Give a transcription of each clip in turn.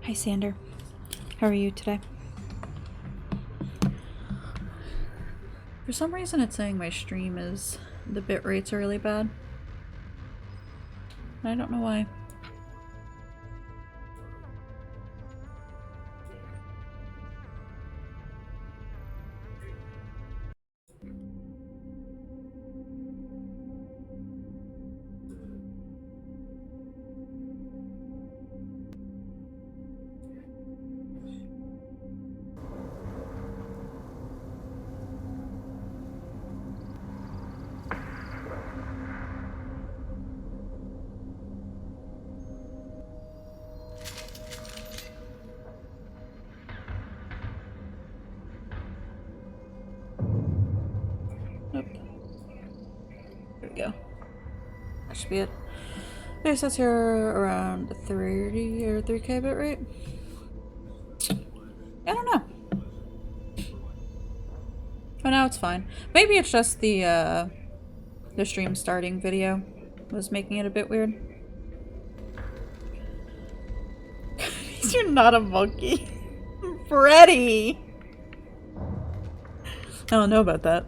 Hi, Sander. How are you today? For some reason it's saying my stream is... the bit rates are really bad. I don't know why. Nope. There we go. That should be it. Okay, so that's here around 30 or 3K bit rate. I don't know. For now it's fine. Maybe it's just the stream starting video was making it a bit weird. You're not a monkey. Freddy! I don't know about that.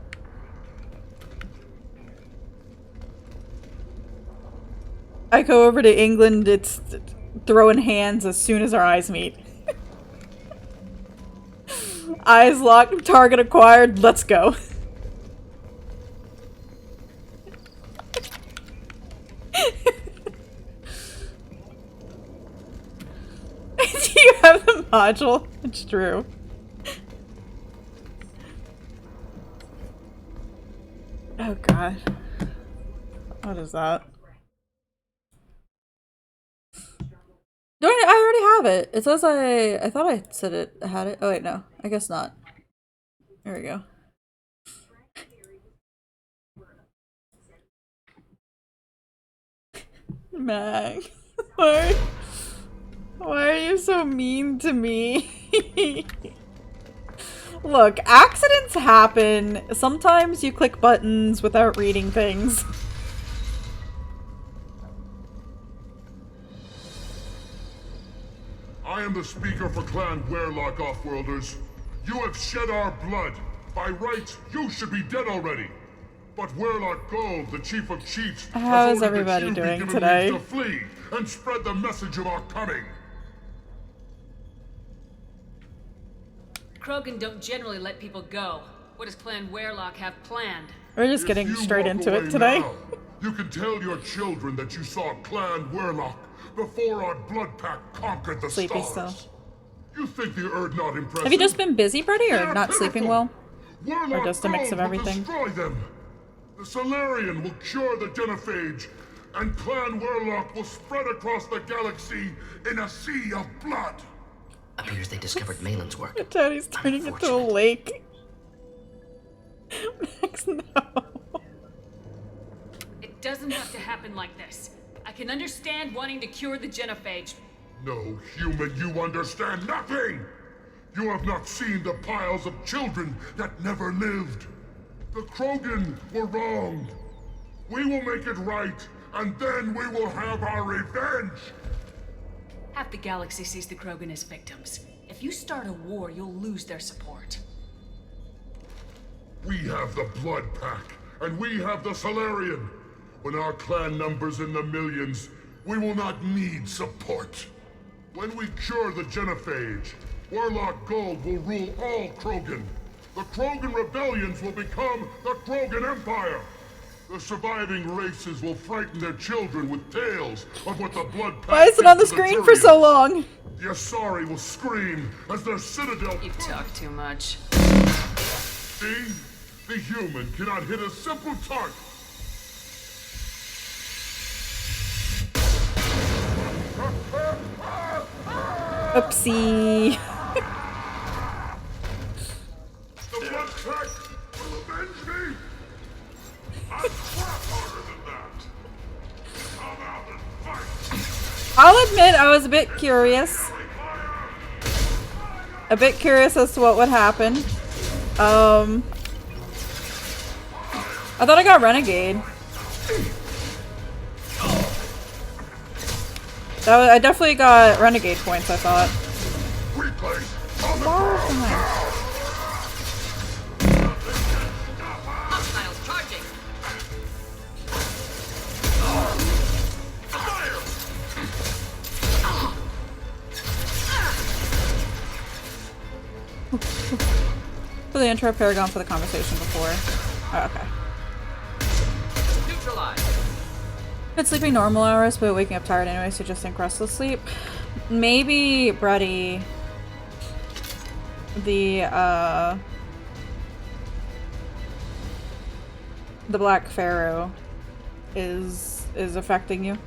I go over to England, it's throwing hands as soon as our eyes meet. Eyes locked, target acquired, let's go. Do you have the module? It's true. Oh god. What is that? Do I already have it. It says I thought I said it had it. Oh wait, no. I guess not. There we go. Mag. Why are you so mean to me? Look, accidents happen. Sometimes you click buttons without reading things. I am the speaker for Clan Werlock, Offworlders. You have shed our blood. By rights, you should be dead already. But Werlock Gold, the Chief of Chiefs, how has is ordered everybody that you doing be given today? leave to flee and spread the message of our coming. Krogan don't generally let people go. What does Clan Werlock have planned? We're just getting straight into it today. Now, you can tell your children that you saw Clan Werlock before our blood pack conquered the Sleepy stars. still. You think the Erd not impressive? Have you just been busy, Freddy, or They're not sleeping well? Werlock Or just a mix of Gold will everything? Destroy them. The Solarian will cure the Genophage, and Clan Werlock will spread across the galaxy in a sea of blood. Appears they discovered Malin's work. Daddy's turning into a lake. Max, no. It doesn't have to happen like this. I can understand wanting to cure the Genophage. No, human, you understand nothing! You have not seen the piles of children that never lived. The Krogan were wronged. We will make it right, and then we will have our revenge! Half the galaxy sees the Krogan as victims. If you start a war, you'll lose their support. We have the Blood Pack, and we have the Solarian. When our clan numbers in the millions, we will not need support. When we cure the Genophage, Werlock Gold will rule all Krogan. The Krogan rebellions will become the Krogan Empire. The surviving races will frighten their children with tales of what the Blood Pack Why is it on the did to screen for so long? The Asari will scream as their citadel... You talk too much. See? The human cannot hit a simple target. Oopsie. The Blood Pack will avenge me? I'm far harder than that. Come out and fight. I'll admit I was a bit curious. A bit curious as to what would happen. I thought I got Renegade. I definitely got Renegade points, I thought. Replace on the Far ground from now! Hostiles charging! Fire! For the intro, Paragon for the conversation before. Oh, okay. Neutralized! Been sleeping normal hours, but waking up tired anyway, so just think restless sleep. Maybe Brady, the Black Pharaoh is affecting you.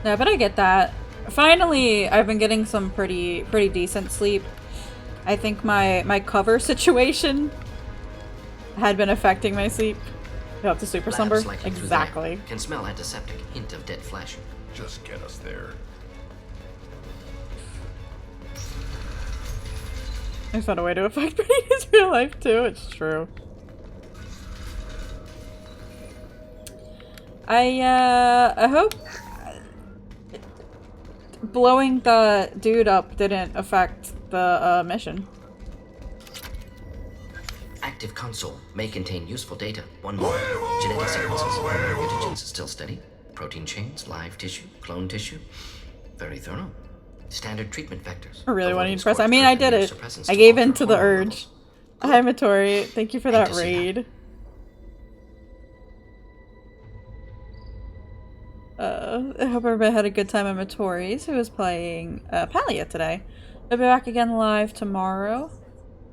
Yeah, but I get that. Finally, I've been getting some pretty decent sleep. I think my cover situation had been affecting my sleep. You have to super Labs slumber? likely through Exactly. there. Can smell antiseptic. Hint of dead flesh. Just get us there. I found a way to affect Brady's real life too, it's true. I hope blowing the dude up didn't affect the mission. Active console may contain useful data. One more. Genetic sequences. Mutagens is still steady. Protein chains, live tissue, clone tissue. Very thorough. Standard treatment vectors. I really want to Avoiding press. I scorched mean, earth I and did it. immunosuppressants I to gave alter in to the hormone urge. levels. Hi, Matori. Thank you for that Hate to see that. raid. I hope everybody had a good time at Matori's, who was playing Palia today. We'll be back again live tomorrow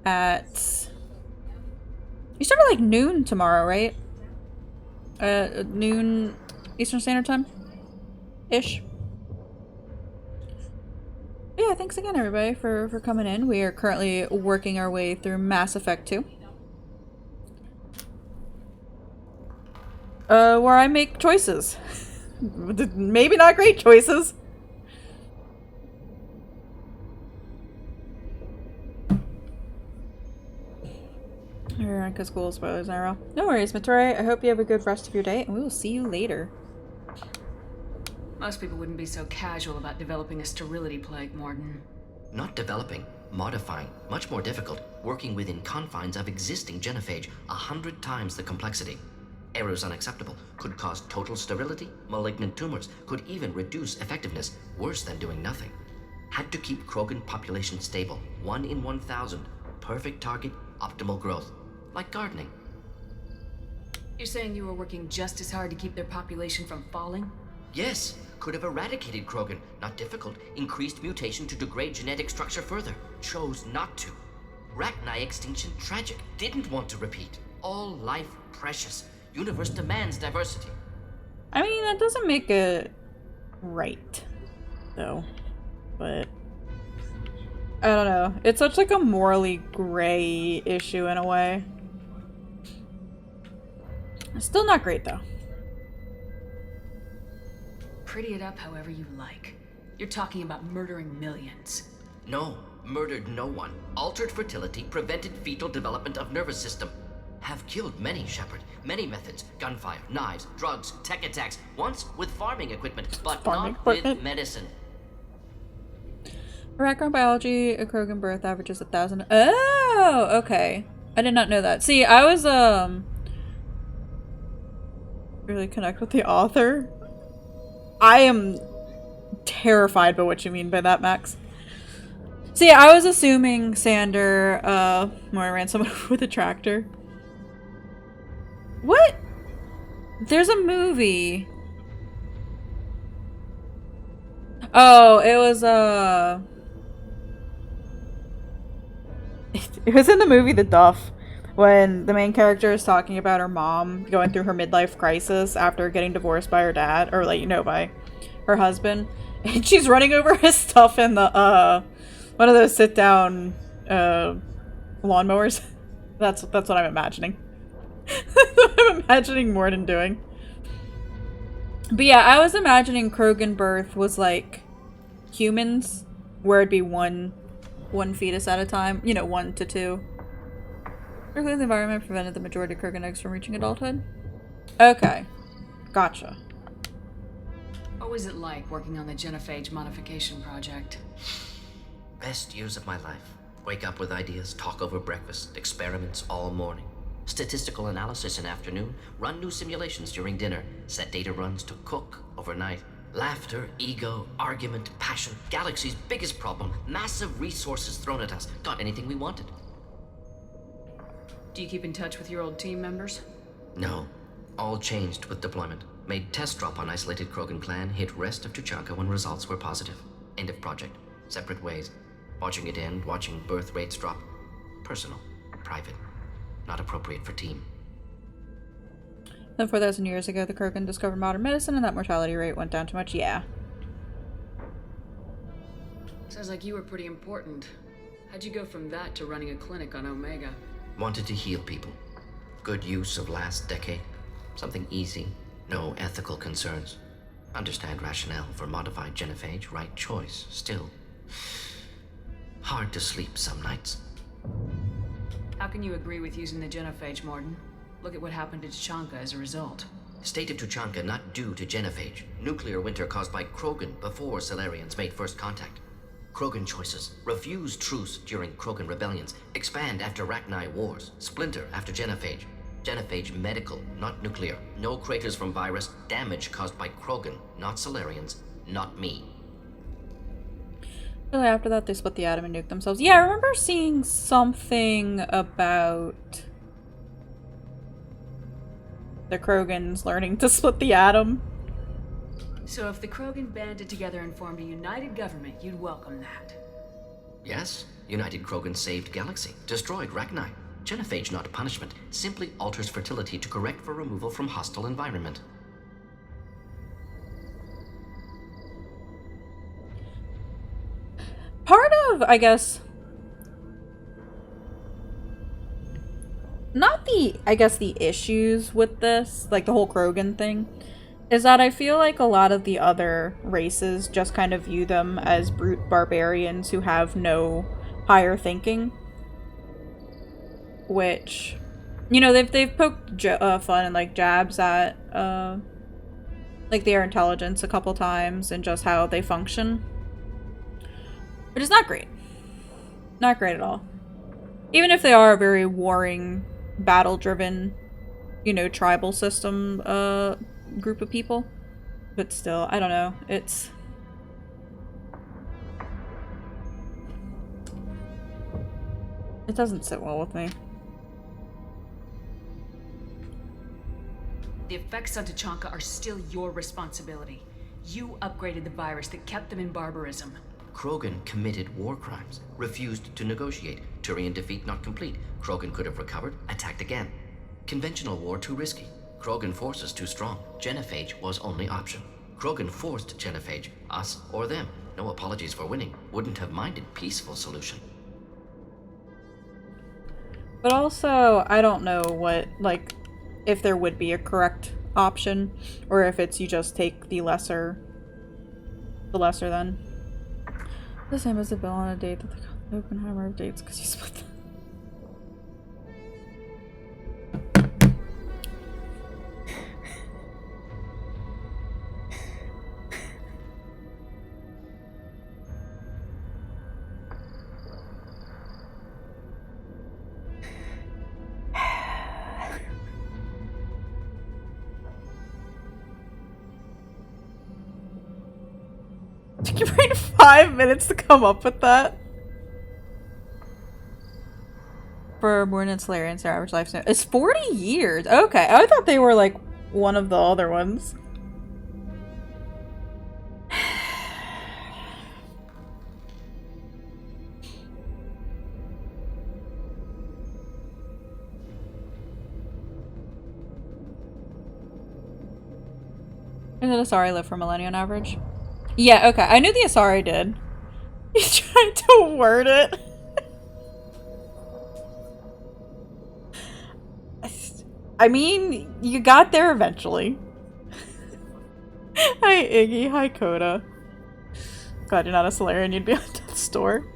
at... You started like noon tomorrow, right? Noon Eastern Standard Time? Ish. Yeah, thanks again everybody for coming in. We are currently working our way through Mass Effect 2. Where I make choices. Maybe not great choices. Veronica School spoilers, Nairo. No worries, Matori. I hope you have a good rest of your day, and we will see you later. Most people wouldn't be so casual about developing a sterility plague, Mordin. Not developing, modifying, much more difficult, working within confines of existing genophage, 100 times the complexity. Errors unacceptable, could cause total sterility, malignant tumors, could even reduce effectiveness, worse than doing nothing. Had to keep Krogan population stable, 1 in 1,000, perfect target, optimal growth, like gardening. You're saying you were working just as hard to keep their population from falling? Yes, could have eradicated Krogan, not difficult, increased mutation to degrade genetic structure further, chose not to. Rachni extinction tragic, didn't want to repeat. All life precious. Universe demands diversity. I mean, that doesn't make it right, though. But I don't know. It's such like a morally gray issue in a way. Still not great though. Pretty it up however you like. You're talking about murdering millions. No, murdered no one. Altered fertility, prevented fetal development of nervous system. Have killed many, Shepard. Many methods. Gunfire, knives, drugs, tech attacks. Once with farming equipment, but Farming not equipment? with medicine. For background biology, a Krogan birth averages 1,000. Oh, okay. I did not know that. See, I was really connect with the author. I am terrified by what you mean by that, Max. See, I was assuming Sander more ran someone with a tractor. What? There's a movie. Oh, it was it was in the movie The Duff, when the main character is talking about her mom going through her midlife crisis after getting divorced by her dad, or like, you know, by her husband, and she's running over his stuff in the one of those sit down lawnmowers. That's what I'm imagining. That's what I'm imagining Morden doing. But yeah, I was imagining Krogan birth was like humans, where it'd be one one fetus at a time. You know, 1 to 2. Earthly the environment prevented the majority of Krogan eggs from reaching adulthood. Okay. Gotcha. What was it like working on the genophage modification project? Best years of my life. Wake up with ideas, talk over breakfast, experiments all morning. Statistical analysis in afternoon, run new simulations during dinner, set data runs to cook overnight. Laughter, ego, argument, passion, Galaxy's biggest problem, massive resources thrown at us. Got anything we wanted. Do you keep in touch with your old team members? No. All changed with deployment. Made test drop on isolated Krogan clan, hit rest of Tuchanka when results were positive. End of project. Separate ways. Watching it end, watching birth rates drop. Personal. Private. Not appropriate for team. Then 4,000 years ago, the Krogan discovered modern medicine and that mortality rate went down too much. Yeah. Sounds like you were pretty important. How'd you go from that to running a clinic on Omega? Wanted to heal people. Good use of last decade. Something easy. No ethical concerns. Understand rationale for modified genophage. Right choice. Still. Hard to sleep some nights. How can you agree with using the genophage, Mordin? Look at what happened to Tuchanka as a result. State of Tuchanka not due to genophage. Nuclear winter caused by Krogan before Salarians made first contact. Krogan choices. Refuse truce during Krogan rebellions. Expand after Rachni wars. Splinter after genophage. Genophage medical, not nuclear. No craters from virus. Damage caused by Krogan, not Salarians, not me. Really, after that, they split the atom and nuked themselves. Yeah, I remember seeing something about the Krogans learning to split the atom. So if the Krogan banded together and formed a united government, you'd welcome that. Yes, United Krogan saved Galaxy, destroyed Rachni. Genophage not punishment, simply alters fertility to correct for removal from hostile environment. Part of, I guess, not the, I guess the issues with this, like the whole Krogan thing, is that I feel like a lot of the other races just kind of view them as brute barbarians who have no higher thinking. Which, you know, they've poked fun and like jabs at like their intelligence a couple times and just how they function, which is not great. Not great at all. Even if they are a very warring, battle-driven, you know, tribal system group of people, but still, I don't know. It doesn't sit well with me. The effects on Tuchanka are still your responsibility. You upgraded the virus that kept them in barbarism. Krogan committed war crimes, refused to negotiate. Turian defeat not complete. Krogan could have recovered, attacked again. Conventional war too risky. Krogan forces too strong. Genophage was only option. Krogan forced genophage, us or them. No apologies for winning. Wouldn't have minded peaceful solution. But also, I don't know what, like, if there would be a correct option, or if it's you just take the lesser then. The same as the bill on a date that the Oppenheimer dates because you split them. Took you right 5 minutes to come up with that. For Mordin and Salarians, their average lifespan is 40 years. Okay, I thought they were like one of the other ones. And then Asari live for millennia on average. Yeah, okay. I knew the Asari did. He's trying to word it. I mean, you got there eventually. Hi, Iggy. Hi, Coda. Glad you're not a Solarian. You'd be on death's door.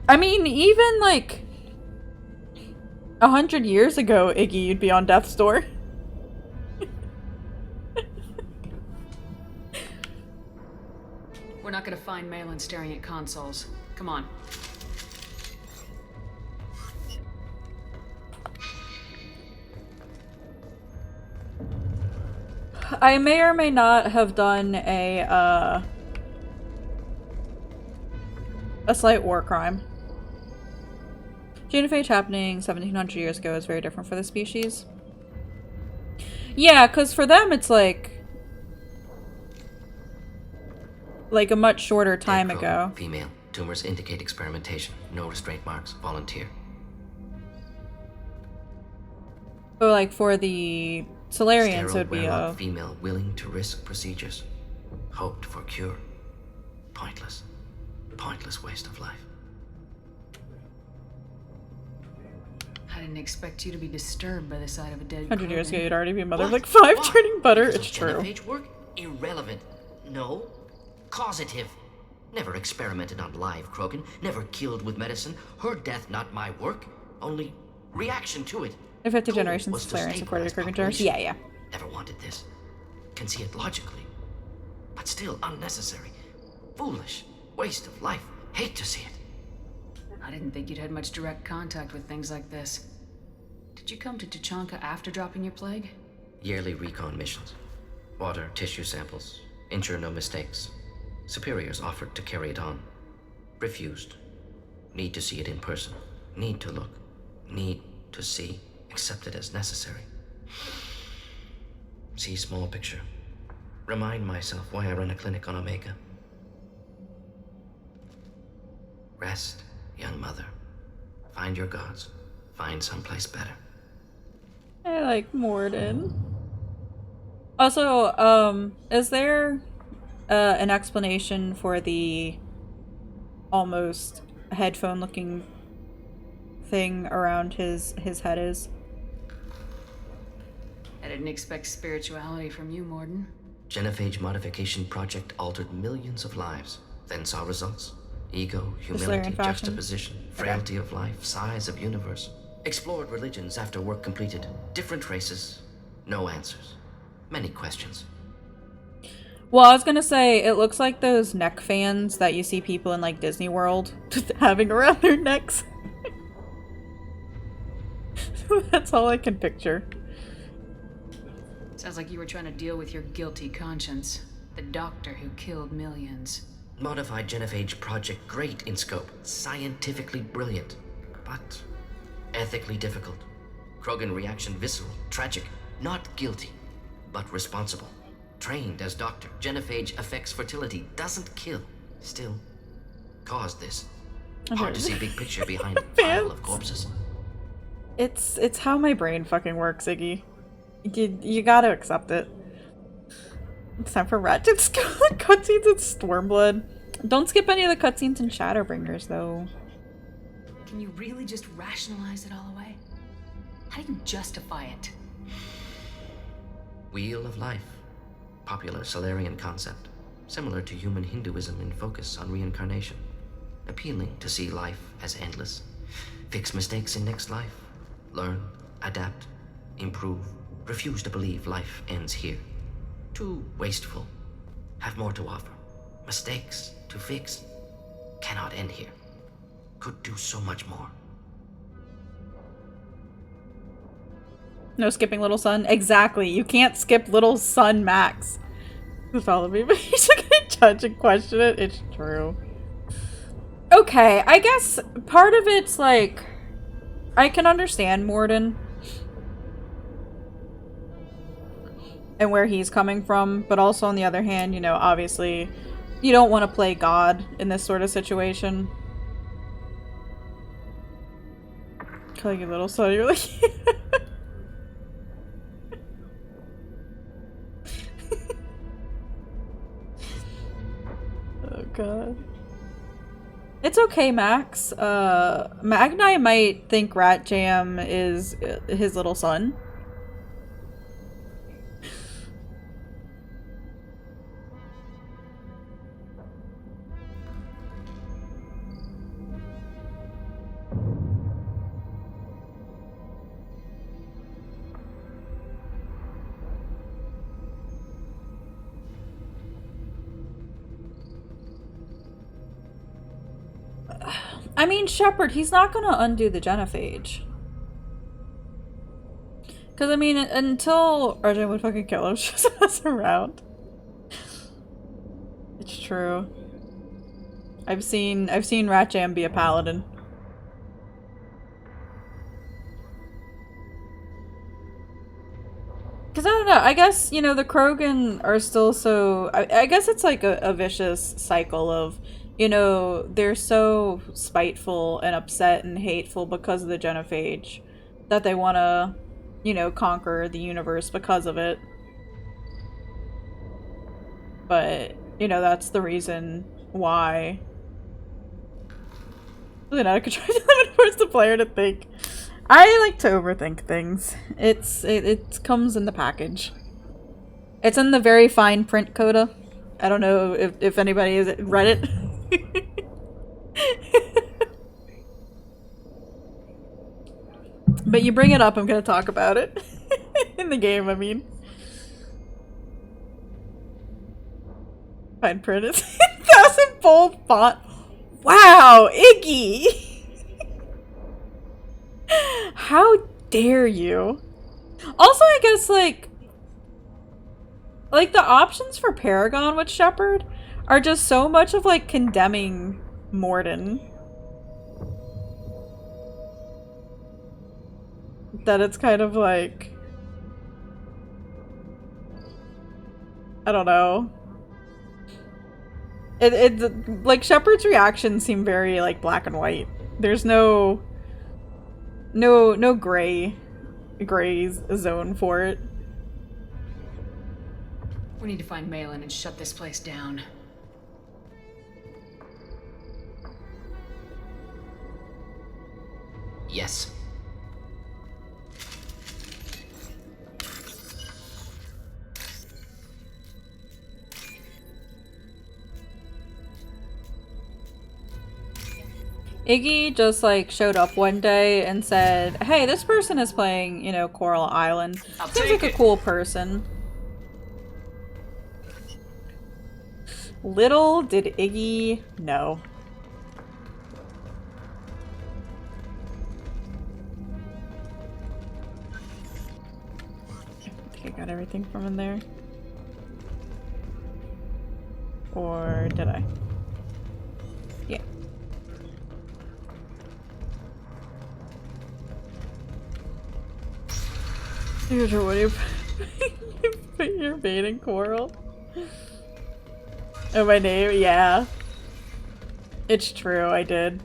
I mean, even like 100 years ago, Iggy, you'd be on death's door. We're not gonna find Malin staring at consoles. Come on. I may or may not have done a slight war crime. Genophage happening 1700 years ago is very different for the species. Yeah, because for them it's like a much shorter time Dead ago. Krogan, female. Tumors indicate experimentation. No restraint marks. Volunteer. But like for the Solarians, it would be Sterile, female willing to risk procedures. Hoped for cure. Pointless. Pointless waste of life. I didn't expect you to be disturbed by the sight of a dead 100 years ago, Krogan. you'd already be a mother of What? like 5 Why? churning butter. Because It's of true. genophage work? Irrelevant. No. Causative. Never experimented on live Krogan. Never killed with medicine. Her death, not my work. Only reaction to it. If 50 Goal generations was of to Solarians supported stabilize Krogan generation. Yeah, population. yeah. Never wanted this. Can see it logically. But still unnecessary. Foolish. Waste of life. Hate to see it. I didn't think you'd had much direct contact with things like this. Did you come to Tuchanka after dropping your plague? Yearly recon missions. Water, tissue samples. Ensure no mistakes. Superiors offered to carry it on. Refused. Need to see it in person. Need to look. Need to see. Accepted as necessary. See small picture. Remind myself why I run a clinic on Omega. Rest, young mother. Find your gods. Find someplace better. I like Morden. Also, is there an explanation for the almost headphone-looking thing around his head is? I didn't expect spirituality from you, Morden. Genophage modification project altered millions of lives. Then saw results. Ego, humility, Solarian fashion. juxtaposition, frailty of life, size of universe. Explored religions after work completed. Different races. No answers. Many questions. Well, I was gonna say, it looks like those neck fans that you see people in like Disney World having around their necks. That's all I can picture. Sounds like you were trying to deal with your guilty conscience. The doctor who killed millions. Modified genophage project great in scope. Scientifically brilliant. But ethically difficult. Krogan reaction visceral. Tragic. Not guilty. But responsible. Trained as doctor. Genophage affects fertility. Doesn't kill. Still. Caused this. Hard to see big picture behind a pile of corpses. It's how my brain fucking works, Iggy. You gotta accept it. It's time for Ratchet's cutscenes and Stormblood. Don't skip any of the cutscenes in Shadowbringers, though. Can you really just rationalize it all away? How do you justify it? Wheel of Life. Popular Solarian concept. Similar to human Hinduism in focus on reincarnation. Appealing to see life as endless. Fix mistakes in next life. Learn, adapt, improve. Refuse to believe life ends here. Too wasteful. Have more to offer. Mistakes to fix. Cannot end here. Could do so much more. No skipping Little Sun? Exactly. You can't skip Little Sun Max. Follow me, but you're still gonna judge and question it. It's true. Okay, I guess part of it's like, I can understand Morden and where he's coming from, but also on the other hand, you know, obviously you don't want to play God in this sort of situation. Calling you Little Sun, you're like oh god. It's okay, Max. Magni might think Rat Jam is his little son. I mean, Shepard, he's not gonna undo the genophage. Because, I mean, until Arjun would fucking kill him, she's just around. It's true. I've seen Ratjam be a paladin. Because I don't know, I guess, you know, the Krogan are still so... I guess it's like a vicious cycle of, you know, they're so spiteful and upset and hateful because of the genophage that they want to, you know, conquer the universe because of it. But, you know, that's the reason why. Really not a control limit force the player to think. I like to overthink things. It comes in the package. It's in the very fine print coda. I don't know if anybody has read it. But you bring it up, I'm gonna talk about it. In the game, I mean. Fine print is 1000 bold font. Wow, Iggy! How dare you? Also, I guess, like the options for Paragon with Shepard are just so much of, like, condemning Mordin. That it's kind of like... I don't know. Like, Shepard's reactions seem very, like, black and white. There's no gray zone for it. We need to find Malin and shut this place down. Yes. Iggy just, like, showed up one day and said, hey, this person is playing, you know, Coral Island. Seems like a cool person. Little did Iggy know. I think I got everything from in there. Or did I? Yeah. What do you put your bait in Coral? Oh, my name? Yeah. It's true, I did.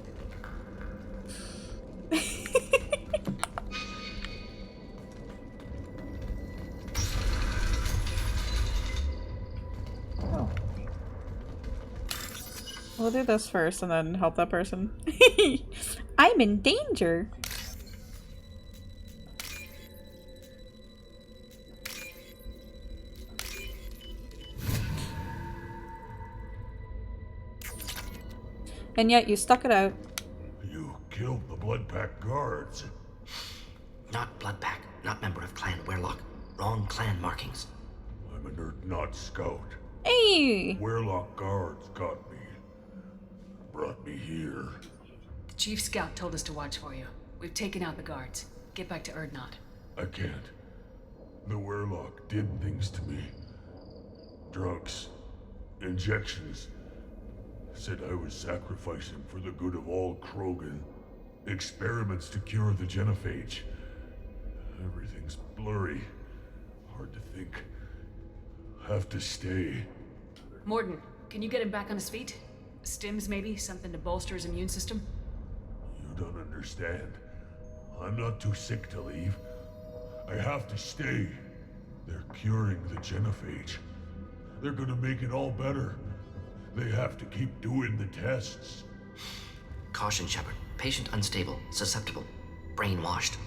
Oh. We'll do this first and then help that person. I'm in danger. And yet you stuck it out. You killed the Bloodpack guards. Not Bloodpack, not member of Clan Werlock. Wrong clan markings. I'm a nerd, not scout. Hey! Werlock guards got me. Brought me here. The Chief Scout told us to watch for you. We've taken out the guards. Get back to Urdnot. I can't. The Werlock did things to me. Drugs. Injections. Said I was sacrificing for the good of all Krogan. Experiments to cure the genophage. Everything's blurry. Hard to think. Have to stay. Mordin, can you get him back on his feet? Stims, maybe? Something to bolster his immune system? You don't understand. I'm not too sick to leave. I have to stay. They're curing the genophage. They're gonna make it all better. They have to keep doing the tests. Caution, Shepard. Patient unstable, susceptible, brainwashed.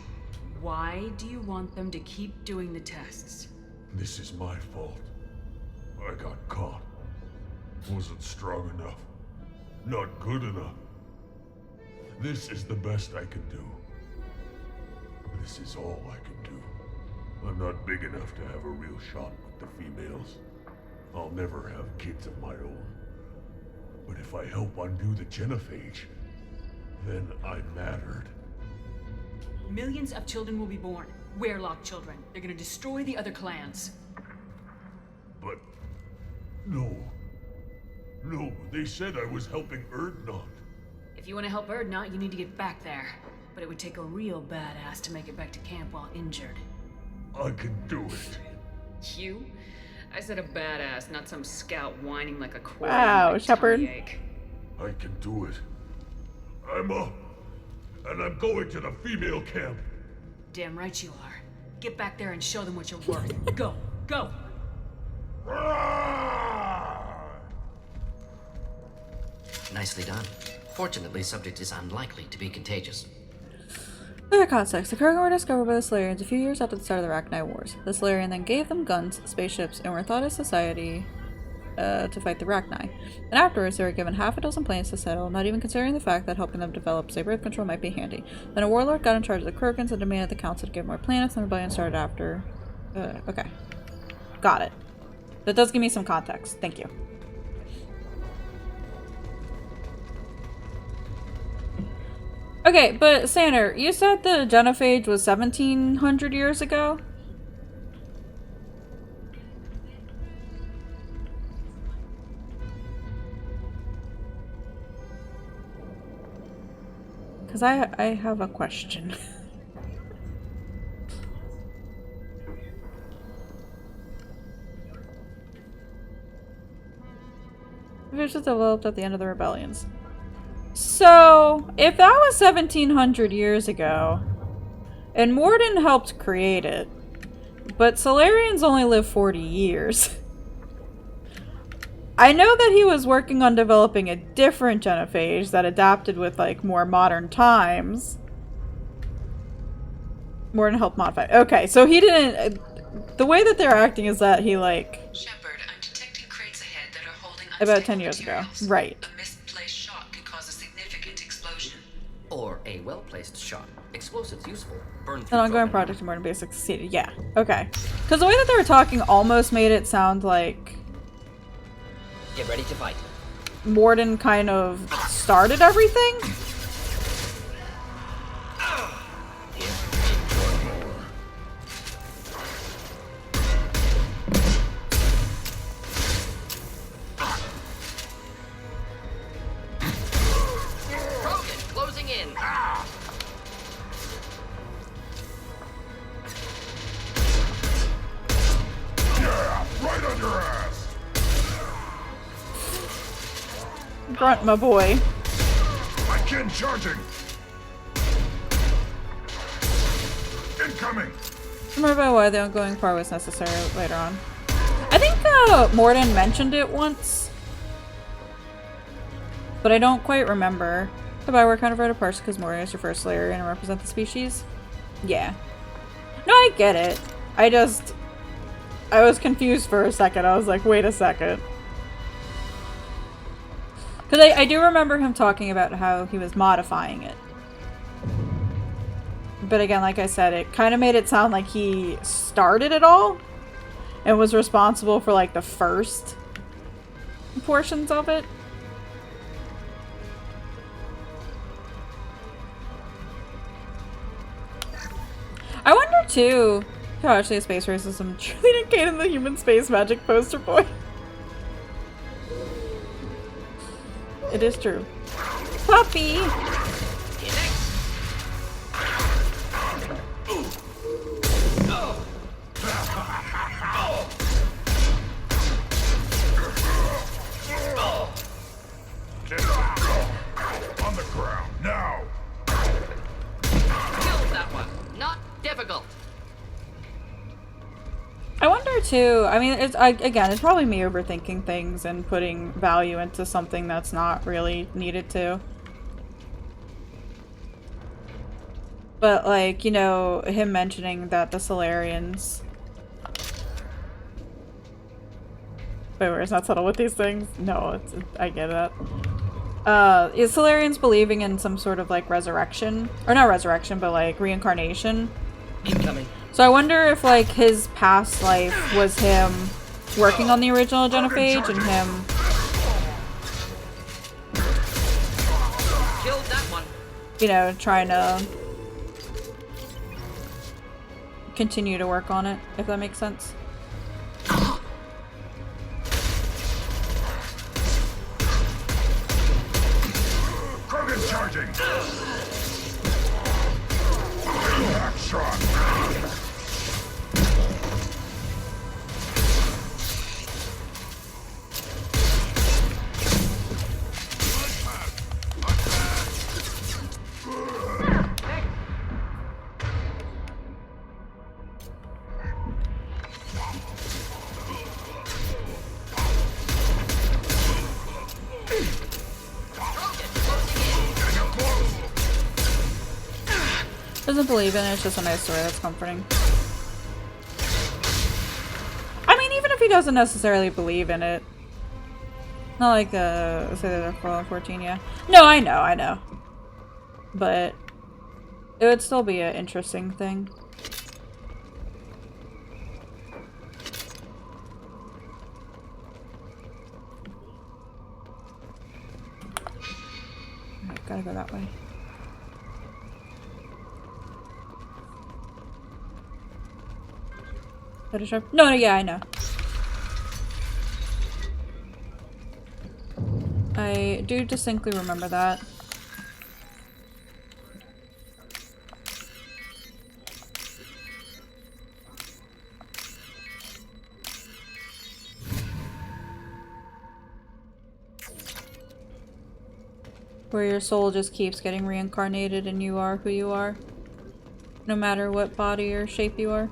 Why do you want them to keep doing the tests? This is my fault. I got caught. Wasn't strong enough. Not good enough. This is the best I can do. This is all I can do. I'm not big enough to have a real shot with the females. I'll never have kids of my own. But if I help undo the genophage, Then I mattered. Millions of children will be born. Werelock children. They're gonna destroy the other clans. But... No. No, they said I was helping Erdnot. If you want to help Erdnot, you need to get back there. But it would take a real badass to make it back to camp while injured. I can do it. You? I said a badass, not some scout whining like a queen. Wow, Shepard. I can do it. I'm up. And I'm going to the female camp. Damn right you are. Get back there and show them what you're worth. Go, go! Nicely done. Fortunately, subject is unlikely to be contagious. Other context. The Krogan were discovered by the Solarians a few years after the start of the Rachni Wars. The Solarian then gave them guns, spaceships, and were thought as society to fight the Rachni. And afterwards, they were given half a dozen planets to settle, not even considering the fact that helping them develop, say, birth control might be handy. Then a warlord got in charge of the Krogans and demanded the council to give more planets, and the rebellion started after. Okay. Got it. That does give me some context. Thank you. Okay, but Sander, you said the genophage was 1700 years ago? Because I have a question. Fish was developed at the end of the rebellions. So, if that was 1700 years ago, and Mordin helped create it, but Solarians only live 40 years. I know that he was working on developing a different genophage that adapted with, like, more modern times. Mordin helped modify. Okay, so he didn't... the way that they're acting is that he, like... Shepard, I'm detecting crates ahead that are holding about 10 years ago. Right. A misplaced shot could cause a significant explosion. Or a well-placed shot. Explosives useful. Burn An through ongoing Krogan project in Mordin Basics succeeded. Yeah. Okay. Because the way that they were talking almost made it sound like... Get ready to fight. Mordin kind of started everything? Krogan closing in. Yeah, right on your ass. Grunt, my boy. My kid charging. Incoming. Remember about why the ongoing part was necessary later on. I think Mordin mentioned it once, but I don't quite remember. Goodbye, we're kind of right apart because Mordin is your first Solarian and represent the species. Yeah. No, I get it. I was confused for a second. I was like, wait a second. Because I do remember him talking about how he was modifying it. But again, like I said, it kind of made it sound like he started it all and was responsible for like the first portions of it. I wonder too how actually space racism truly indicated the human space magic poster boy. It is true. Puppy! On the ground, now! Kill that one. Not difficult. I wonder too, I mean, again, it's probably me overthinking things and putting value into something that's not really needed to. But like, you know, him mentioning that the Solarians... Wait, where it's not subtle with these things? No, I get that. Is Solarians believing in some sort of like resurrection? Or not resurrection, but like reincarnation? Incoming. So I wonder if like his past life was him working on the original genophage and him... Killed that one. you know, trying to continue to work on it, if that makes sense. Krogan charging! Back shot! Doesn't believe in it, it's just a nice story that's comforting. I mean, even if he doesn't necessarily believe in it. Not like say they're Fallout 14, yeah. No, I know. But it would still be an interesting thing. Alright, gotta go that way. No, yeah, I know. I do distinctly remember that. Where your soul just keeps getting reincarnated and you are who you are. No matter what body or shape you are.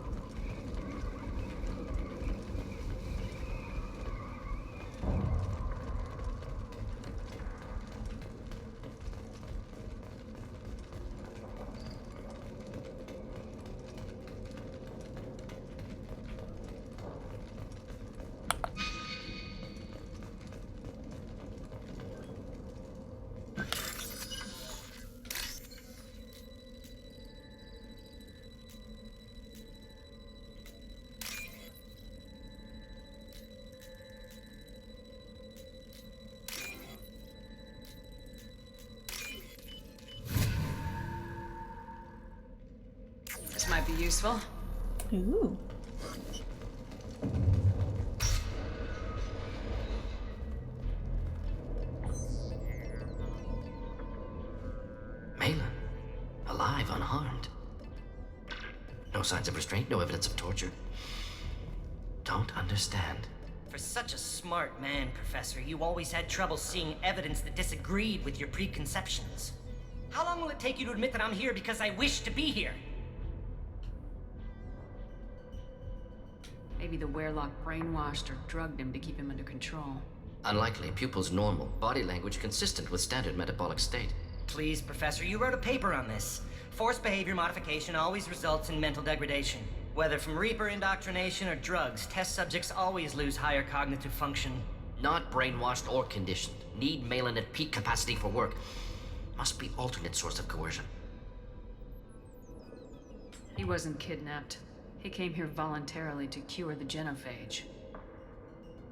This might be useful. Ooh. Malin, alive, unharmed. No signs of restraint, no evidence of torture. Don't understand. For such a smart man, Professor, you always had trouble seeing evidence that disagreed with your preconceptions. How long will it take you to admit that I'm here because I wish to be here? Maybe the Werelock brainwashed or drugged him to keep him under control. Unlikely. Pupil's normal. Body language consistent with standard metabolic state. Please, Professor, you wrote a paper on this. Forced behavior modification always results in mental degradation. Whether from Reaper indoctrination or drugs, test subjects always lose higher cognitive function. Not brainwashed or conditioned. Need Malin at peak capacity for work. Must be alternate source of coercion. He wasn't kidnapped. He came here voluntarily to cure the genophage.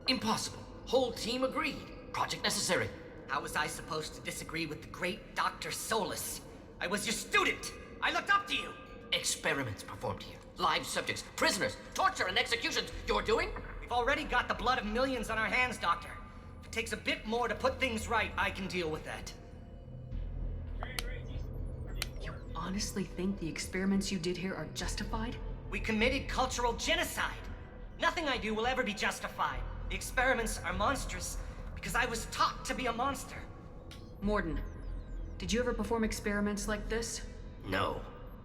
Impossible. Whole team agreed. Project necessary. How was I supposed to disagree with the great Dr. Solus? I was your student! I looked up to you! Experiments performed here. Live subjects, prisoners, torture and executions. You're doing? We've already got the blood of millions on our hands, Doctor. If it takes a bit more to put things right, I can deal with that. You honestly think the experiments you did here are justified? We committed cultural genocide. Nothing I do will ever be justified. The experiments are monstrous because I was taught to be a monster. Mordin, did you ever perform experiments like this? No.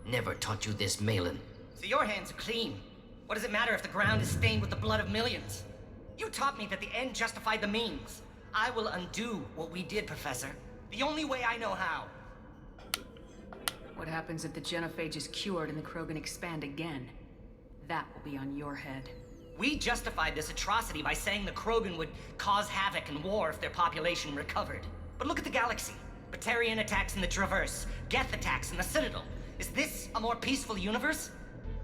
Never taught you this, Malin. So your hands are clean. What does it matter if the ground is stained with the blood of millions? You taught me that the end justified the means. I will undo what we did, Professor. The only way I know how. What happens if the genophage is cured and the Krogan expand again? That will be on your head. We justified this atrocity by saying the Krogan would cause havoc and war if their population recovered. But look at the galaxy. Batarian attacks in the Traverse, Geth attacks in the Citadel. Is this a more peaceful universe?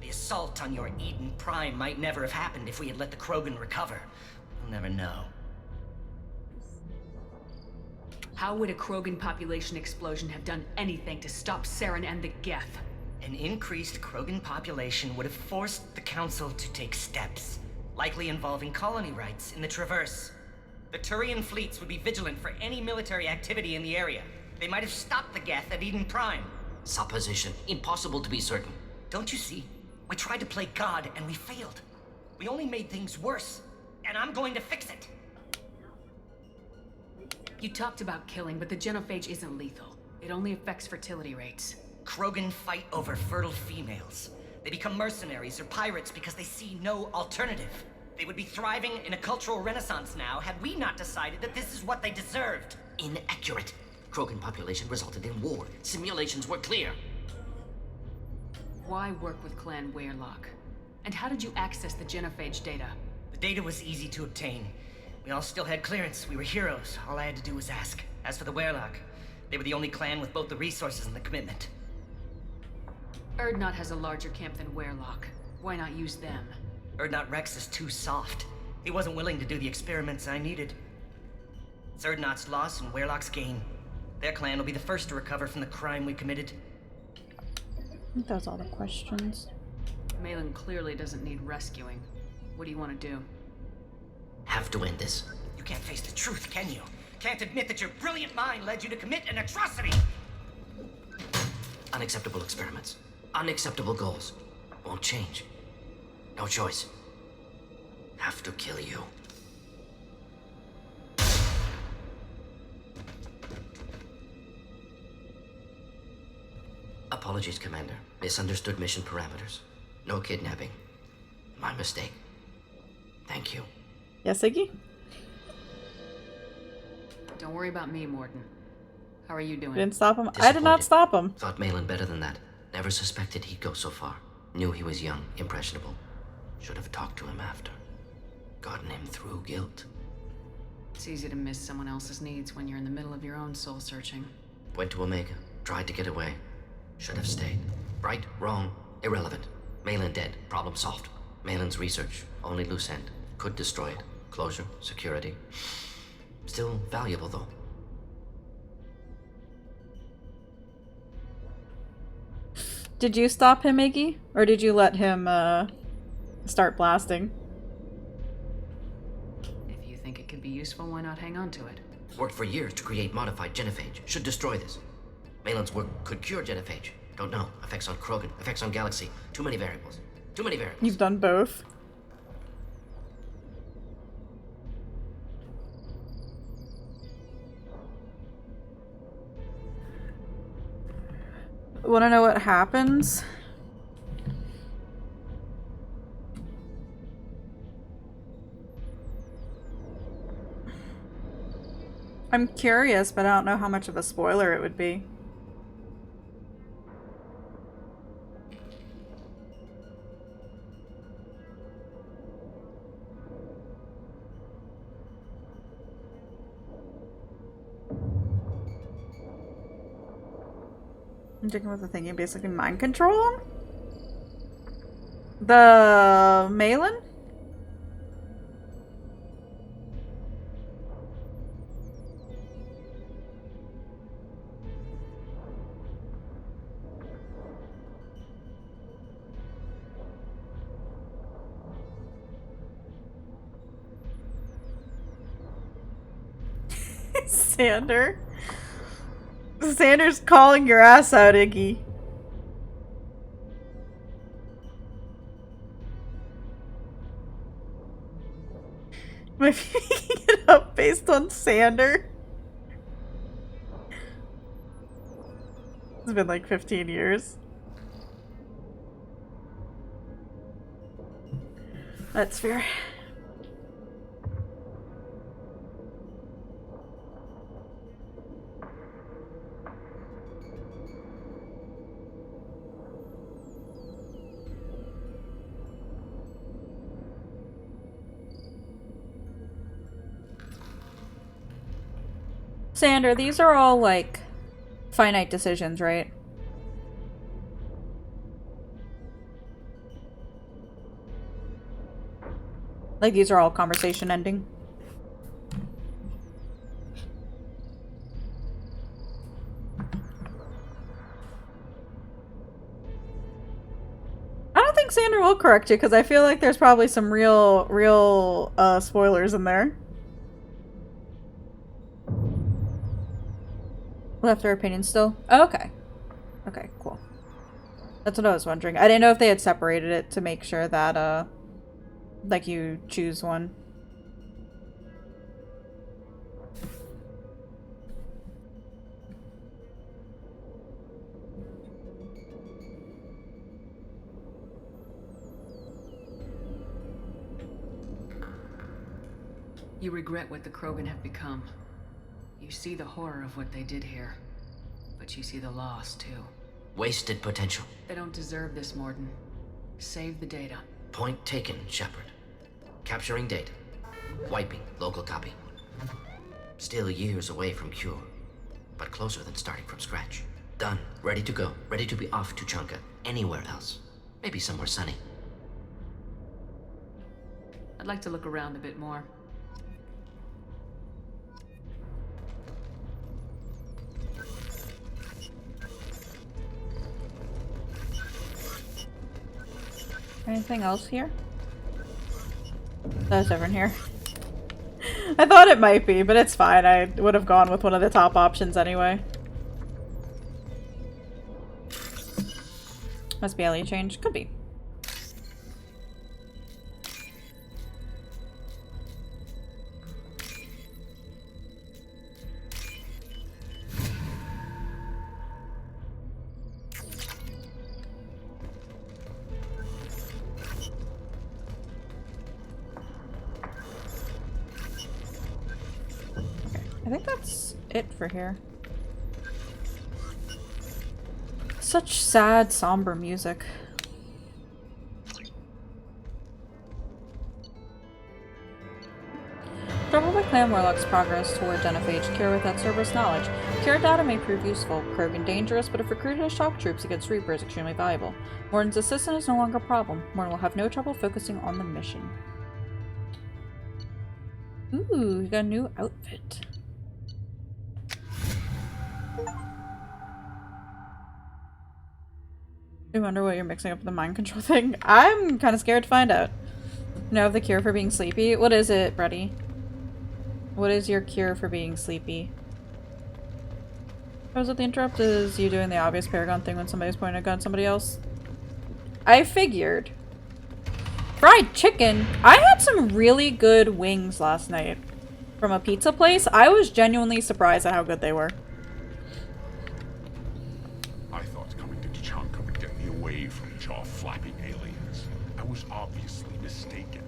The assault on your Eden Prime might never have happened if we had let the Krogan recover. We'll never know. How would a Krogan population explosion have done anything to stop Saren and the Geth? An increased Krogan population would have forced the Council to take steps, likely involving colony rights in the Traverse. The Turian fleets would be vigilant for any military activity in the area. They might have stopped the Geth at Eden Prime. Supposition. Impossible to be certain. Don't you see? We tried to play God and we failed. We only made things worse, and I'm going to fix it. You talked about killing, but the genophage isn't lethal. It only affects fertility rates. Krogan fight over fertile females. They become mercenaries or pirates because they see no alternative. They would be thriving in a cultural renaissance now had we not decided that this is what they deserved. Inaccurate. Krogan population resulted in war. Simulations were clear. Why work with Clan Weyrloc? And how did you access the genophage data? The data was easy to obtain. We all still had clearance. We were heroes. All I had to do was ask. As for the Weyrloc, they were the only clan with both the resources and the commitment. Urdnot has a larger camp than Weyrloc. Why not use them? Urdnot Rex is too soft. He wasn't willing to do the experiments I needed. It's Urdnot's loss and Weyrloc's gain. Their clan will be the first to recover from the crime we committed. I think that was all the questions. Malin clearly doesn't need rescuing. What do you want to do? Have to end this. You can't face the truth, can you? Can't admit that your brilliant mind led you to commit an atrocity! Unacceptable experiments. Unacceptable goals. Won't change. No choice. Have to kill you. Apologies, Commander. Misunderstood mission parameters. No kidnapping. My mistake. Thank you. Yes, Iggy? Don't worry about me, Mordin. How are you doing? Didn't stop him. I did not Disappointed. stop him. Thought Malin better than that. Never suspected he'd go so far. Knew he was young, impressionable. Should have talked to him after. Gotten him through guilt. It's easy to miss someone else's needs when you're in the middle of your own soul searching. Went to Omega. Tried to get away. Should have stayed. Right, wrong, irrelevant. Malin dead. Problem solved. Malin's research. Only loose end. Could destroy it. Closure. Security. Still valuable, though. Did you stop him, Iggy? Or did you let him, start blasting? If you think it could be useful, why not hang on to it? Worked for years to create modified genophage. Should destroy this. Malin's work could cure genophage. Don't know. Effects on Krogan. Effects on Galaxy. Too many variables. Too many variables. You've done both. Wanna know what happens? I'm curious, but I don't know how much of a spoiler it would be. I'm thinking about the thing, you basically mind control him? The Malin? Sander. Sander's calling your ass out, Iggy. Am I picking it up based on Sander? It's been like 15 years. That's fair. Sander, these are all, like, finite decisions, right? Like, these are all conversation ending? think Xander will correct you because I feel like there's probably some real spoilers in there. Left their opinion still? Oh, okay. Okay, cool. That's what I was wondering. I didn't know if they had separated it to make sure that, like, you choose one. You regret what the Krogan have become. You see the horror of what they did here. But you see the loss, too. Wasted potential. They don't deserve this, Mordin. Save the data. Point taken, Shepard. Capturing data. Wiping local copy. Still years away from cure. But closer than starting from scratch. Done. Ready to go. Ready to be off Tuchanka. Anywhere else. Maybe somewhere sunny. I'd like to look around a bit more. Anything else here? There's everyone here. I thought it might be, but it's fine. I would have gone with one of the top options anyway. Must be LE change. Could be. I think that's it for here. Such sad, somber music. Trouble by Clan Warlock's progress toward genophage cure without Cerberus knowledge. Cure data may prove useful, Krogan dangerous, but if recruited as shock troops against Reaper is extremely valuable. Mordin's assistant is no longer a problem. Mordin will have no trouble focusing on the mission. Ooh, we got a new outfit. I wonder what you're mixing up with the mind control thing. I'm kind of scared to find out. Know the cure for being sleepy? What is it, Brady? What is your cure for being sleepy? Was it the interrupt? Is you doing the obvious Paragon thing when somebody's pointing a gun at somebody else? I figured. Fried chicken? I had some really good wings last night from a pizza place. I was genuinely surprised at how good they were. I thought coming to Tuchanka would get me away from jaw-flapping aliens. I was obviously mistaken.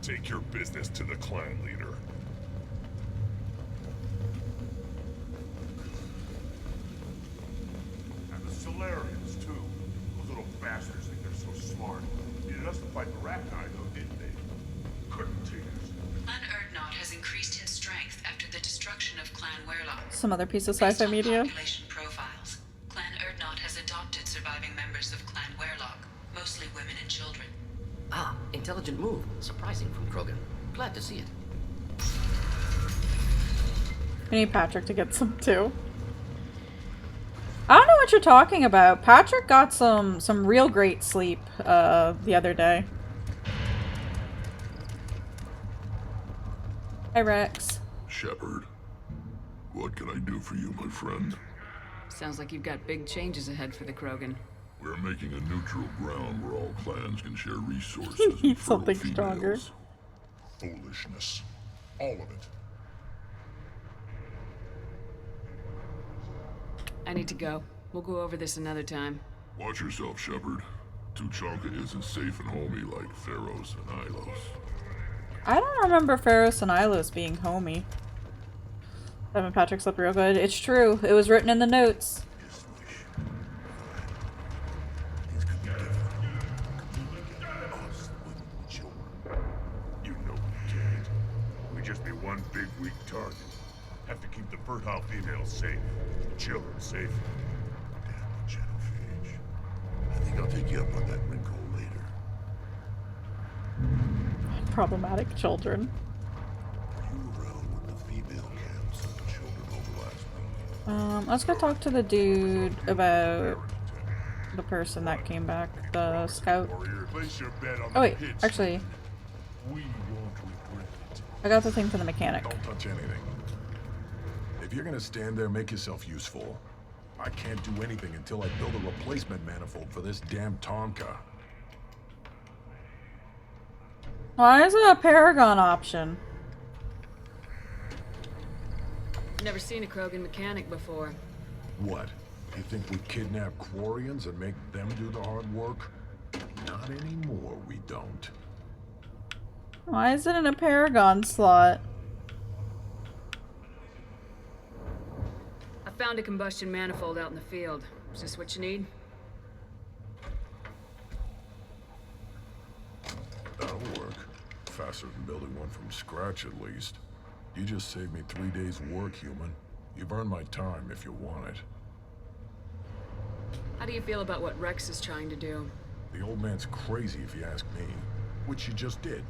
Take your business to the clan leader. And the Solarians, too. Those little bastards think they're so smart. Needed us to fight the Rachni, though, didn't they? Couldn't take us. Clan Urdnot has increased in strength after the destruction of Clan Werlock. Some other piece of Based sci-fi on media. population profiles, Clan Urdnot has adopted surviving members of Clan Werlock, mostly women and children. Ah, intelligent move. Surprising from Krogan. Glad to see it. We need Patrick to get some too. I don't know what you're talking about. Patrick got some real great sleep the other day. Hi, Rex. Shepard, what can I do for you, my friend? Sounds like you've got big changes ahead for the Krogan. We're making a neutral ground where all clans can share resources. He and needs fertile something stronger. females. Foolishness. All of it. I need to go. We'll go over this another time. Watch yourself, Shepard. Tuchanka isn't safe and homey like Pharaohs and Ilos. I don't remember Pharos and Ilos being homey. Evan Patrick slept real good. It's true. It was written in the notes. You know we can't. We'd just be one big weak target. Have to keep the fertile females safe. The children safe. Damn the genophage. I think I'll take you up on that wrinkle later. Problematic children. Were you around when the female camps sent the children over last week? Let's go talk to the dude about the person that came back, the scout. Place your bet on Oh the wait, pitch. actually, We won't regret it. I got the thing for the mechanic. Don't touch anything. If you're gonna stand there, make yourself useful. I can't do anything until I build a replacement manifold for this damn Tonka. Why is it a Paragon option? Never seen a Krogan mechanic before. What? You think we kidnap Quarians and make them do the hard work? Not anymore, we don't. Why is it in a Paragon slot? I found a combustion manifold out in the field. Is this what you need? That'll work. Faster than building one from scratch, at least. You just saved me 3 days' work, human. You've earned my time if you want it. How do you feel about what Rex is trying to do? The old man's crazy if you ask me. Which you just did.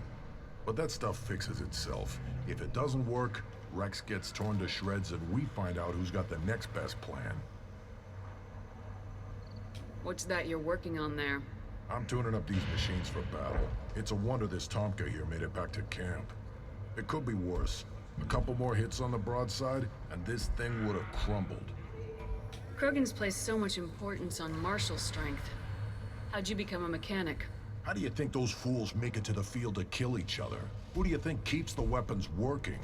But that stuff fixes itself. If it doesn't work, Rex gets torn to shreds and we find out who's got the next best plan. What's that you're working on there? I'm tuning up these machines for battle. It's a wonder this Tomka here made it back to camp. It could be worse. A couple more hits on the broadside, and this thing would have crumbled. Krogan's placed so much importance on martial strength. How'd you become a mechanic? How do you think those fools make it to the field to kill each other? Who do you think keeps the weapons working?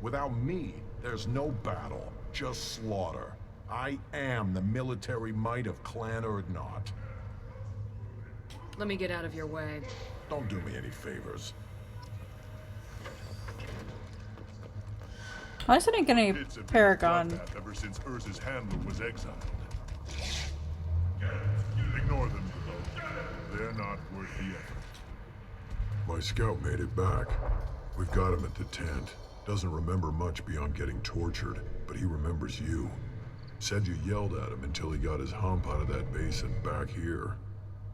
Without me, there's no battle, just slaughter. I am the military might of Clan Urdnot. Let me get out of your way. Don't do me any favors. Why is it didn't get any It's a big Paragon? bloodbath ever since Urza's handler was exiled. Ignore them, though. They're not worth the effort. My scout made it back. We've got him at the tent. Doesn't remember much beyond getting tortured, but he remembers you. Said you yelled at him until he got his hump out of that base and back here.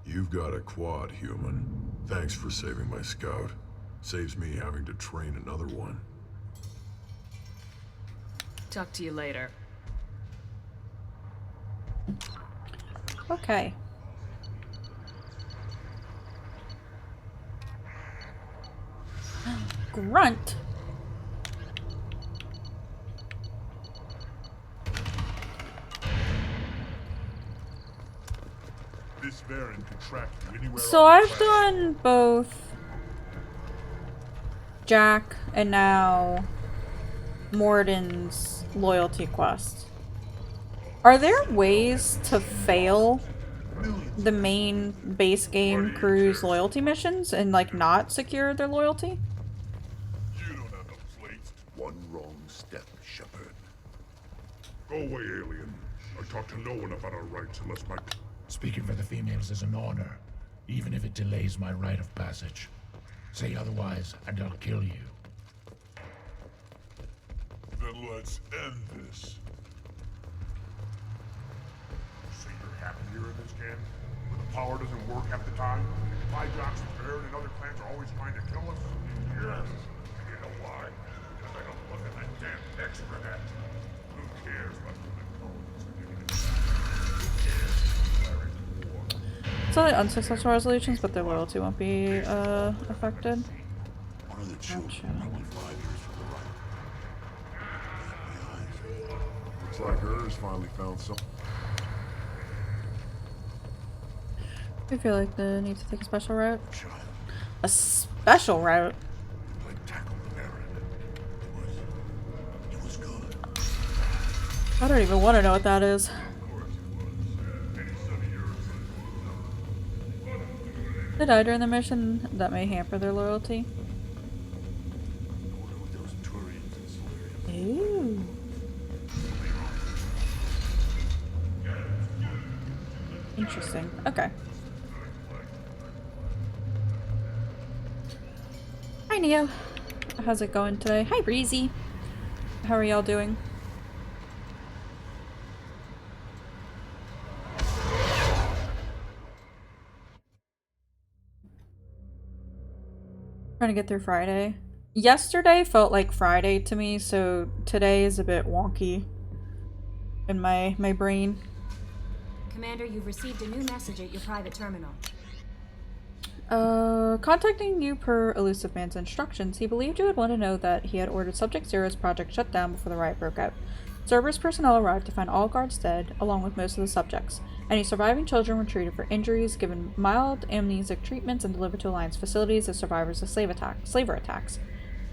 You've got a quad, human. Thanks for saving my scout. Saves me having to train another one. Talk to you later. Okay. Grunt. This variant could track you anywhere. So on the I've planet. done both Jack and now Morden's loyalty quest. Are there ways to fail the main base game crew's loyalty missions and like not secure their loyalty? You don't have a plate. One wrong step, Shepard. Go away, alien. I talk to no one about our rights unless my... Speaking for the females is an honor, even if it delays my rite of passage. Say otherwise, and I'll kill you. Then let's end this. So you're happy here in this camp? Where the power doesn't work half the time? My job's fair and other clans are always trying to kill us? Yes. You know why? Because I don't look at that damn extra net. Who cares about the codes? Who cares? Declaring war. It's only unsuccessful resolutions, but their loyalty won't be affected. One of the children, probably 5 years from the right. Looks like hers finally found something. I feel like they need to take a special route. Child, A special route? like tackled the errand. It was good. I don't even want to know what that is. They die during the mission. That may hamper their loyalty. Ooh. Interesting. Okay. Hi, Neo. How's it going today? Hi, Breezy. How are y'all doing? Trying to get through Friday. Yesterday felt like Friday to me, so today is a bit wonky. in my brain. Commander, you've received a new message at your private terminal. Contacting you per Elusive Man's instructions, he believed you would want to know that he had ordered Subject Zero's project shut down before the riot broke out. Cerberus personnel arrived to find all guards dead, along with most of the subjects. Any surviving children were treated for injuries, given mild amnesic treatments, and delivered to Alliance facilities as survivors of slaver attacks.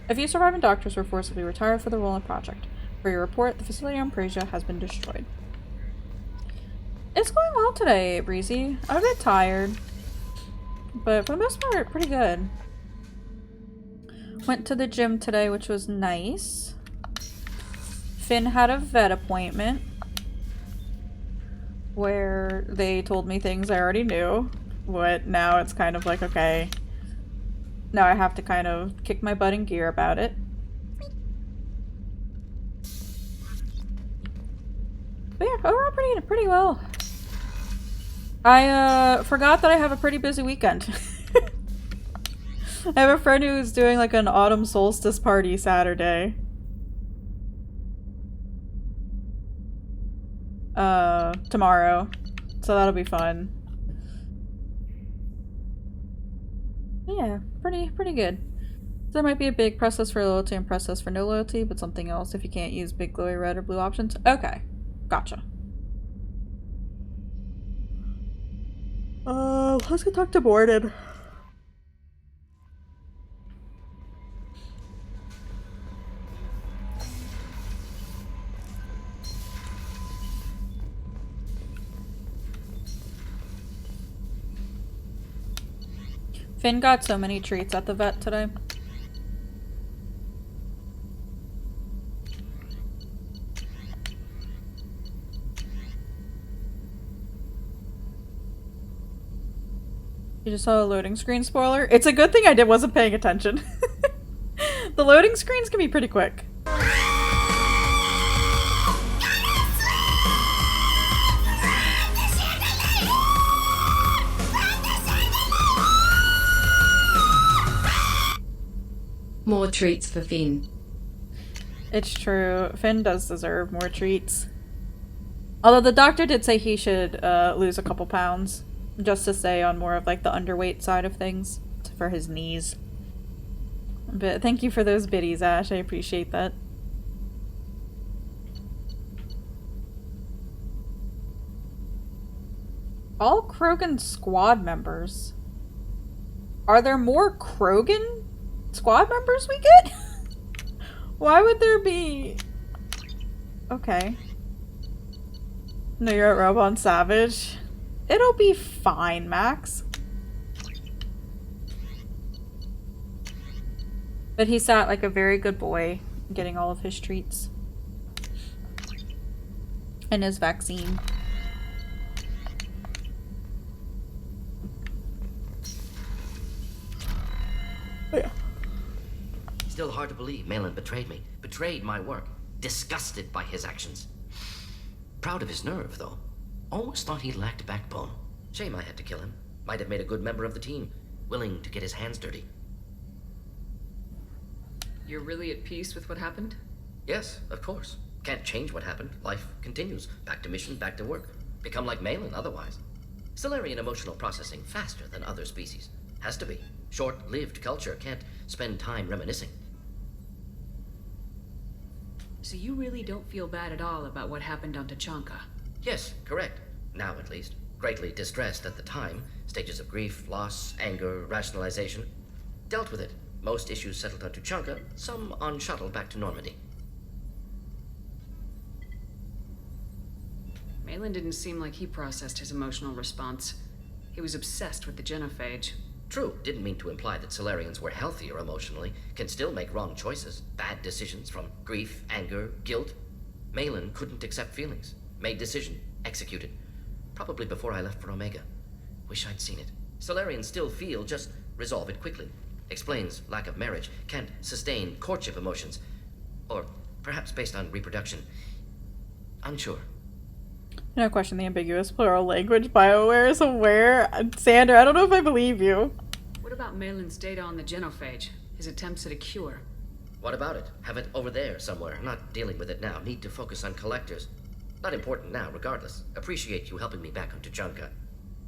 A few surviving doctors were forcibly retired for the role in the project. For your report, the facility on Prasia has been destroyed. It's going well today, Breezy. I'm a bit tired, but for the most part, pretty good. Went to the gym today, which was nice. Finn had a vet appointment where they told me things I already knew, but now it's kind of like, okay, now I have to kind of kick my butt in gear about it. But yeah, overall pretty well. I forgot that I have a pretty busy weekend. I have a friend who's doing like an autumn solstice party Saturday. Tomorrow. So that'll be fun. Yeah, pretty good. There might be a big process for loyalty and process for no loyalty, but something else if you can't use big glowy red or blue options. Okay. Gotcha. Let's go talk to Borden. Finn got so many treats at the vet today. You just saw a loading screen spoiler? It's a good thing I wasn't paying attention. The loading screens can be pretty quick. More treats for Finn. It's true. Finn does deserve more treats. Although the doctor did say he should lose a couple pounds. Just to stay on more of like the underweight side of things. For his knees. But thank you for those biddies, Ash. I appreciate that. All Krogan squad members. Are there more Krogan squad members we get? Why would there be... Okay. No, you're at Robon Savage. It'll be fine, Max. But he sat like a very good boy, getting all of his treats. And his vaccine. Oh, yeah. Still hard to believe Malin betrayed me. Betrayed my work. Disgusted by his actions. Proud of his nerve, though. Almost thought he lacked backbone. Shame I had to kill him. Might have made a good member of the team. Willing to get his hands dirty. You're really at peace with what happened? Yes, of course. Can't change what happened. Life continues. Back to mission, back to work. Become like Malin otherwise. Salarian emotional processing faster than other species. Has to be. Short-lived culture can't spend time reminiscing. So you really don't feel bad at all about what happened on Tuchanka? Yes, correct. Now at least. Greatly distressed at the time. Stages of grief, loss, anger, rationalization. Dealt with it. Most issues settled on Tuchanka, some on shuttle back to Normandy. Malin didn't seem like he processed his emotional response. He was obsessed with the genophage. True, didn't mean to imply that Solarians were healthier emotionally, can still make wrong choices, bad decisions from grief, anger, guilt. Malin couldn't accept feelings. Made decision, executed. Probably before I left for Omega. Wish I'd seen it. Solarians still feel, just resolve it quickly. Explains lack of marriage, can't sustain courtship emotions. Or perhaps based on reproduction. Unsure. No question the ambiguous plural language BioWare is aware. Sandra, I don't know if I believe you. What about Malin's data on the genophage? His attempts at a cure? What about it? Have it over there somewhere. Not dealing with it now. Need to focus on collectors. Not important now, regardless. Appreciate you helping me back on Tuchanka.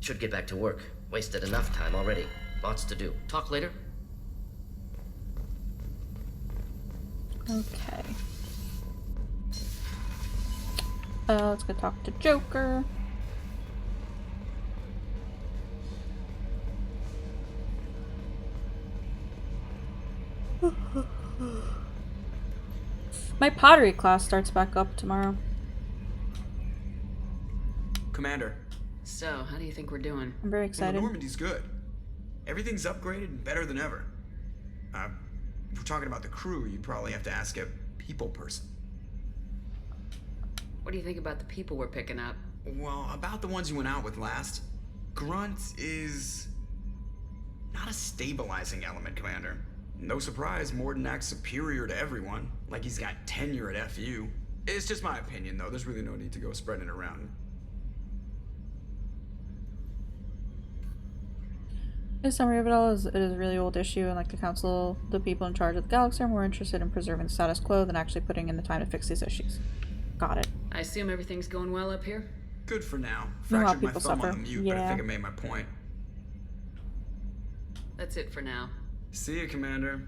Should get back to work. Wasted enough time already. Lots to do. Talk later? Okay. Let's go talk to Joker. My pottery class starts back up tomorrow. Commander. So, how do you think we're doing? I'm very Well, excited. Normandy's good. Everything's upgraded and better than ever. If we're talking about the crew, you'd probably have to ask a people person. What do you think about the people we're picking up? Well, about the ones you went out with last, Grunt is not a stabilizing element, Commander. No surprise, Morden acts superior to everyone, like he's got tenure at FU. It's just my opinion, though. There's really no need to go spreading it around. The summary of it all is it is a really old issue, and like the council, the people in charge of the galaxy are more interested in preserving the status quo than actually putting in the time to fix these issues. Got it. I assume everything's going well up here? Good for now. Meanwhile, Fractured my people thumb suffer. on the mute, but I Yeah. think I made my point. That's it for now. See you, Commander.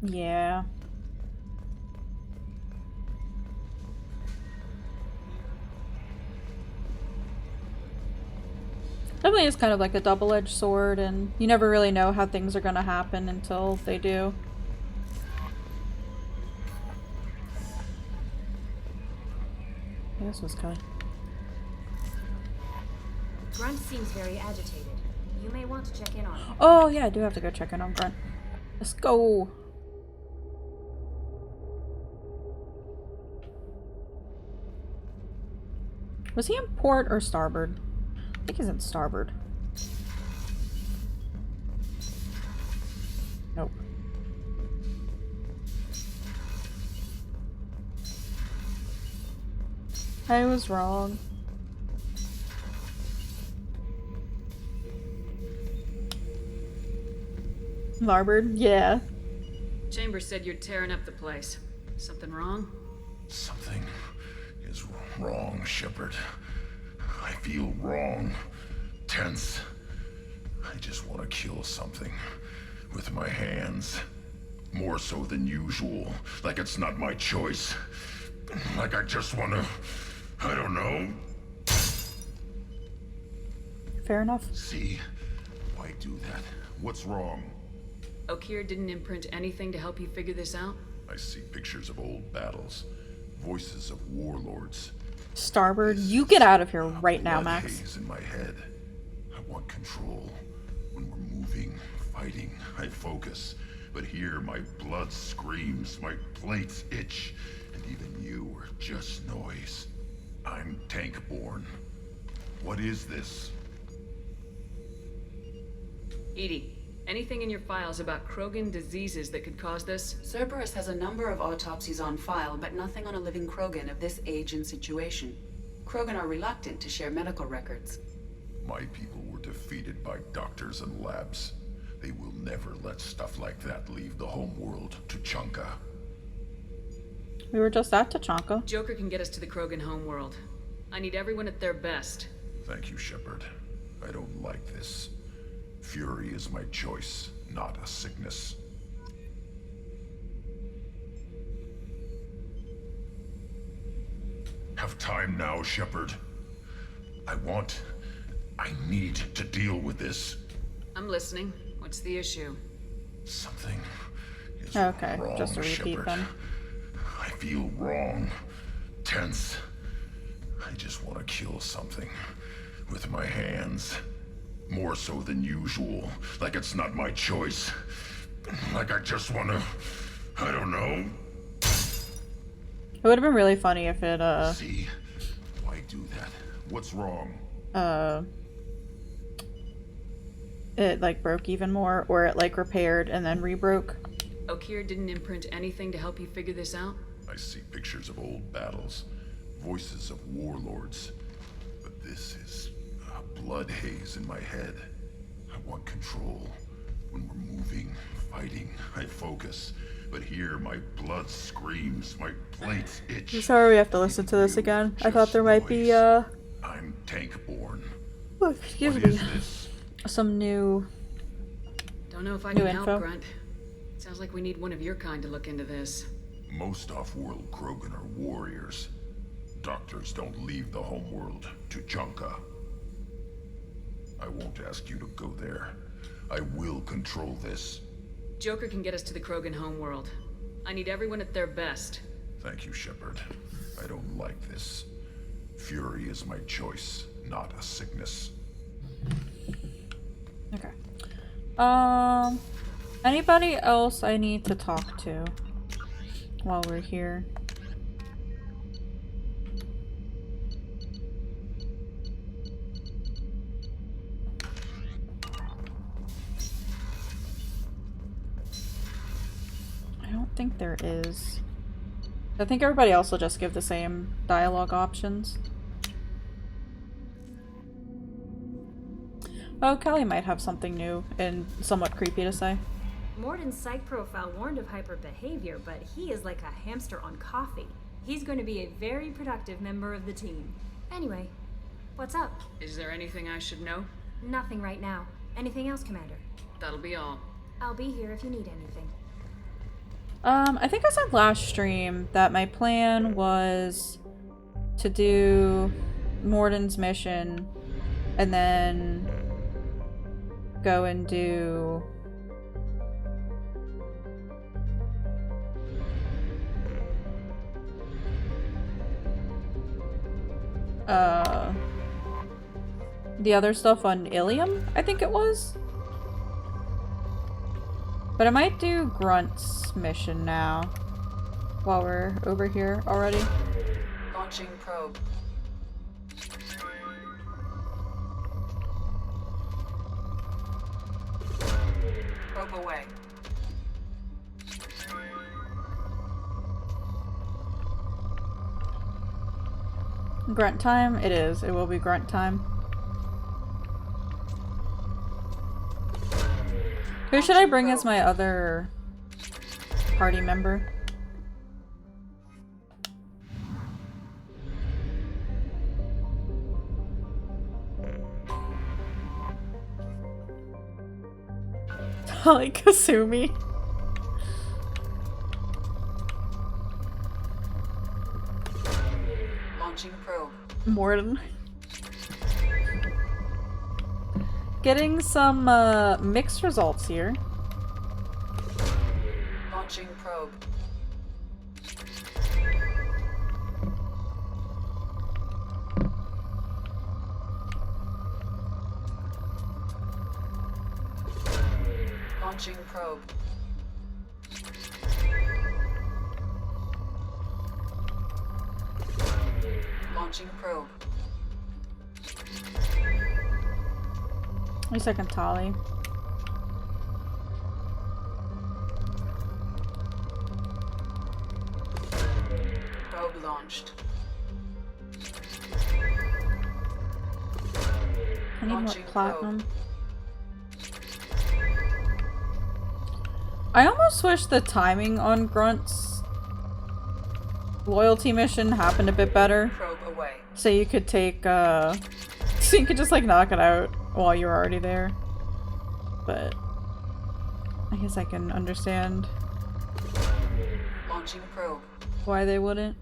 Yeah. Definitely is kind of like a double-edged sword, and you never really know how things are gonna happen until they do. Yeah, this was Kelly. Grunt seems very agitated. You may want to check in on him. Oh yeah, I do have to go check in on Grunt. Let's go. Was he in port or starboard? I think he's in starboard. Nope. I was wrong. Larboard? Yeah. Chambers said you're tearing up the place. Something wrong? Something is wrong, Shepard. I feel wrong. Tense. I just want to kill something. With my hands. More so than usual. Like it's not my choice. Like I just want to... I don't know. Fair enough. See? Why do that? What's wrong? Okeer didn't imprint anything to help you figure this out? I see pictures of old battles. Voices of warlords. Starboard, you get out of here right now, Blood Max. haze in my head. I want control. When we're moving, fighting, I focus. But here my blood screams, my plates itch, and even you are just noise. I'm tank-born. What is this? Edie, anything in your files about Krogan diseases that could cause this? Cerberus has a number of autopsies on file, but nothing on a living Krogan of this age and situation. Krogan are reluctant to share medical records. My people were defeated by doctors and labs. They will never let stuff like that leave the homeworld, Tuchanka. We were just at Tuchanka. Joker can get us to the Krogan homeworld. I need everyone at their best. Thank you, Shepard. I don't like this. Fury is my choice, not a sickness. Have time now, Shepard. I need to deal with this. I'm listening. What's the issue? Something is Okay, wrong, just a repeat Shepard. then. I feel wrong. Tense. I just want to kill something. With my hands. More so than usual. Like it's not my choice. Like I just want to... I don't know. It would have been really funny if it, See? Why do that? What's wrong? it like broke even more, or it like repaired and then rebroke. Okeer didn't imprint anything to help you figure this out? I see pictures of old battles. Voices of warlords. But this is a blood haze in my head. I want control. When we're moving, fighting, I focus. but here my blood screams, my plates itch. I'm sorry we have to listen to this again. I thought there might be, I'm Tank-born. oh, excuse What me. is this? Some new... Don't know if I New can info. help, Grunt. Sounds like we need one of your kind to look into this. Most off-world Krogan are warriors. Doctors don't leave the homeworld to Junka. I won't ask you to go there. I will control this. Joker can get us to the Krogan homeworld. I need everyone at their best. Thank you, Shepard. I don't like this. Fury is my choice, not a sickness. Okay. Anybody else I need to talk to while we're here? I don't think there is. I think everybody else will just give the same dialogue options. Oh, Kelly might have something new and somewhat creepy to say. Morden's psych profile warned of hyper behavior, but he is like a hamster on coffee. He's going to be a very productive member of the team. Anyway, what's up? Is there anything I should know? Nothing right now. Anything else, Commander? That'll be all. I'll be here if you need anything. I think I said last stream that my plan was to do Morden's mission and then go and do the other stuff on Ilium, I think it was. But I might do Grunt's mission now while we're over here already. Launching probe. Probe away. Grunt time? It is. It will be grunt time. Who should I bring as my other party member? Like Kasumi. Launching probe. Morden. Getting some mixed results here. Launching probe. Launching probe. Launching probe. Wait a second, Tali. Probe launched. I need more Launching platinum. I almost wish the timing on Grunt's loyalty mission happened a bit better. Probe away. So you could take, so you could just like knock it out while you're already there. But I guess I can understand Launching probe. why they wouldn't.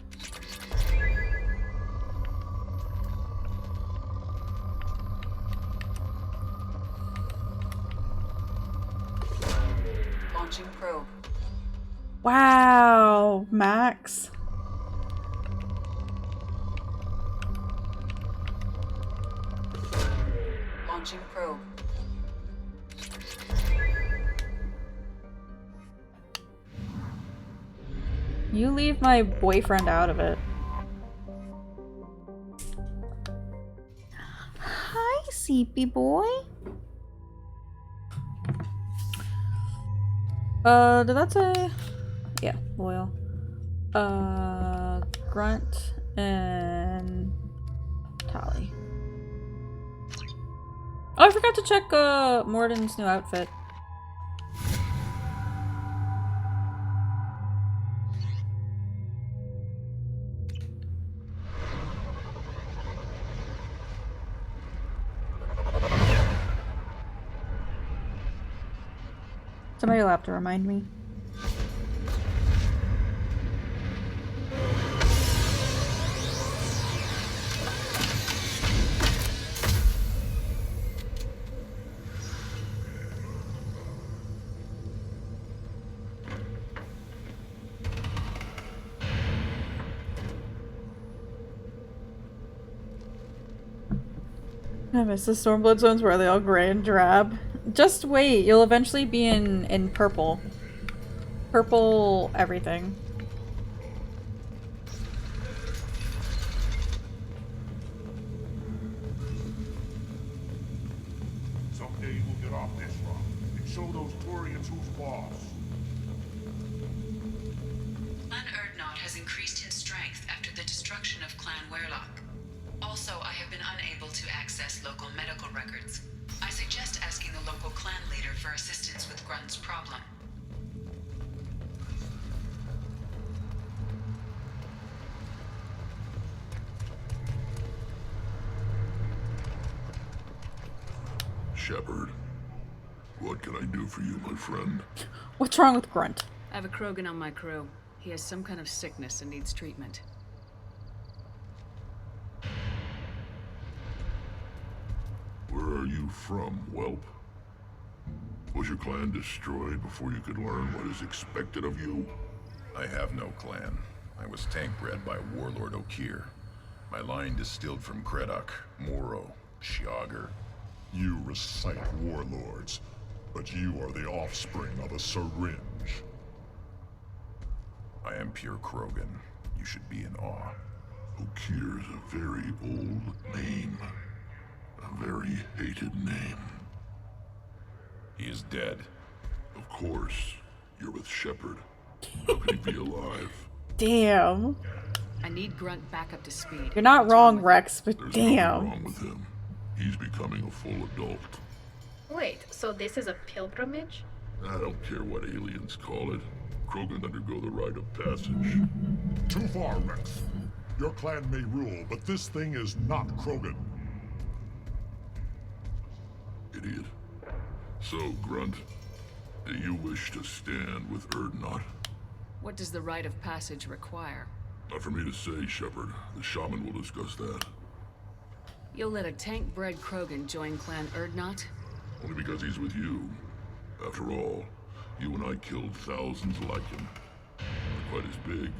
Launching probe. Wow, Max. Launching probe. You leave my boyfriend out of it. Hi, Seepy boy. Did that say? Yeah, loyal. Grunt and Tali. Oh, I forgot to check, Morden's new outfit. Somebody will have to remind me. I miss the Stormblood zones where they all gray and drab. Just wait, you'll eventually be in purple. Purple everything. Someday we'll get off this rock and show those Turians who's boss. Clan Urdnot has increased in strength after the destruction of Clan Werlock. Also, I have been unable to access local medical records. I suggest asking the local clan leader for assistance with Grunt's problem. Shepard, what can I do for you, my friend? What's wrong with Grunt? I have a Krogan on my crew. He has some kind of sickness and needs treatment. Where are you from, whelp? Was your clan destroyed before you could learn what is expected of you? I have no clan. I was tank bred by Warlord Okeer. My line distilled from Kredok, Moro, Shiagar. You recite warlords, but you are the offspring of a syringe. I am pure Krogan. You should be in awe. Okeer's a very old name. A very hated name. He is dead. Of course. You're with Shepard. How could he be alive? Damn. I need Grunt back up to speed. You're not wrong, Rex, but There's damn. nothing wrong with him. He's becoming a full adult. Wait, so this is a pilgrimage? I don't care what aliens call it. Krogan undergo the rite of passage. Too far, Rex. Your clan may rule, but this thing is not Krogan. Idiot. So, Grunt, do you wish to stand with Urdnot? What does the rite of passage require? Not for me to say, Shepard. The shaman will discuss that. You'll let a tank-bred Krogan join Clan Urdnot? Only because he's with you. After all, you and I killed thousands like him. Not quite as big,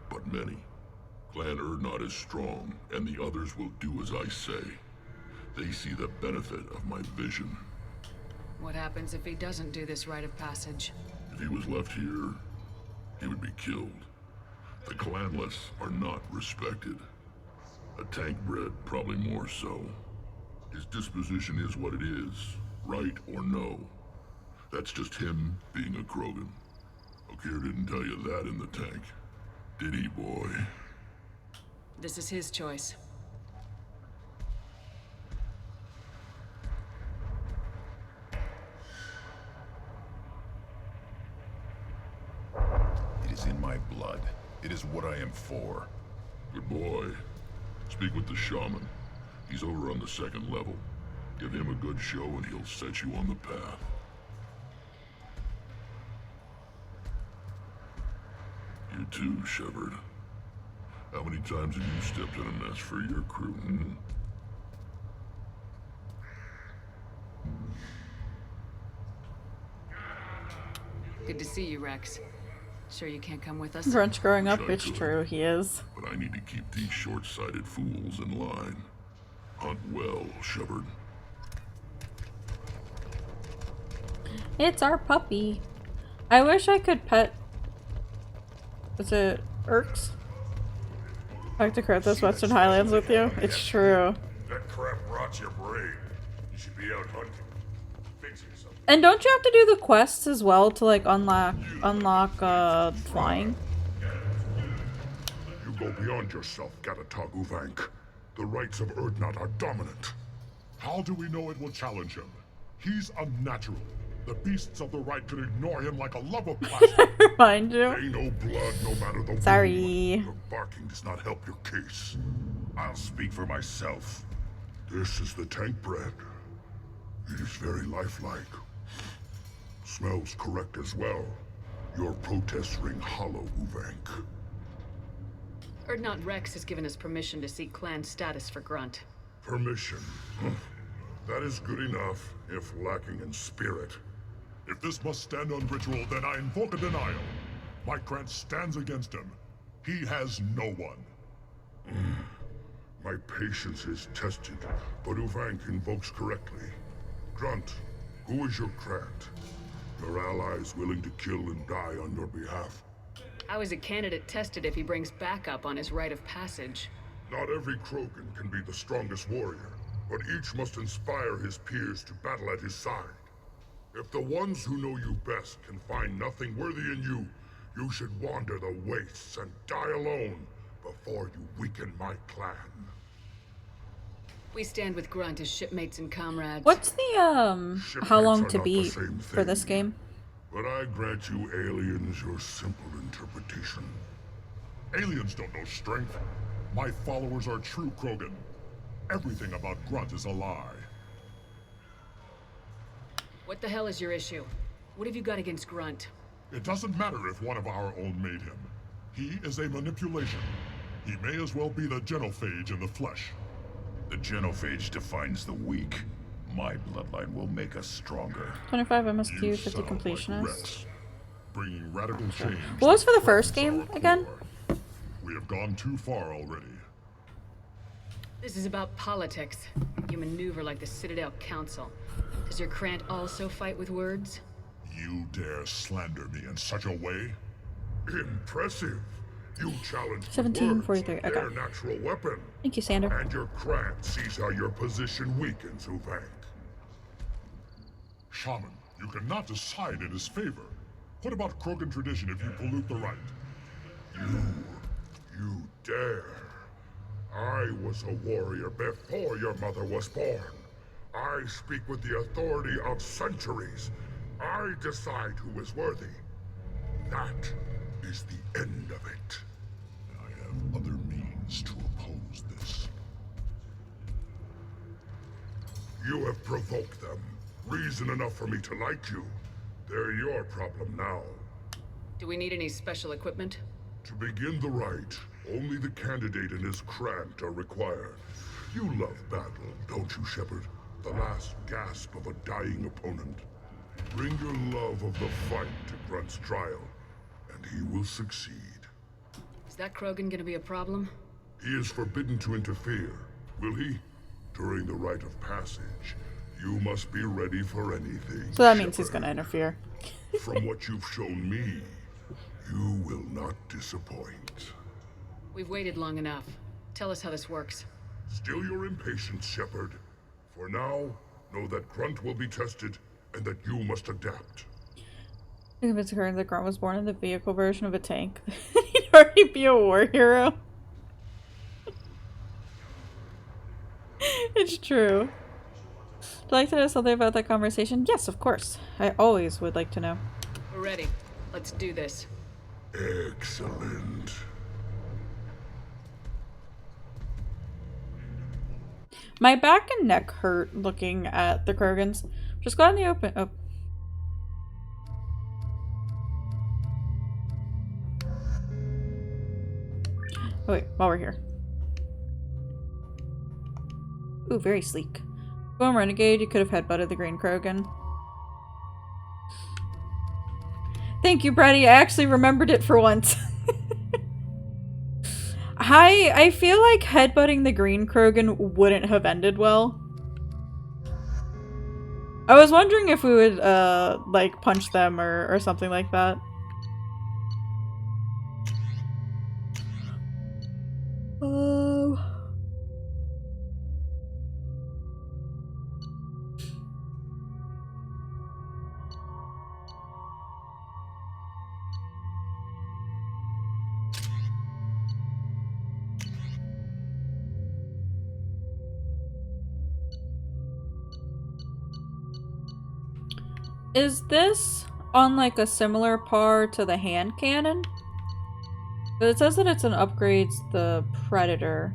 but many. Clan Urdnot is strong, and the others will do as I say. They see the benefit of my vision. What happens if he doesn't do this rite of passage? If he was left here, he would be killed. The clanless are not respected. A tank bred, probably more so. His disposition is what it is, right or no. That's just him being a Krogan. Okeer didn't tell you that in the tank, did he, boy? This is his choice. It is in my blood. It is what I am for. Good boy. Speak with the shaman. He's over on the second level. Give him a good show and he'll set you on the path. You too, Shepard. How many times have you stepped in a mess for your crew, hmm? Good to see you, Rex. Sure you can't come with us? Grunt's growing up, Wish I it's could, true, he is. But I need to keep these short-sighted fools in line. Hunt well, Shepard. It's our puppy. I wish I could pet... Is it Urks? Back to Kratos Western Highlands with you? It's true. That crap rots your brain. You should be out hunting. Fixing something. And don't you have to do the quests as well to like unlock flying? You go beyond yourself, Gatatog Uvank. The rights of Urdnot are dominant. How do we know it will challenge him? He's unnatural. The beasts of the right could ignore him like a love of plastic. Remind you. Ain't no blood, no matter the Sorry. wound. Your barking does not help your case. I'll speak for myself. This is the tank bred. It is very lifelike. Smells correct as well. Your protests ring hollow, Uvank. Urdnot Rex has given us permission to seek clan status for Grunt. Permission. That is good enough, if lacking in spirit. If this must stand on ritual, then I invoke a denial. Mykrant stands against him. He has no one. My patience is tested, but Uvank invokes correctly. Grunt, who is your Krant? Your allies willing to kill and die on your behalf? How is a candidate tested if he brings backup on his rite of passage? Not every Krogan can be the strongest warrior, but each must inspire his peers to battle at his side. If the ones who know you best can find nothing worthy in you, you should wander the wastes and die alone before you weaken my clan. We stand with Grunt as shipmates and comrades. What's the, how Shipmates long are to not the beat same for this thing. game? But I grant you aliens your simple interpretation. Aliens don't know strength. My followers are true Krogan. Everything about Grunt is a lie. What the hell is your issue? What have you got against Grunt? It doesn't matter if one of our own made him. He is a manipulation. He may as well be the genophage in the flesh. The genophage defines the weak. My bloodline will make us stronger. 25 MSQ, You 50 sound like completionist. Rex, bringing radical change. What was for the to first practice game our again? core. We have gone too far already. This is about politics. You maneuver like the Citadel Council. Does your Krant also fight with words? You dare slander me in such a way? Impressive. You challenge 1743, okay. their natural weapon. Thank you, Sander. And your Krant sees how your position weakens Uvank. Shaman, you cannot decide in his favor. What about Krogan tradition if you pollute the rite? You dare. I was a warrior before your mother was born. I speak with the authority of centuries. I decide who is worthy. That is the end of it. I have other means to oppose this. You have provoked them. Reason enough for me to like you. They're your problem now. Do we need any special equipment? To begin the rite, only the candidate and his Krant are required. You love battle, don't you, Shepard? The last gasp of a dying opponent. Bring your love of the fight to Grunt's trial, and he will succeed. Is that Krogan gonna be a problem? He is forbidden to interfere, will he? During the rite of passage, you must be ready for anything. So that means he's Shepard. gonna interfere. From what you've shown me, you will not disappoint. We've waited long enough. Tell us how this works. Still your impatience, Shepard. For now, know that Grunt will be tested, and that you must adapt. If it's occurring that Grunt was born in the vehicle version of a tank, he'd already be a war hero. It's true. Would you like to know something about that conversation? Yes, of course. I always would like to know. We're ready. Let's do this. Excellent. My back and neck hurt looking at the Krogans. Just go out in the open. Oh. Oh wait, while we're here. Ooh, very sleek. Boom, Renegade, you could have headbutted the Green Krogan. Thank you, Brady. I actually remembered it for once. I feel like headbutting the Green Krogan wouldn't have ended well. I was wondering if we would, like, punch them or something like that. Is this on like a similar par to the hand cannon? But it says that it's an upgrades the Predator.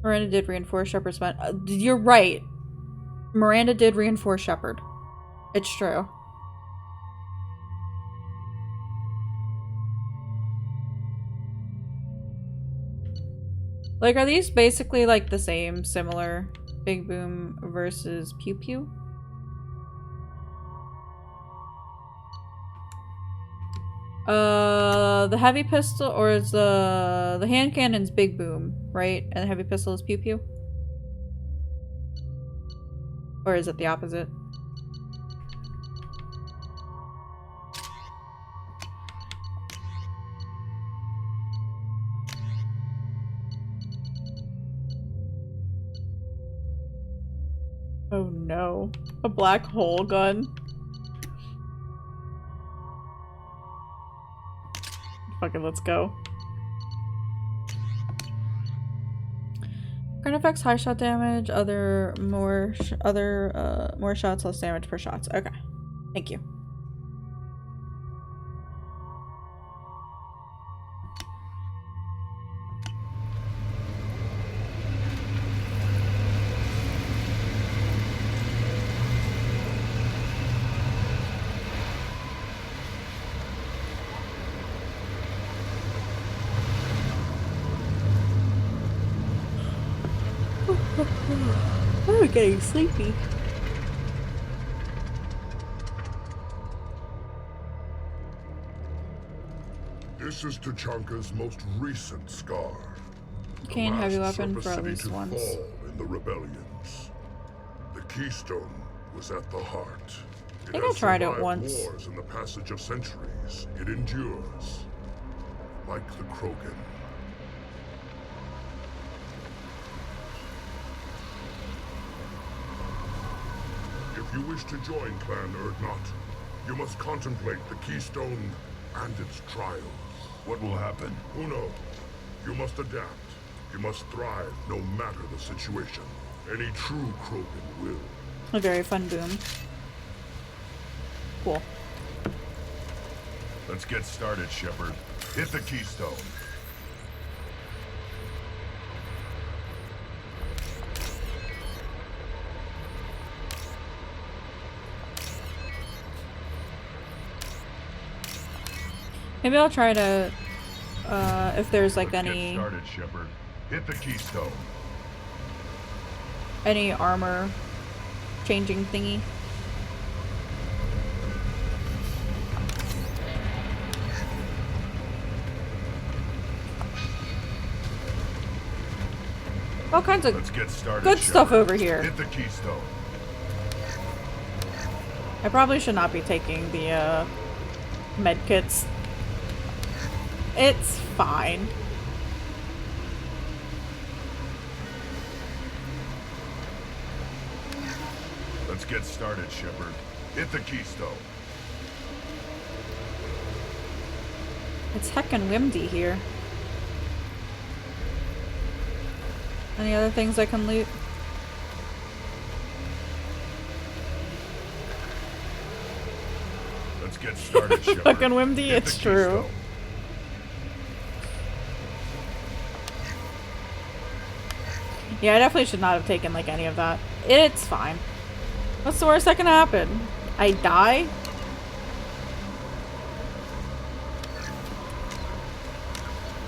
Miranda did reinforce Shepard's spine. You're right. Miranda did reinforce Shepard. It's true. Like, are these basically like the same, similar? Big Boom versus Pew Pew? The heavy pistol, or is the hand cannon's Big Boom, right? And the heavy pistol is Pew Pew? Or is it the opposite? Oh no. A black hole gun. Fucking let's go. Current effects, high shot damage, more shots, less damage per shots. Okay. Thank you. I'm getting sleepy. This is Tachanka's most recent scar. Cane heavy weapon for at least once. Fall in the rebellions. The Keystone was at the heart. I think I tried it once. Wars in the passage of centuries. It endures. Like the Krogan. If you wish to join Clan Urdnot, you must contemplate the Keystone and its trials. What will happen? Who knows? You must adapt. You must thrive no matter the situation. Any true Krogan will. A very fun boom. Cool. Let's get started, Shepard. Hit the Keystone. Maybe I'll try to, if there's like Let's any... Get started, Shepard. Hit the Keystone. Any armor changing thingy. All kinds of Let's get started, good Shepard. stuff over here. Hit the Keystone. I probably should not be taking the med kits. It's fine. Let's get started, Shepard. Hit the Keystone. It's heckin' windy here. Any other things I can loot? Let's get started, Shepard. Fucking windy, Hit it's the true. Keystone. Yeah, I definitely should not have taken like any of that. It's fine. What's the worst that can happen? I die?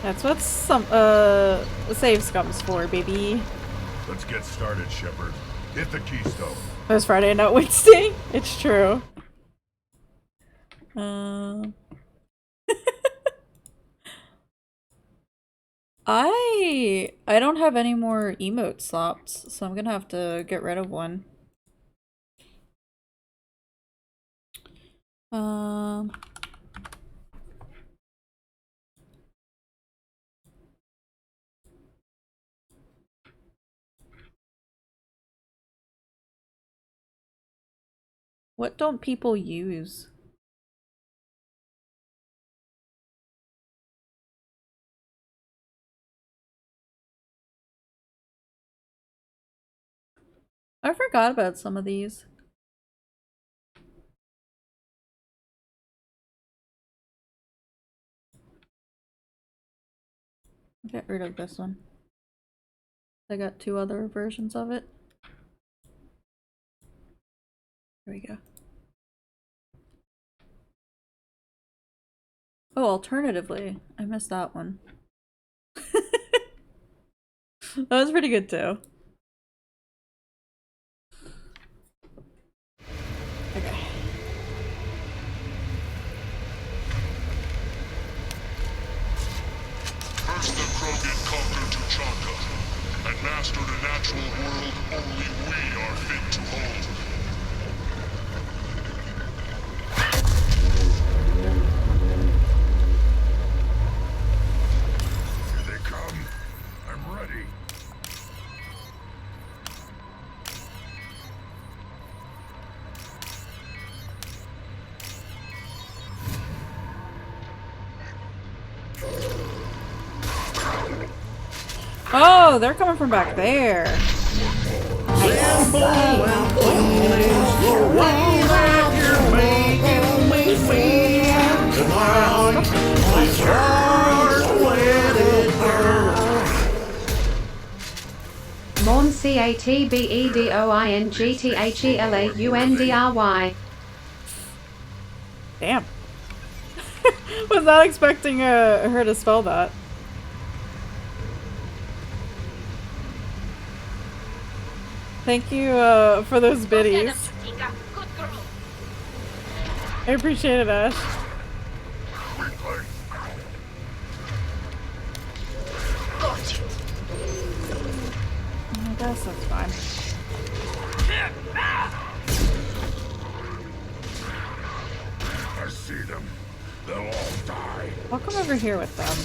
That's what some save scum's for, baby. Let's get started, Shepard. Hit the Keystone. It was Friday, not Wednesday. It's true. I don't have any more emote slots, so I'm gonna have to get rid of one. What don't people use? I forgot about some of these. Get rid of this one. I got two other versions of it. Here we go. Oh, alternatively, I missed that one. That was pretty good too. Okay. First the Krogan conquered Tuchanka and mastered a natural world only we are fit to hold. Here they come. I'm ready. Oh, they're coming from back there. Morn CATBEDOINGTHELAUNDRY. Damn. Was not expecting her to spell that. Thank you for those biddies. I appreciate it, Ash. I guess that's fine. I see them. They'll all die. I'll come over here with them.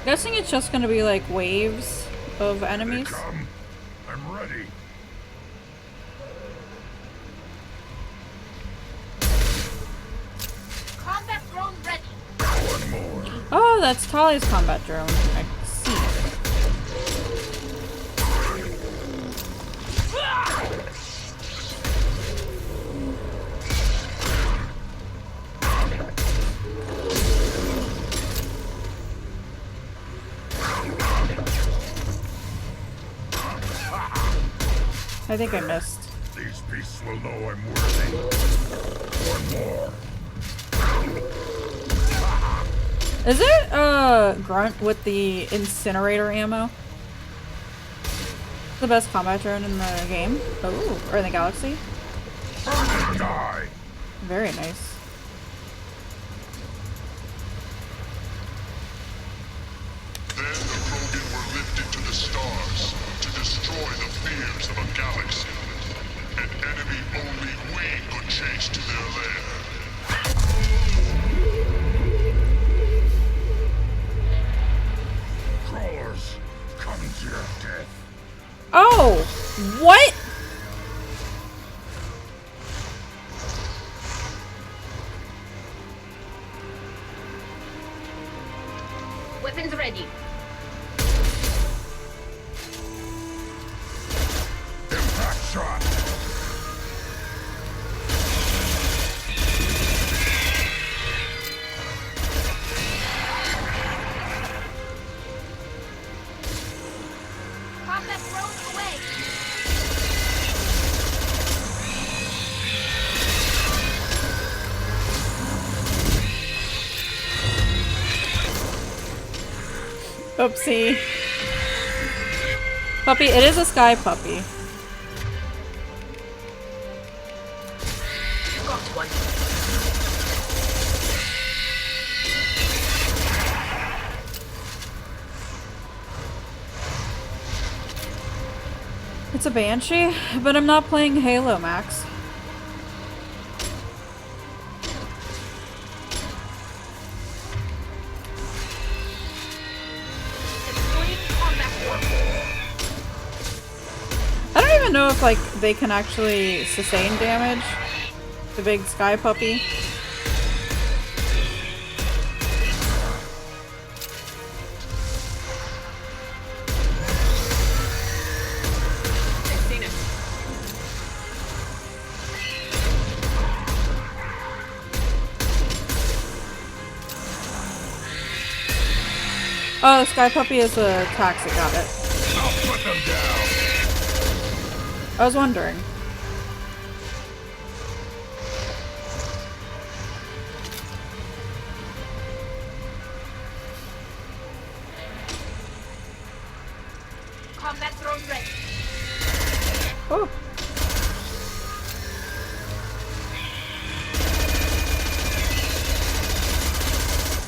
Guessing it's just gonna be like waves of enemies. Come. I'm ready. Combat drone ready. One more. Oh, that's Tali's combat drone. I see. I think I missed. These beasts will know I'm worthy. One more. Is it Grunt with the incinerator ammo? The best combat drone in the game? Oh, or in the galaxy? Die. Very nice. Then the Krogan were lifted to the stars to destroy the fears of a galaxy. An enemy only we could chase to their lair. Crawlers, come to your death. Oh! What? Weapons ready. Impact shot. Combat drone away. Oopsie. Puppy, it is a sky puppy. Got one. It's a Banshee, but I'm not playing Halo, Max. I don't even know if like they can actually sustain damage. The big sky puppy. Oh, the Sky Puppy is a taxi, got it. I'll put them down. I was wondering. Combat drone ready. Oh.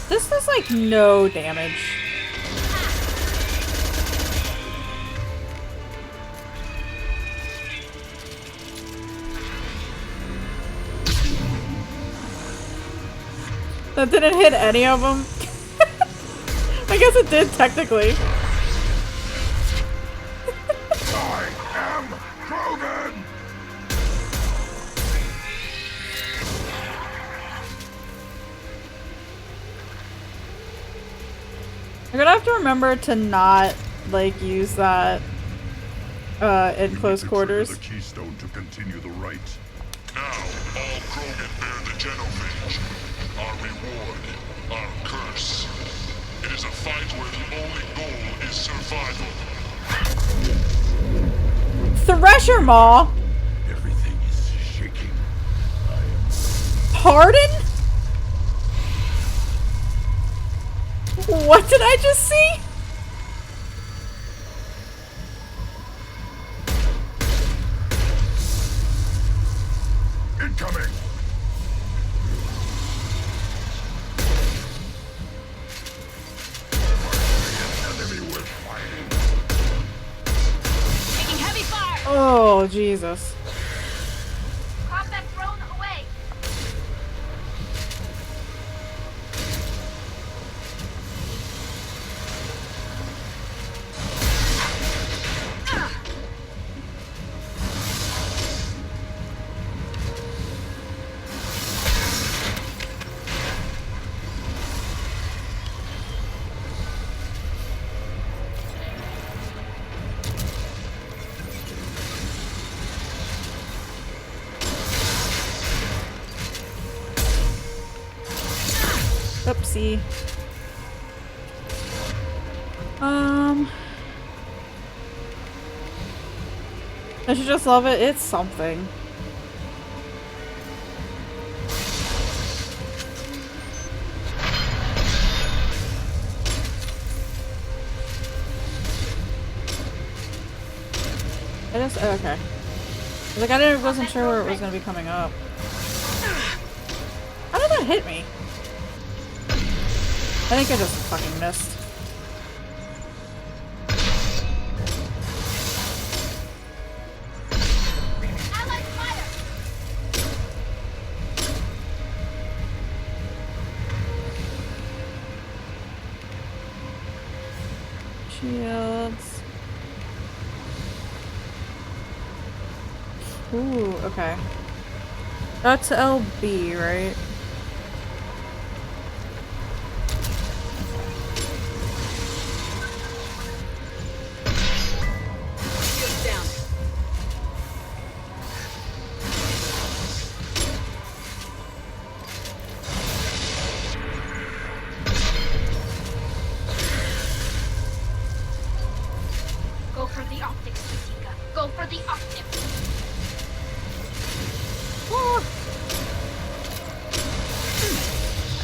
This does like no damage. That didn't hit any of them. I guess it did technically. I am Krogan! I'm gonna have to remember to not like use that in close quarters. The keystone to continue the rite. Now, all Krogan bear the genophage. Our reward, our curse. It is a fight where the only goal is survival. Thresher Maw. Everything is shaking. Pardon? What did I just see? Incoming! Enemy we're fighting. Taking heavy fire. Oh, Jesus. Combat drone away. Oopsie. I should just love it. It's something. I just okay. Like I wasn't sure where it was gonna be coming up. How did that hit me? I think I just fucking missed. Allied fire. Shields. Ooh, okay. That's LB, right? Shields down. Go for the optics, Masika. Go for the optics.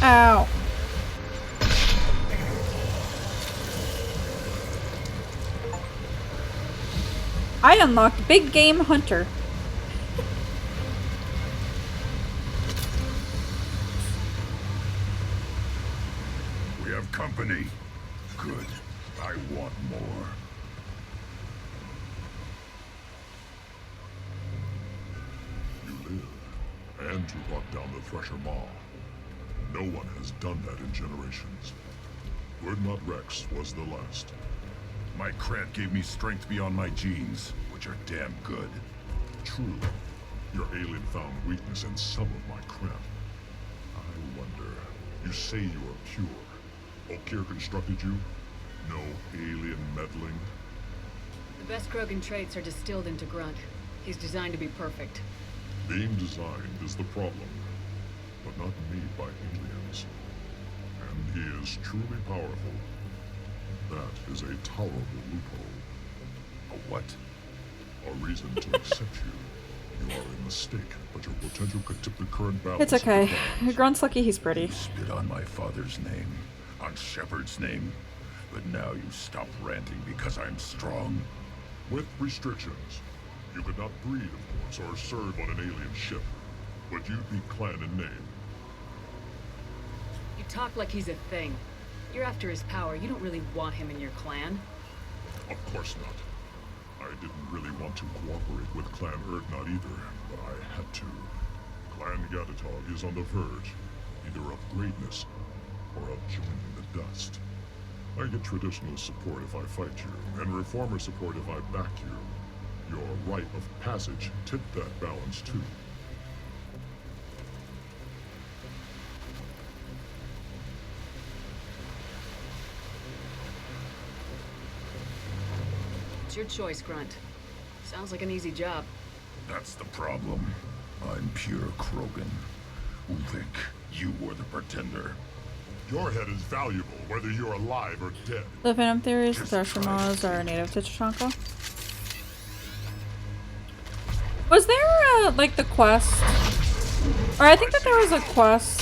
Ow. I unlocked Big Game Hunter. We have company. Good. I want more. You live, and you brought down the Thresher Maw. No one has done that in generations. Urdnot Rex was the last. My Krant gave me strength beyond my genes, which are damn good. True, your alien found weakness in some of my Krant. I wonder, you say you are pure. Okeer constructed you? No alien meddling? The best Krogan traits are distilled into Grunt. He's designed to be perfect. Being designed is the problem, but not made by aliens. And he is truly powerful. That is a tolerable loophole. A what? A reason to accept you. You are a mistake, but your potential could tip the current balance. It's okay. Grunt's lucky he's pretty. You spit on my father's name, on Shepard's name, but now you stop ranting because I'm strong. With restrictions. You could not breed, of course, or serve on an alien ship. But you'd be clan in name. You talk like he's a thing. You're after his power. You don't really want him in your clan. Of course not. I didn't really want to cooperate with Clan Urdnot either, but I had to. Clan Gatatog is on the verge, either of greatness or of joining the dust. I get traditional support if I fight you, and reformer support if I back you. Your rite of passage tipped that balance too. It's your choice, Grunt. Sounds like an easy job. That's the problem. I'm pure Krogan. Ulvik, you were the pretender. Your head is valuable, whether you're alive or dead. The Phantom theories, the Thresher Maws are native to Tuchanka. Was there like the quest? Or I think that there was a quest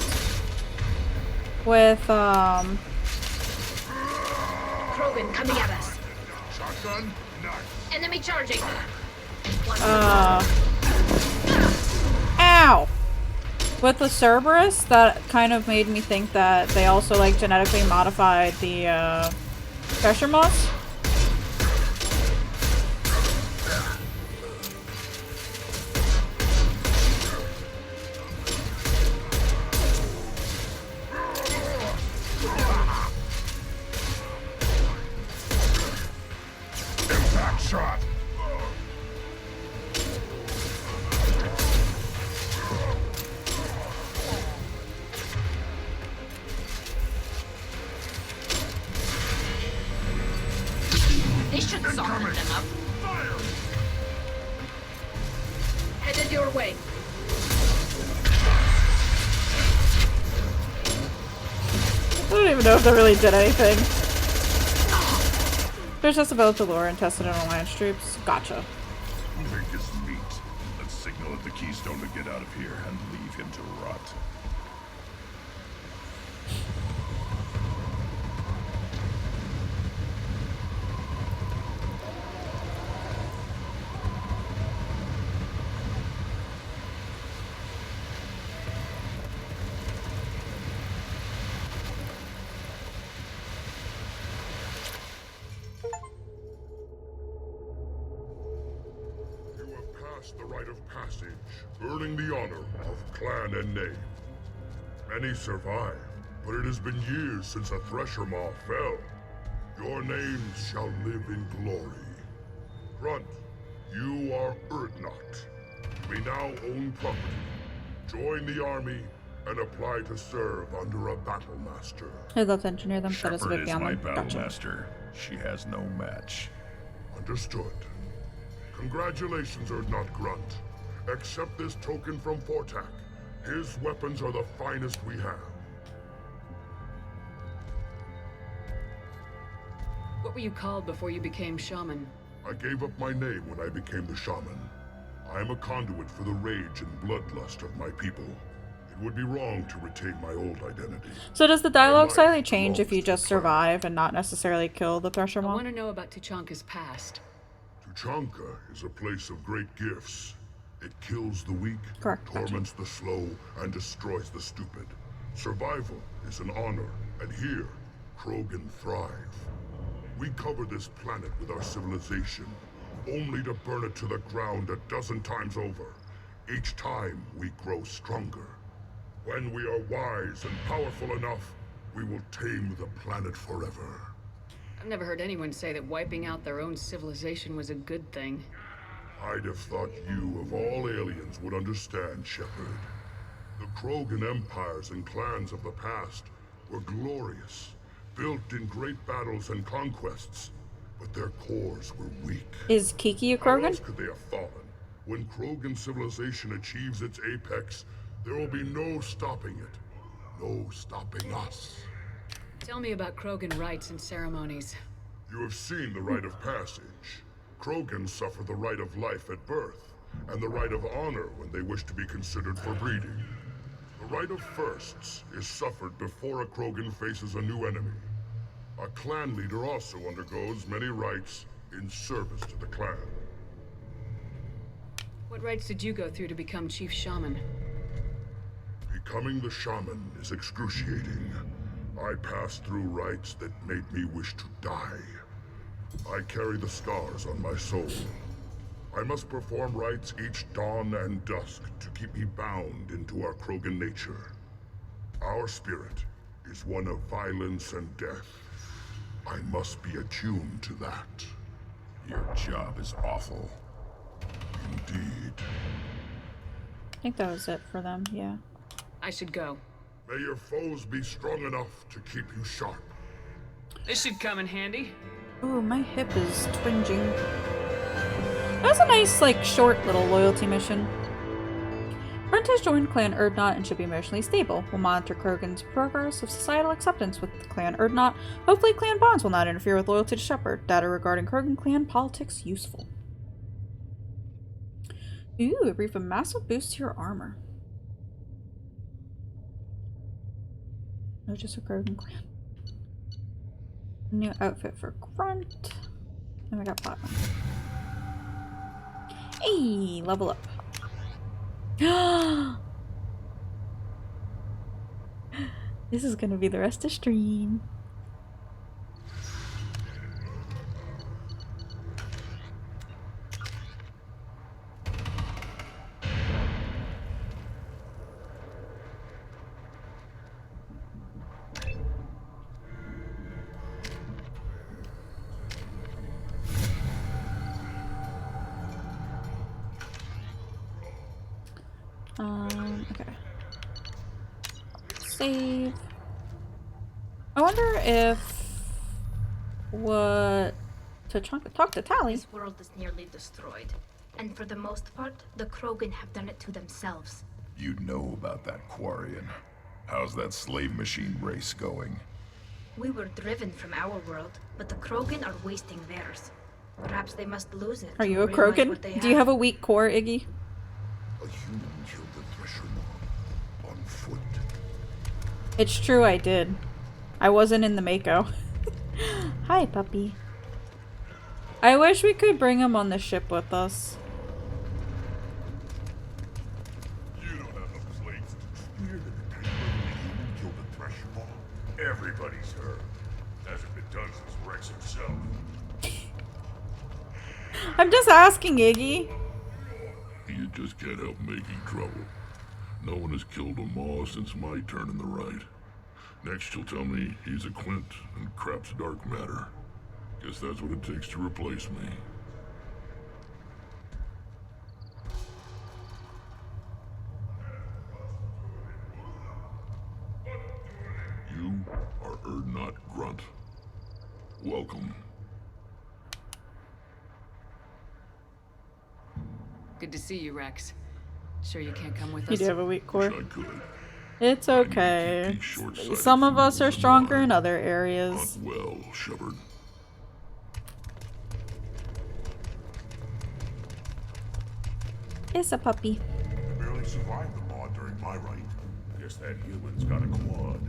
with Krogan coming at us. Shotgun? Nice. Enemy charging. Ow! With the Cerberus, that kind of made me think that they also like genetically modified the Thresher Moss. Impact shot! This should soften them up. Headed your way. I don't even know if that really did anything. There's just developed the lore and tested it on Alliance troops. Gotcha. Ulvik is meat. Let's signal at the Keystone to get out of here and leave him to rot. The rite of passage, earning the honor of clan and name. Many survive, but it has been years since a Thresher Maw fell. Your names shall live in glory. Grunt, you are Urdnot. We now own property. Join the army and apply to serve under a battle master. I'd love to engineer them, but it's a Shepard big is my beyond them. Gotcha. battlemaster. She has no match. Understood. Congratulations, Urdnot Grunt. Accept this token from Fortak. His weapons are the finest we have. What were you called before you became shaman? I gave up my name when I became the shaman. I am a conduit for the rage and bloodlust of my people. It would be wrong to retain my old identity. So does the dialogue slightly change if you just survive and not necessarily kill the Thresher I Maw? want to know about Tuchanka's past. Tuchanka is a place of great gifts. It kills the weak, Correct. torments the slow, and destroys the stupid. Survival is an honor, and here, Krogan thrive. We cover this planet with our civilization, only to burn it to the ground a dozen times over. Each time, we grow stronger. When we are wise and powerful enough, we will tame the planet forever. I've never heard anyone say that wiping out their own civilization was a good thing. I'd have thought you, of all aliens, would understand, Shepard. The Krogan empires and clans of the past were glorious, built in great battles and conquests, but their cores were weak. Is Kiki a How else Krogan? could they have fallen? When Krogan civilization achieves its apex, there will be no stopping it. No stopping us. Tell me about Krogan rites and ceremonies. You have seen the rite of passage. Krogan suffer the rite of life at birth, and the rite of honor when they wish to be considered for breeding. The rite of firsts is suffered before a Krogan faces a new enemy. A clan leader also undergoes many rites in service to the clan. What rites did you go through to become Chief Shaman? Becoming the shaman is excruciating. I passed through rites that made me wish to die. I carry the scars on my soul. I must perform rites each dawn and dusk to keep me bound into our Krogan nature. Our spirit is one of violence and death. I must be attuned to that. Your job is awful. Indeed. I think that was it for them, yeah. I should go. May your foes be strong enough to keep you sharp. This should come in handy. Ooh, my hip is twinging. That was a nice, like, short little loyalty mission. Brent has joined Clan Urdnot and should be emotionally stable. We'll monitor Krogan's progress of societal acceptance with Clan Urdnot. Hopefully clan bonds will not interfere with loyalty to Shepard. Data regarding Krogan clan politics useful. Ooh, a brief a massive boost to your armor. No, just a Krogan clan. New outfit for Grunt. And we got Platinum. Hey, level up. This is gonna be the rest of stream. Okay. Save. I wonder if what to talk to Tally. This world is nearly destroyed. And for the most part, the Krogan have done it to themselves. You know about that Quarian. How's that slave machine race going? We were driven from our world, but the Krogan are wasting theirs. Perhaps they must lose it. Are you a to realize what Krogan? they Do you have a weak core, Iggy? A human killed the Thresher Maw on foot. It's true, I did. I wasn't in the Mako. Hi, puppy. I wish we could bring him on the ship with us. You don't have the plates to steer the human killed the Thresher Maw. Everybody's heard. Hasn't been done since Rex himself. I'm just asking, Iggy. You just can't help making trouble. No one has killed a Maw since my turn in the right. Next you'll tell me he's a Quint and crap's dark matter. Guess that's what it takes to replace me. You are Urdnot Grunt. Welcome. Good to see you, Rex. Sure you can't come with You us? do have a weak core. Wish I could. It's okay. Some of us are stronger in other areas. Not well, Shepard. It's a puppy. I barely survived the Maw during my rite. Guess that human's got a quad.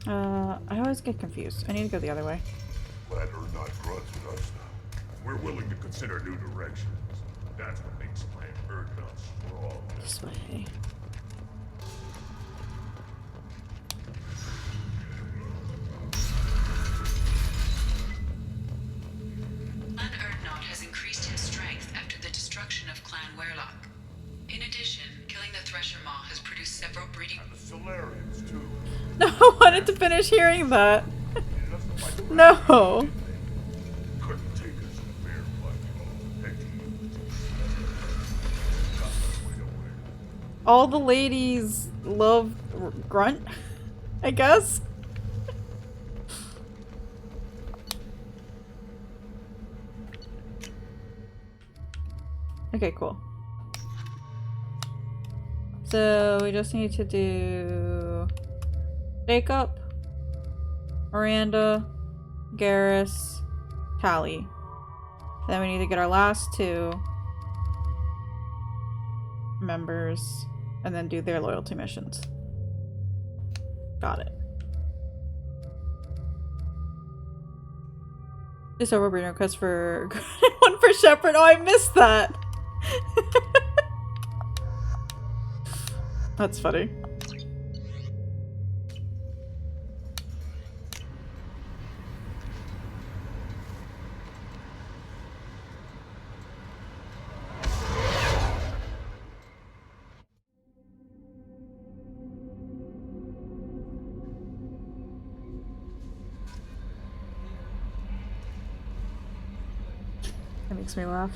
I always get confused. I need to go the other way. Glad Urdnot Grunt's with us now. We're willing to consider new directions. That's what makes Clan Urdnot strong. This way. Clan Urdnot has increased in strength after the destruction of Clan Werlock. In addition, killing the Thresher Maw has produced several breeding... And the Solarians, too. No, I wanted to finish hearing that. No. Couldn't take us a fair fight. All the ladies love Grunt, I guess. Okay, cool. So we just need to do Jacob, Miranda, Garrus, Tally. And then we need to get our last 2 members and then do their loyalty missions. Got it. Just over breeding request for one for Shepard. Oh, I missed that. That's funny. That makes me laugh.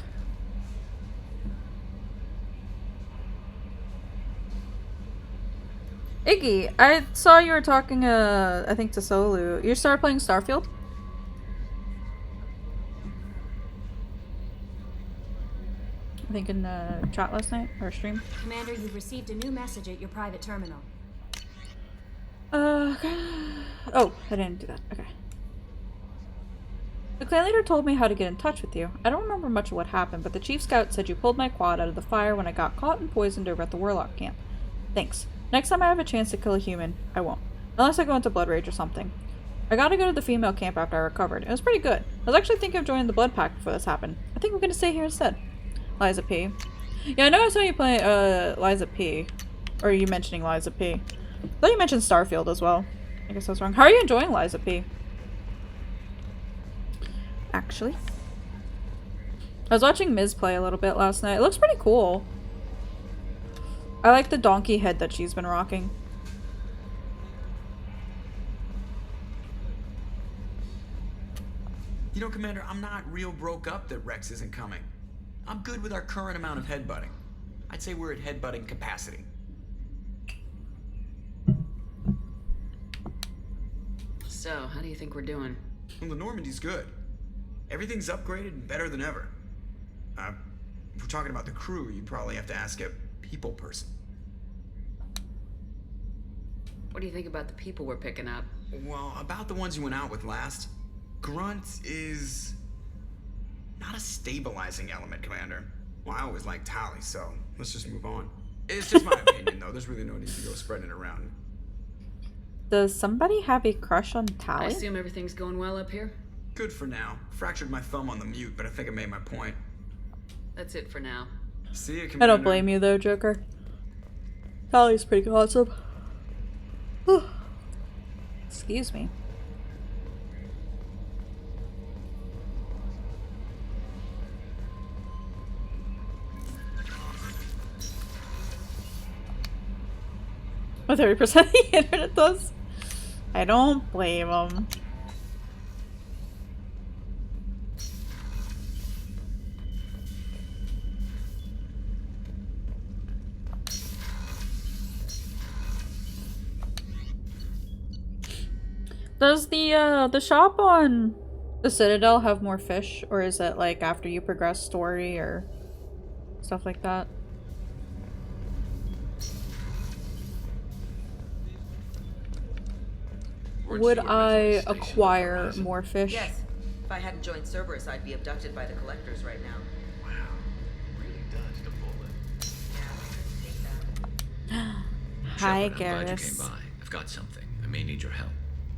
Iggy, I saw you were talking, I think to Solu. You started playing Starfield? I think in the chat last night, or stream. Commander, you've received a new message at your private terminal. Oh, I didn't do that. Okay. The clan leader told me how to get in touch with you. I don't remember much of what happened, but the chief scout said you pulled my quad out of the fire when I got caught and poisoned over at the Warlock camp. Thanks. Next time I have a chance to kill a human, I won't. Unless I go into Blood Rage or something. I gotta go to the female camp after I recovered. It was pretty good. I was actually thinking of joining the Blood Pact before this happened. I think I'm gonna stay here instead. Liza P. Yeah, I know I saw you play, Liza P. Or you mentioning Liza P. I thought you mentioned Starfield as well. I guess I was wrong. How are you enjoying Liza P? Actually. I was watching Miz play a little bit last night. It looks pretty cool. I like the donkey head that she's been rocking. You know, Commander, I'm not real broke up that Rex isn't coming. I'm good with our current amount of headbutting. I'd say we're at headbutting capacity. So, how do you think we're doing? Well, the Normandy's good. Everything's upgraded and better than ever. If we're talking about the crew, you'd probably have to ask a people person. What do you think about the people we're picking up? Well, about the ones you went out with last, Grunt is not a stabilizing element, Commander. Well, I always liked Tally, so let's just move on. It's just my opinion, though. There's really no need to go spreading it around. Does somebody have a crush on I Tally? assume everything's going well up here? Good for now. Fractured my thumb on the mute, but I think I made my point. That's it for now. See you, Commander. I don't blame you though, Joker. Tally's pretty awesome. Excuse me. What 30% of the internet does? I don't blame them. Does the shop on the Citadel have more fish, or is it like after you progress story or stuff like that? Would I acquire more fish? Yes. If I hadn't joined Cerberus, I'd be abducted by the Collectors right now. Wow. Really does the bullet. Hi, Shepard, I'm glad you Garrus. came by. I've got something. I may need your help.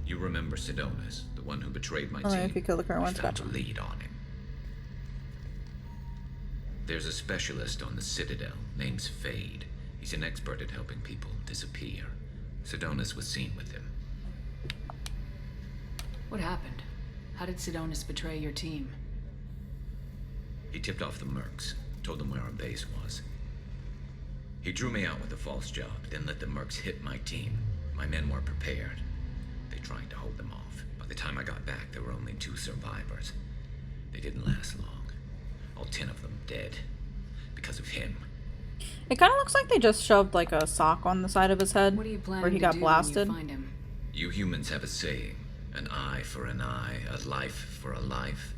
You remember Sidonis, the one who betrayed my Only team? if you kill the current ones, We found gotcha. a lead on him. There's a specialist on the Citadel, name's Fade. He's an expert at helping people disappear. Sidonis was seen with him. What happened? How did Sidonis betray your team? He tipped off the Mercs, told them where our base was. He drew me out with a false job, then let the Mercs hit my team. My men weren't prepared. They tried to hold them off. By the time I got back, there were only 2 survivors. They didn't last long. All 10 of them dead. Because of him. It kind of looks like they just shoved like a sock on the side of his head What are you planning where he to got do blasted. when you find him? You humans have a saying. An eye for an eye, a life for a life.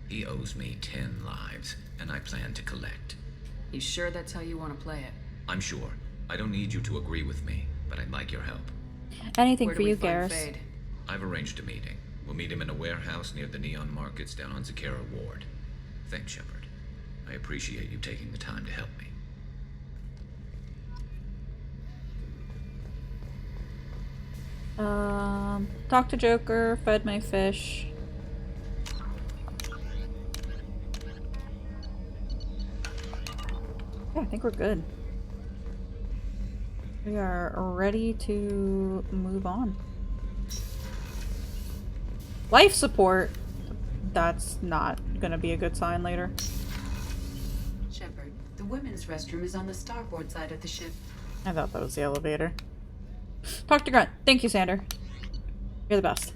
He owes me 10 lives, and I plan to collect. You sure that's how you want to play it? I'm sure. I don't need you to agree with me, but I'd like your help. Anything Where for do we you, find Garrus. Fade? I've arranged a meeting. We'll meet him in a warehouse near the Neon Markets down on Zakera Ward. Thanks, Shepard. I appreciate you taking the time to help me. Talk to Joker, fed my fish. Yeah, I think we're good. We are ready to move on. Life support. That's not gonna be a good sign later. Shepard, the women's restroom is on the starboard side of the ship. I thought that was the elevator. Talk to Grunt. Thank you, Sander. You're the best.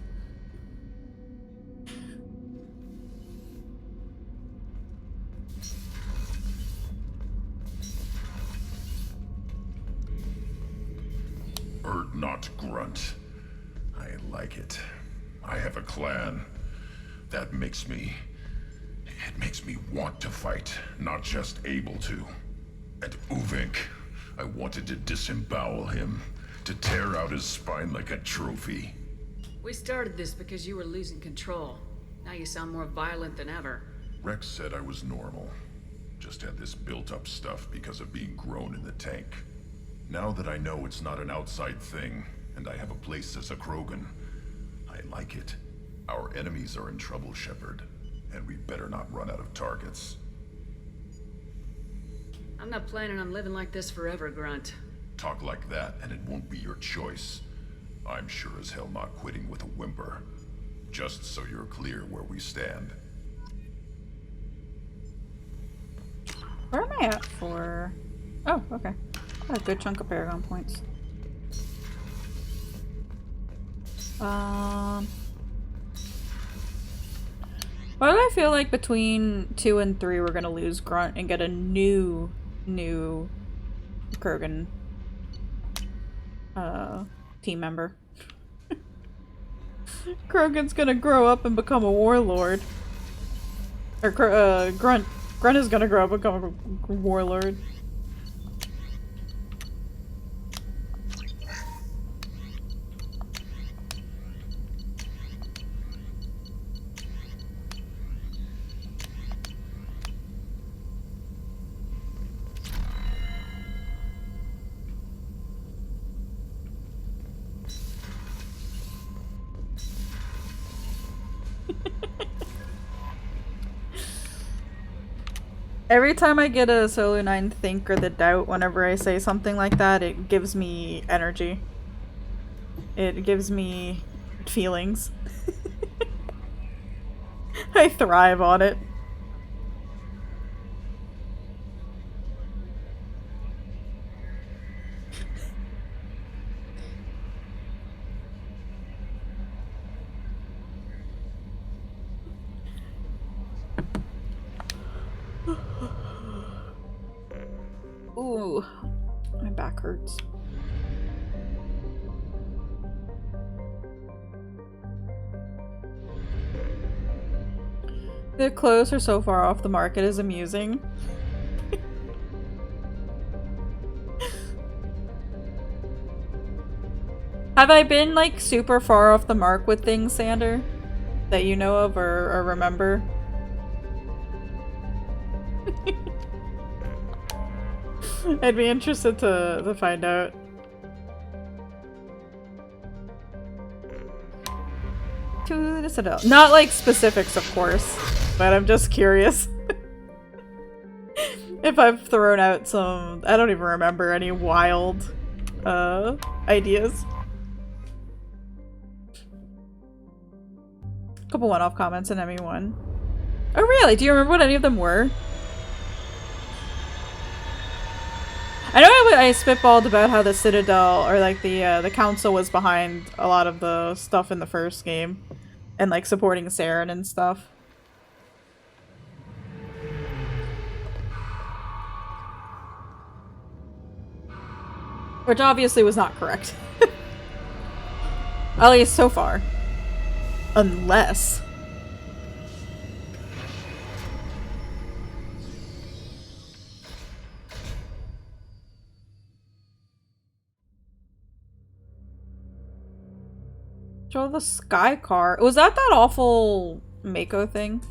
Urdnot Grunt. I like it. I have a clan. That makes me... It makes me want to fight, not just able to. And Uvink, I wanted to disembowel him, to tear out his spine like a trophy. We started this because you were losing control. Now you sound more violent than ever. Rex said I was normal. Just had this built-up stuff because of being grown in the tank. Now that I know it's not an outside thing, and I have a place as a Krogan, I like it. Our enemies are in trouble, Shepard, and we better not run out of targets. I'm not planning on living like this forever, Grunt. Talk like that, and it won't be your choice. I'm sure as hell not quitting with a whimper. Just so you're clear where we stand. Where am I at for... Oh, okay. Got a good chunk of Paragon points. Why do I feel like between 2 and 3 we're gonna lose Grunt and get a new Krogan team member? Krogan's gonna grow up and become a warlord. Or Grunt is gonna grow up and become a warlord. Every time I get a Solo 9 think or the doubt whenever I say something like that, it gives me energy. It gives me feelings. I thrive on it. Ooh, my back hurts. The clothes are so far off the market is amusing. Have I been like super far off the mark with things, Sander? That you know of or remember? I'd be interested to find out. To the Citadel. Not like specifics, of course, but I'm just curious. If I've thrown out some, I don't even remember any wild ideas. Couple one-off comments in ME1. Oh really? Do you remember what any of them were? I know I spitballed about how the Citadel, or like the Council was behind a lot of the stuff in the first game. And like supporting Saren and stuff. Which obviously was not correct. At least so far. Unless... Drove the Sky Car. Was that awful Mako thing?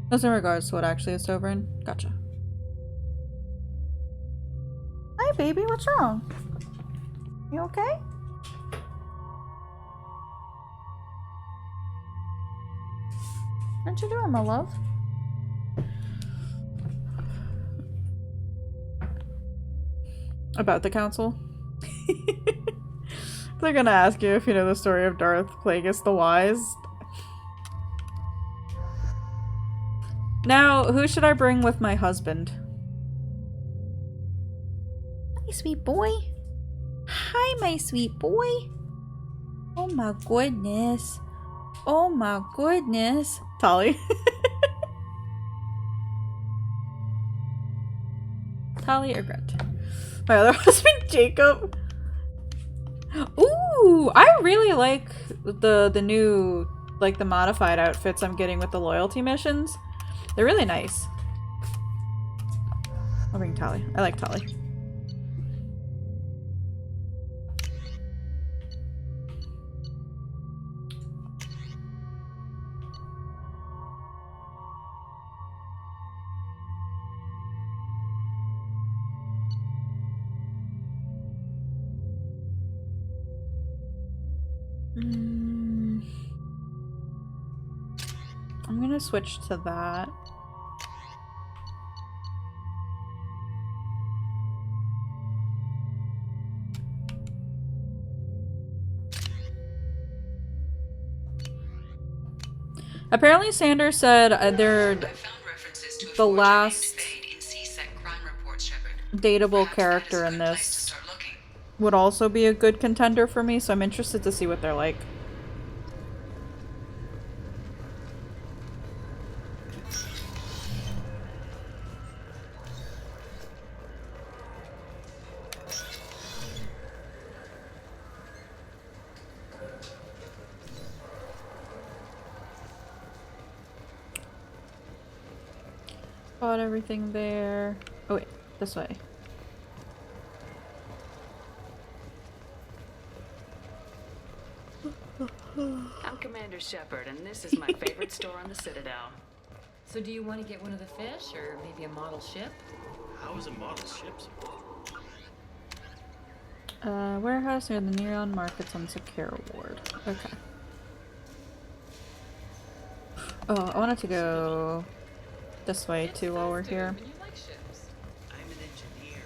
That's in regards to what actually is Sovereign. Gotcha. Hi, baby. What's wrong? You okay? What you doing, my love? About the council? They're gonna ask you if you know the story of Darth Plagueis the Wise. Now, who should I bring with my husband? Hi, sweet boy. Hi, my sweet boy. Oh my goodness. Oh my goodness. Tali. Tali or Grant? My other husband, Jacob. Ooh, I really like the new, like the modified outfits I'm getting with the loyalty missions. They're really nice. I'll bring Tali. I like Tali. I'm gonna switch to that. Apparently Sanders said they're the last dateable character in this would also be a good contender for me, so I'm interested to see what they're like. Got everything there. Oh wait, this way. I'm Commander Shepard, and this is my favorite store on the Citadel. So do you want to get one of the fish, or maybe a model ship? How is a model ship supposed Warehouse near the Neon Markets on Secure Ward. Okay. Oh, I wanted to go this way too while we're here. I'm an engineer.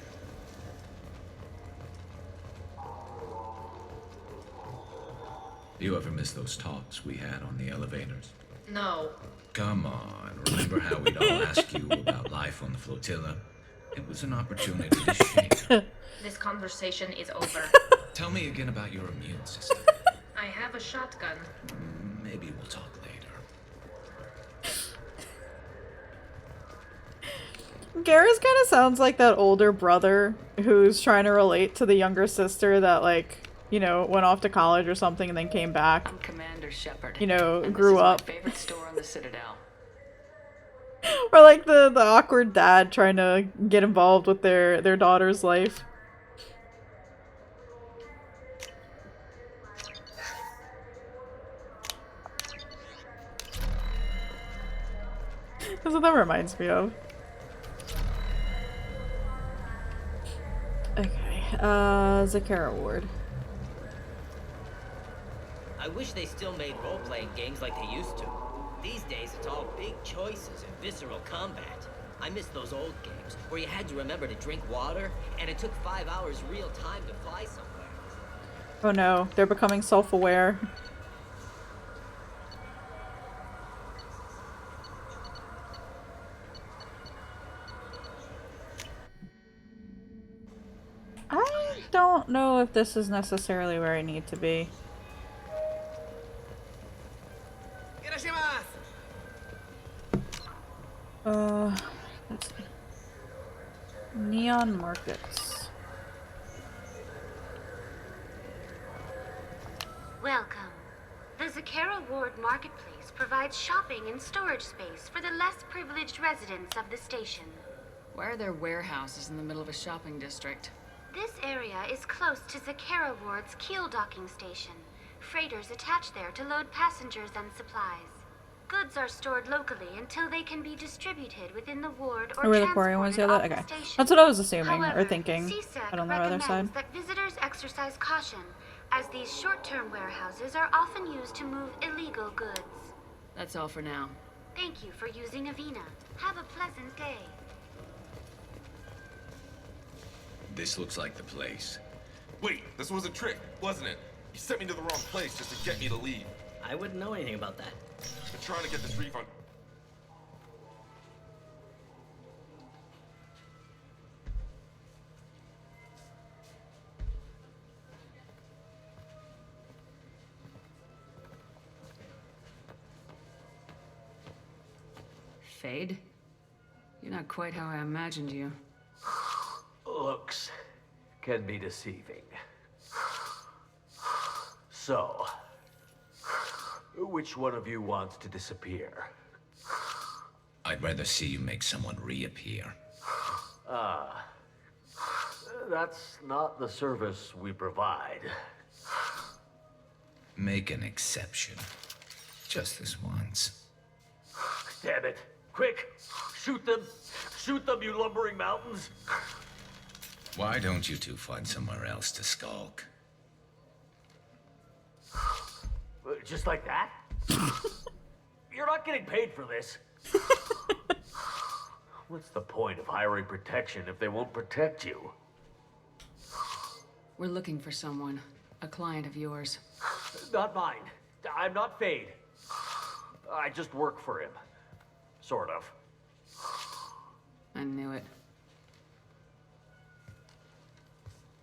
You ever miss those talks we had on the elevators? No. Come on, remember how we'd all ask you about life on the flotilla? It was an opportunity to share. This conversation is over. Tell me again about your immune system. I have a shotgun. Maybe we'll talk later. Garrus kind of sounds like that older brother who's trying to relate to the younger sister that, like, you know, went off to college or something and then came back. I'm Commander Shepard. You know, and grew this is up. my favorite store on the Citadel. Or like the awkward dad trying to get involved with their daughter's life. That's what that reminds me of. Okay, Zakara Ward. I wish they still made role-playing games like they used to. These days, it's all big choices and visceral combat. I miss those old games, where you had to remember to drink water, and it took 5 hours real time to fly somewhere. Oh no, they're becoming self-aware. I don't know if this is necessarily where I need to be. Let's see. Neon Markets. Welcome. The Zakara Ward Marketplace provides shopping and storage space for the less privileged residents of the station. Why are there warehouses in the middle of a shopping district? This area is close to Zakera Ward's keel docking station. Freighters attach there to load passengers and supplies. Goods are stored locally until they can be distributed within the ward or Where the Quarian was the transported other? off the Okay. station. That's what I was assuming, However, or thinking. CSEC But on the other side. recommends that visitors exercise caution, as these short-term warehouses are often used to move illegal goods. That's all for now. Thank you for using Avina. Have a pleasant day. This looks like the place. Wait, this was a trick, wasn't it? You sent me to the wrong place just to get me to leave. I wouldn't know anything about that. I'm trying to get this refund. Fade? You're not quite how I imagined you. Looks can be deceiving. So, which one of you wants to disappear? I'd rather see you make someone reappear. Ah, that's not the service we provide. Make an exception. Just this once. Damn it. Quick! Shoot them! Shoot them, you lumbering mountains! Why don't you two find somewhere else to skulk? Just like that? You're not getting paid for this. What's the point of hiring protection if they won't protect you? We're looking for someone. A client of yours. Not mine. I'm not Fade. I just work for him. Sort of. I knew it.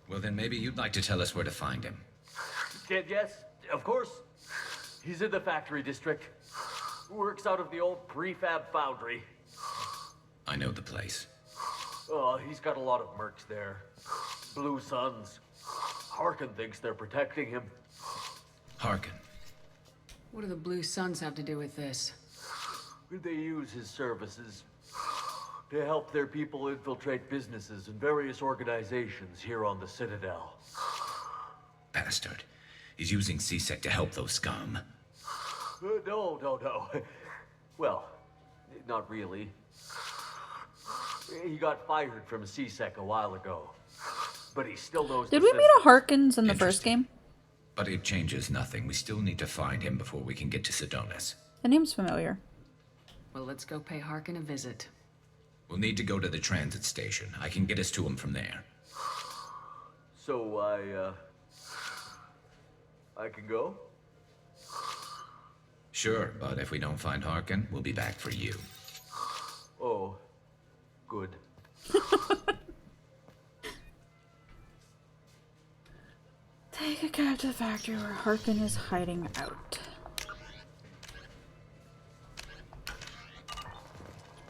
Well, then maybe you'd like to tell us where to find him. Yes, of course. He's in the factory district. Works out of the old prefab foundry. I know the place. Oh, he's got a lot of mercs there. Blue Suns. Harkin thinks they're protecting him. Harkin. What do the Blue Suns have to do with this? They use his services to help their people infiltrate businesses and various organizations here on the Citadel. Bastard. He's using CSEC to help those scum. No. Well, not really. He got fired from CSEC a while ago. But he still knows. Did we meet a Harkins in the first game? But it changes nothing. We still need to find him before we can get to Sidonis. The name's familiar. Well, let's go pay Harkin a visit. We'll need to go to the transit station. I can get us to him from there. So I can go? Sure, but if we don't find Harkin, we'll be back for you. Oh, good. Take a cab to the factory where Harkin is hiding out.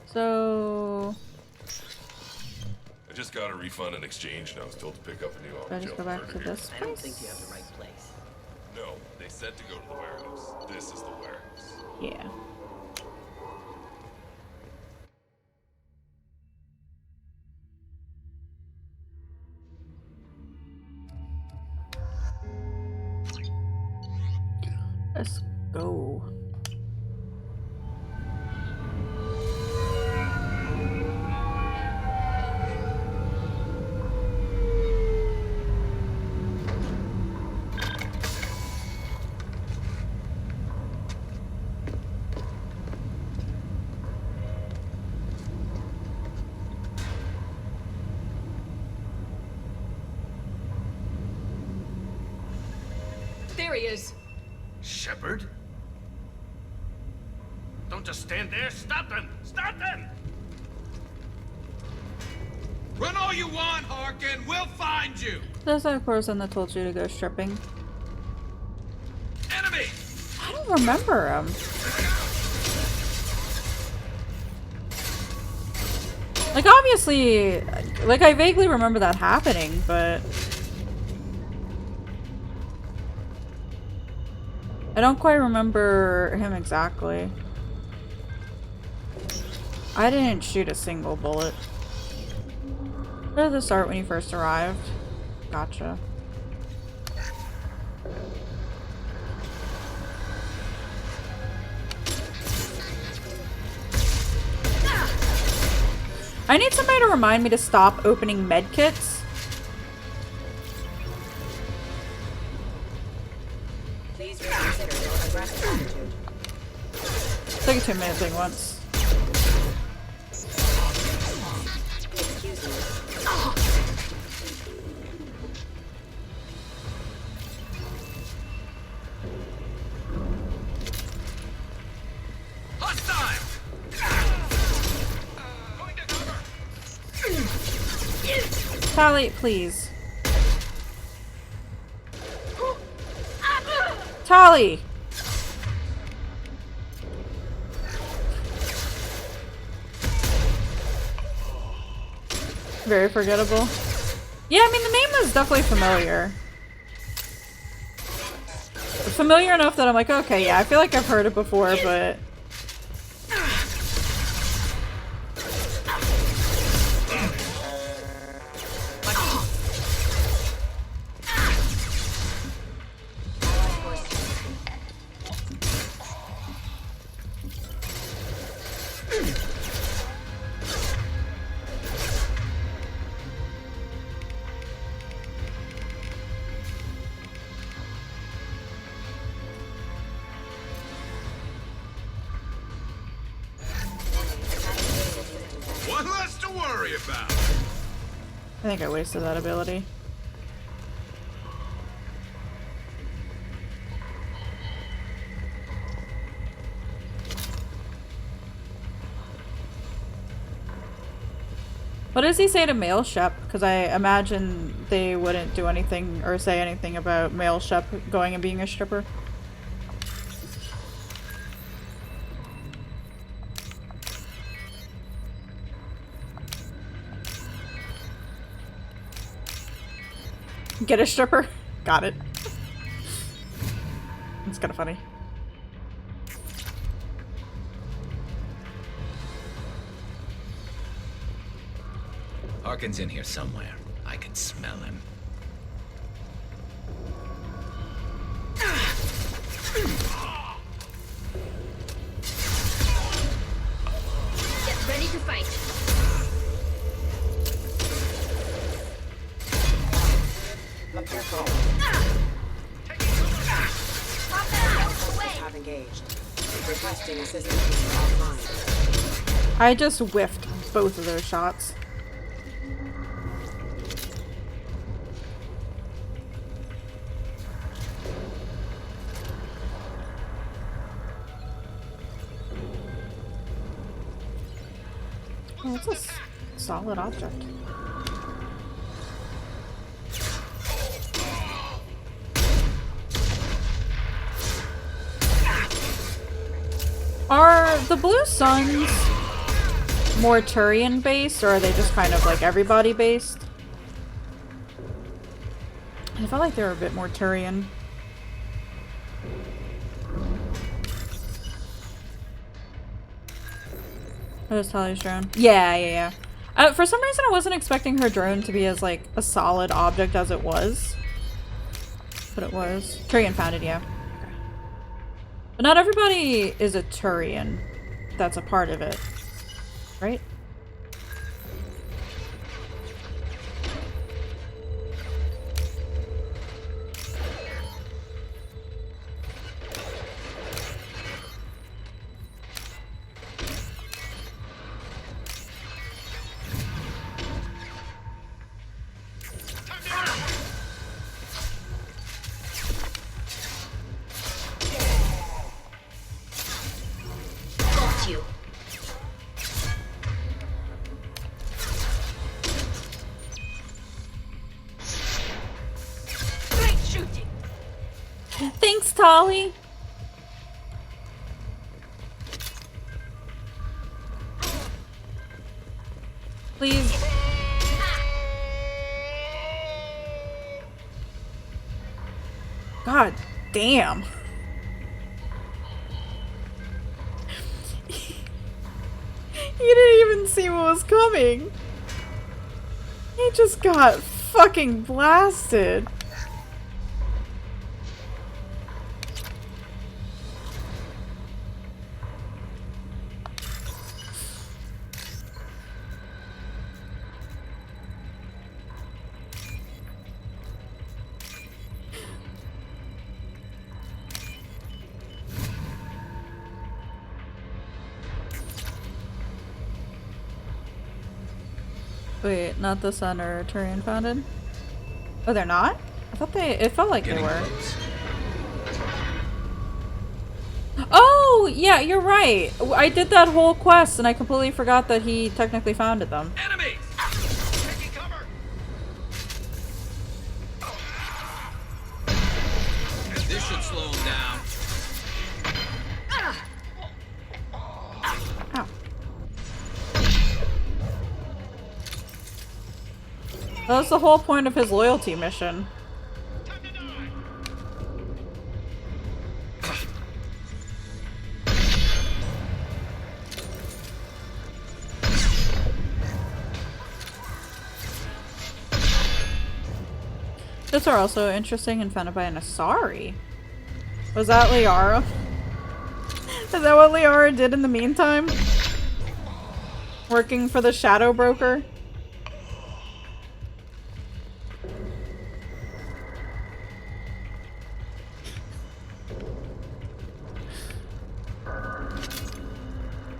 So... I just got a refund in exchange, and I was told to pick up a new do I just go back to this I don't think you have the right place. No, they said to go to the warehouse. This is the warehouse. Yeah. Let's go. There he is. Shepard? Don't just stand there. Stop them! Stop them! Run all you want, Harkin. We'll find you. That's that person that told you to go stripping. Enemy! I don't remember him. Like, obviously, like, I vaguely remember that happening, but... I don't quite remember him exactly. I didn't shoot a single bullet. Where did this start when you first arrived? Gotcha. I need somebody to remind me to stop opening medkits. Please reconsider your aggressive attitude. Took a 2-minute thing once. Excuse me. Hostile! Tali, please. Tali! Very forgettable. Yeah, I mean, the name is definitely familiar. Familiar enough that I'm like, okay, yeah, I feel like I've heard it before, but... One less to worry about. I think I wasted that ability. What does he say to male Shep? Because I imagine they wouldn't do anything or say anything about male Shep going and being a stripper. Get a stripper? Got it. It's kind of funny. Harkin's in here somewhere. I can smell him. Get ready to fight. Be careful. Have engaged. Requesting assistance offline. I just whiffed both of those shots. Oh, it's a solid object. Are the Blue Suns more Turian based, or are they just kind of like everybody based? I felt like they were a bit more Turian. That was Tali's drone. Yeah. For some reason I wasn't expecting her drone to be as like a solid object as it was. But it was. Turian founded, yeah. But not everybody is a Turian. That's a part of it. Right? Thanks, Tali. Please. God damn. He didn't even see what was coming. He just got fucking blasted. Wait, not the Sun or Turian founded? Oh, they're not? I thought they. It felt like they were. Oh, yeah, you're right. I did that whole quest and I completely forgot that he technically founded them. Enemies! Taking cover! This should slow him down. Ow. That was the whole point of his loyalty mission. Those are also interesting and founded by an Asari. Was that Liara? Is that what Liara did in the meantime? Working for the Shadow Broker?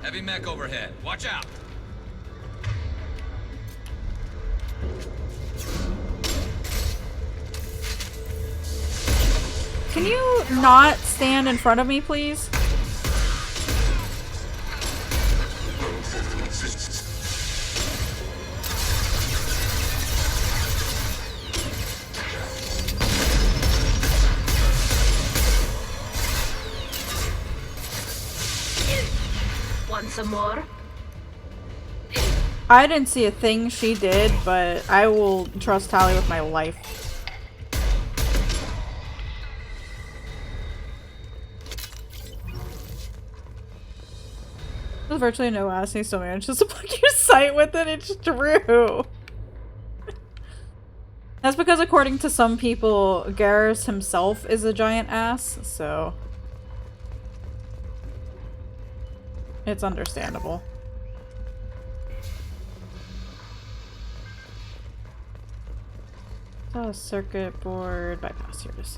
Heavy mech overhead. Watch out! Can you not stand in front of me, please? Want some more? I didn't see a thing she did, but I will trust Tali with my life. There's virtually no ass, and he still managed to plug your sight with it. It's true. That's because, according to some people, Garrus himself is a giant ass, so it's understandable. Oh, circuit board bypass. Here it is.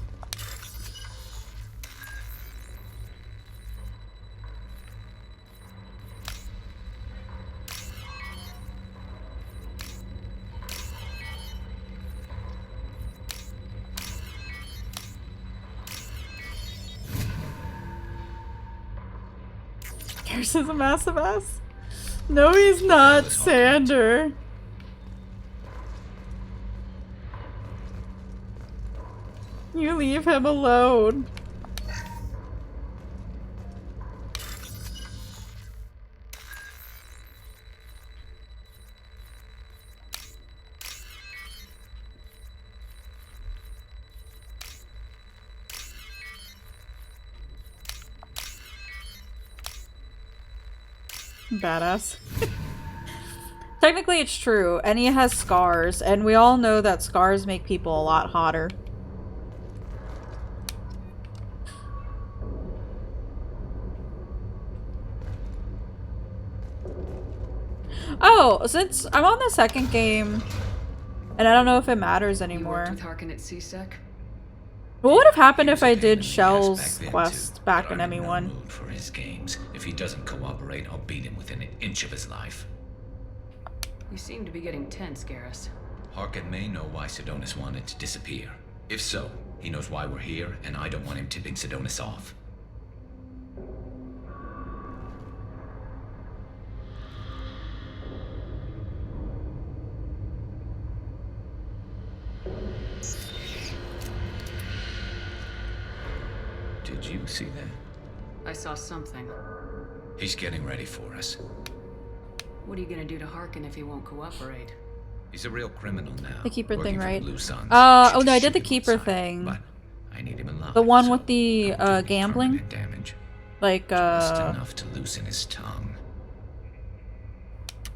Garrus is a massive ass. No, he's not, Sander. You leave him alone. Badass. Technically, it's true. Enya has scars, and we all know that scars make people a lot hotter. Oh, since I'm on the second game, and I don't know if it matters anymore. With Harkin at CSEC? What would have happened if I did Shell's quest back in ME1? For his games. If he doesn't cooperate, I'll beat him within an inch of his life. You seem to be getting tense, Garrus. Harkin may know why Sidonis wanted to disappear. If so, he knows why we're here, and I don't want him tipping Sidonis off. Did you see that? I saw something. He's getting ready for us. What are you gonna do to Harkin if he won't cooperate? He's a real criminal now. The Keeper thing, right? Oh no, I did the Keeper thing. I need him alive. The one with the gambling? Damage. Like, Just enough to loosen his tongue.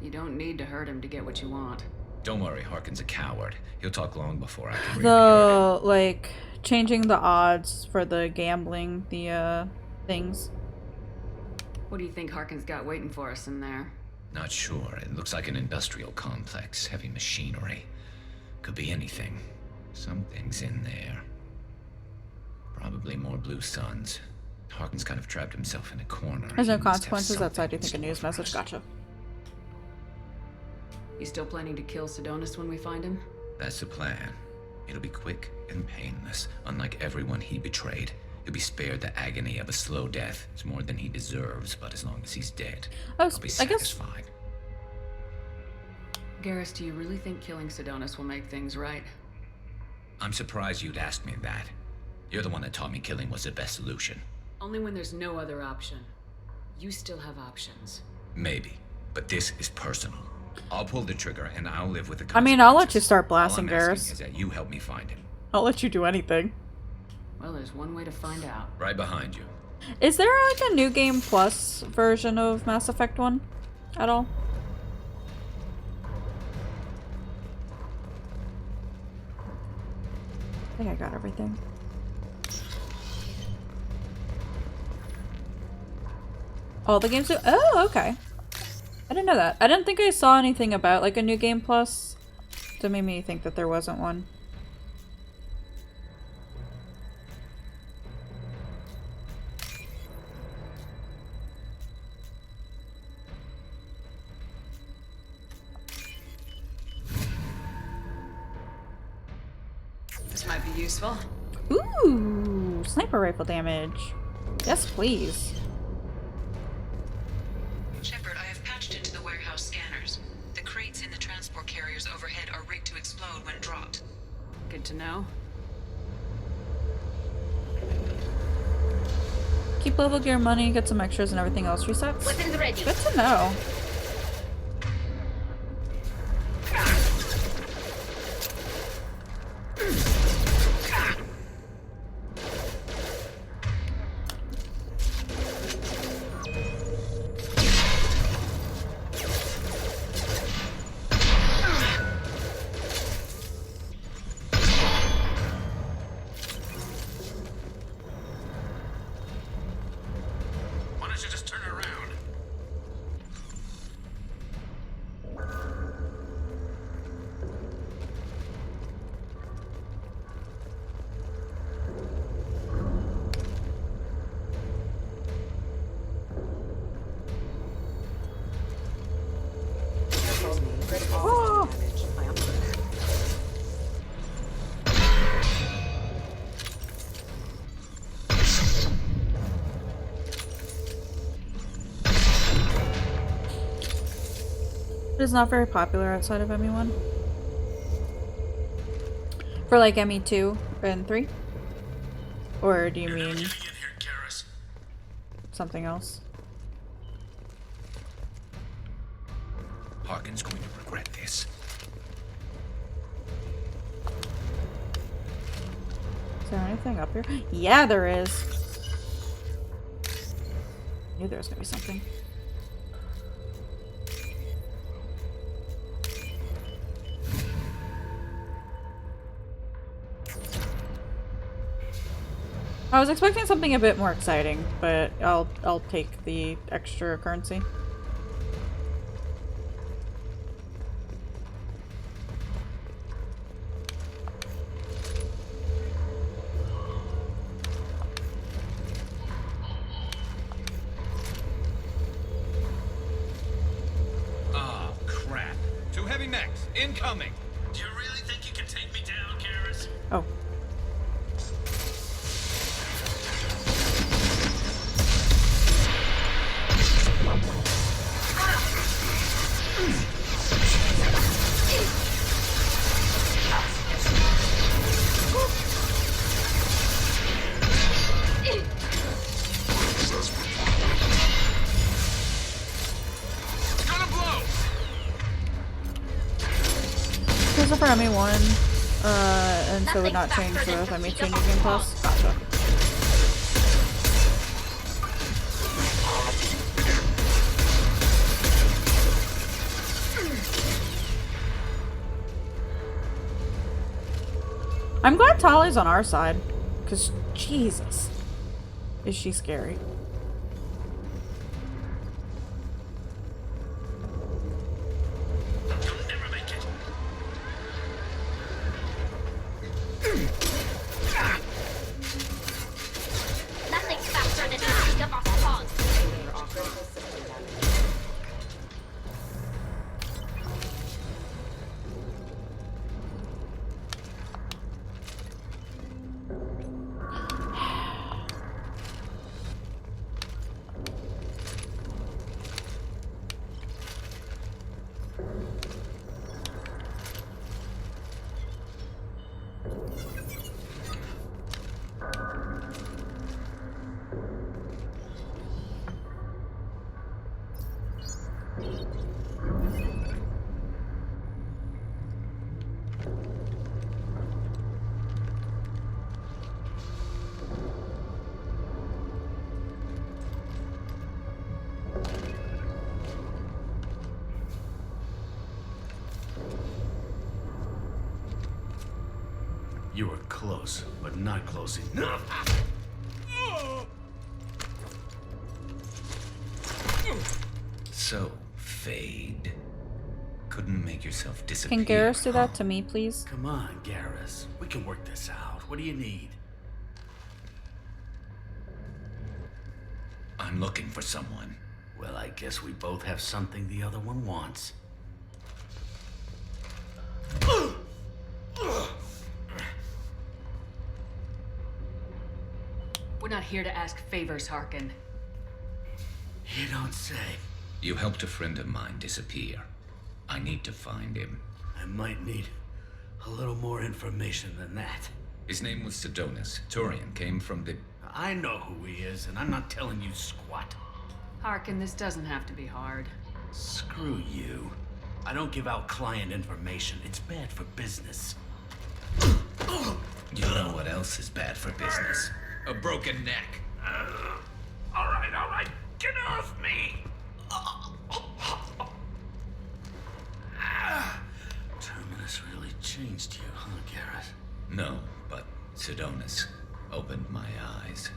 You don't need to hurt him to get what you want. Don't worry, Harkin's a coward. He'll talk long before I can The, like, changing the odds for the gambling, the, things. What do you think Harkin's got waiting for us in there? Not sure. It looks like an industrial complex. Heavy machinery. Could be anything. Something's in there. Probably more Blue Suns. Harkin's kind of trapped himself in a corner. There's no He must have consequences outside, you think, a something in news store for message. us. Gotcha. You still planning to kill Sidonis when we find him? That's the plan. It'll be quick and painless. Unlike everyone he betrayed, he'll be spared the agony of a slow death. It's more than he deserves, but as long as he's dead, I'll be satisfied. Garrus, do you really think killing Sidonis will make things right? I'm surprised you'd ask me that. You're the one that taught me killing was the best solution. Only when there's no other option. You still have options. Maybe, but this is personal. I'll pull the trigger and I'll live with the I mean, I'll let you start All blasting I'm asking Garrus. is that you help me find him. I'll let you do anything. Well, there's one way to find out. Right behind you. Is there like a New Game Plus version of Mass Effect 1 at all? I think I got everything. All the games do? Oh, okay. I didn't know that. I didn't think I saw anything about like a New Game Plus. That made me think that there wasn't one. This might be useful. Ooh, sniper rifle damage. Yes, please. Shepard, I have patched into the warehouse scanners. The crates in the transport carriers overhead are rigged to explode when dropped. Good to know. Keep level gear money, get some extras, and everything else resets. Weapons ready. Good to know. Why don't you just turn around? Oh. It is not very popular outside of ME1. For like ME2 and 3? Or do you mean something else? Harkin's going to regret this. Is there anything up here? Yeah, there is. I knew there was gonna be something. I was expecting something a bit more exciting, but I'll take the extra currency. Oh, crap. Two heavy mechs, incoming. Do you really think you can take me down, Garrus? Oh. It's gonna blow! Those are for ME1, and so would not change with ME2 New Game Plus. Gotcha. I'm glad Tali's on our side. Because, Jesus, is she scary. Nothing's faster than the speed of our pawns. You were close, but not close enough. So, Fade. Couldn't make yourself disappear. Can Garrus do that to me, please? Come on, Garrus. We can work this out. What do you need? I'm looking for someone. Well, I guess we both have something the other one wants. We're not here to ask favors, Harkin. You don't say. You helped a friend of mine disappear. I need to find him. I might need a little more information than that. His name was Sidonus. Turian came from the... I know who he is, and I'm not telling you squat. Harkin, this doesn't have to be hard. Screw you. I don't give out client information. It's bad for business. You know what else is bad for business? A broken neck. All right. Get off me! Terminus really changed you, huh, Garrus? No, but Sidonus opened my eyes.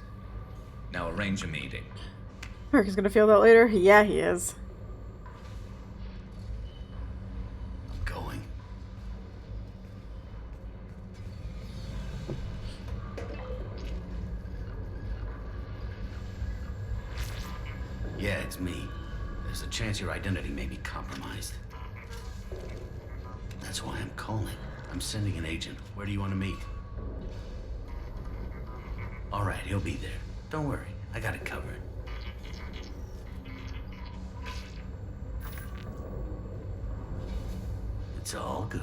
Now arrange a meeting. Mark is gonna feel that later? Yeah, he is. Going. Yeah, it's me. There's a chance your identity may be compromised. That's why I'm calling. I'm sending an agent. Where do you want to meet? All right, he'll be there. Don't worry, I got it covered. It's all good.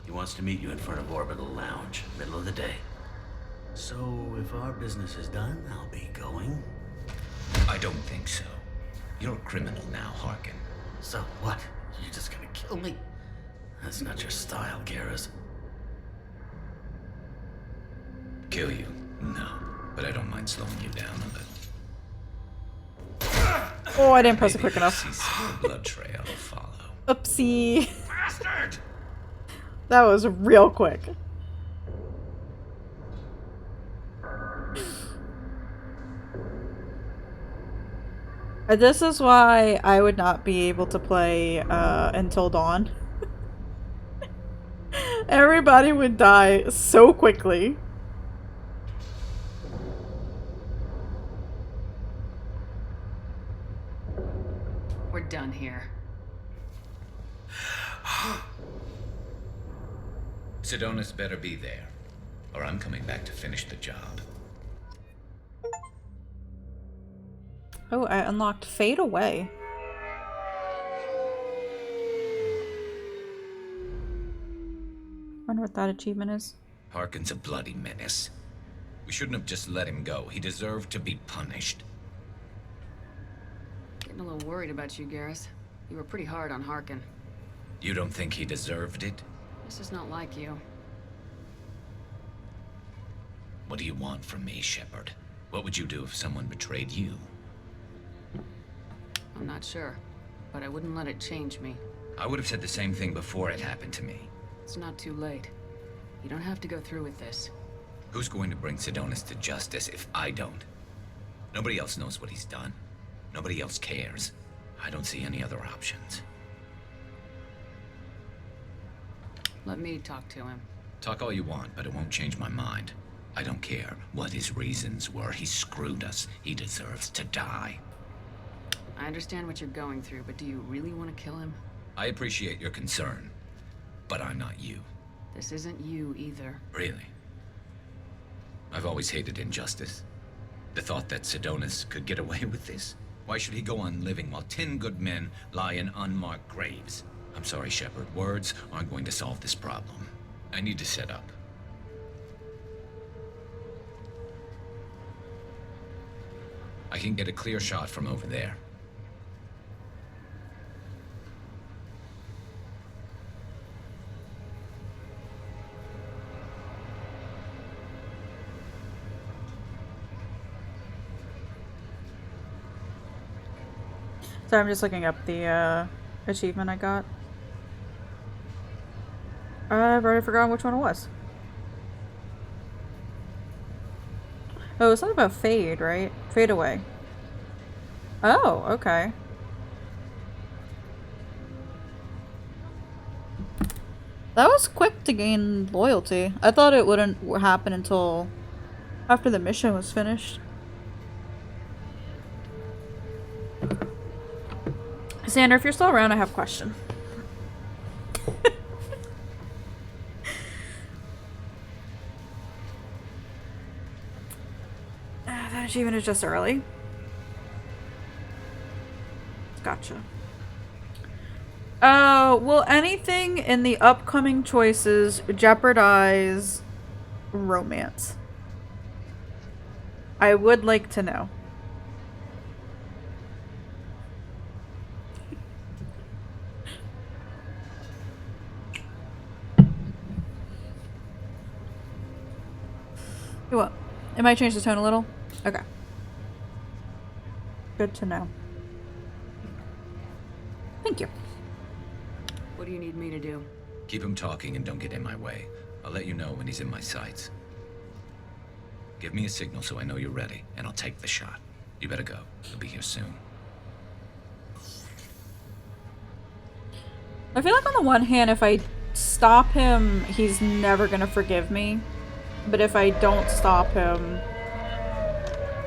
He wants to meet you in front of Orbital Lounge, middle of the day. So, if our business is done, I'll be going. I don't think so. You're a criminal now, Harkin. So what? You're just gonna kill me? That's not your style, Garrus. Kill you? No. But I don't mind slowing you down a little. Oh, I didn't press it quick enough. The blood trail will follow. Oopsie. Bastard! That was real quick. This is why I would not be able to play Until Dawn. Everybody would die so quickly. We're done here. Sidonus better be there, or I'm coming back to finish the job. Oh, I unlocked Fade Away. Wonder what that achievement is. Harkin's a bloody menace. We shouldn't have just let him go. He deserved to be punished. Getting a little worried about you, Garrus. You were pretty hard on Harkin. You don't think he deserved it? This is not like you. What do you want from me, Shepard? What would you do if someone betrayed you? I'm not sure, but I wouldn't let it change me. I would have said the same thing before it happened to me. It's not too late. You don't have to go through with this. Who's going to bring Sidonis to justice if I don't? Nobody else knows what he's done. Nobody else cares. I don't see any other options. Let me talk to him. Talk all you want, but it won't change my mind. I don't care what his reasons were. He screwed us. He deserves to die. I understand what you're going through, but do you really want to kill him? I appreciate your concern, but I'm not you. This isn't you either. Really? I've always hated injustice. The thought that Sidonis could get away with this. Why should he go on living while 10 good men lie in unmarked graves? I'm sorry, Shepard. Words aren't going to solve this problem. I need to set up. I can get a clear shot from over there. Sorry, I'm just looking up the achievement I got. I've already forgotten which one it was. Oh, it's something about fade, right? Fade away. Oh, okay. That was quick to gain loyalty. I thought it wouldn't happen until after the mission was finished. Xander, if you're still around, I have a question. That achievement is just early. Gotcha. Will anything in the upcoming choices jeopardize romance? I would like to know. What? It might change the tone a little? Okay. Good to know. Thank you. What do you need me to do? Keep him talking and don't get in my way. I'll let you know when he's in my sights. Give me a signal so I know you're ready, and I'll take the shot. You better go. He'll be here soon. I feel like on the one hand, if I stop him, he's never gonna forgive me. But if I don't stop him,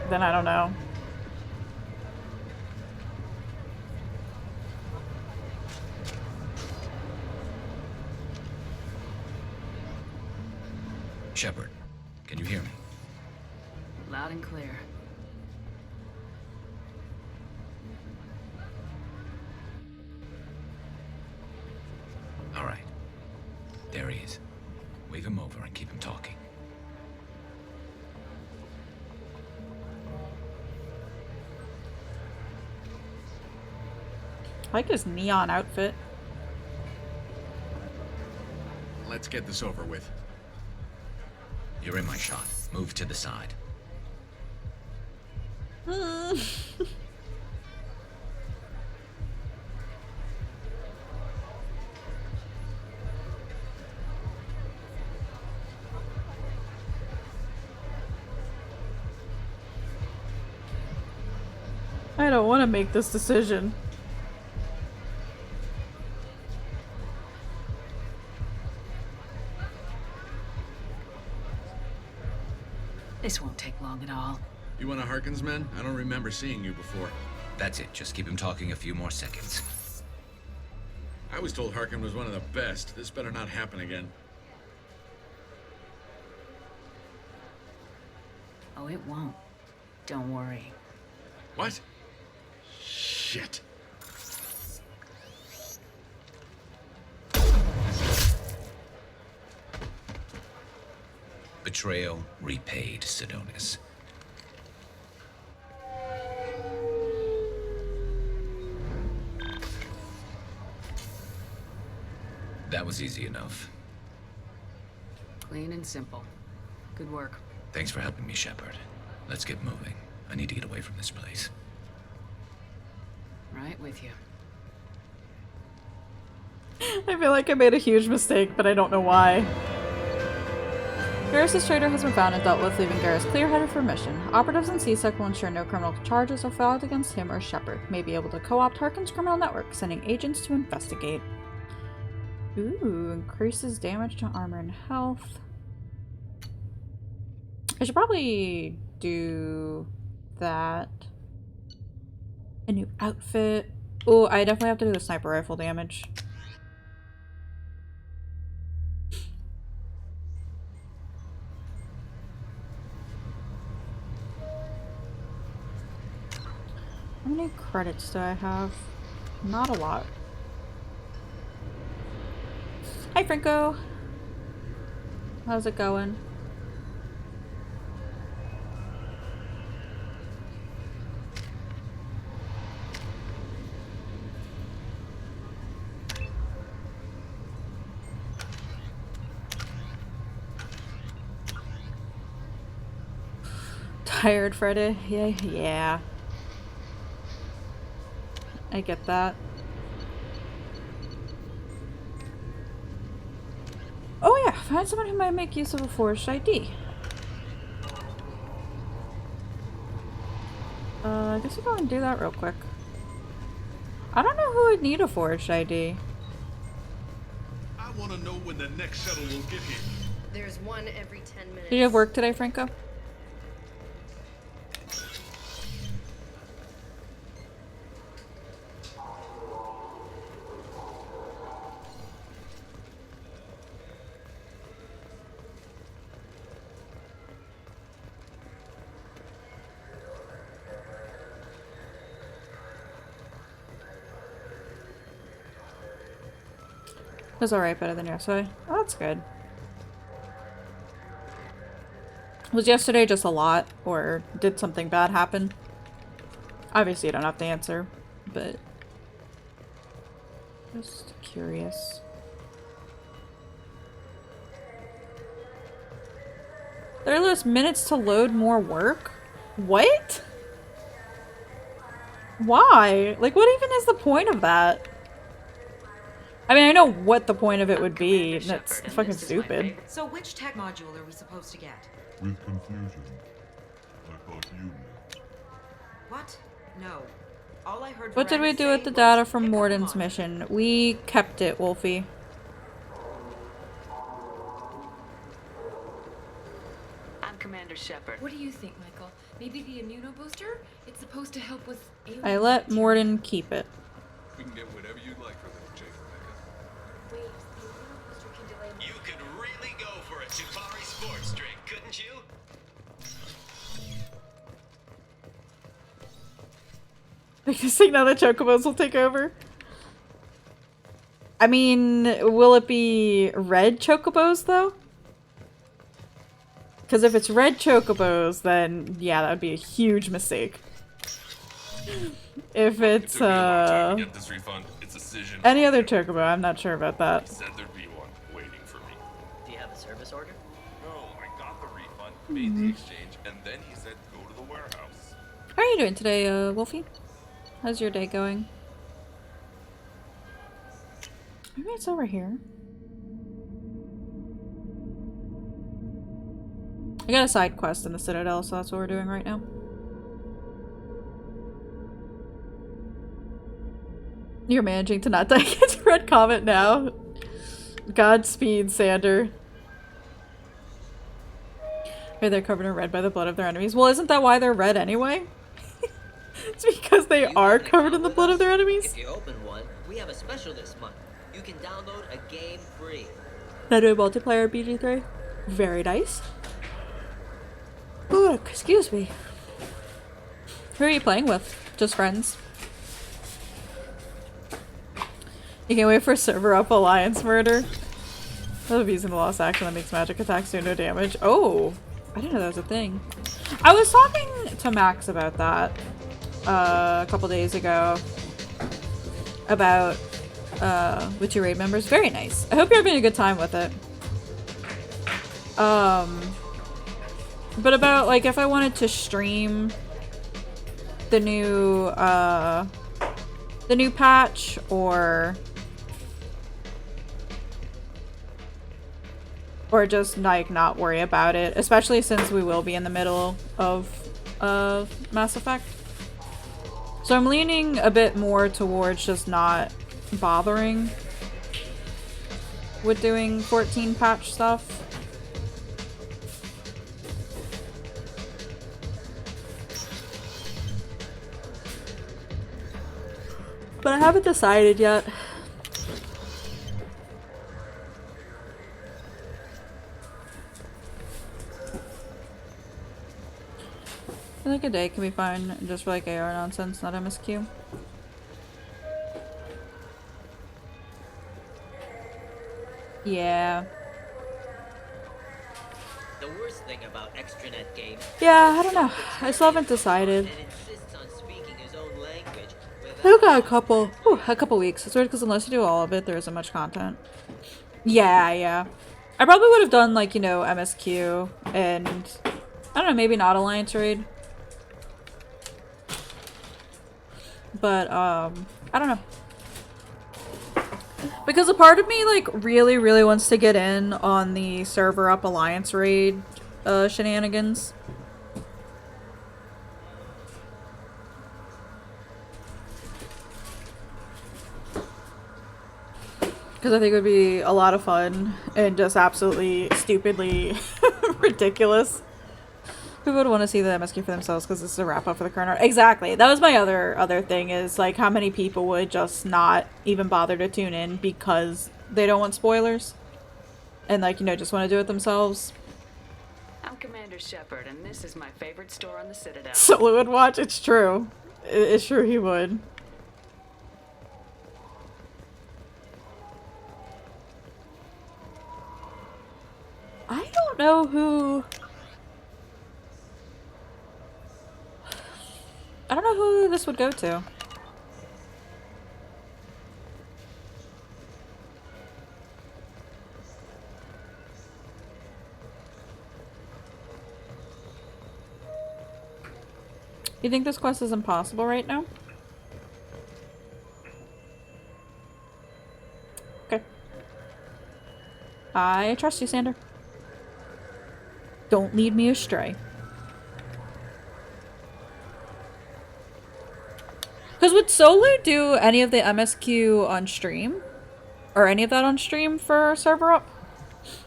then I don't know. Shepard, can you hear me? Loud and clear. All right. There he is. Wave him over and keep him talking. I like his neon outfit. Let's get this over with. You're in my shot. Move to the side. I don't want to make this decision. This won't take long at all. You one of Harkin's men? I don't remember seeing you before. That's it. Just keep him talking a few more seconds. I was told Harkin was one of the best. This better not happen again. Oh, it won't. Don't worry. What? Shit. Betrayal repaid, Sidonis. That was easy enough. Clean and simple. Good work. Thanks for helping me, Shepard. Let's get moving. I need to get away from this place. Right with you. I feel like I made a huge mistake, but I don't know why. Garrus' traitor has been found and dealt with, leaving Garrus clear-headed for mission. Operatives in C-Sec will ensure no criminal charges are filed against him or Shepard. May be able to co-opt Harkin's criminal network, sending agents to investigate. Ooh, increases damage to armor and health. I should probably do that. A new outfit. Oh, I definitely have to do the sniper rifle damage. How many credits do I have? Not a lot. Hi, Franco. How's it going? Tired, Friday? Yeah. I get that. Oh yeah, find someone who might make use of a forged ID. I guess we'll go and do that real quick. I don't know who would need a forged ID. I want to know when the next shuttle will get here. There's one every 10 minutes. Did you have work today, Franco? It was alright, better than yesterday. Oh, that's good. Was yesterday just a lot, or did something bad happen? Obviously you don't have to answer, but just curious. There are less minutes to load more work? What? Why? Like, what even is the point of that? I mean, I know what the point of it would be. That's fucking stupid. So which tech module are we supposed to get? With confusion. I thought you knew. What? No. All I heard What did we do with the data from Morden's mission? We kept it, Wolfie. I'm Commander Shepard. What do you think, Michael? Maybe the immuno booster? It's supposed to help with alien I let Morden keep it. We can get whatever you'd like for little Jake, Rebecca. Wait, the immuno booster can delay. You could really go for a Chitauri sports drink, couldn't you? I just think now the chocobos will take over. I mean, will it be red chocobos though? Because if it's red chocobos, then yeah, that would be a huge mistake. If it's Get this refund. It's a decision. any other chocobo, I'm not sure about that. He said there'd be one waiting for me. Do you have a service order? No, I got the refund, made the exchange, and then he said go to the warehouse. How are you doing today, Wolfie? How's your day going? Maybe it's over here. I got a side quest in the Citadel, so that's what we're doing right now. You're managing to not die against Red Comet now. Godspeed, Sander. Hey, they're covered in red by the blood of their enemies. Well, isn't that why they're red anyway? It's because they are covered in the blood of their enemies. If you open one, we have a special this month. You can download a game free. Now do a multiplayer BG3. Very nice. Ooh, excuse me. Who are you playing with? Just friends? You can wait for server up Alliance murder. That using the lost action that makes magic attacks do no damage. Oh, I didn't know that was a thing. I was talking to Max about that a couple days ago. About with your raid members. Very nice. I hope you're having a good time with it. But about like if I wanted to stream the new patch Or just, like, not worry about it. Especially since we will be in the middle of Mass Effect. So I'm leaning a bit more towards just not bothering with doing 14 patch stuff. But I haven't decided yet. I think a day can be fine just for like AR nonsense, not MSQ. Yeah. The worst thing about extranet games. Yeah, I don't know. I still haven't decided. And insists on speaking his own language I've got a couple weeks. It's weird because unless you do all of it, there isn't much content. Yeah. I probably would have done like, you know, MSQ and I don't know, maybe not Alliance Raid. But, I don't know. Because a part of me, like, really wants to get in on the server up Alliance Raid, shenanigans. Because I think it would be a lot of fun and just absolutely stupidly ridiculous. People would want to see the MSQ for themselves because this is a wrap up for the current arc. Exactly. That was my other thing is like how many people would just not even bother to tune in because they don't want spoilers. And like, you know, just want to do it themselves. I'm Commander Shepard, and this is my favorite store on the Citadel. Solo would watch. It's true. It's true he would. I don't know who... I don't know who this would go to. You think this quest is impossible right now? Okay. I trust you, Sander. Don't lead me astray. Because would Solo do any of the MSQ on stream? Or any of that on stream for server up?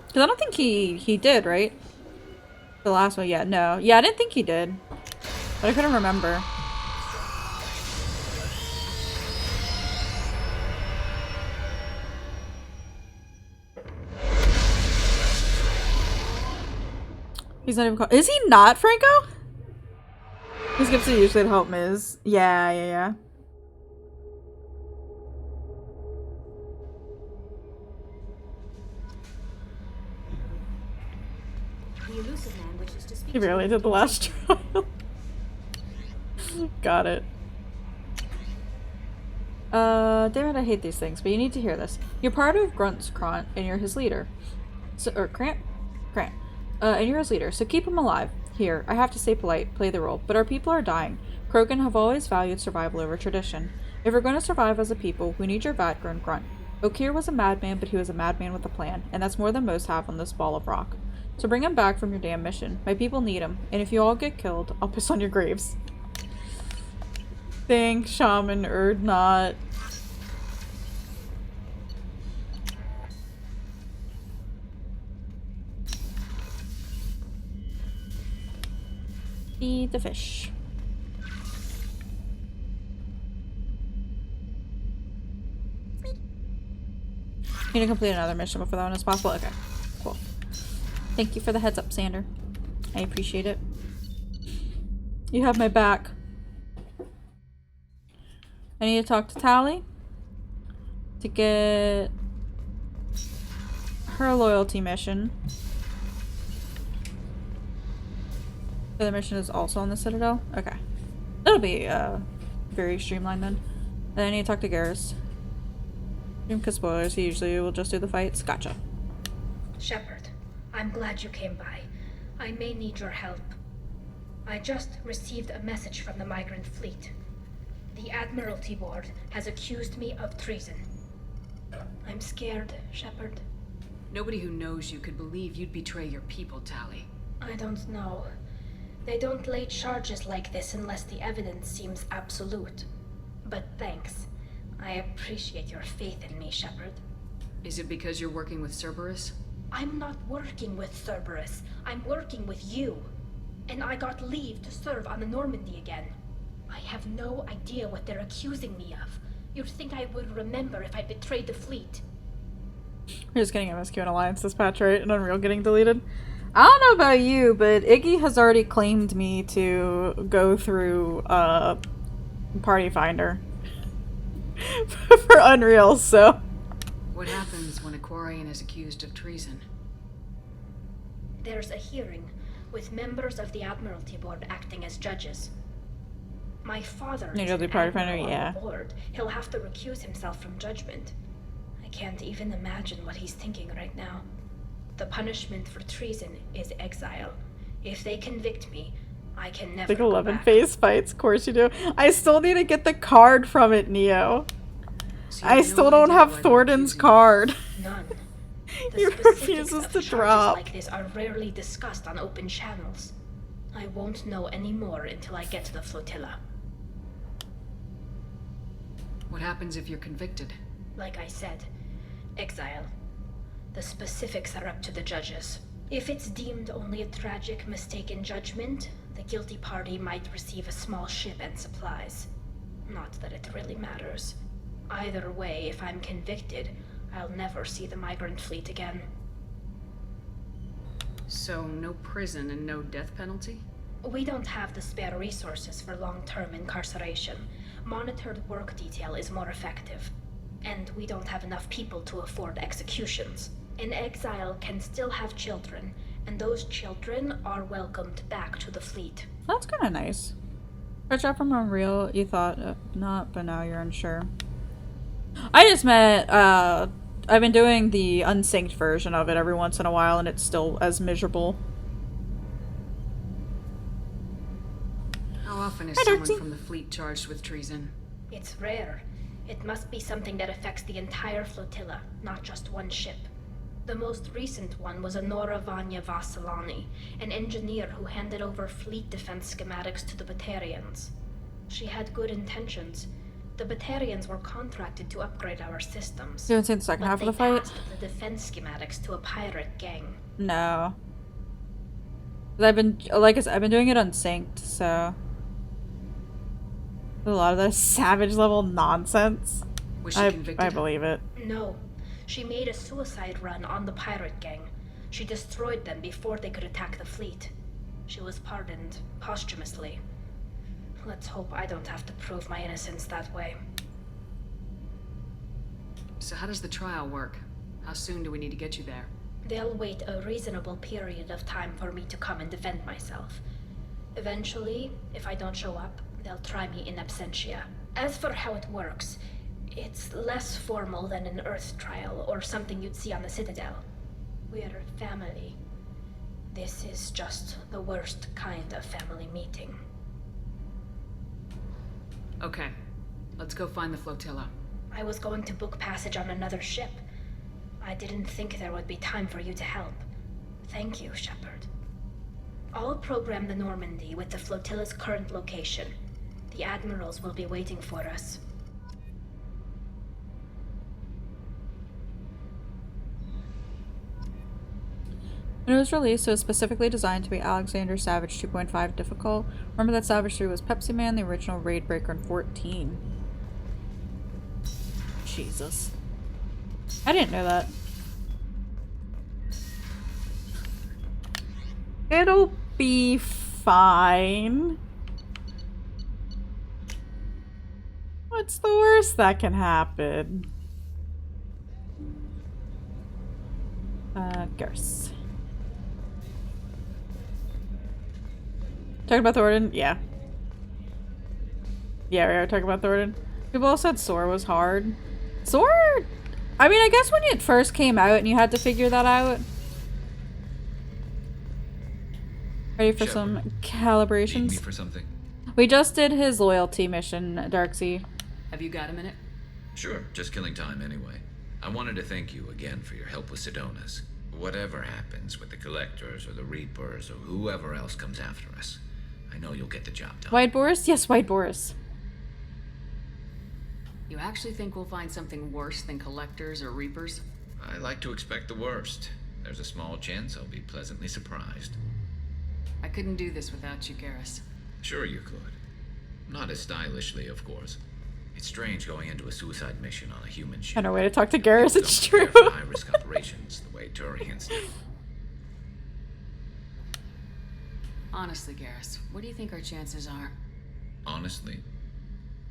Because I don't think he did, right? The last one, yeah, no. Yeah, I didn't think he did. But I couldn't remember. He's not even is he not, Franco? He skips it usually to help Miz. Yeah. The elusive man wishes to speak. He barely did the last trial. Got it. Damn it, I hate these things, but you need to hear this. You're part of Grunt's Krant, and you're his leader. So, or Krant? Krant. And you're his leader, so keep him alive. Here, I have to stay polite, play the role, but our people are dying. Krogan have always valued survival over tradition. If we're going to survive as a people, we need your vat-grown Grunt. Okeer was a madman, but he was a madman with a plan, and that's more than most have on this ball of rock. So bring him back from your damn mission. My people need him, and if you all get killed, I'll piss on your graves. Thanks, Shaman Erdnot. Feed the fish. Need to complete another mission before that one is possible? Okay, cool. Thank you for the heads up, Sander. I appreciate it. You have my back. I need to talk to Tali to get her loyalty mission. The other mission is also on the Citadel? Okay. That'll be very streamlined then. Then I need to talk to Garrus. Because spoilers, he usually will just do the fights. Gotcha. Shepard, I'm glad you came by. I may need your help. I just received a message from the migrant fleet. The Admiralty Board has accused me of treason. I'm scared, Shepard. Nobody who knows you could believe you'd betray your people, Tali. I don't know. They don't lay charges like this unless the evidence seems absolute. But thanks. I appreciate your faith in me, Shepard. Is it because you're working with Cerberus? I'm not working with Cerberus. I'm working with you. And I got leave to serve on the Normandy again. I have no idea what they're accusing me of. You'd think I would remember if I betrayed the fleet. We're just getting MSQ and Alliance Dispatch, right? And Unreal getting deleted. I don't know about you, but Iggy has already claimed me to go through Party Finder for Unreal, so... What happens when a Quarian is accused of treason? There's a hearing, with members of the Admiralty Board acting as judges. My father is the an Party Finder, admiral on yeah. the board. He'll have to recuse himself from judgment. I can't even imagine what he's thinking right now. The punishment for treason is exile. If they convict me, I can never Like go 11 back. phase fights, of course you do. I still need to get the card from it, Neo. I still don't have Thornton's card. None. He refuses to drop. Like this are rarely discussed on open channels. I won't know any more until I get to the flotilla. What happens if you're convicted? Like I said, exile. The specifics are up to the judges. If it's deemed only a tragic mistake in judgment, the guilty party might receive a small ship and supplies. Not that it really matters. Either way, if I'm convicted, I'll never see the migrant fleet again. So, no prison and no death penalty? We don't have the spare resources for long-term incarceration. Monitored work detail is more effective. And we don't have enough people to afford executions. An exile can still have children, and those children are welcomed back to the fleet. That's kind of nice. Fresh out from Unreal, you thought not, but now you're unsure. I just meant, I've been doing the unsynced version of it every once in a while, and it's still as miserable. How often is someone from the fleet charged with treason? It's rare. It must be something that affects the entire flotilla, not just one ship. The most recent one was Honora Vanya Vasilani, an engineer who handed over fleet defense schematics to the Batarians. She had good intentions. The Batarians were contracted to upgrade our systems. You haven't seen the second half of the fight? Passed the defense schematics to a pirate gang. No. 'Cause I've been, like I said, I've been doing it unsynced, so... A lot of that savage level nonsense. Was she convicted? I believe it. No. She made a suicide run on the pirate gang. She destroyed them before they could attack the fleet. She was pardoned posthumously. Let's hope I don't have to prove my innocence that way. So how does the trial work? How soon do we need to get you there? They'll wait a reasonable period of time for me to come and defend myself. Eventually, if I don't show up, they'll try me in absentia. As for how it works, it's less formal than an Earth trial or something you'd see on the Citadel. We're family. This is just the worst kind of family meeting. Okay. Let's go find the flotilla. I was going to book passage on another ship. I didn't think there would be time for you to help. Thank you, Shepard. I'll program the Normandy with the flotilla's current location. The admirals will be waiting for us. When it was released, it was specifically designed to be Alexander Savage 2.5 difficult. Remember that Savage 3 was Pepsi Man, the original Raid Breaker in 14. Jesus. I didn't know that. It'll be fine. What's the worst that can happen? Garce. Talking about Thornton? Yeah. Yeah, we are talking about Thornton. People all said SOAR was hard. SOAR? I mean, I guess when it first came out and you had to figure that out. Ready for some calibrations? Need me for something? We just did his loyalty mission, Darksea. Have you got a minute? Sure, just killing time anyway. I wanted to thank you again for your help with Sedona's. Whatever happens with the Collectors or the Reapers or whoever else comes after us, I know you'll get the job done. White Boris? Yes, White Boris. You actually think we'll find something worse than Collectors or Reapers? I like to expect the worst. There's a small chance I'll be pleasantly surprised. I couldn't do this without you, Garrus. Sure you could. Not as stylishly, of course. It's strange going into a suicide mission on a human ship. I know a way to talk to Garrus, it's true. High-risk operations the way Turians do. Honestly, Garrus, what do you think our chances are? Honestly,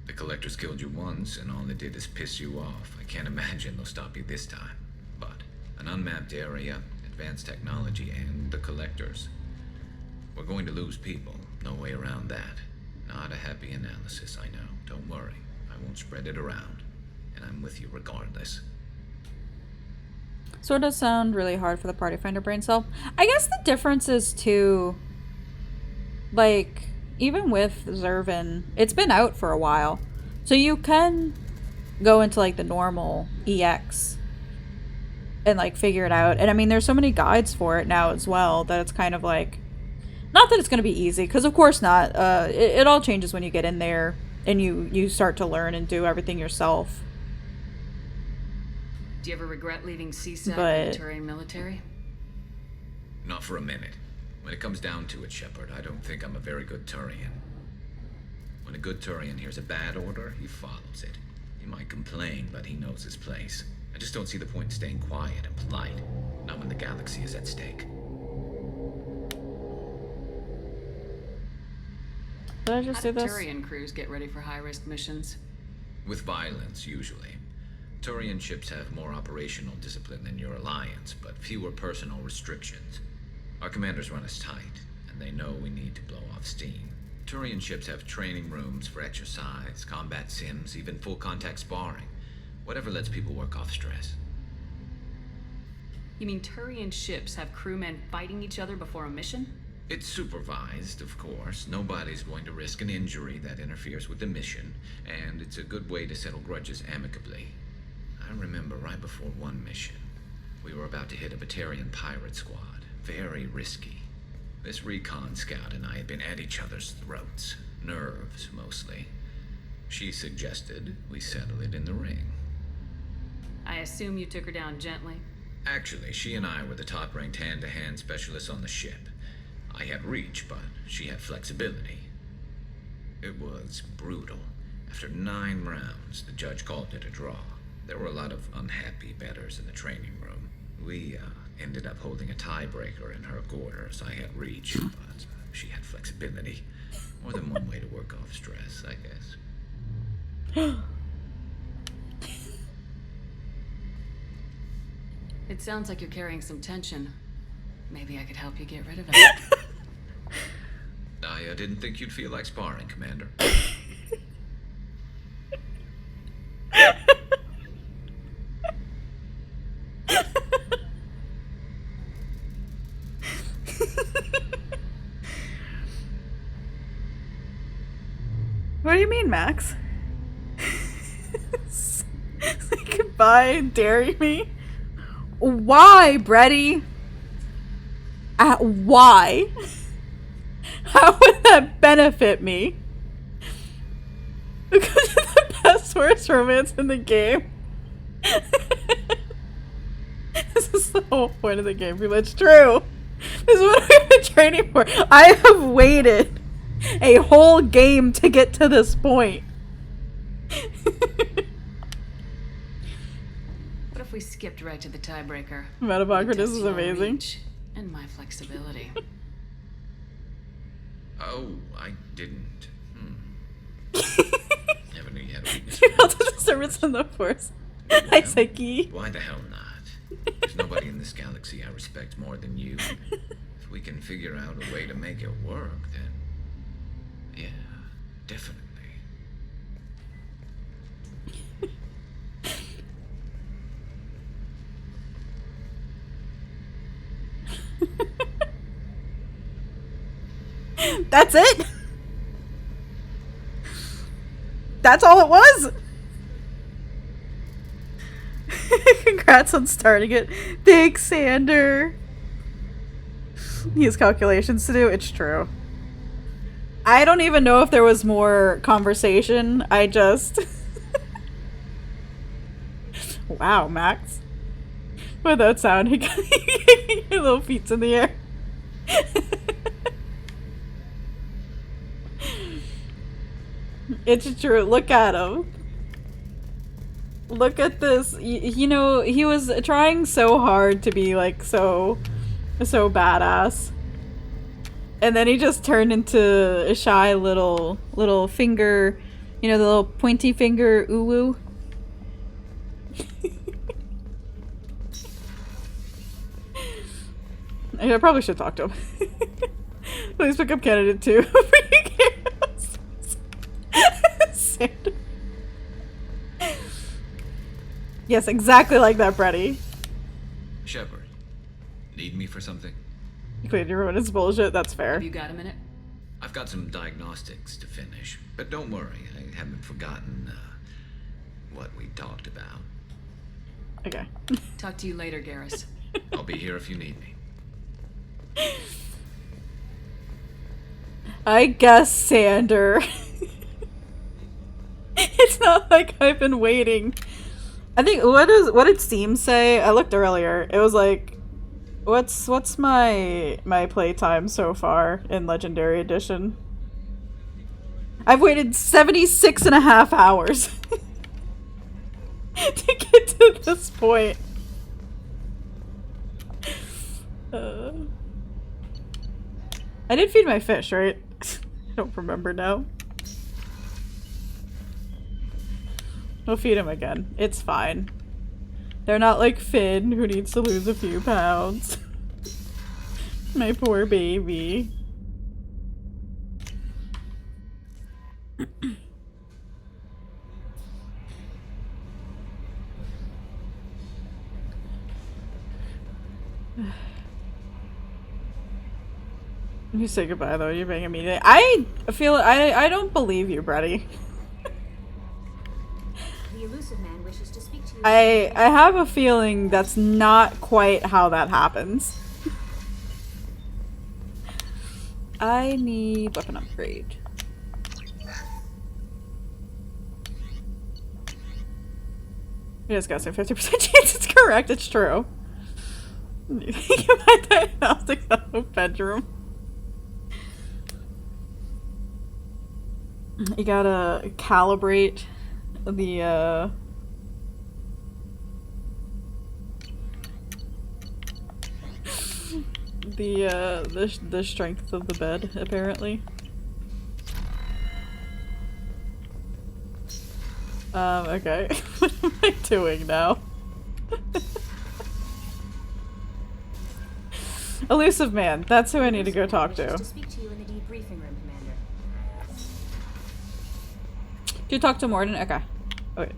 the Collectors killed you once, and all they did is piss you off. I can't imagine they'll stop you this time. But an unmapped area, advanced technology, and the Collectors. We're going to lose people. No way around that. Not a happy analysis, I know. Don't worry. I won't spread it around. And I'm with you regardless. So it does sound really hard for the Party Finder brain cell. I guess the difference is too, like, even with Zervin, it's been out for a while. So you can go into like the normal EX and like figure it out. And I mean, there's so many guides for it now as well that it's kind of like, not that it's going to be easy, because of course not. It all changes when you get in there and you start to learn and do everything yourself. Do you ever regret leaving CSAC But- and the Turian military? Not for a minute. When it comes down to it, Shepard, I don't think I'm a very good Turian. When a good Turian hears a bad order, he follows it. He might complain, but he knows his place. I just don't see the point in staying quiet and polite. Not when the galaxy is at stake. Did I just How do do this? Turian crews get ready for high-risk missions? With violence, usually. Turian ships have more operational discipline than your alliance, but fewer personal restrictions. Our commanders run us tight, and they know we need to blow off steam. Turian ships have training rooms for exercise, combat sims, even full-contact sparring. Whatever lets people work off stress. You mean Turian ships have crewmen fighting each other before a mission? It's supervised, of course. Nobody's going to risk an injury that interferes with the mission, and it's a good way to settle grudges amicably. I remember right before one mission, we were about to hit a Batarian pirate squad. Very risky. This recon scout and I had been at each other's throats. Nerves, mostly. She suggested we settle it in the ring. I assume you took her down gently. Actually, she and I were the top-ranked hand-to-hand specialists on the ship. I had reach, but she had flexibility. It was brutal. After 9 rounds, the judge called it a draw. There were a lot of unhappy bettors in the training room. We ended up holding a tiebreaker in her quarters. I had reach, but she had flexibility. More than one way to work off stress, I guess. It sounds like you're carrying some tension. Maybe I could help you get rid of it. I didn't think you'd feel like sparring, Commander. What do you mean, Max? Goodbye, dare me? Why, Bretty? Why? How would that benefit me? Because it's the best worst romance in the game. This is the whole point of the game, pretty much true. This is what I've been training for. I have waited a whole game to get to this point. What if we skipped right to the tiebreaker? Metabachra, this is Your amazing. reach and my flexibility. Oh, I didn't. Never knew you had a weakness. You felt the disturbance in the force. Hi, Seki. Why the hell not? There's nobody in this galaxy I respect more than you. If we can figure out a way to make it work, then yeah, definitely. That's it? That's all it was? Congrats on starting it. Thanks, Sander. He has calculations to do. It's true. I don't even know if there was more conversation. I just... Wow, Max. With that sound, he got your little feet in the air. It's true. Look at him. Look at this. You know, he was trying so hard to be like so badass. And then he just turned into a shy little finger, you know, the little pointy finger uwu. I probably should talk to him. Please pick up candidate 2. Yes, exactly like that, Brady. Shepard, need me for something? You cleared your room, it's bullshit, that's fair. Have you got a minute? I've got some diagnostics to finish, but don't worry, I haven't forgotten what we talked about. Okay. Talk to you later, Garrus. I'll be here if you need me. I guess, Sander. It's not like I've been waiting. I think what did Steam say? I looked earlier. It was like, what's my playtime so far in Legendary Edition? I've waited 76.5 hours to get to this point. I did feed my fish, right? I don't remember now. We'll feed him again. It's fine. They're not like Finn, who needs to lose a few pounds. My poor baby. You say goodbye though, you're being immediate. I feel I don't believe you, Brady. The elusive man wishes to speak to you. I have a feeling that's not quite how that happens. I need weapon upgrade. You just got some 50% chance it's correct, it's true. You think about diagnostics out of bedroom. You gotta calibrate the the strength of the bed, apparently. Okay. What am I doing now? Elusive man, that's who I need to go talk to. Speak to you in the debriefing room, Commander. Do you talk to Mordin? Okay. Okay.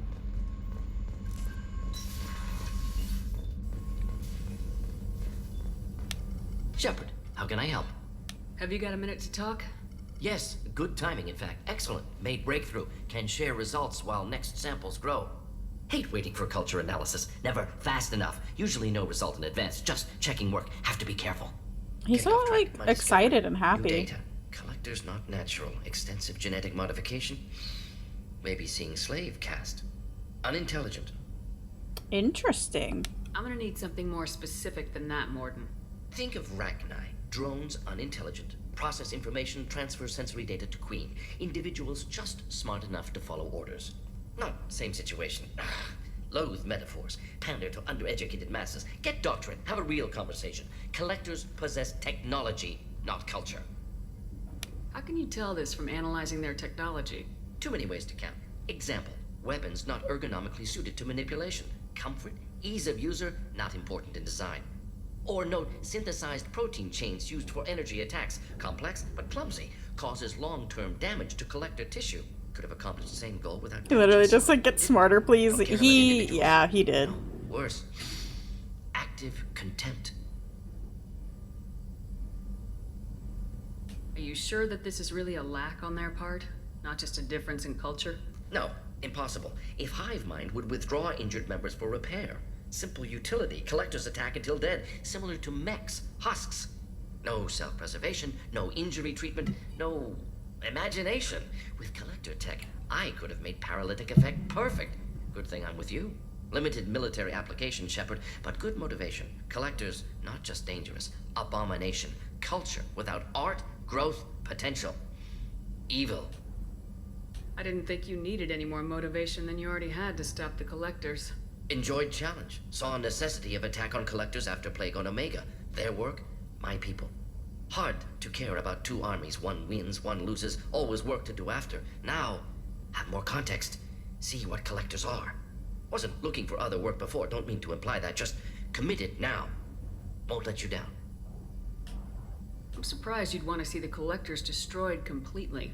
Shepard, how can I help? Have you got a minute to talk? Yes, good timing, in fact. Excellent. Made breakthrough. Can share results while next samples grow. Hate waiting for culture analysis. Never fast enough. Usually no result in advance. Just checking work. Have to be careful. He's so, like, excited and New happy. data. Collector's not natural. Extensive genetic modification. Maybe seeing slave caste. Unintelligent. Interesting. I'm gonna need something more specific than that, Mordin. Think of Rachni. Drones unintelligent. Process information, transfer sensory data to Queen. Individuals just smart enough to follow orders. Not same situation. Loathe metaphors. Pander to undereducated masses. Get doctrine. Have a real conversation. Collectors possess technology, not culture. How can you tell this from analyzing their technology? Too many ways to count. Example. Weapons not ergonomically suited to manipulation. Comfort, ease of user, not important in design. Or note synthesized protein chains used for energy attacks. Complex, but clumsy. Causes long-term damage to collector tissue. Could have accomplished the same goal without... He literally just like, get smarter, please. Yeah, he did. Worse. Active contempt. Are you sure that this is really a lack on their part? Not just a difference in culture? No. Impossible. If Hive Mind would withdraw injured members for repair. Simple utility. Collectors attack until dead. Similar to mechs. Husks. No self-preservation. No injury treatment. No imagination. With Collector tech, I could have made paralytic effect perfect. Good thing I'm with you. Limited military application, Shepard, but good motivation. Collectors, not just dangerous. Abomination. Culture without art, growth, potential. Evil. I didn't think you needed any more motivation than you already had to stop the Collectors. Enjoyed challenge. Saw necessity of attack on Collectors after Plague on Omega. Their work, my people. Hard to care about two armies. One wins, one loses. Always work to do after. Now, have more context. See what Collectors are. Wasn't looking for other work before. Don't mean to imply that. Just committed now. Won't let you down. I'm surprised you'd want to see the Collectors destroyed completely.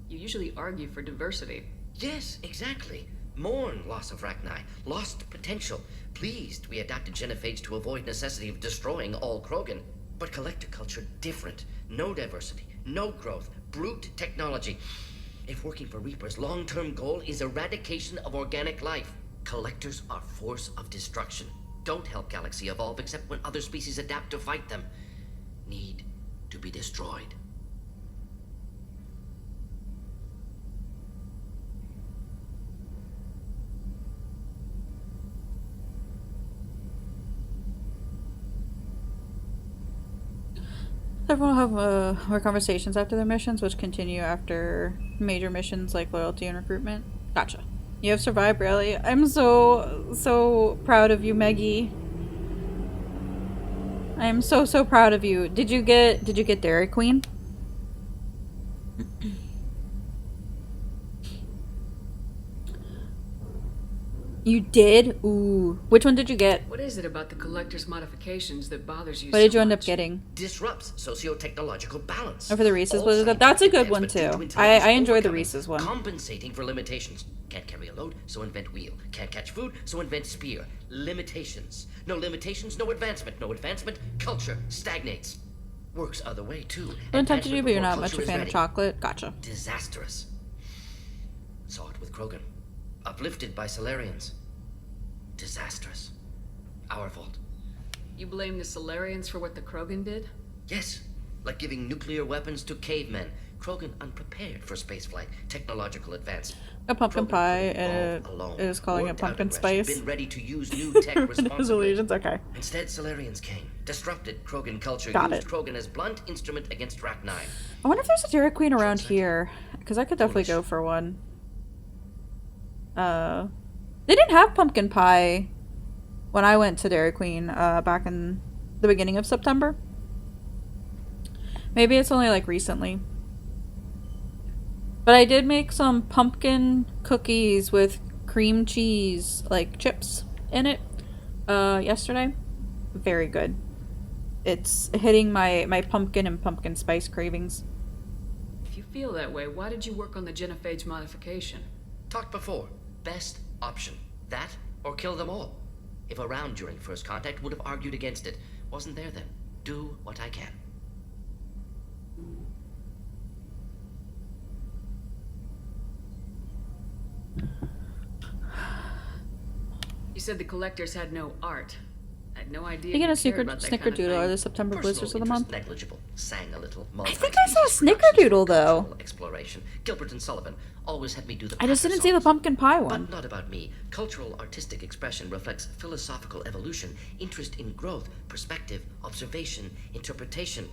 You usually argue for diversity. Yes, exactly. Mourn loss of Rachni. Lost potential. Pleased we adapted Genophage to avoid necessity of destroying all Krogan. But Collector culture different. No diversity. No growth. Brute technology. If working for Reapers' long-term goal is eradication of organic life, Collectors are force of destruction. Don't help Galaxy evolve except when other species adapt to fight them. Need to be destroyed. Everyone will have more conversations after their missions, which continue after major missions like loyalty and recruitment. Gotcha. You have survived, really. I'm so proud of you, Meggie. I am so proud of you. Did you get Dairy Queen? You did? Ooh. Which one did you get? What is it about the Collector's modifications that bothers you What did you end up getting? Disrupts socio-technological balance. Oh, for the Reese's? That's a good one, too. I enjoy the Reese's one. Compensating for limitations. Can't carry a load, so invent wheel. Can't catch food, so invent spear. Limitations. No limitations, no advancement. No advancement, culture stagnates. Works other way, too. I'm tempted you, but you're not much a fan of chocolate. Gotcha. Disastrous. Saw it with Krogan. Uplifted by Solarians. Disastrous. Our fault. You blame the Solarians for what the Krogan did? Yes. Like giving nuclear weapons to cavemen. Krogan unprepared for spaceflight. Technological advance. A pumpkin pie, and it is calling it pumpkin spice. Been ready to use new tech responsibly. Illusions, okay. Instead, Solarians came. Disrupted Krogan culture. Got used it. Krogan as blunt instrument against Rachni. I wonder if there's a Dairy Queen around here. Because I could definitely go for one. They didn't have pumpkin pie when I went to Dairy Queen back in the beginning of September. Maybe it's only like recently. But I did make some pumpkin cookies with cream cheese, like chips in it, yesterday. Very good. It's hitting my pumpkin and pumpkin spice cravings. If you feel that way, why did you work on the Genophage modification? Talked before. Best option. That or kill them all. If around during first contact, would have argued against it. Wasn't there then. Do what I can. You said the Collectors had no art. I had no idea. You get a snickerdoodle or the September blizzards of the month. Negligible. Sang a little. I think I saw a snickerdoodle though. Exploration. Gilbert and Sullivan always had me do the. I just didn't see the pumpkin pie one. But not about me. Cultural artistic expression reflects philosophical evolution, interest in growth, perspective, observation, interpretation.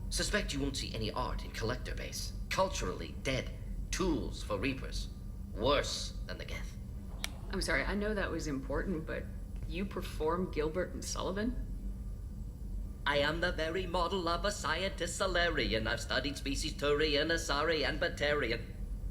Suspect you won't see any art in Collector base. Culturally dead. Tools for Reapers. Worse than the Geth. I'm sorry, I know that was important, but you perform Gilbert and Sullivan? I am the very model of a scientist Solarian. I've studied species Turian, Asari, and Batarian.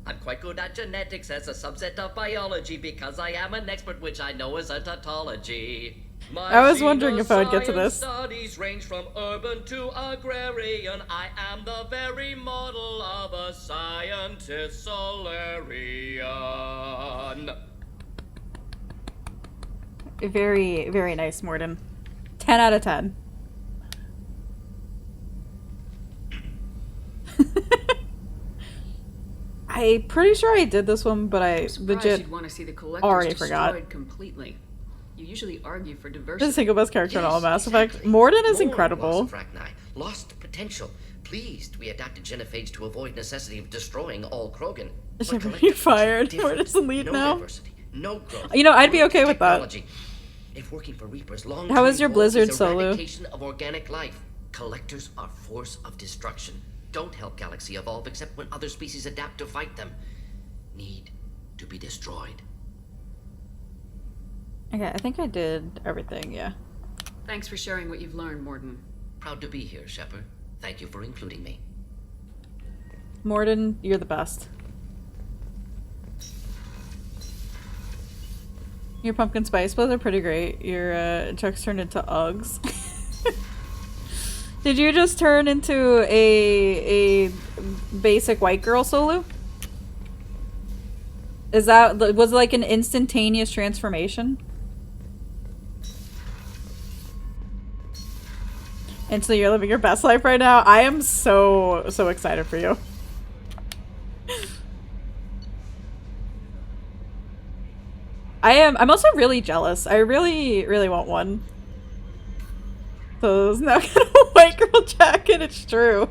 I'm quite good at genetics as a subset of biology because I am an expert, which I know is a tautology. I was wondering if I would get to this. Studies range from urban to agrarian. I am the very model of a scientist Solarian. Very, very nice, Morden. 10 out of 10. I'm pretty sure I did this one, but I legit You'd want to see the collectors already destroyed forgot. completely. You usually argue for The diversity. single best character in all of Mass Effect. Morden is More incredible. loss of Rachni. Lost potential. Pleased we adapted genophage to avoid necessity of destroying all Krogan. But Should be collectives are fired. different. Where does the lead No now? diversity, no growth. You know, I'd be no okay with that. technology. If working for Reapers, long How is your Blizzard solo? eradication of organic life. Collectors are force of destruction. Don't help Galaxy evolve except when other species adapt to fight them. Need to be destroyed. Okay, I think I did everything, yeah. Thanks for sharing what you've learned, Morden. Proud to be here, Shepard. Thank you for including me. Morden, you're the best. Your pumpkin spice bows are pretty great. Your Chuck's turned into Uggs. Did you just turn into a basic white girl solo? Was it like an instantaneous transformation? And so you're living your best life right now? I am so excited for you. I'm also really jealous. I really want one. So it's now got a white girl jacket, it's true.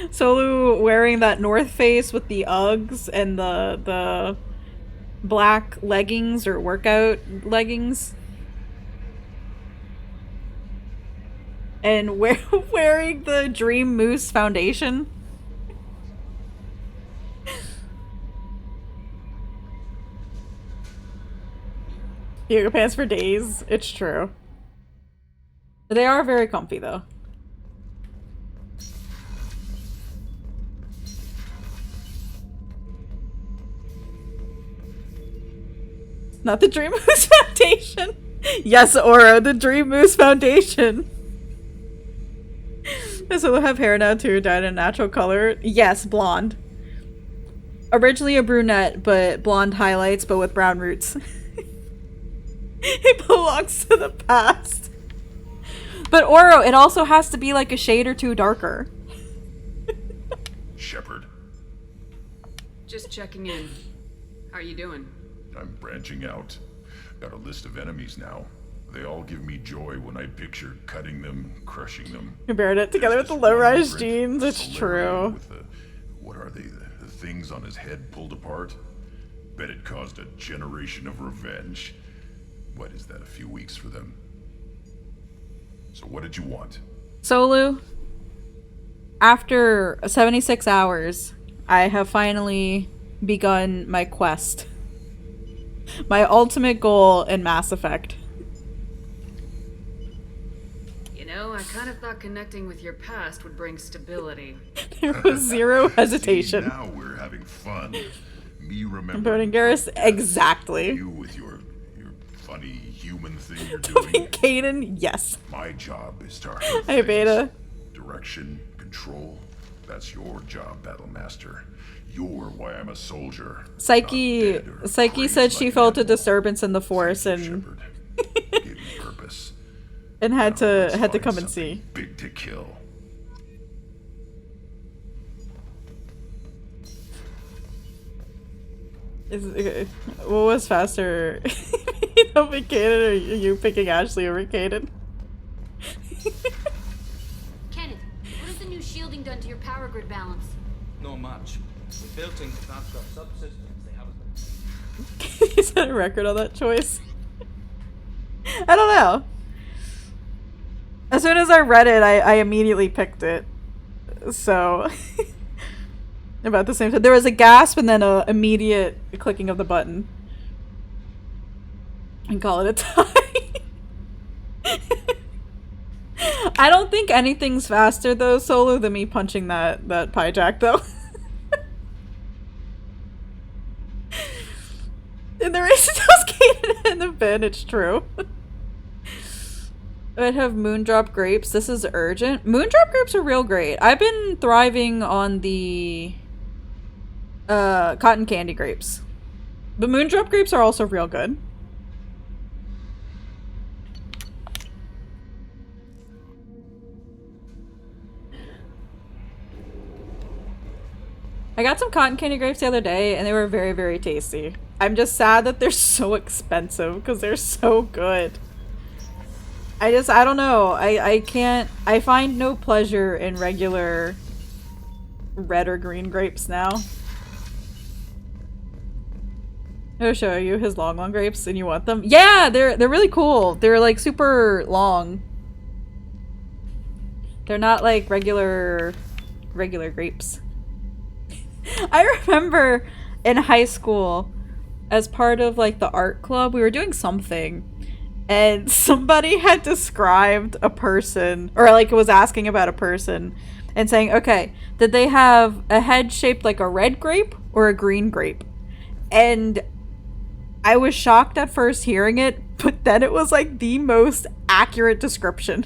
Solu wearing that North Face with the Uggs and the black leggings or workout leggings. And wearing the Dream Moose foundation. Yoga pants for days. It's true. They are very comfy though. Not the Dream Moose Foundation. Yes, Aura, the Dream Moose Foundation. So they'll have hair now too, dyed in a natural color. Yes, blonde. Originally a brunette, but blonde highlights, but with brown roots. It belongs to the past. But Oro, it also has to be like a shade or two darker. Shepard, Just checking in. How are you doing? I'm branching out. Got a list of enemies now. They all give me joy when I picture cutting them, crushing them. Compared it together with the low-rise jeans, it's true. With the, what are they, the things on his head pulled apart? Bet it caused a generation of revenge. What is that, a few weeks for them? So what did you want? Solu, after 76 hours, I have finally begun my quest. My ultimate goal in Mass Effect. You know, I kind of thought connecting with your past would bring stability. There was zero hesitation. See, now we're having fun. Me I'm remembering voting Garrus exactly. you with your funny human thing you're doing. Kaden, yes. My job is to Hey, Beta. direction, control. That's your job, Battle Master. You're why I'm a soldier. Psyche said she felt a disturbance in the Force and Purpose. and had to come and see. Big to kill. What was faster? You know, Kaden, or you picking Ashley over Kaden? Kenneth, what has the new shielding done to your power grid balance? Not much. We built in catastrophe subsystems. They haven't. Is that a record on that choice? I don't know. As soon as I read it, I immediately picked it. So, about the same time. There was a gasp and then a immediate clicking of the button. And call it a tie. I don't think anything's faster though, Solo, than me punching that pie jack though. In the race tells Kaden in the bin, it's true. I'd have Moondrop grapes. This is urgent. Moondrop grapes are real great. I've been thriving on the cotton candy grapes. The Moondrop grapes are also real good. I got some cotton candy grapes the other day, and they were very, very tasty. I'm just sad that they're so expensive, because they're so good. I don't know. I find no pleasure in regular red or green grapes now. I'll show you his long grapes, and you want them? Yeah, they're really cool. They're like super long. They're not like regular grapes. I remember in high school, as part of like the art club, we were doing something, and somebody had described a person, or like was asking about a person, and saying, okay, did they have a head shaped like a red grape or a green grape? And I was shocked at first hearing it, but then it was like the most accurate description.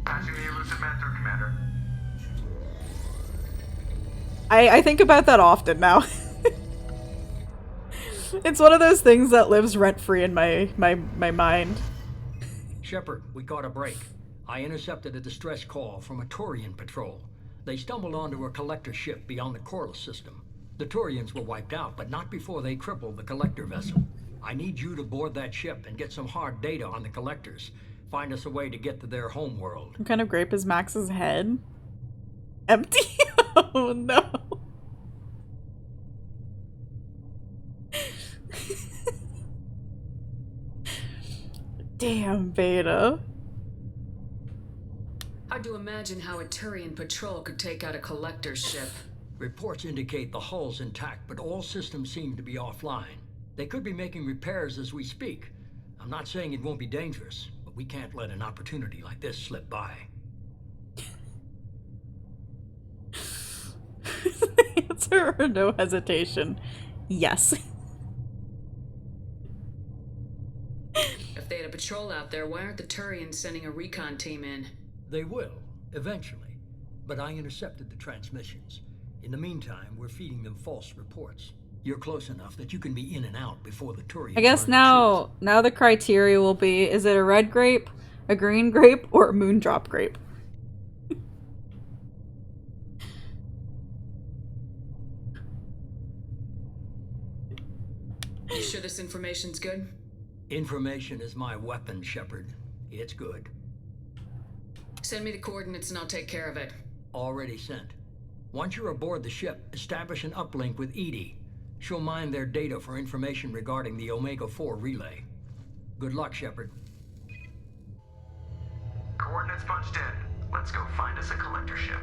Patching the elusive man through, Commander. I think about that often now. It's one of those things that lives rent-free in my mind. Shepard, we caught a break. I intercepted a distress call from a Turian patrol. They stumbled onto a collector ship beyond the Corliss system. The Turians were wiped out, but not before they crippled the collector vessel. I need you to board that ship and get some hard data on the collectors. Find us a way to get to their homeworld. What kind of grape is Max's head? Empty? Oh no. Damn, Beta. Hard to imagine how a Turian patrol could take out a collector's ship. Reports indicate the hull's intact, but all systems seem to be offline. They could be making repairs as we speak. I'm not saying it won't be dangerous, but we can't let an opportunity like this slip by. Answer or no hesitation. Yes. If they had a patrol out there, why aren't the Turians sending a recon team in? They will, eventually. But I intercepted the transmissions. In the meantime, we're feeding them false reports. You're close enough that you can be in and out before the Turians. I guess now the criteria will be, is it a red grape, a green grape, or a moondrop grape? You sure this information's good? Information is my weapon, Shepard. It's good. Send me the coordinates and I'll take care of it. Already sent. Once you're aboard the ship, establish an uplink with EDI. She'll mine their data for information regarding the Omega-4 relay. Good luck, Shepard. Coordinates punched in. Let's go find us a collector ship.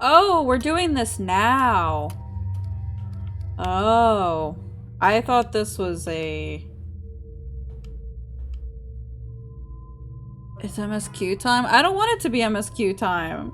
Oh, we're doing this now. Oh. I thought this was a... It's MSQ time? I don't want it to be MSQ time.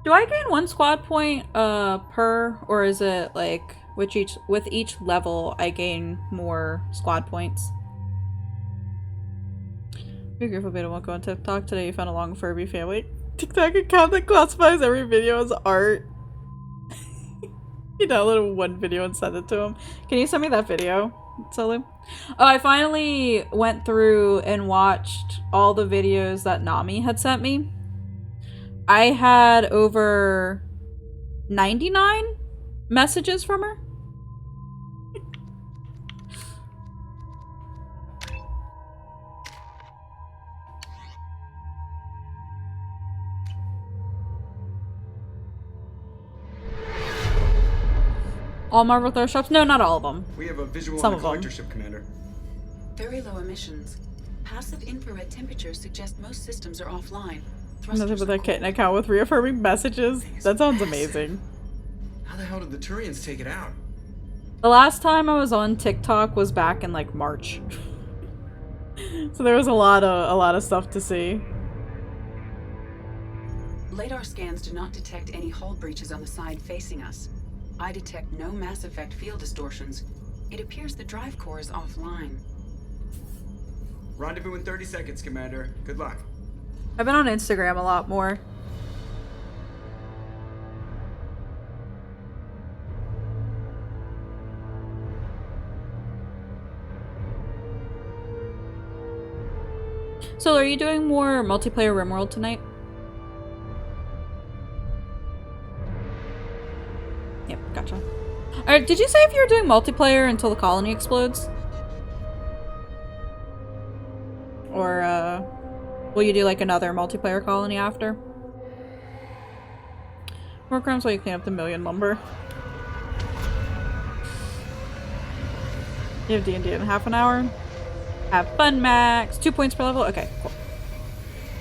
Do I gain 1 squad point per, or is it like with each level I gain more squad points? Be grateful Beta won't go on TikTok. Today you found a long Furby family TikTok account that classifies every video as art. You downloaded one video and sent it to him. Can you send me that video, Solu? Oh, I finally went through and watched all the videos that Nami had sent me. I had over 99 messages from her. All Marvel thrift shops? No, not all of them. We have a visual Some on the of them. collector ship, Commander. Very low emissions. Passive infrared temperatures suggest most systems are offline. Nothing but that kitten account with reaffirming messages. That sounds amazing. How the hell did the Turians take it out? The last time I was on TikTok was back in like March. So there was a lot of stuff to see. Radar scans do not detect any hull breaches on the side facing us. I detect no Mass Effect field distortions. It appears the drive core is offline. Rendezvous in 30 seconds, Commander. Good luck. I've been on Instagram a lot more. So, are you doing more multiplayer RimWorld tonight? Yep, gotcha. Alright, did you say if you were doing multiplayer until the colony explodes? Or, will you do like another multiplayer colony after? More crimes while you clean up the million lumber. You have D&D in half an hour? Have fun, Max. 2 points per level? Okay, cool.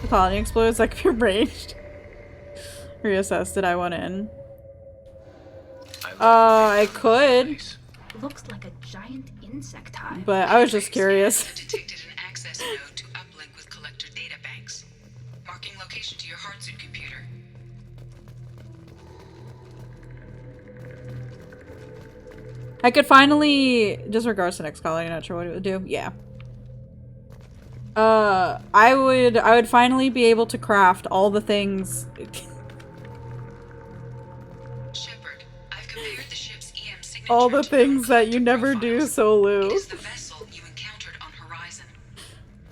The colony explodes, that could be arranged. Reassess, did I want in? I could. Looks like a giant insect hive. But I was just curious. Detected an access node to uplink with collector data banks. Marking location to your hardsuit computer. I could finally, just regards to next colony, not sure what it would do. Yeah. I would finally be able to craft all the things. Shepard, I've compared the ship's EM signature All the things that you never do, Solu. It is the vessel you encountered on Horizon.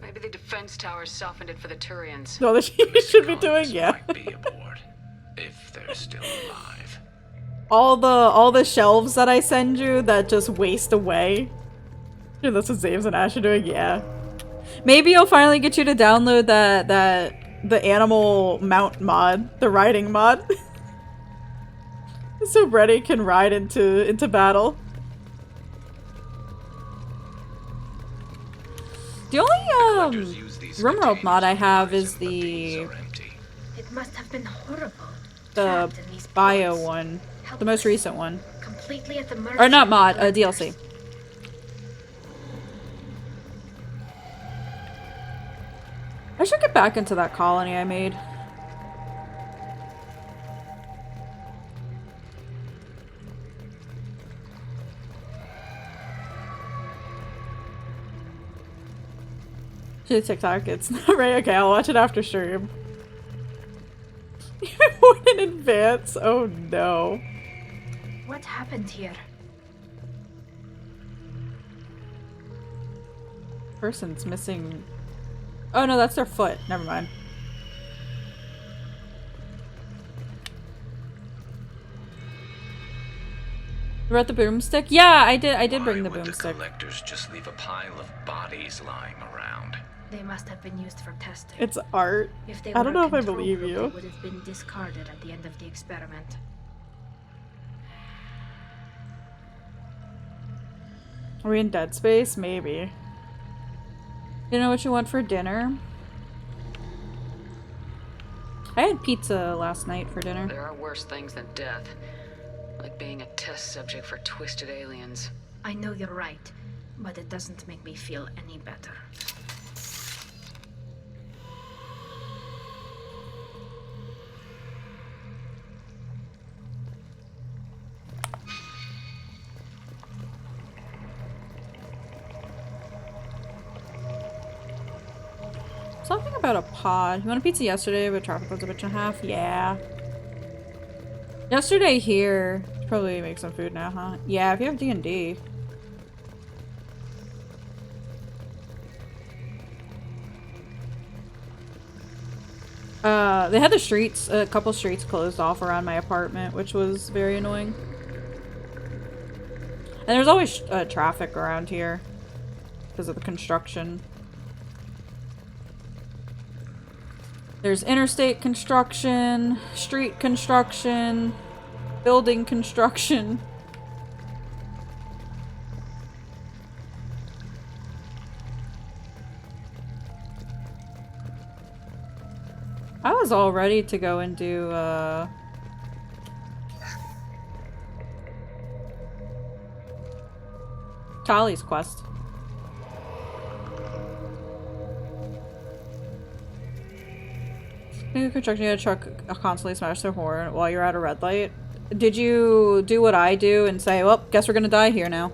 Maybe the defense towers softened it for the Turians. No, that you should be doing, yeah. If they're still alive. all the shelves that I send you that just waste away. Dude, that's what Zaves and Ash are doing, yeah. Maybe I'll finally get you to download the animal mount mod, the riding mod. So Brady can ride into battle. The only RimWorld mod I have is the It must have been horrible. bio one, the most recent one. Completely at the mercy Or not of mod, the DLC. I should get back into that colony I made. Should TikTok, it's not right. Okay, I'll watch it after stream. More in advance? Oh no. What happened here? Person's missing. Oh no, that's their foot. Never mind. You brought the boomstick? Yeah, I did bring the boomstick. The collectors just leave a pile of bodies lying around. They must have been used for testing. It's art. If they I don't were know if I control believe group, you. They would have been discarded at the end of the experiment. Are we in Dead Space? Maybe. You know what you want for dinner? I had pizza last night for dinner. There are worse things than death. Like being a test subject for twisted aliens. I know you're right, but it doesn't make me feel any better. Something about a pod. You want a pizza yesterday, but traffic was a bitch and a half? Yeah. Yesterday here. Should probably make some food now, huh? Yeah, if you have D&D. They had the streets, a couple streets closed off around my apartment, which was very annoying. And there's always traffic around here because of the construction. There's interstate construction, street construction, building construction. I was all ready to go and do, Tali's quest. New construction, you had a truck constantly smash their horn while you're at a red light. Did you do what I do and say, well, guess we're gonna die here now?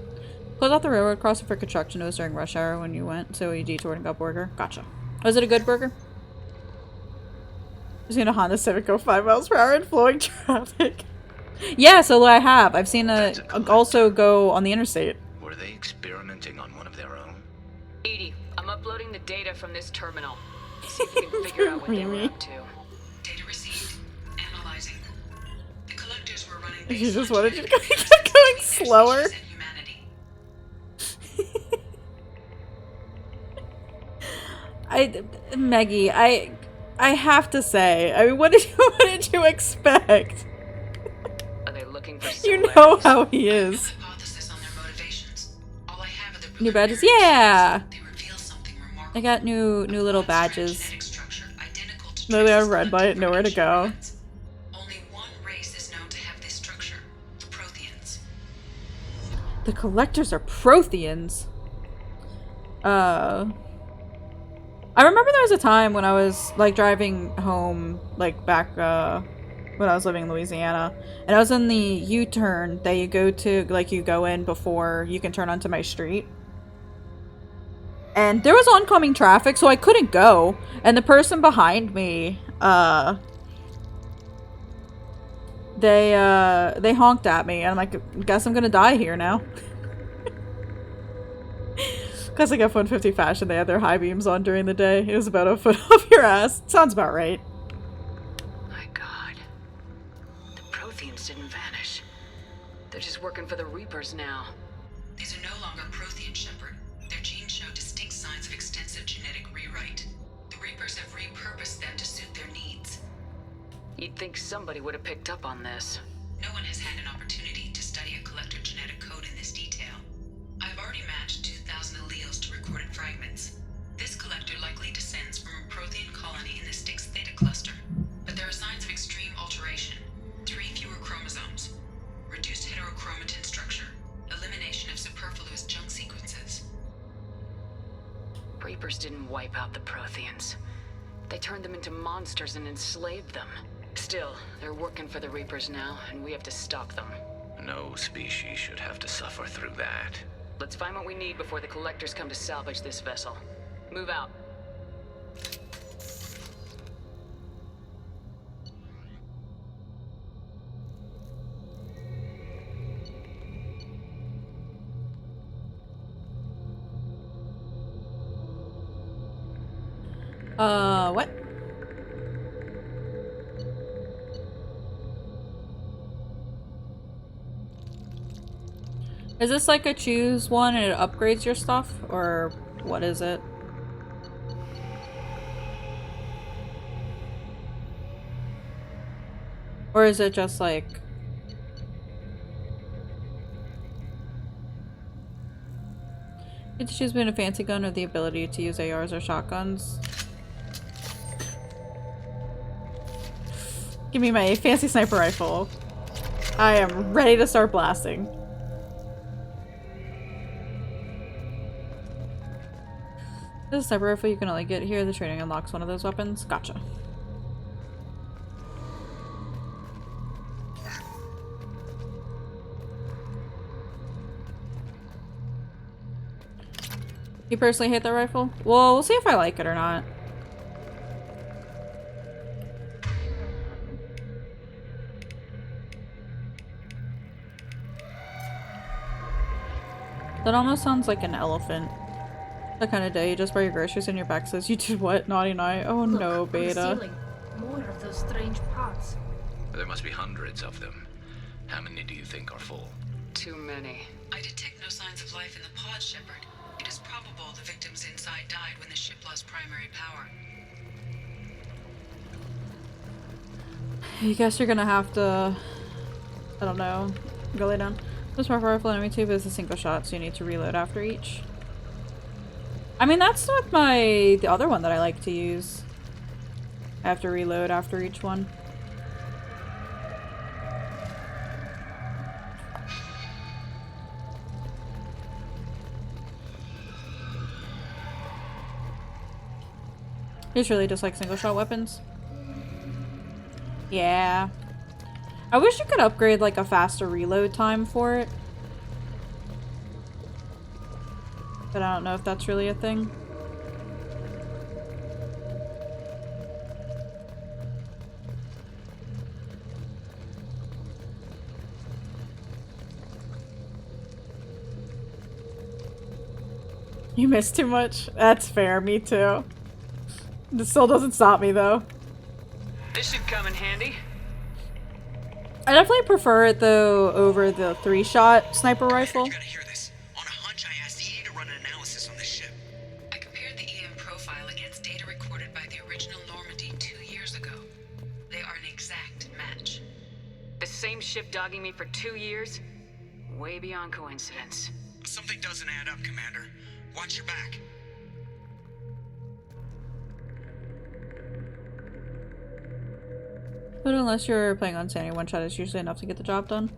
Close off the railroad crossing for construction. It was during rush hour when you went, so you detoured and got burger. Gotcha. Was it a good burger? I've seen a Honda Civic go 5 miles per hour in flowing traffic. Yeah, so I have. I've seen a also go on the interstate. Were they experimenting on one of their own? Edie, I'm uploading the data from this terminal. See if you can figure out what they were up to. Data received. Analyzing. The collectors were running You just wanted you to keep going slower. Maggie, I have to say, I mean, what did you expect? Are they looking for You know how he is. New badges? Yeah! I got new little badges. No, they have red light, nowhere to go. The collectors are Protheans. I remember there was a time when I was like driving home, like back when I was living in Louisiana, and I was in the U-turn that you go to, like you go in before you can turn onto my street. And there was oncoming traffic, so I couldn't go. And the person behind me, they honked at me, and I'm like, guess I'm gonna die here now. Classic F-150 fashion, they had their high beams on during the day. It was about a foot off your ass. Sounds about right. My god. The Protheans didn't vanish. They're just working for the Reapers now. These are no longer Prothean, Shepard. Their genes show distinct signs of extensive genetic rewrite. The Reapers have repurposed them to suit their needs. You'd think somebody would have picked up on this. No one has had an opportunity to study a collector genetic code in this detail. I've already matched 2,000 alleles to recorded fragments. This collector likely descends from a Prothean colony in the Styx Theta cluster, but there are signs of extreme alteration. 3 fewer chromosomes, reduced heterochromatin structure, elimination of superfluous junk sequences. Reapers didn't wipe out the Protheans. They turned them into monsters and enslaved them. Still, they're working for the Reapers now, and we have to stop them. No species should have to suffer through that. Let's find what we need before the collectors come to salvage this vessel. Move out. What? Is this like a choose one and it upgrades your stuff? Or what is it? Or is it just like... You get to choose between a fancy gun or the ability to use ARs or shotguns. Give me my fancy sniper rifle. I am ready to start blasting. This is a sniper rifle you can only get here. The training unlocks one of those weapons. Gotcha. You personally hate that rifle? Well, we'll see if I like it or not. That almost sounds like an elephant. That kind of day, you just buy your groceries and your back says, "You did what? Naughty night." Oh Look, no, on the Beta. ceiling. More of those strange pots. There must be hundreds of them. How many do you think are full? Too many. I detect no signs of life in the pod, Shepard. It is probable the victims inside died when the ship lost primary power. I guess you're gonna have to... I don't know. Go lay down. This sniper rifle enemy tube is a single shot, so you need to reload after each. I mean, that's not the other one that I like to use. I have to reload after each one. It's really just like single shot weapons. Yeah. I wish you could upgrade like a faster reload time for it. But I don't know if that's really a thing. You missed too much? That's fair, me too. This still doesn't stop me though. This should come in handy. I definitely prefer it though over the 3-shot sniper rifle. I compared the EM profile against data recorded by the original Normandy 2 years ago. They are an exact match. The same ship dogging me for 2 years? Way beyond coincidence. Something doesn't add up, Commander. Watch your back. But unless you're playing on Sandy, 1 shot is usually enough to get the job done.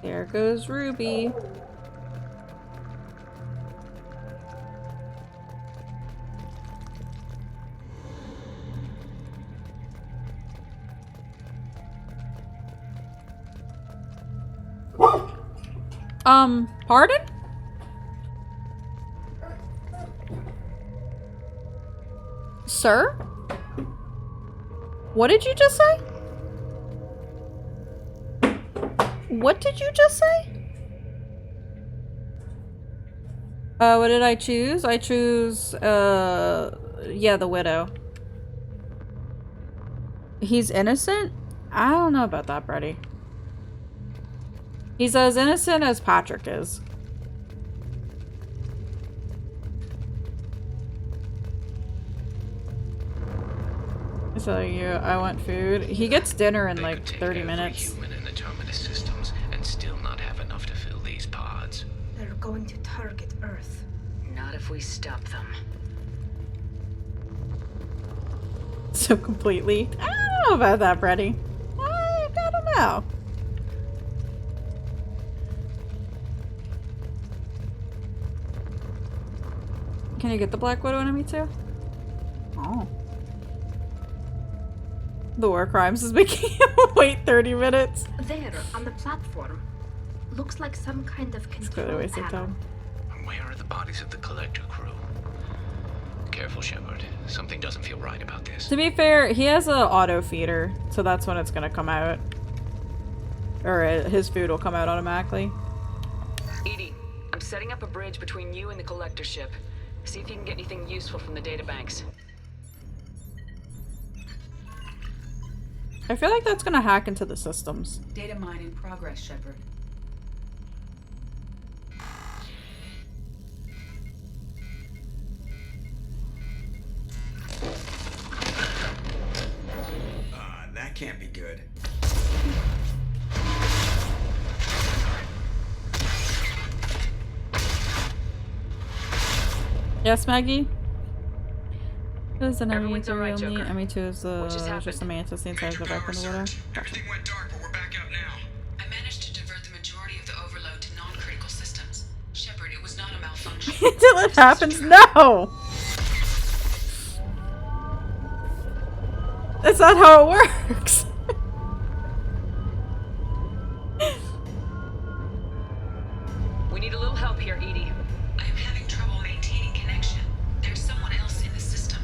There goes Ruby. Pardon? Sir? What did you just say? What did you just say? What did I choose? I choose, yeah, the widow. He's innocent? I don't know about that, Brady. He's as innocent as Patrick is. So I want food. He gets dinner in like 30 minutes. Human in the terminus systems and still not have enough to fill these pods. They're going to target Earth. Not if we stop them. So completely. I don't know about that, Brady. I don't know. Can you get the Black Widow enemy too? Oh. The war crimes is making him wait 30 minutes. There, on the platform. Looks like some kind of control panel. Where are the bodies of the Collector crew? Careful, Shepard. Something doesn't feel right about this. To be fair, he has an auto feeder, so that's when it's gonna come out. Or his food will come out automatically. EDI, I'm setting up a bridge between you and the Collector ship. See if you can get anything useful from the databanks. I feel like that's gonna hack into the systems. Data mine in progress, Shepard. That can't be good. Yes, Maggie? It is an Everyone's ME2 alright, only. Joker. ME2 is What just just a mantis the inside of the back of the water. Everything went dark, but we're back up now. I managed to divert the majority of the overload to non-critical systems. Shepard, it was not a malfunction. Until it happens, no! That's not how it works. We need a little help here, EDI. I am having trouble maintaining connection. There's someone else in the system.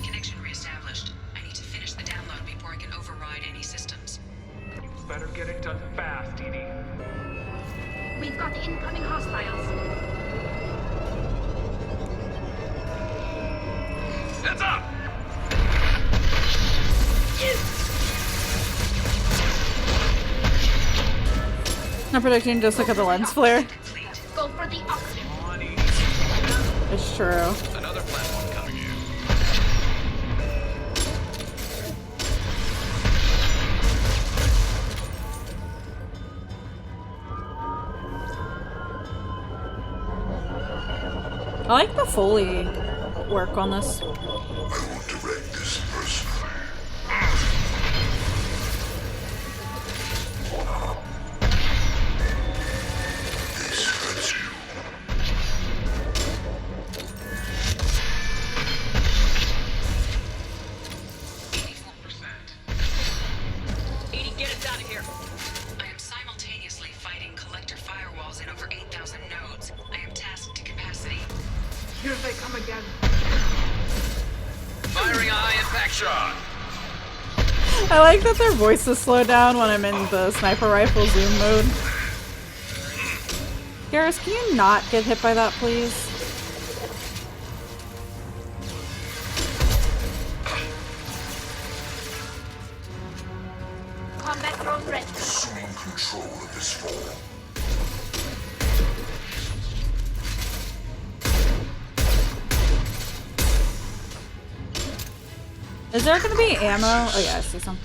Connection reestablished. I need to finish the download before I can override any systems. Better get it done fast, EDI. We've got incoming hostiles. Heads up! Not predicting, just look at the lens flare. Go for the oxygen. It's true. Another platform coming in. I like the Foley work on this. I will direct this personally. This hurts you. shot. I like that their voices slow down when I'm in the sniper rifle zoom mode. Garrus, can you not get hit by that, please? Combat drone ready. Assuming control of this fall. Is there gonna be ammo? Oh yeah, I see some.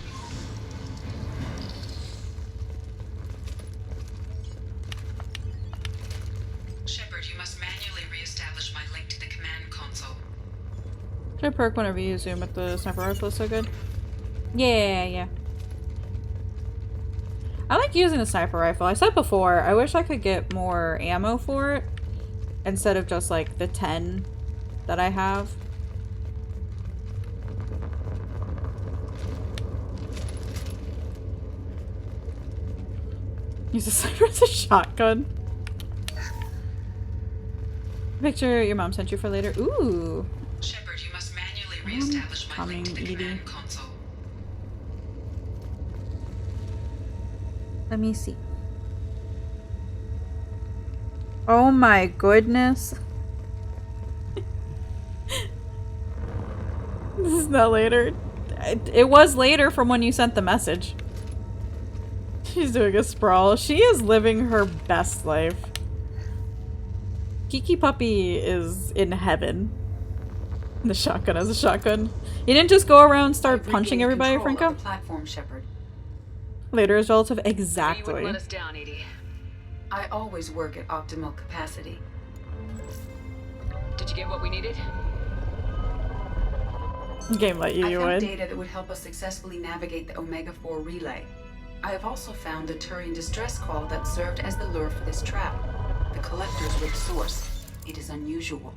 Shepard, you must manually re-establish my link to the command console. Should I perk whenever you zoom at the sniper rifle? So good. Yeah. I like using the sniper rifle. I said before, I wish I could get more ammo for it instead of just like the 10 that I have. Use a sniper as a shotgun. Picture your mom sent you for later. Ooh. Shepard, you must manually re-establish my link to the command console. Let me see. Oh my goodness. This is not later. It was later from when you sent the message. She's doing a sprawl. She is living her best life. Kiki Puppy is in heaven. The shotgun as a shotgun. You didn't just go around and start punching everybody, Franco? Platform, Shepard. Later is relative. You wouldn't Exactly. let us down, Edie. I always work at optimal capacity. Did you get what we needed? Game let you I found would. data that would help us successfully navigate the Omega-4 relay. I have also found a Turian distress call that served as the lure for this trap. The Collectors were the source. It is unusual.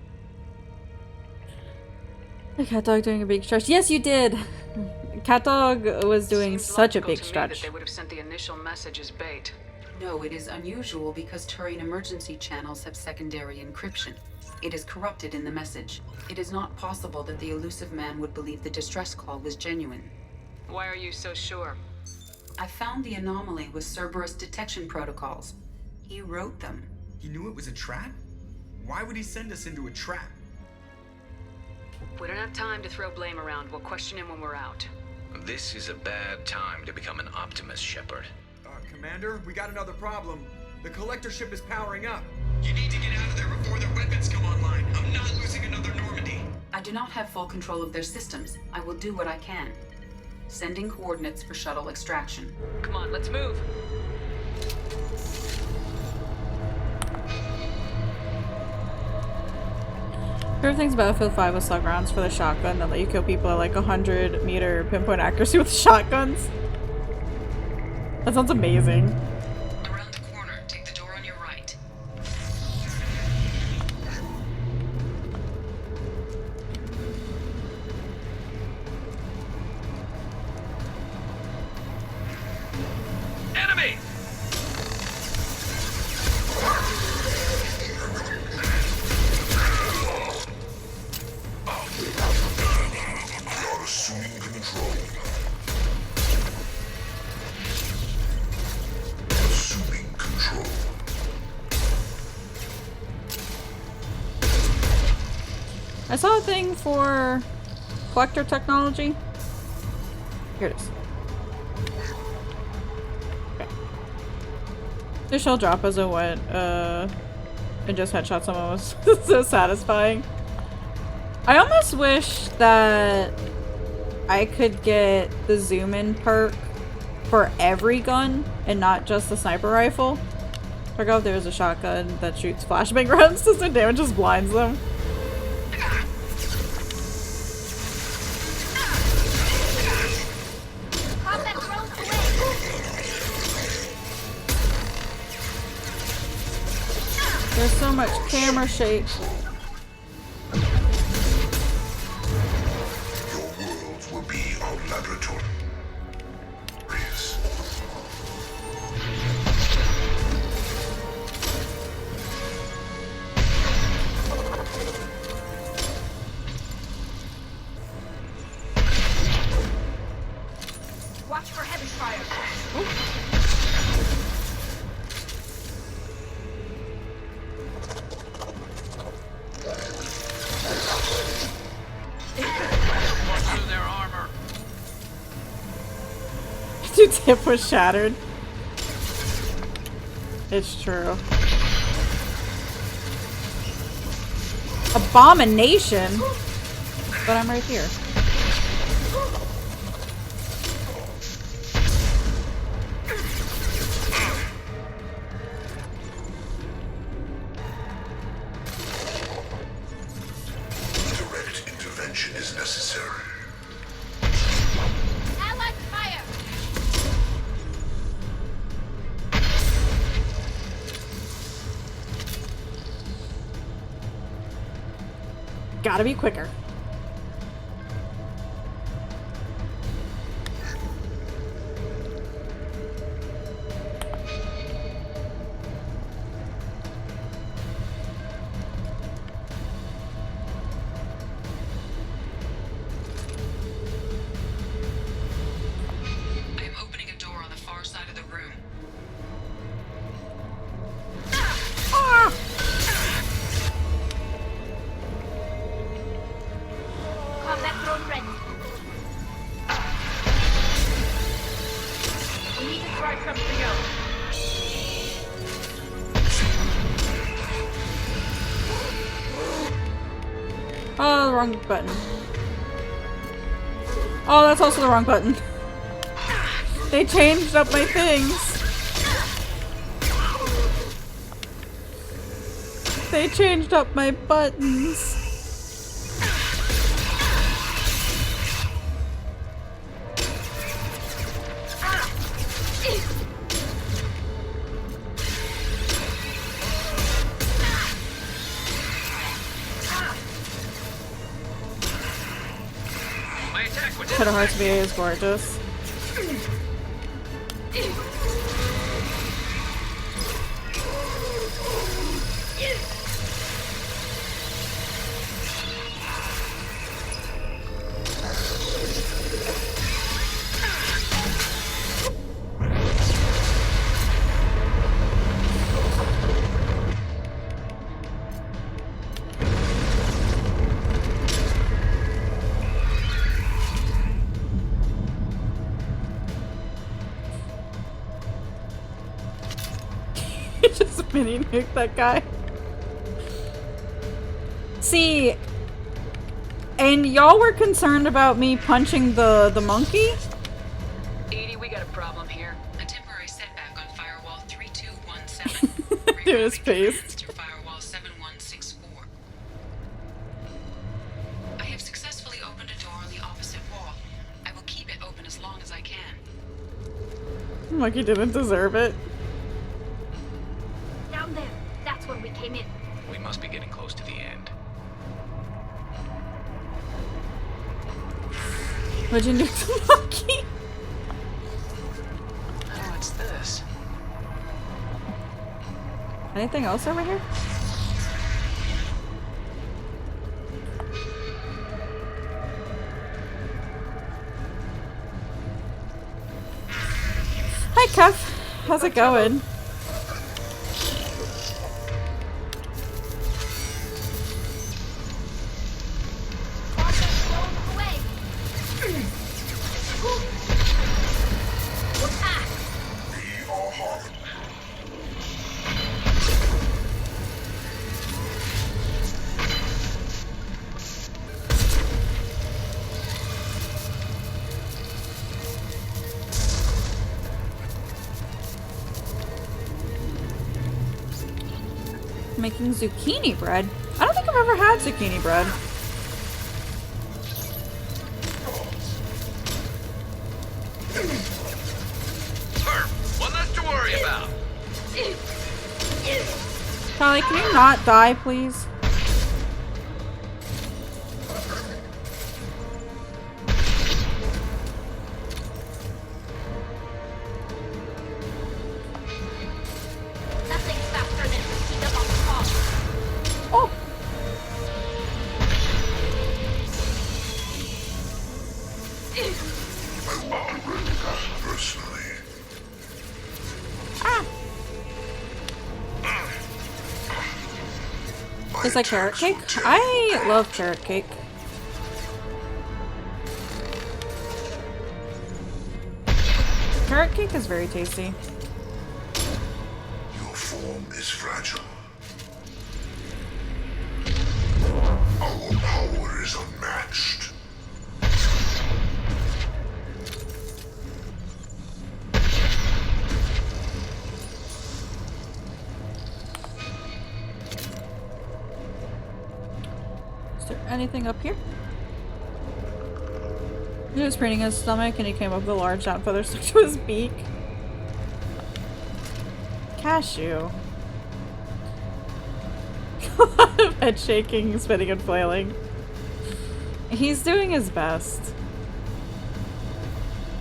The cat dog doing a big stretch. Yes, you did. Cat dog was doing such a Logical big to me stretch. that they would have sent the initial message as bait. No, it is unusual because Turian emergency channels have secondary encryption. It is corrupted in the message. It is not possible that the elusive man would believe the distress call was genuine. Why are you so sure? I found the anomaly with Cerberus detection protocols. He wrote them. He knew it was a trap? Why would he send us into a trap? We don't have time to throw blame around. We'll question him when we're out. This is a bad time to become an optimist, Shepard. Commander, we got another problem. The collector ship is powering up. You need to get out of there before their weapons come online. I'm not losing another Normandy. I do not have full control of their systems. I will do what I can. Sending coordinates for shuttle extraction. Come on, let's move. Favorite things Battlefield 5 was slug rounds for the shotgun that let you kill people at like 100-meter pinpoint accuracy with shotguns. That sounds amazing. Around the corner, take the door on your right. Enemy! We are assuming control. Assuming control. I saw a thing for collector technology. Here it is. Okay. The shell drop as it went, and just headshot someone was so satisfying. I almost wish that I could get the zoom in perk for every gun and not just the sniper rifle. Check out if there's a shotgun that shoots flashbang rounds so the damage just blinds them. Combat drones away. There's so much camera shake. Your worlds will be our laboratory. dude's hip was shattered. It's true. Abomination? But I'm right here. Direct intervention is necessary. Allied fire! Gotta be quicker. I am opening a door on the far side of the room. Combat drone ready. We need to try something else. Oh, the wrong button. Oh, that's also the wrong button. They changed up my things. They changed up my buttons. My attack was Shadow Hearts VA is gorgeous. Just mini nuke that guy. See, and y'all were concerned about me punching the monkey? Edie, we got a problem here. A temporary setback on firewall 3217. To his face. To firewall 7164. I have successfully opened a door on the opposite wall. I will keep it open as long as I can. Monkey didn't deserve it. Down there. That's where we came in. We must be getting close to the end. Would you nuke the monkey? Oh, what's this? Anything else over here? Hi, Kev. How's it going? Making zucchini bread? I don't think I've ever had zucchini bread. One less to worry about. Charlie, can you not die, please? Nothing faster than picking up on the call. Oh! Personally. Ah! Is that carrot cake? I love carrot cake. Carrot cake is very tasty. Your form is fragile. Our power is unmatched. Is there anything up here? He was preening his stomach and he came up with a large down feather stuck to his beak. Cashew. Head shaking, spinning, and flailing. He's doing his best.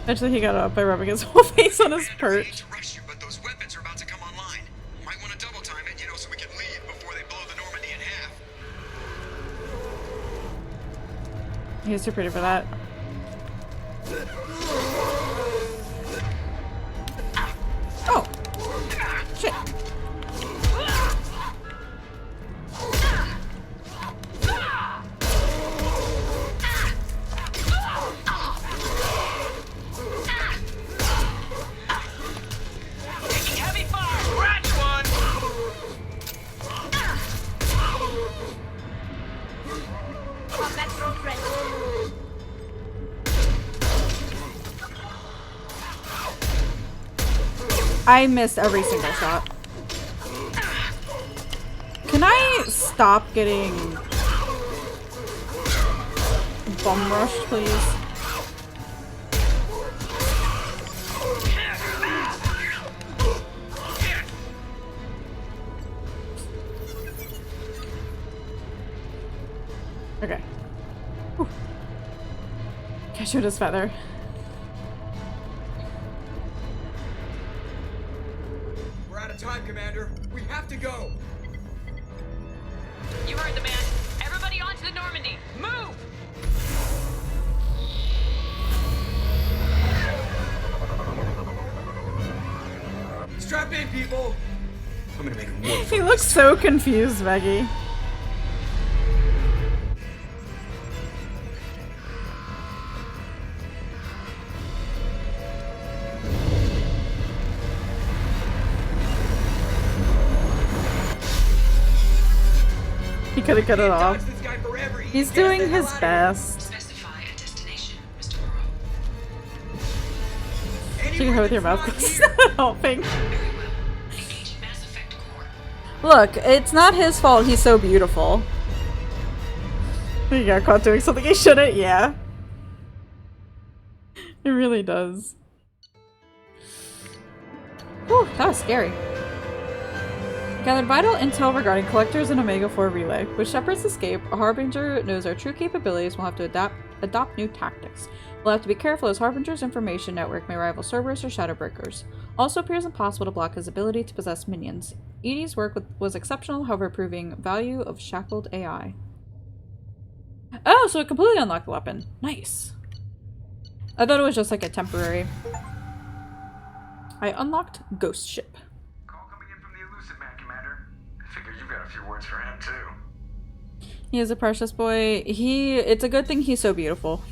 Eventually he got up by rubbing his whole face on his perch. But those weapons are about to come online. Might want to double time it, so we can leave before they blow the Normandy in half. He's too pretty for that. Oh! Shit! Taking heavy fire! Scratch one! I missed every single shot. Can I stop getting bum rushed, please? Okay. Whew. Cashew his feather. We're out of time, Commander. We have to go. You heard the man. Everybody onto the Normandy. Move! Strap in, people. I'm gonna make him work. He looks so confused, Maggie. He could have cut it off. He's doing his best. You can go with your mouth because it's not helping. Look, it's not his fault he's so beautiful. He got caught doing something he shouldn't, yeah. It really does. Whew, that was scary. Gathered vital intel regarding Collectors and Omega-4 Relay. With Shepard's escape, a Harbinger knows our true capabilities and will have to adopt new tactics. We'll have to be careful as Harbinger's information network may rival Cerberus or Shadowbreakers. Also appears impossible to block his ability to possess minions. EDI's work was exceptional, however proving value of shackled AI. Oh, so it completely unlocked the weapon. Nice. I thought it was just like a temporary. I unlocked Ghost Ship. You've got a few words for him too. He is a precious boy. It's a good thing he's so beautiful.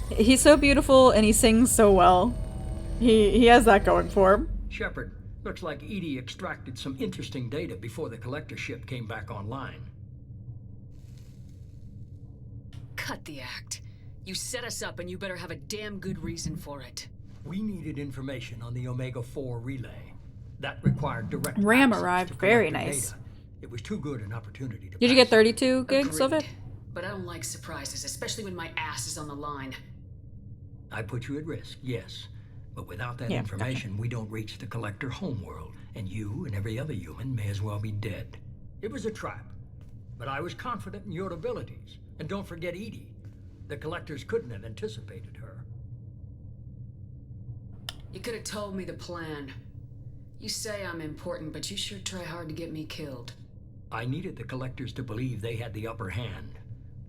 He's so beautiful and he sings so well. He has that going for him. Shepard, looks like EDI extracted some interesting data before the collector ship came back online. Cut the act. You set us up and you better have a damn good reason for it. We needed information on the Omega-4 relay. That required direct RAM access arrived. to Very collector nice. data. It was too good an opportunity to Did you get 32 gigs of it? But I don't like surprises, especially when my ass is on the line. I put you at risk, yes. But without that Yeah, information, we don't reach the collector homeworld, and you and every other human may as well be dead. It was a trap, but I was confident in your abilities. And don't forget EDI. The collectors couldn't have anticipated her. You could have told me the plan. You say I'm important, but you sure try hard to get me killed. I needed the collectors to believe they had the upper hand.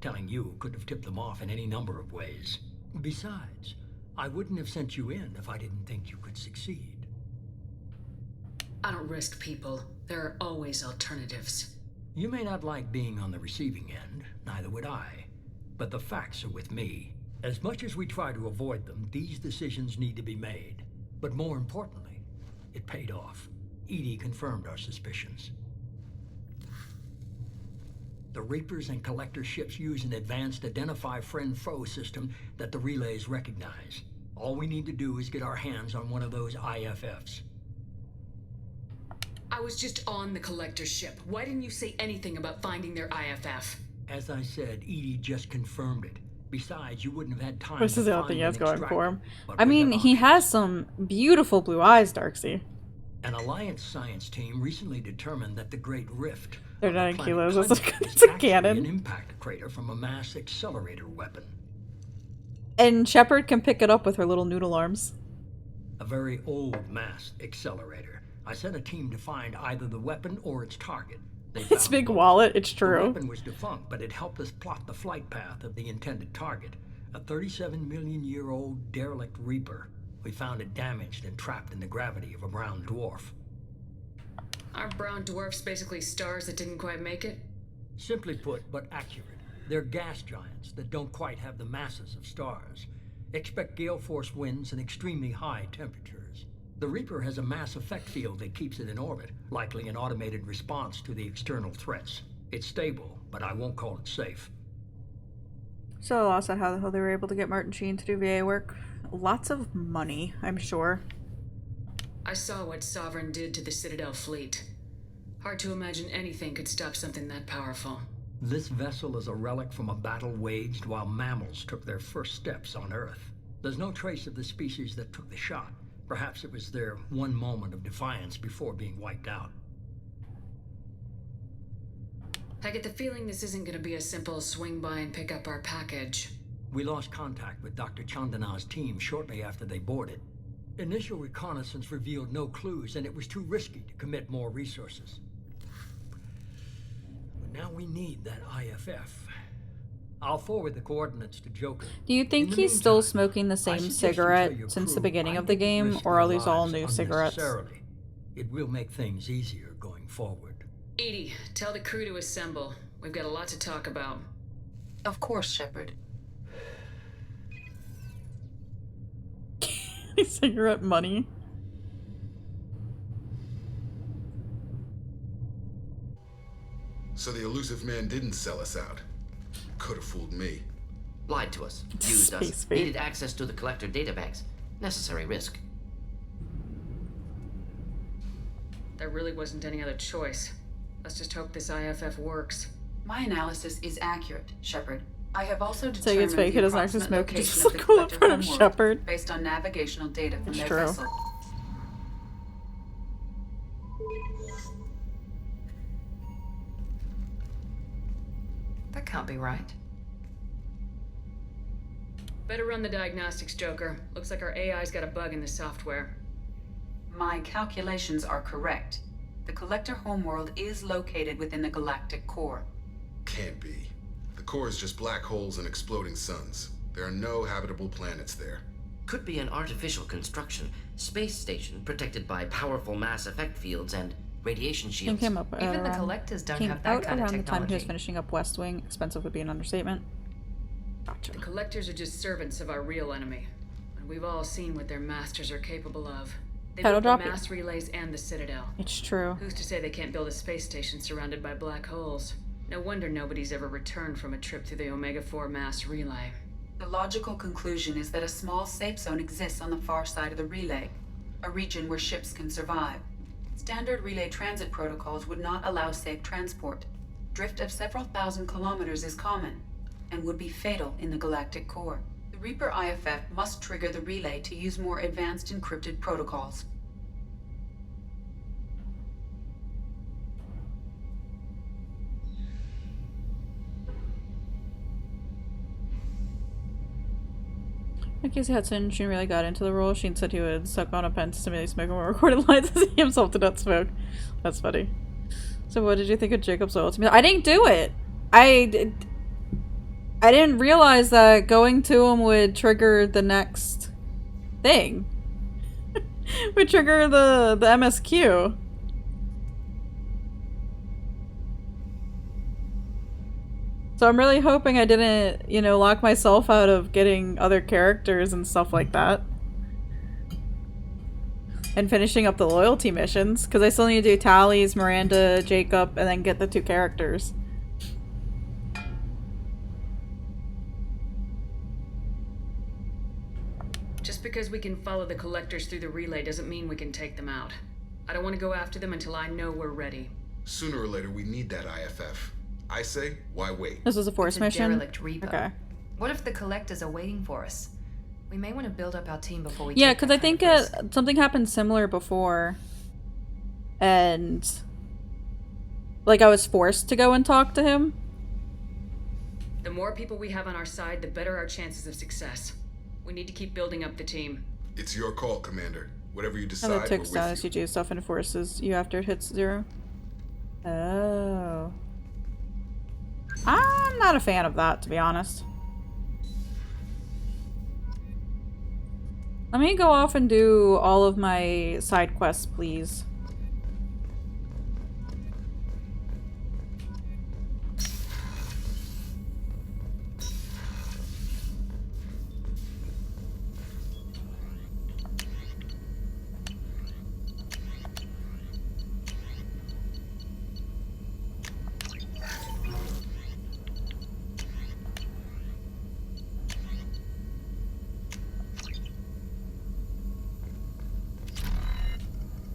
Telling you could have tipped them off in any number of ways. Besides, I wouldn't have sent you in if I didn't think you could succeed. I don't risk people. There are always alternatives. You may not like being on the receiving end, neither would I. But the facts are with me, As much as we try to avoid them, these decisions need to be made. But more importantly, it paid off. EDI confirmed our suspicions. The Reapers and Collector ships use an advanced identify friend-foe system that the relays recognize. All we need to do is get our hands on one of those IFFs. I was just on the Collector ship. Why didn't you say anything about finding their IFF? As I said, EDI just confirmed it. Besides, you wouldn't have had time This to is the other find thing he and has going extract for them. him. But I we mean, have he has some beautiful blue eyes, Darkseid. An Alliance science team recently determined that the Great Rift 39 planet kilos, Clemens it's is a actually cannon. an impact crater from a mass accelerator weapon. And Shepard can pick it up with her little noodle arms. A very old mass accelerator. I sent a team to find either the weapon or its target. They Its found big both. wallet, it's The true. weapon was defunct, but it helped us plot the flight path of the intended target. A 37-million-year-old derelict Reaper. We found it damaged and trapped in the gravity of a brown dwarf. Aren't brown dwarfs basically stars that didn't quite make it? Simply put, but accurate. They're gas giants that don't quite have the masses of stars. Expect gale force winds and extremely high temperatures. The Reaper has a mass effect field that keeps it in orbit, likely an automated response to the external threats. It's stable, but I won't call it safe. So lost on how the hell they were able to get Martin Sheen to do VA work. Lots of money, I'm sure. I saw what Sovereign did to the Citadel fleet. Hard to imagine anything could stop something that powerful. This vessel is a relic from a battle waged while mammals took their first steps on Earth. There's no trace of the species that took the shot. Perhaps it was their one moment of defiance before being wiped out. I get the feeling this isn't going to be a simple swing by and pick up our package. We lost contact with Dr. Chandana's team shortly after they boarded. Initial reconnaissance revealed no clues, and it was too risky to commit more resources. But now we need that IFF. I'll forward the coordinates to Joker. Do you think he's still smoking the same suggest you tell cigarette your since the crew beginning I of the wouldn't game, risk or are their these all lives new cigarettes? unnecessarily. It will make things easier going forward. EDI, tell the crew to assemble. We've got a lot to talk about. Of course, Shepard. Cigarette money. So the elusive man didn't sell us out. Could have fooled me. Lied to us, used us, Space fate. needed access to the Collector databanks. Necessary risk. There really wasn't any other choice. Let's just hope this IFF works. My analysis is accurate, Shepard. I have also So determined it's fake, the he doesn't actually approximate smoke, just location of the like go in collector front of homeworld Shepard. based on navigational data from It's their true. vessel. That can't be right. Better run the diagnostics, Joker. Looks like our AI's got a bug in the software. My calculations are correct. The collector homeworld is located within the galactic core. Can't be. The core is just black holes and exploding suns. There are no habitable planets there. Could be an artificial construction, space station protected by powerful mass effect fields and radiation It shields. came up Even the around- collectors don't came have that out kind of around the time he was technology. finishing up West Wing. Expensive would be an understatement. Gotcha. The Collectors are just servants of our real enemy. And we've all seen what their masters are capable of. They Pedal built drop the it. mass relays and the Citadel. It's true. Who's to say they can't build a space station surrounded by black holes? No wonder nobody's ever returned from a trip through the Omega-4 mass relay. The logical conclusion is that a small safe zone exists on the far side of the relay, a region where ships can survive. Standard relay transit protocols would not allow safe transport. Drift of several thousand kilometers is common, and would be fatal in the galactic core. The Reaper IFF must trigger the relay to use more advanced encrypted protocols. In case Hudson, Sheen really got into the role. Sheen said he would suck on a pen to simulate smoking while recorded lines to see himself to not smoke. That's funny. So what did you think of Jacob's loyalty? I didn't do it. I didn't realize that going to him would trigger the next thing. Would trigger the So I'm really hoping I didn't, you know, lock myself out of getting other characters and stuff like that. And finishing up the loyalty missions, because I still need to do Tally's, Miranda, Jacob, and then get the 2 characters. Just because we can follow the collectors through the relay doesn't mean we can take them out. I don't want to go after them until I know we're ready. Sooner or later, we need that IFF. I say, why wait? This was a force mission? Derelict repo. Okay. What if the collectors are waiting for us? We may want to build up our team before we Yeah, take because that I think kind of risk. something happened similar before. And... like, I was forced to go and talk to him. The more people we have on our side, the better our chances of success. We need to keep building up the team. It's your call, Commander. Whatever you decide, And the we're tick with status you. you do stuff and forces you after it hits 0. Oh. I'm not a fan of that, to be honest. Let me go off and do all of my side quests, please.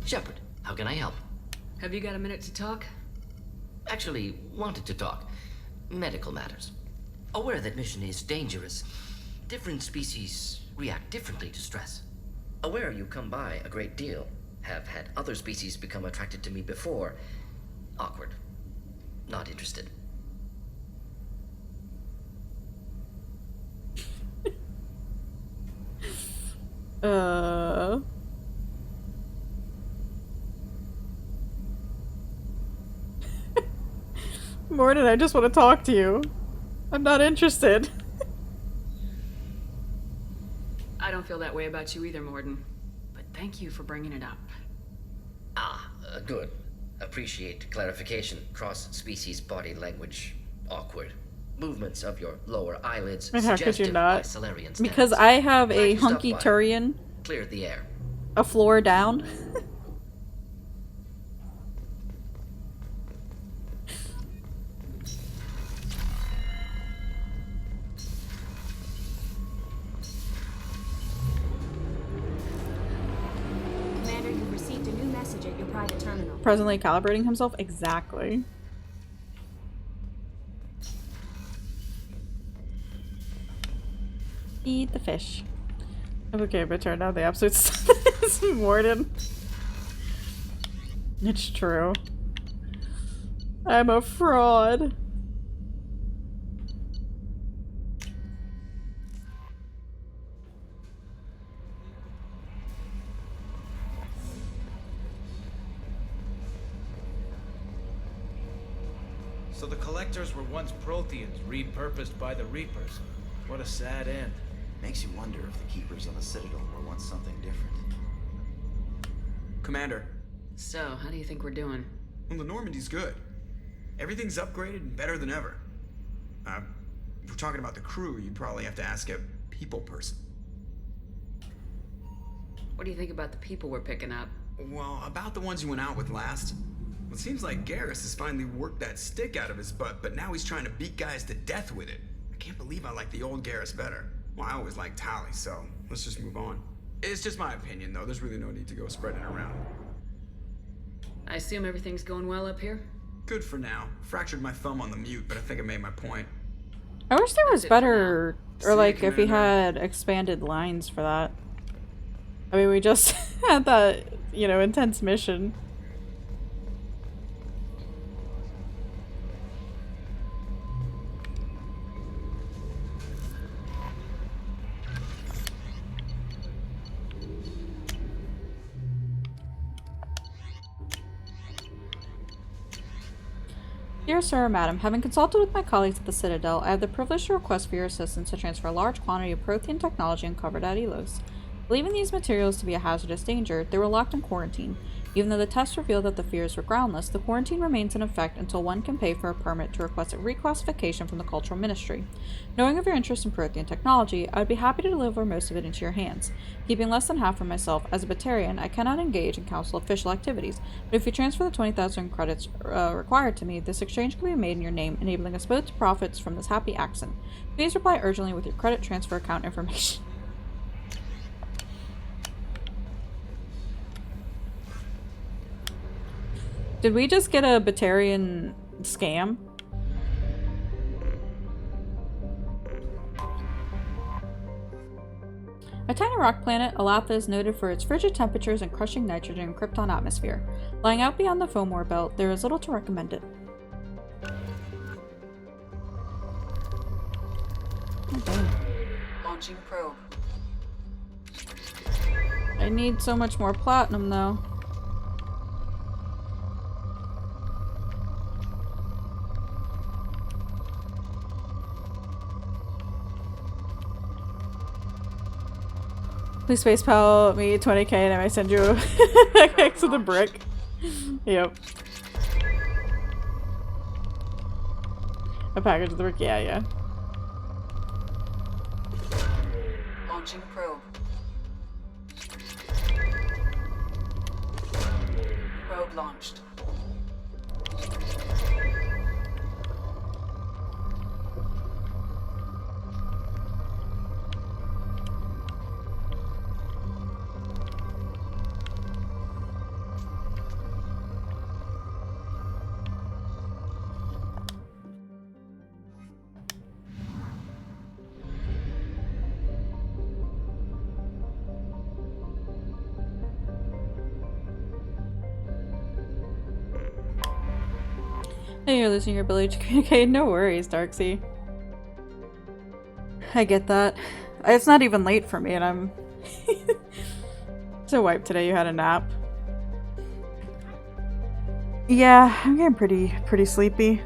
Shepard, how can I help? Have you got a minute to talk? Actually, wanted to talk. Medical matters. Aware that mission is dangerous. Different species react differently to stress. Aware you come by a great deal. Have had other species become attracted to me before. Awkward. Not interested. Mordin, I just want to talk to you. I'm not interested. I don't feel that way about you either, Morden. But thank you for bringing it up. Good. Appreciate clarification. Cross-species body language. Awkward. Movements of your lower eyelids. And how could you suggestive by not? Salarian Because standards. I have Glad a you stopped hunky by. Turian, Cleared the air. a floor down. Commander, you've received a new message at your private terminal. Presently calibrating himself? Exactly. Eat the fish. Okay, but turned out the absolute is Morden. It's true. I'm a fraud. So the Collectors were once Protheans, repurposed by the Reapers. What a sad end. Makes you wonder if the Keepers on the Citadel were once something different. Commander. So, how do you think we're doing? Well, the Normandy's good. Everything's upgraded and better than ever. If we're talking about the crew, you'd probably have to ask a people person. What do you think about the people we're picking up? Well, about the ones you went out with last. Well, it seems like Garrus has finally worked that stick out of his butt, but now he's trying to beat guys to death with it. I can't believe I like the old Garrus better. Well, I always liked Tally, so let's just move on. It's just my opinion, though. There's really no need to go spreading it around. I assume everything's going well up here? Good for now. Fractured my thumb on the mute, but I think I made my point. I wish there was better, See or you, like if he Commander. had expanded lines for that. I mean, we just had that, you know, intense mission. Dear Sir or Madam, having consulted with my colleagues at the Citadel, I have the privilege to request for your assistance to transfer a large quantity of Prothean technology uncovered at Elos. Believing these materials to be a hazardous danger, they were locked in quarantine. Even though the tests revealed that the fears were groundless, the quarantine remains in effect until one can pay for a permit to request a reclassification from the Cultural Ministry. Knowing of your interest in Prothean technology, I would be happy to deliver most of it into your hands. Keeping less than half for myself, as a Batarian, I cannot engage in Council official activities, but if you transfer the 20,000 credits required to me, this exchange can be made in your name, enabling us both to profit from this happy accident. Please reply urgently with your credit transfer account information. Did we just get a Batarian scam? A tiny rock planet, Alatha is noted for its frigid temperatures and crushing nitrogen in Krypton atmosphere. Lying out beyond the Fomor belt, there is little to recommend it. Launching probe. I need so much more platinum, though. Please facepal me 20k and I might send you a X with a brick. Yep. A package of the brick, yeah. Launching probe. Probe launched. Hey, you're losing your ability to communicate. No worries, Darksea. I get that. It's not even late for me and I'm so wiped today. You had a nap. Yeah, I'm getting pretty sleepy.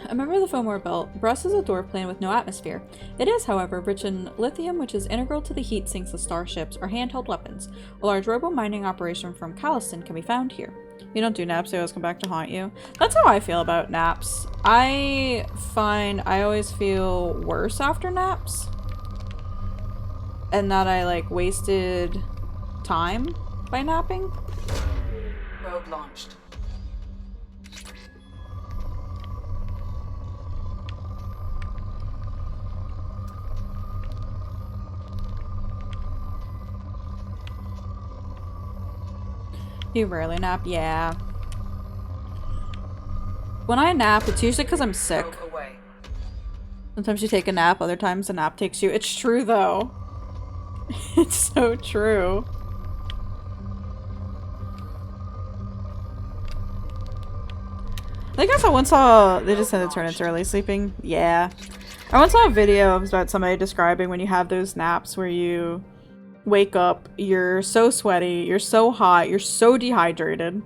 A member of the Fomor belt, Brus is a dwarf planet with no atmosphere. It is, however, rich in lithium, which is integral to the heat sinks of starships or handheld weapons. A large robo-mining operation from Caliston can be found here. You don't do naps, they always come back to haunt you. That's how I feel about naps. I find I always feel worse after naps. And that I, like, wasted time by napping. Probe launched. You rarely nap? Yeah. When I nap, it's usually because I'm sick. Sometimes you take a nap, other times the nap takes you. It's true, though. It's so true. I guess I once saw... They just said it turn into early sleeping. Yeah. I once saw a video about somebody describing when you have those naps where you wake up, you're so sweaty, you're so hot, you're so dehydrated.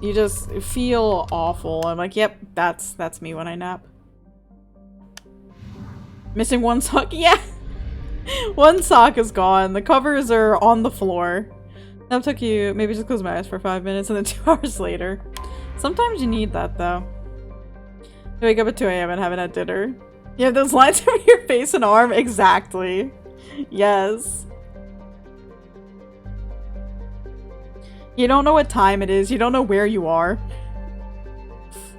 You just feel awful. I'm like, yep, that's me when I nap. Missing one sock? Yeah! One sock is gone. The covers are on the floor. That took you, maybe just close my eyes for 5 minutes and then 2 hours later. Sometimes you need that, though. You wake up at 2 AM and haven't had dinner. You have those lines over your face and arm? Exactly. Yes. You don't know what time it is. You don't know where you are.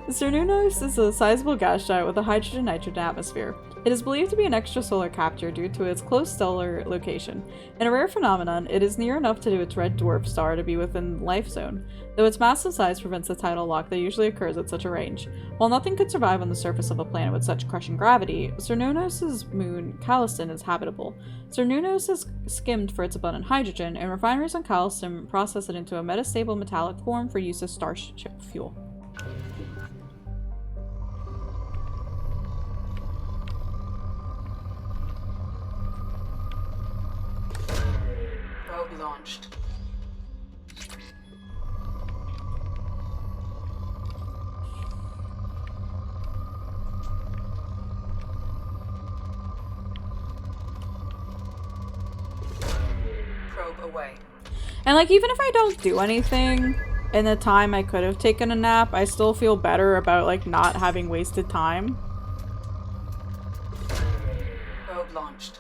Cernunnos is a sizable gas giant with a hydrogen-nitrogen atmosphere. It is believed to be an extrasolar capture due to its close stellar location. In a rare phenomenon, it is near enough to its red dwarf star to be within the life zone, though its massive size prevents the tidal lock that usually occurs at such a range. While nothing could survive on the surface of a planet with such crushing gravity, Cernunnos' moon, Caliston, is habitable. Cernunnos is skimmed for its abundant hydrogen, and refineries on Caliston process it into a metastable metallic form for use as starship fuel. Probe launched. Probe away. And like, even if I don't do anything in the time I could have taken a nap, I still feel better about like not having wasted time. Probe launched.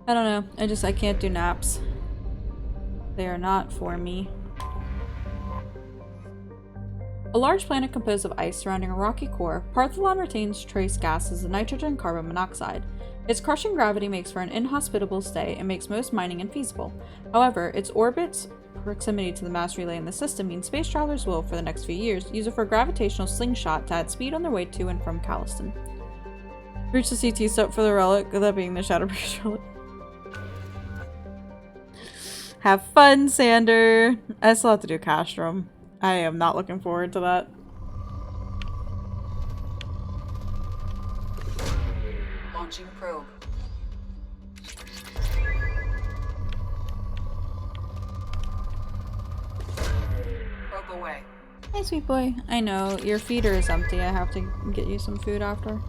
I don't know. I can't do naps. They are not for me. A large planet composed of ice surrounding a rocky core, Partholon retains trace gases of nitrogen and carbon monoxide. Its crushing gravity makes for an inhospitable stay and makes most mining infeasible. However, its orbit's proximity to the mass relay in the system means space travelers will, for the next few years, use it for a gravitational slingshot to add speed on their way to and from Calliston. Reach the CT step for the relic, that being the Shadowbringers relic. Have fun, Sander! I still have to do Castrum. I am not looking forward to that. Launching probe. Probe away. Hey, sweet boy. I know, your feeder is empty. I have to get you some food after.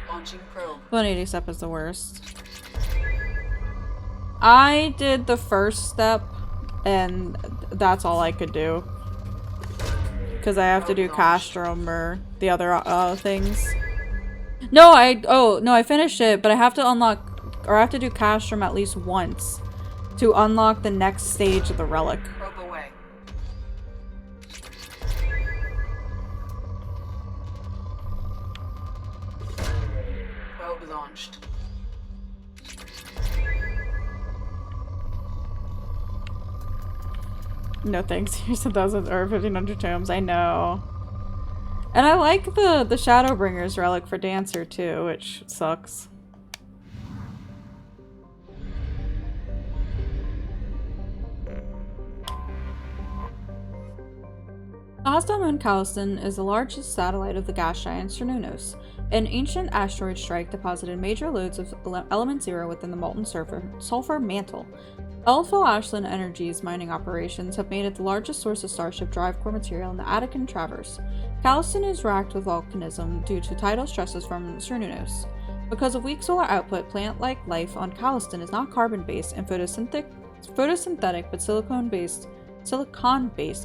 Launching probe. 180 step is the worst. I did the first step, and that's all I could do. Because I have to do Castrum or the other things. No, I finished it, but I have to unlock, or I have to do Castrum at least once to unlock the next stage of the relic. Probe away. Probe launched. No thanks, here's 1,000 or 1,500 tomes, I know. And I like the Shadowbringers relic for Dancer too, which sucks. The hostile moon Calliston is the largest satellite of the gas giant Cernunnos. An ancient asteroid strike deposited major loads of element zero within the molten sulfur mantle. Elfo Ashland Energy's mining operations have made it the largest source of Starship drive core material in the Attican Traverse. Calliston is racked with volcanism due to tidal stresses from Cernunnos. Because of weak solar output, plant-like life on Calliston is not carbon-based and photosynthetic but silicon-based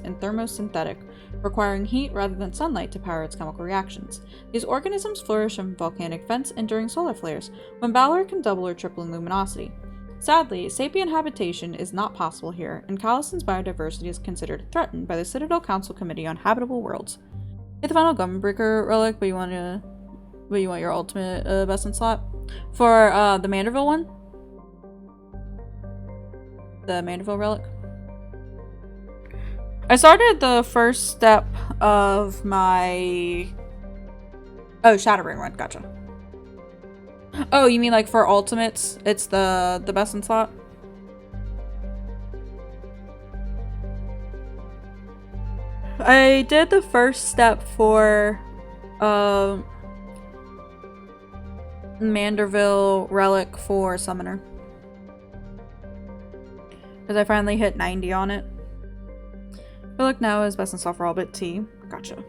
and thermosynthetic, requiring heat rather than sunlight to power its chemical reactions. These organisms flourish in volcanic vents and during solar flares, when Balor can double or triple in luminosity. Sadly, sapient habitation is not possible here, and Calliston's biodiversity is considered threatened by the Citadel Council Committee on Habitable Worlds. Get the final Gunbreaker relic, but you want your ultimate best in slot for the Manderville one. The Manderville relic. I started the first step of my Shadowbring one. Gotcha. Oh, you mean like for ultimates, it's the best in slot? I did the first step for Manderville relic for Summoner. Because I finally hit 90 on it. Relic now is best in slot for all but T. Gotcha.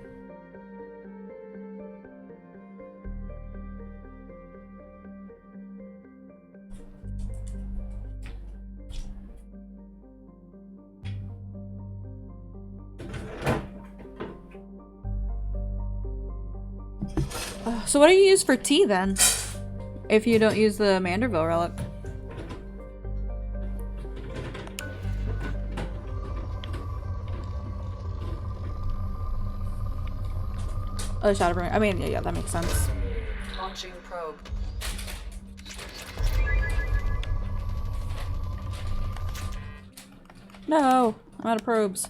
So what do you use for T then? If you don't use the Manderville relic? Oh, Shadowbring. I mean, yeah, that makes sense. Launching probe. No, I'm out of probes.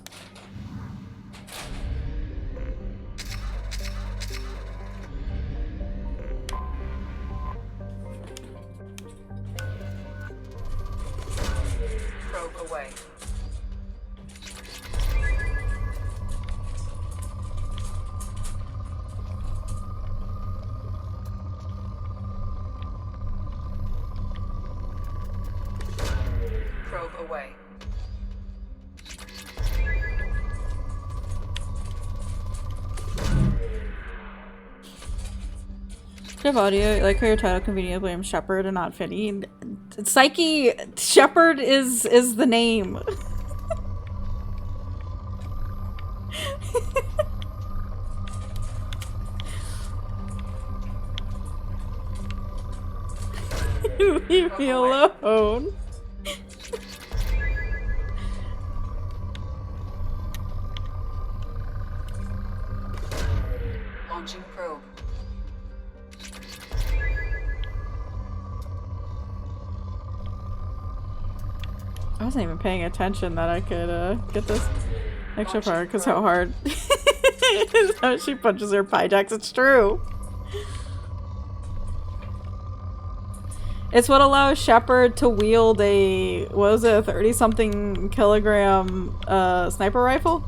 Probe away. probe away. Have audio, like how your title conveniently blames Shepard and not Finney. Psyche, Shepard is the name. Leave me alone. Launching probe. I wasn't even paying attention that I could get this extra part because how hard how she punches her Pyjax. It's true. It's what allows Shepard to wield a, what was it, a 30-something kilogram sniper rifle?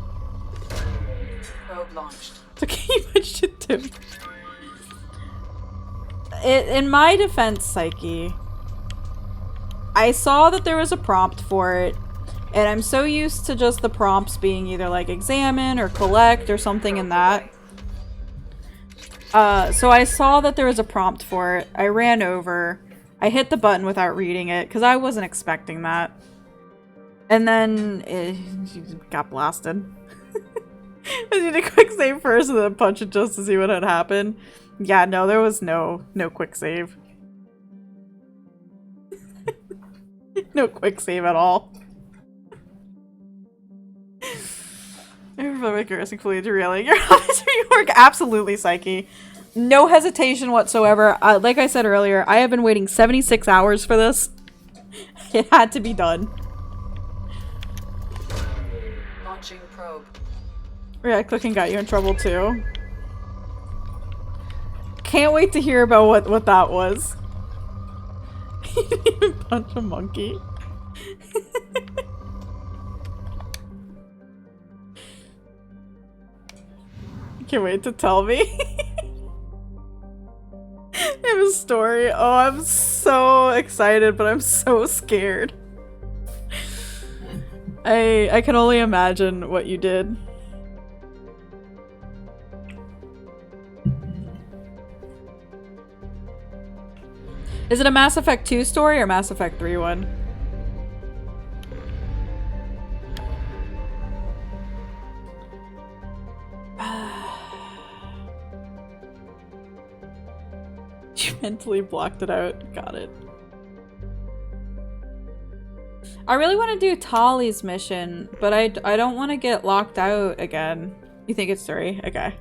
Probe launched. Okay, you punched it too. In my defense, Psyche, I saw that there was a prompt for it, and I'm so used to just the prompts being either like examine or collect or something in that. So I saw that there was a prompt for it. I ran over. I hit the button without reading it because I wasn't expecting that. And then it got blasted. I did a quick save first and then punch it just to see what had happened. Yeah, no, there was no quick save. No quick save at all. I remember my cursing fully derailing your officer work. Absolutely, Psyche. No hesitation whatsoever. Like I said earlier, I have been waiting 76 hours for this. It had to be done. Launching probe. Yeah, clicking got you in trouble too. Can't wait to hear about what that was. You didn't even punch a monkey. Can't wait to tell me. I have a story. Oh, I'm so excited, but I'm so scared. I can only imagine what you did. Is it a Mass Effect 2 story or Mass Effect 3 one? You mentally blocked it out. Got it. I really want to do Tali's mission, but I don't want to get locked out again. You think it's 3? Okay.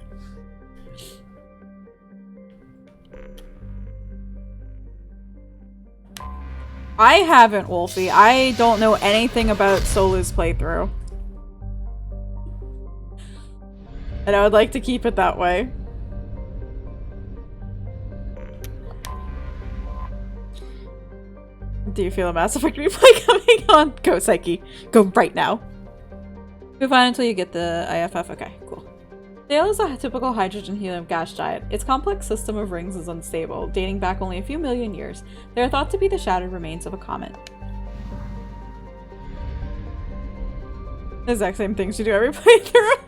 I haven't, Wolfie. I don't know anything about Solu's playthrough. And I would like to keep it that way. Do you feel a Mass Effect replay coming on? Go, Psyche. Go right now. Move on until you get the IFF. Okay, cool. Dale is a typical hydrogen-helium gas giant. Its complex system of rings is unstable, dating back only a few million years. They are thought to be the shattered remains of a comet. The exact same things you do every playthrough.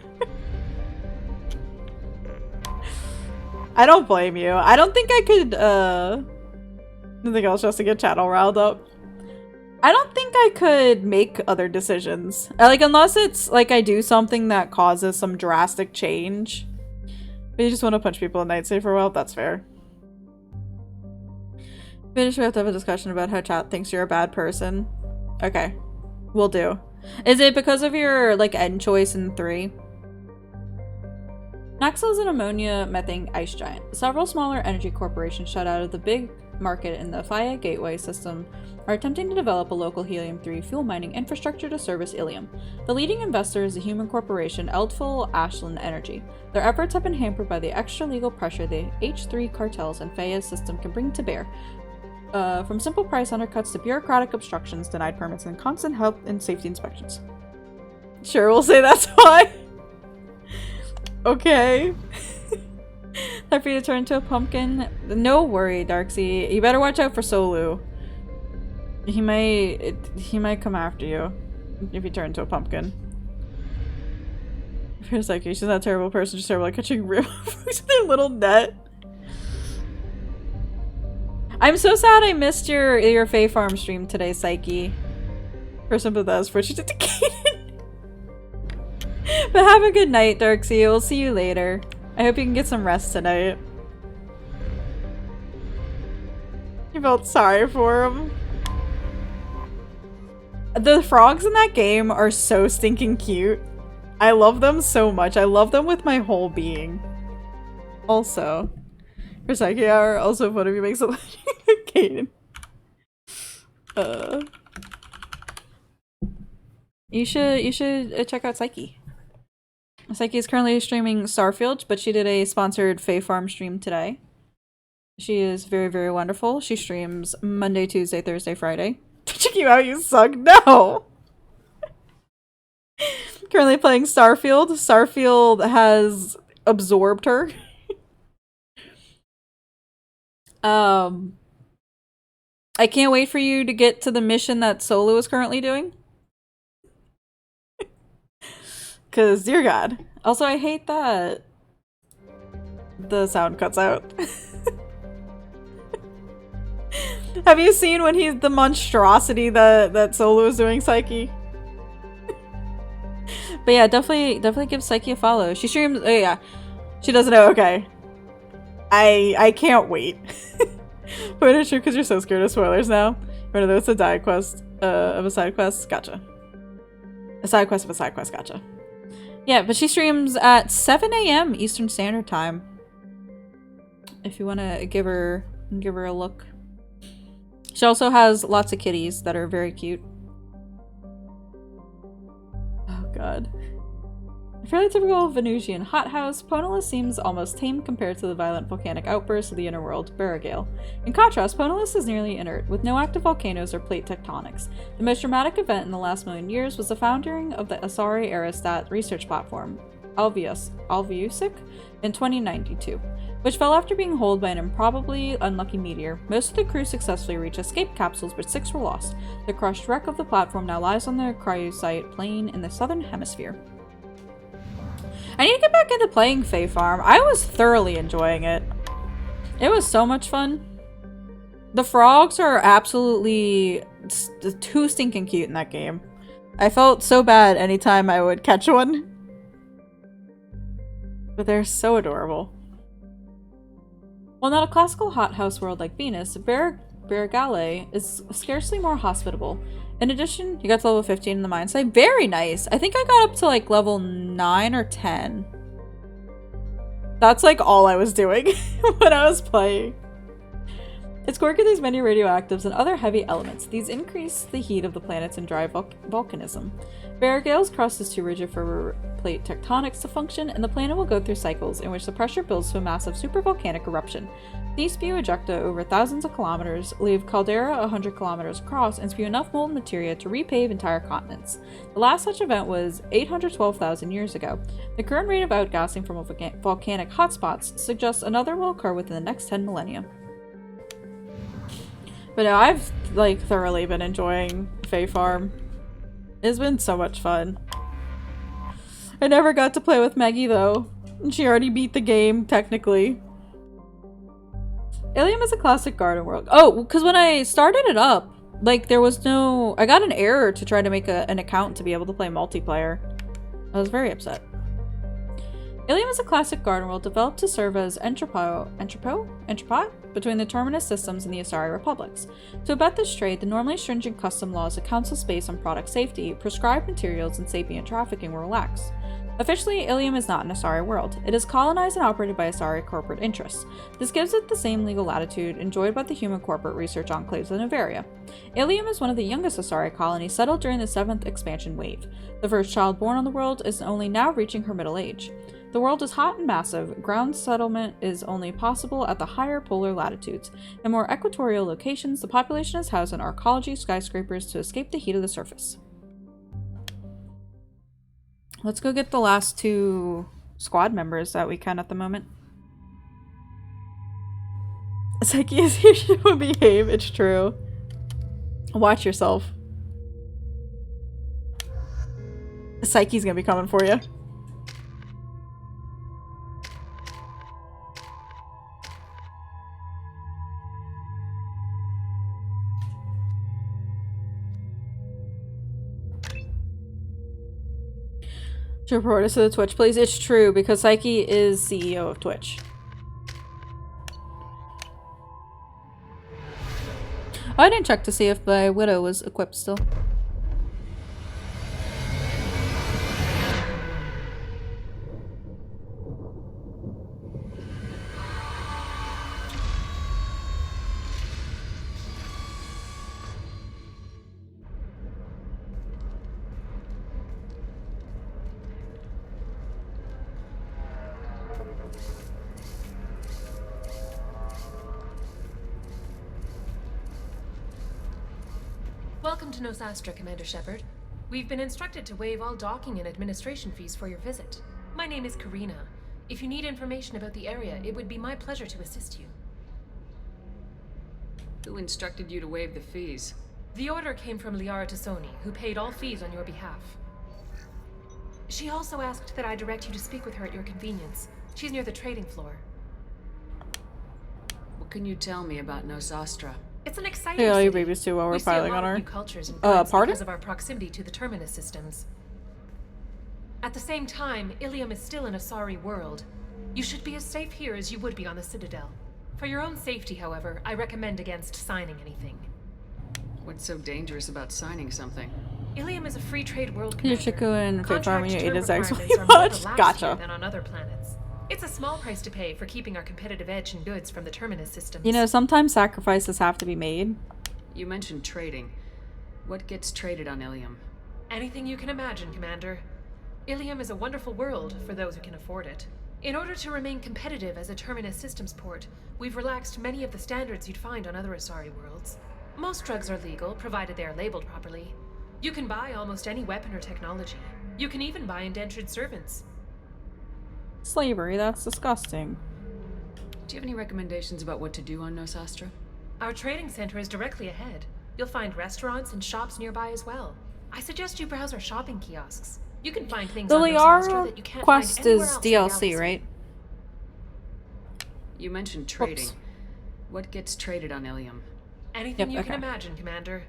I don't blame you. I don't think I could, nothing else just to get chat all riled up. I don't think I could make other decisions. Like, unless it's, like, I do something that causes some drastic change. But you just want to punch people in Night Save for a while? That's fair. Finish, we have to have a discussion about how chat thinks you're a bad person. Okay. Will do. Is it because of your, like, end choice in 3? Naxxle is an ammonia methane ice giant. Several smaller energy corporations shut out of the big market in the Faya Gateway system are attempting to develop a local helium-3 fuel mining infrastructure to service Ilium. The leading investor is the human corporation Eldful Ashland Energy. Their efforts have been hampered by the extra-legal pressure the H3 cartels and Faya's system can bring to bear. From simple price undercuts to bureaucratic obstructions, denied permits, and constant health and safety inspections. Sure, we'll say that's why. Okay. Time for you to turn into a pumpkin. No worry, Darksea. You better watch out for Solu. He might come after you if you turn into a pumpkin. For Psyche, she's not a terrible person, just terrible at catching real with their little net. I'm so sad I missed your Fae Farm stream today, Psyche. For sympathize for she's dedicated. But have a good night, Darksea. We'll see you later. I hope you can get some rest tonight. You felt sorry for him. The frogs in that game are so stinking cute. I love them so much. I love them with my whole being. Also, for Psyche Hour, also one of you makes a Kaden. You should check out Psyche. Psyche is currently streaming Starfield, but she did a sponsored Fae Farm stream today. She is very, very wonderful. She streams Monday, Tuesday, Thursday, Friday. Check you out, you suck. No! Currently playing Starfield. Starfield has absorbed her. I can't wait for you to get to the mission that Solo is currently doing. Cause dear God. Also, I hate that the sound cuts out. Have you seen when he's the monstrosity that Solo is doing, Psyche? But yeah, definitely give Psyche a follow. She streams. Oh yeah, she doesn't know. Okay, I can't wait. But it's true because you're so scared of spoilers now. One of those a side quest of a side quest. Gotcha. A side quest of a side quest. Gotcha. Yeah, but she streams at 7 a.m. Eastern Standard Time. If you want to give her a look. She also has lots of kitties that are very cute. Oh god. A fairly typical Venusian hothouse, Ponalis seems almost tame compared to the violent volcanic outbursts of the inner world, Barrigale. In contrast, Ponalis is nearly inert, with no active volcanoes or plate tectonics. The most dramatic event in the last million years was the founding of the Asari Aerostat research platform, Alviusic, in 2092, which fell after being holed by an improbably unlucky meteor. Most of the crew successfully reached escape capsules, but 6 were lost. The crushed wreck of the platform now lies on the cryosite plain in the southern hemisphere. I need to get back into playing Fae Farm. I was thoroughly enjoying it. It was so much fun. The frogs are absolutely too stinking cute in that game. I felt so bad anytime I would catch one. But they're so adorable. While not a classical hothouse world like Venus, Barrigale is scarcely more hospitable. In addition, you got to level 15 in the mine site. Very nice. I think I got up to like level 9 or 10. That's like all I was doing when I was playing. Its core contains many radioactives and other heavy elements. These increase the heat of the planets and drive volcanism. Barrigale's crust is too rigid for plate tectonics to function, and the planet will go through cycles in which the pressure builds to a massive supervolcanic eruption. These spew ejecta over thousands of kilometers, leave caldera 100 kilometers across, and spew enough molten materia to repave entire continents. The last such event was 812,000 years ago. The current rate of outgassing from volcanic hotspots suggests another will occur within the next 10 millennia. But no, I've like thoroughly been enjoying Fae Farm. It's been so much fun. I never got to play with Maggie though. She already beat the game, technically. Ilium is a classic garden world. Oh, because when I started it up, like there was no... I got an error to try to make an account to be able to play multiplayer. I was very upset. Ilium is a classic garden world developed to serve as entrepot between the Terminus systems and the Asari republics. To abet this trade, the normally stringent custom laws of Council Space on product safety, prescribed materials, and sapient trafficking were relaxed. Officially, Ilium is not an Asari world. It is colonized and operated by Asari corporate interests. This gives it the same legal latitude enjoyed by the human corporate research enclaves of Noveria. Ilium is one of the youngest Asari colonies settled during the 7th expansion wave. The first child born on the world is only now reaching her middle age. The world is hot and massive. Ground settlement is only possible at the higher polar latitudes. In more equatorial locations, the population is housed in arcology skyscrapers to escape the heat of the surface. Let's go get the last 2 squad members that we can at the moment. Psyche is here to behave, it's true. Watch yourself. Psyche's gonna be coming for you. To report us to the Twitch, please. It's true, because Psyche is CEO of Twitch. Oh, I didn't check to see if my Widow was equipped still. Welcome to Nosastra, Commander Shepard. We've been instructed to waive all docking and administration fees for your visit. My name is Karina. If you need information about the area, it would be my pleasure to assist you. Who instructed you to waive the fees? The order came from Liara Tassoni, who paid all fees on your behalf. She also asked that I direct you to speak with her at your convenience. She's near the trading floor. What can you tell me about Nosastra? It's an exciting Hey, all you city. babies too while we're We see a filing lot on of our new cultures and kinds pardon? because of our proximity to the Terminus systems. At the same time, Ilium is still an Asari world. You should be as safe here as you would be on the Citadel. For your own safety, however, I recommend against signing anything. What's so dangerous about signing something? Ilium is a free trade world, Your Commander. Chiku and Fate Farm Contract you term ate his eggs way requirements are more much. relaxed Gotcha. here than on other planets. It's a small price to pay for keeping our competitive edge in goods from the Terminus systems. You know, sometimes sacrifices have to be made. You mentioned trading. What gets traded on Ilium? Anything you can imagine, Commander. Ilium is a wonderful world for those who can afford it. In order to remain competitive as a Terminus systems port, we've relaxed many of the standards you'd find on other Asari worlds. Most drugs are legal, provided they are labeled properly. You can buy almost any weapon or technology. You can even buy indentured servants. Slavery, that's disgusting. Do you have any recommendations about what to do on Nosastra? Our trading center is directly ahead. You'll find restaurants and shops nearby as well. I suggest you browse our shopping kiosks. You can find things The on Nosastra Liara that you can't quest find anywhere is else in the DLC, galaxy. right? You mentioned trading. Whoops. What gets traded on Ilium? Anything Yep, you okay. can imagine, Commander.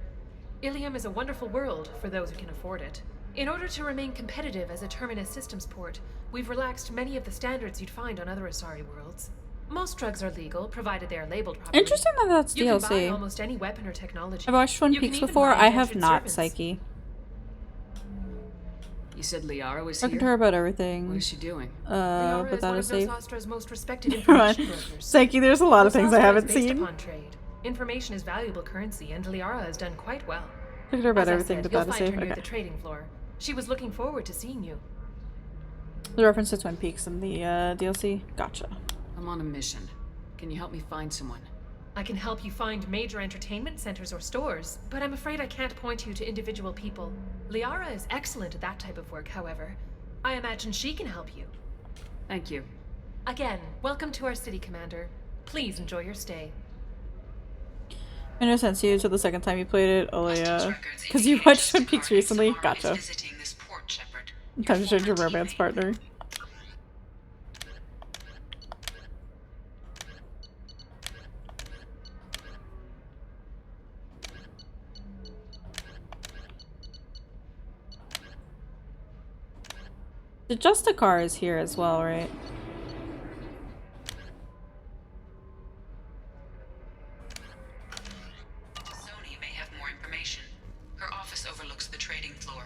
Ilium is a wonderful world for those who can afford it. In order to remain competitive as a Terminus systems port, we've relaxed many of the standards you'd find on other Asari worlds. Most drugs are legal, provided they are labeled properly. Interesting that that's You can buy DLC. almost any weapon or technology. I've watched Twin You can Peaks even before. buy I have indentured not, servants. Psyche. You said Liara was Talking here? to her about everything. What is she doing? Liara but is that one is of safe. Nosastra's most respected Never mind. information brokers. Psyche, there's a lot of things I Nosastra haven't is based seen. upon trade. Information is valuable currency, and Liara has done quite well. Talking to her about As I everything, said, but you'll that is find safe. her near Okay. the trading floor. She was looking forward to seeing you. The reference to Twin Peaks in the DLC. Gotcha. I'm on a mission. Can you help me find someone? I can help you find major entertainment centers or stores, but I'm afraid I can't point you to individual people. Liara is excellent at that type of work, however. I imagine she can help you. Thank you. Again, welcome to our city, Commander. Please enjoy your stay. I know sense you to the second time you played it, Olea. Because you watched Twin Peaks recently. Gotcha. Time to change your romance partner. The Justicar is here as well, right? Sony may have more information. Her office overlooks the trading floor.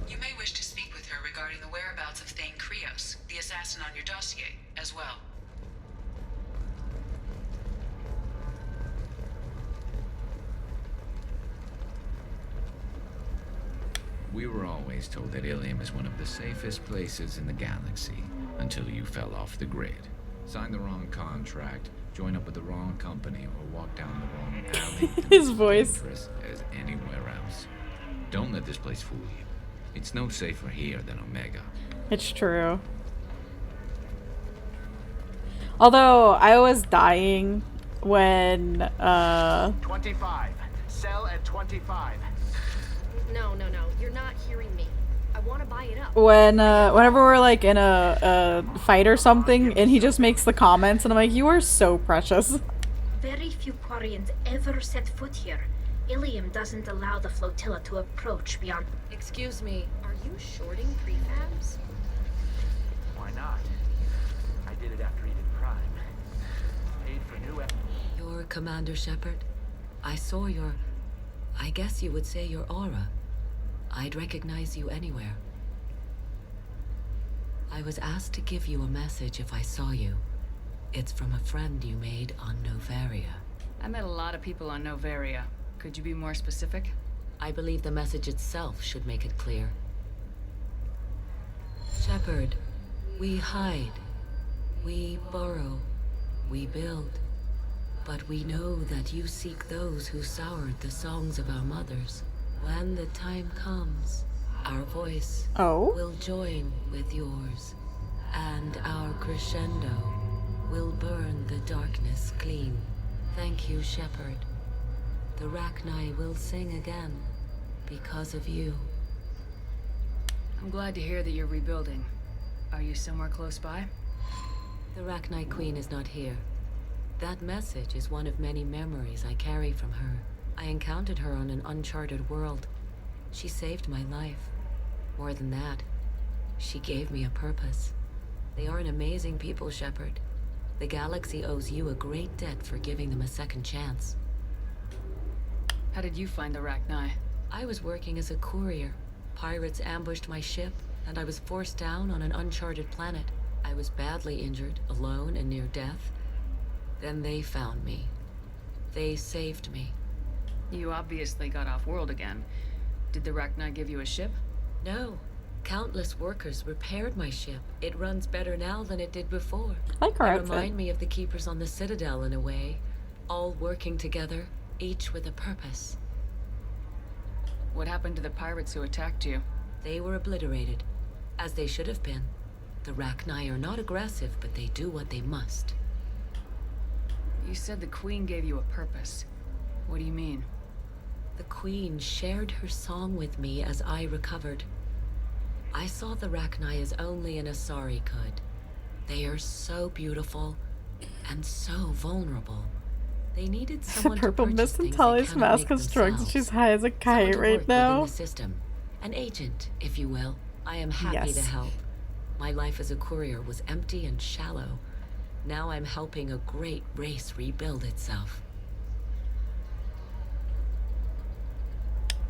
You may wish to speak with her regarding the whereabouts of Thane Krios, the assassin on your dossier, as well. We were always told that Ilium is one of the safest places in the galaxy until you fell off the grid. Signed the wrong contract, join up with the wrong company, or walk down the wrong alley. His voice. Dangerous as anywhere else. Don't let this place fool you. It's no safer here than Omega. It's true. Although I was dying when 25, 25. No. You're not hearing me. I want to buy it up. Whenever we're like in a fight or something, and he just makes the comments, and I'm like, you are so precious. Very few Quarians ever set foot here. Ilium doesn't allow the flotilla to approach beyond. Excuse me, are you shorting prefabs? Why not? I did it after Eden Prime. Paid for new. You're Commander Shepard. I saw I guess you would say your aura. I'd recognize you anywhere. I was asked to give you a message if I saw you. It's from a friend you made on Novaria. I met a lot of people on Novaria. Could you be more specific? I believe the message itself should make it clear. Shepard, we hide. We burrow. We build. But we know that you seek those who soured the songs of our mothers. When the time comes, our voice will join with yours, and our crescendo will burn the darkness clean. Thank you, Shepard. The Rachni will sing again because of you. I'm glad to hear that you're rebuilding. Are you somewhere close by? The Rachni Queen is not here. That message is one of many memories I carry from her. I encountered her on an uncharted world. She saved my life. More than that, she gave me a purpose. They are an amazing people, Shepard. The galaxy owes you a great debt for giving them a second chance. How did you find the Rachni? I was working as a courier. Pirates ambushed my ship, and I was forced down on an uncharted planet. I was badly injured, alone and near death. Then they found me. They saved me. You obviously got off-world again. Did the Rachni give you a ship? No. Countless workers repaired my ship. It runs better now than it did before. I like her They outfit. remind me of the Keepers on the Citadel in a way. All working together, each with a purpose. What happened to the pirates who attacked you? They were obliterated, as they should have been. The Rachni are not aggressive, but they do what they must. You said the Queen gave you a purpose. What do you mean? The Queen shared her song with me as I recovered. I saw the Rachni as only an Asari could. They are so beautiful and so vulnerable. They needed someone Purple to mist purchase and things they Tally's cannot mask make constructs. themselves. She's high as a Someone kite to right work within now. the system. An agent, if you will. I am happy to Yes. help. My life as a courier was empty and shallow. Now I'm helping a great race rebuild itself.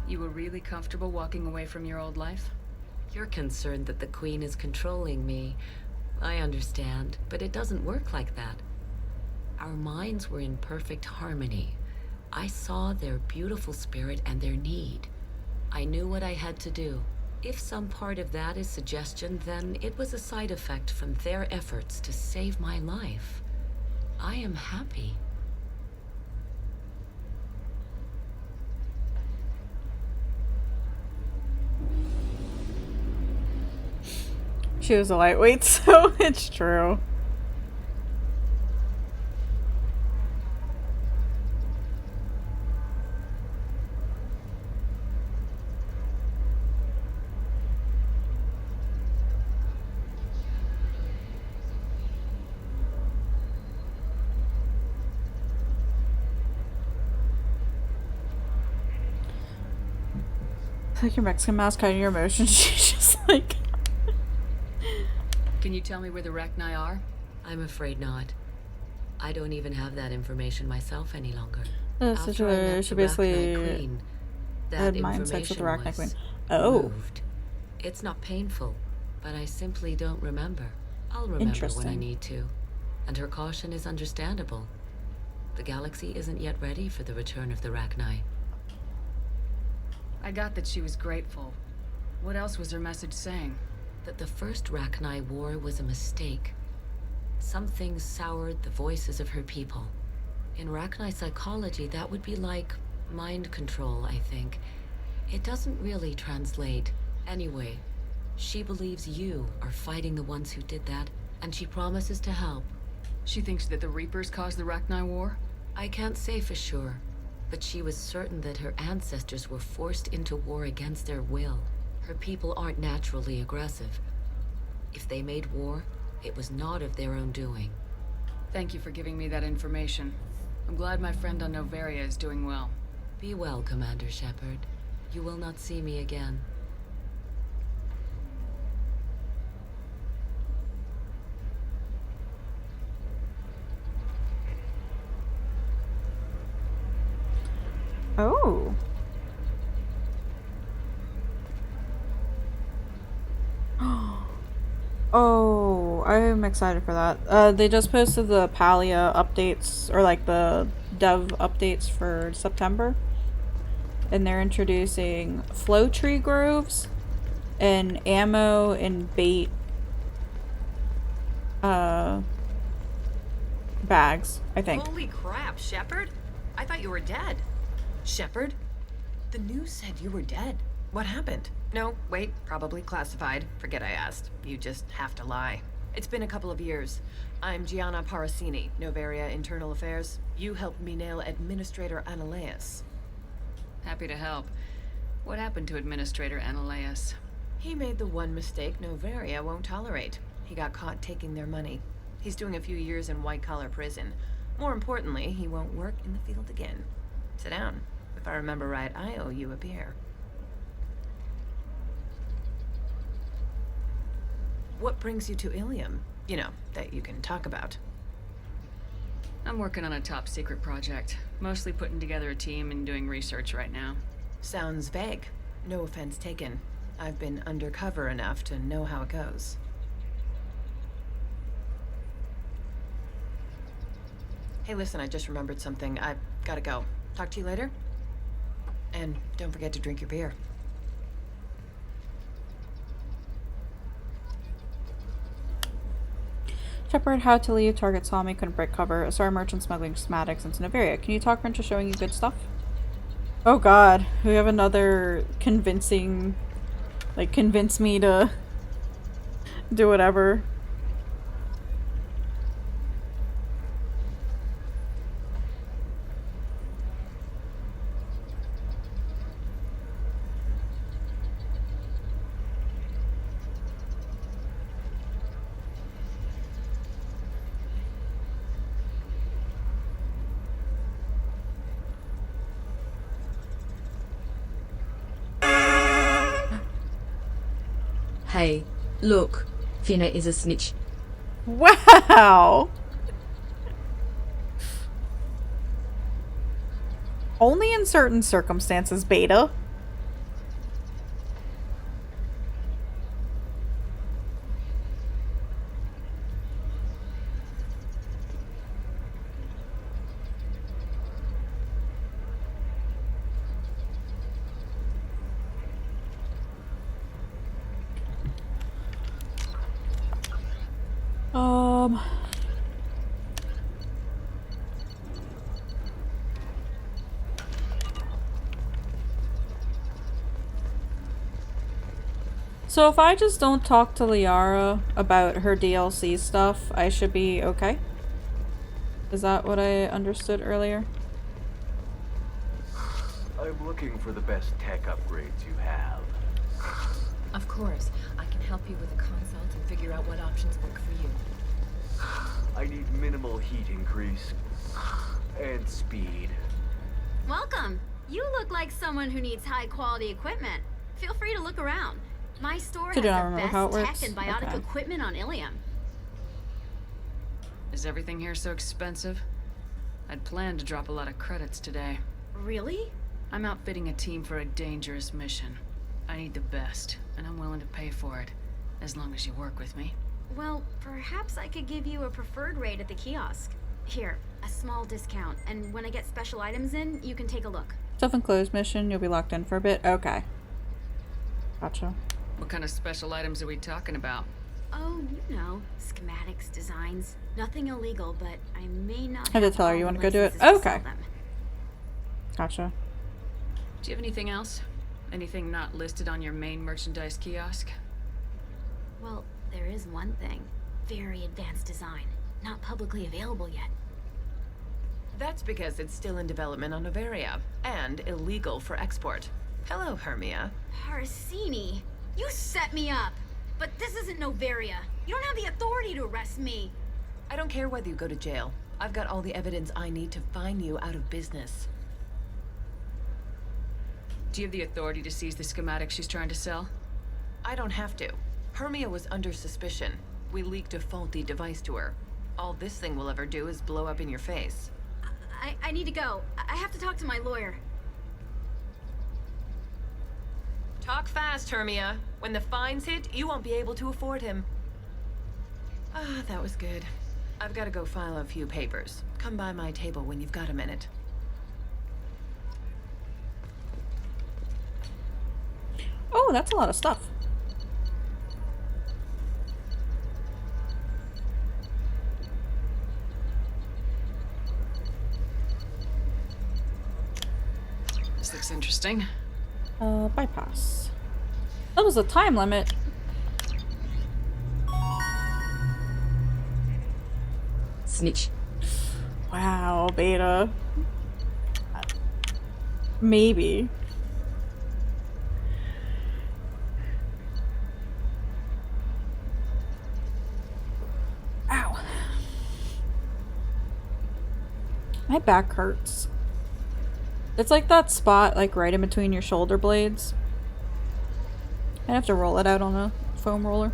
You were really comfortable walking away from your old life? You're concerned that the Queen is controlling me. I understand, but it doesn't work like that. Our minds were in perfect harmony. I saw their beautiful spirit and their need. I knew what I had to do. If some part of that is suggestion, then it was a side effect from their efforts to save my life. I am happy. She was a lightweight, so it's true. It's like your Mexican mask hiding your emotions. She's just like... Can you tell me where the Rachni are? I'm afraid not. I don't even have that information myself any longer. So After I met she the basically Rachni Queen, that had mind sex with the information Rachni Queen. was Oh. removed. It's not painful, but I simply don't remember. I'll remember when I Interesting. need to. And her caution is understandable. The galaxy isn't yet ready for the return of the Rachni. I got that she was grateful. What else was her message saying? That the first Rachni war was a mistake. Something soured the voices of her people. In Rachni psychology, that would be like mind control, I think. It doesn't really translate. Anyway, she believes you are fighting the ones who did that, and she promises to help. She thinks that the Reapers caused the Rachni war? I can't say for sure. but she was certain that her ancestors were forced into war against their will. Her people aren't naturally aggressive. If they made war, it was not of their own doing. Thank you for giving me that information. I'm glad my friend on Noveria is doing well. Be well, Commander Shepard. You will not see me again. Oh. Oh, I'm excited for that. They just posted the Palia updates, or like the dev updates for September. And they're introducing flow tree groves and ammo and bait bags, I think. Holy crap, Shepard? I thought you were dead. Shepard? The news said you were dead. What happened? No, wait, probably classified. Forget I asked. You just have to lie. It's been a couple of years. I'm Gianna Parasini, Noveria Internal Affairs. You helped me nail Administrator Analeas. Happy to help. What happened to Administrator Analeas? He made the one mistake Noveria won't tolerate. He got caught taking their money. He's doing a few years in white-collar prison. More importantly, he won't work in the field again. Sit down. If I remember right, I owe you a beer. What brings you to Ilium? You know, that you can talk about. I'm working on a top secret project. Mostly putting together a team and doing research right now. Sounds vague. No offense taken. I've been undercover enough to know how it goes. Hey, listen, I just remembered something. I've gotta go. Talk to you later? And don't forget to drink your beer. Shepard, how to leave. Target saw me, couldn't break cover. A Asari merchant smuggling schematics into Noveria. Can you talk her into showing you good stuff? Oh god, we have another convincing, like, convince me to do whatever. Hey, look, Finna is a snitch. Wow! Only in certain circumstances, Beta. So if I just don't talk to Liara about her DLC stuff, I should be okay? Is that what I understood earlier? I'm looking for the best tech upgrades you have. Of course. I can help you with a consult and figure out what options work for you. I need minimal heat increase and speed. Welcome. You look like someone who needs high-quality equipment. Feel free to look around. My store has the best tech and biotic equipment on Ilium. Is everything here so expensive? I'd planned to drop a lot of credits today. Really? I'm outfitting a team for a dangerous mission. I need the best, and I'm willing to pay for it, as long as you work with me. Well, perhaps I could give you a preferred rate at the kiosk. Here, a small discount, and when I get special items in, you can take a look. Self-enclosed mission, you'll be locked in for a bit? Okay. Gotcha. What kind of special items are we talking about? Oh, you know, schematics, designs. Nothing illegal, but I may not I have to tell her you want to go do it? Okay. Gotcha. Do you have anything else? Anything not listed on your main merchandise kiosk? Well, there is one thing. Very advanced design. Not publicly available yet. That's because it's still in development on Noveria, and illegal for export. Hello, Hermia. Parsini, you set me up. But this isn't Noveria. You don't have the authority to arrest me. I don't care whether you go to jail. I've got all the evidence I need to fine you out of business. Do you have the authority to seize the schematics she's trying to sell? I don't have to. Hermia was under suspicion. We leaked a faulty device to her. All this thing will ever do is blow up in your face. I need to go. I have to talk to my lawyer. Talk fast, Hermia. When the fines hit, you won't be able to afford him. Ah, that was good. I've got to go file a few papers. Come by my table when you've got a minute. Oh, that's a lot of stuff. This looks interesting. Bypass. That was a time limit. Snitch. Wow, Beta. Maybe. Ow. My back hurts. It's like that spot, like right in between your shoulder blades. I have to roll it out on a foam roller.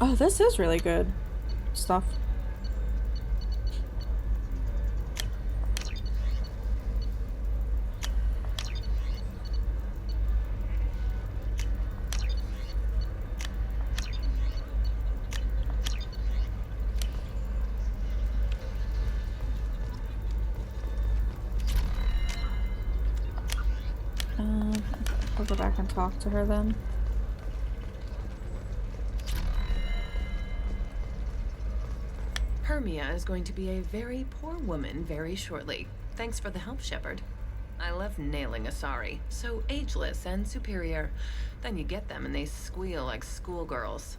Oh, this is really good stuff. I'll go back and talk to her then. Hermia is going to be a very poor woman very shortly. Thanks for the help, Shepard. I love nailing Asari. So ageless and superior. Then you get them and they squeal like schoolgirls.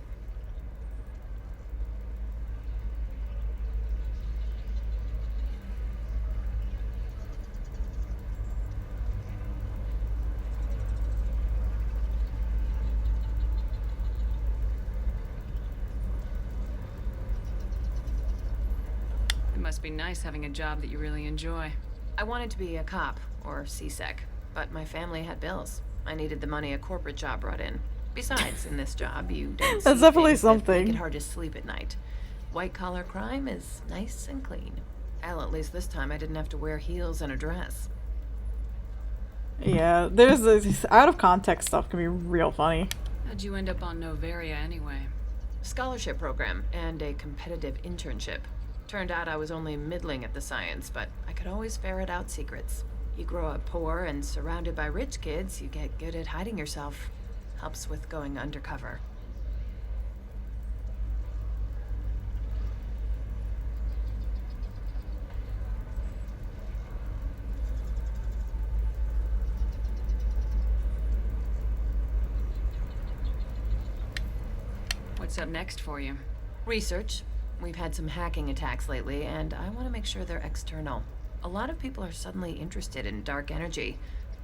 It must be nice having a job that you really enjoy. I wanted to be a cop, or CSEC, but my family had bills. I needed the money a corporate job brought in. Besides, in this job, you don't That's see definitely things that something. make it hard to sleep at night. White-collar crime is nice and clean. Hell, at least this time I didn't have to wear heels and a dress. Yeah, there's this out of context stuff can be real funny. How'd you end up on Noveria anyway? Scholarship program and a competitive internship. Turned out I was only middling at the science, but I could always ferret out secrets. You grow up poor and surrounded by rich kids, you get good at hiding yourself. Helps with going undercover. What's up next for you? Research. We've had some hacking attacks lately, and I want to make sure they're external. A lot of people are suddenly interested in dark energy.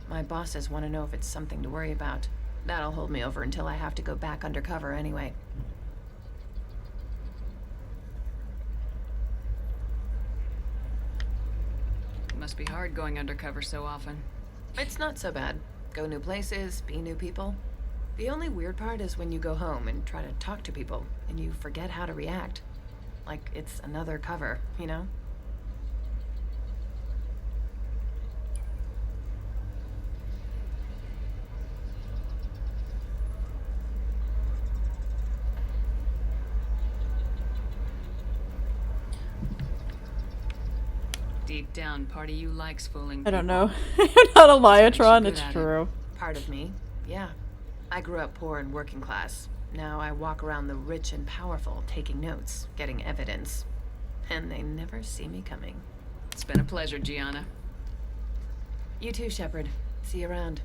My bosses want to know if it's something to worry about. That'll hold me over until I have to go back undercover anyway. It must be hard going undercover so often. It's not so bad. Go new places, be new people. The only weird part is when you go home and try to talk to people, and you forget how to react. Like it's another cover, you know? Deep down, part of you likes fooling I don't people. know. You're not a Liatron, Good it's at it. true. Part of me, yeah. I grew up poor and working class. Now I walk around the rich and powerful, taking notes, getting evidence. And they never see me coming. It's been a pleasure, Gianna. You too, Shepard. See you around.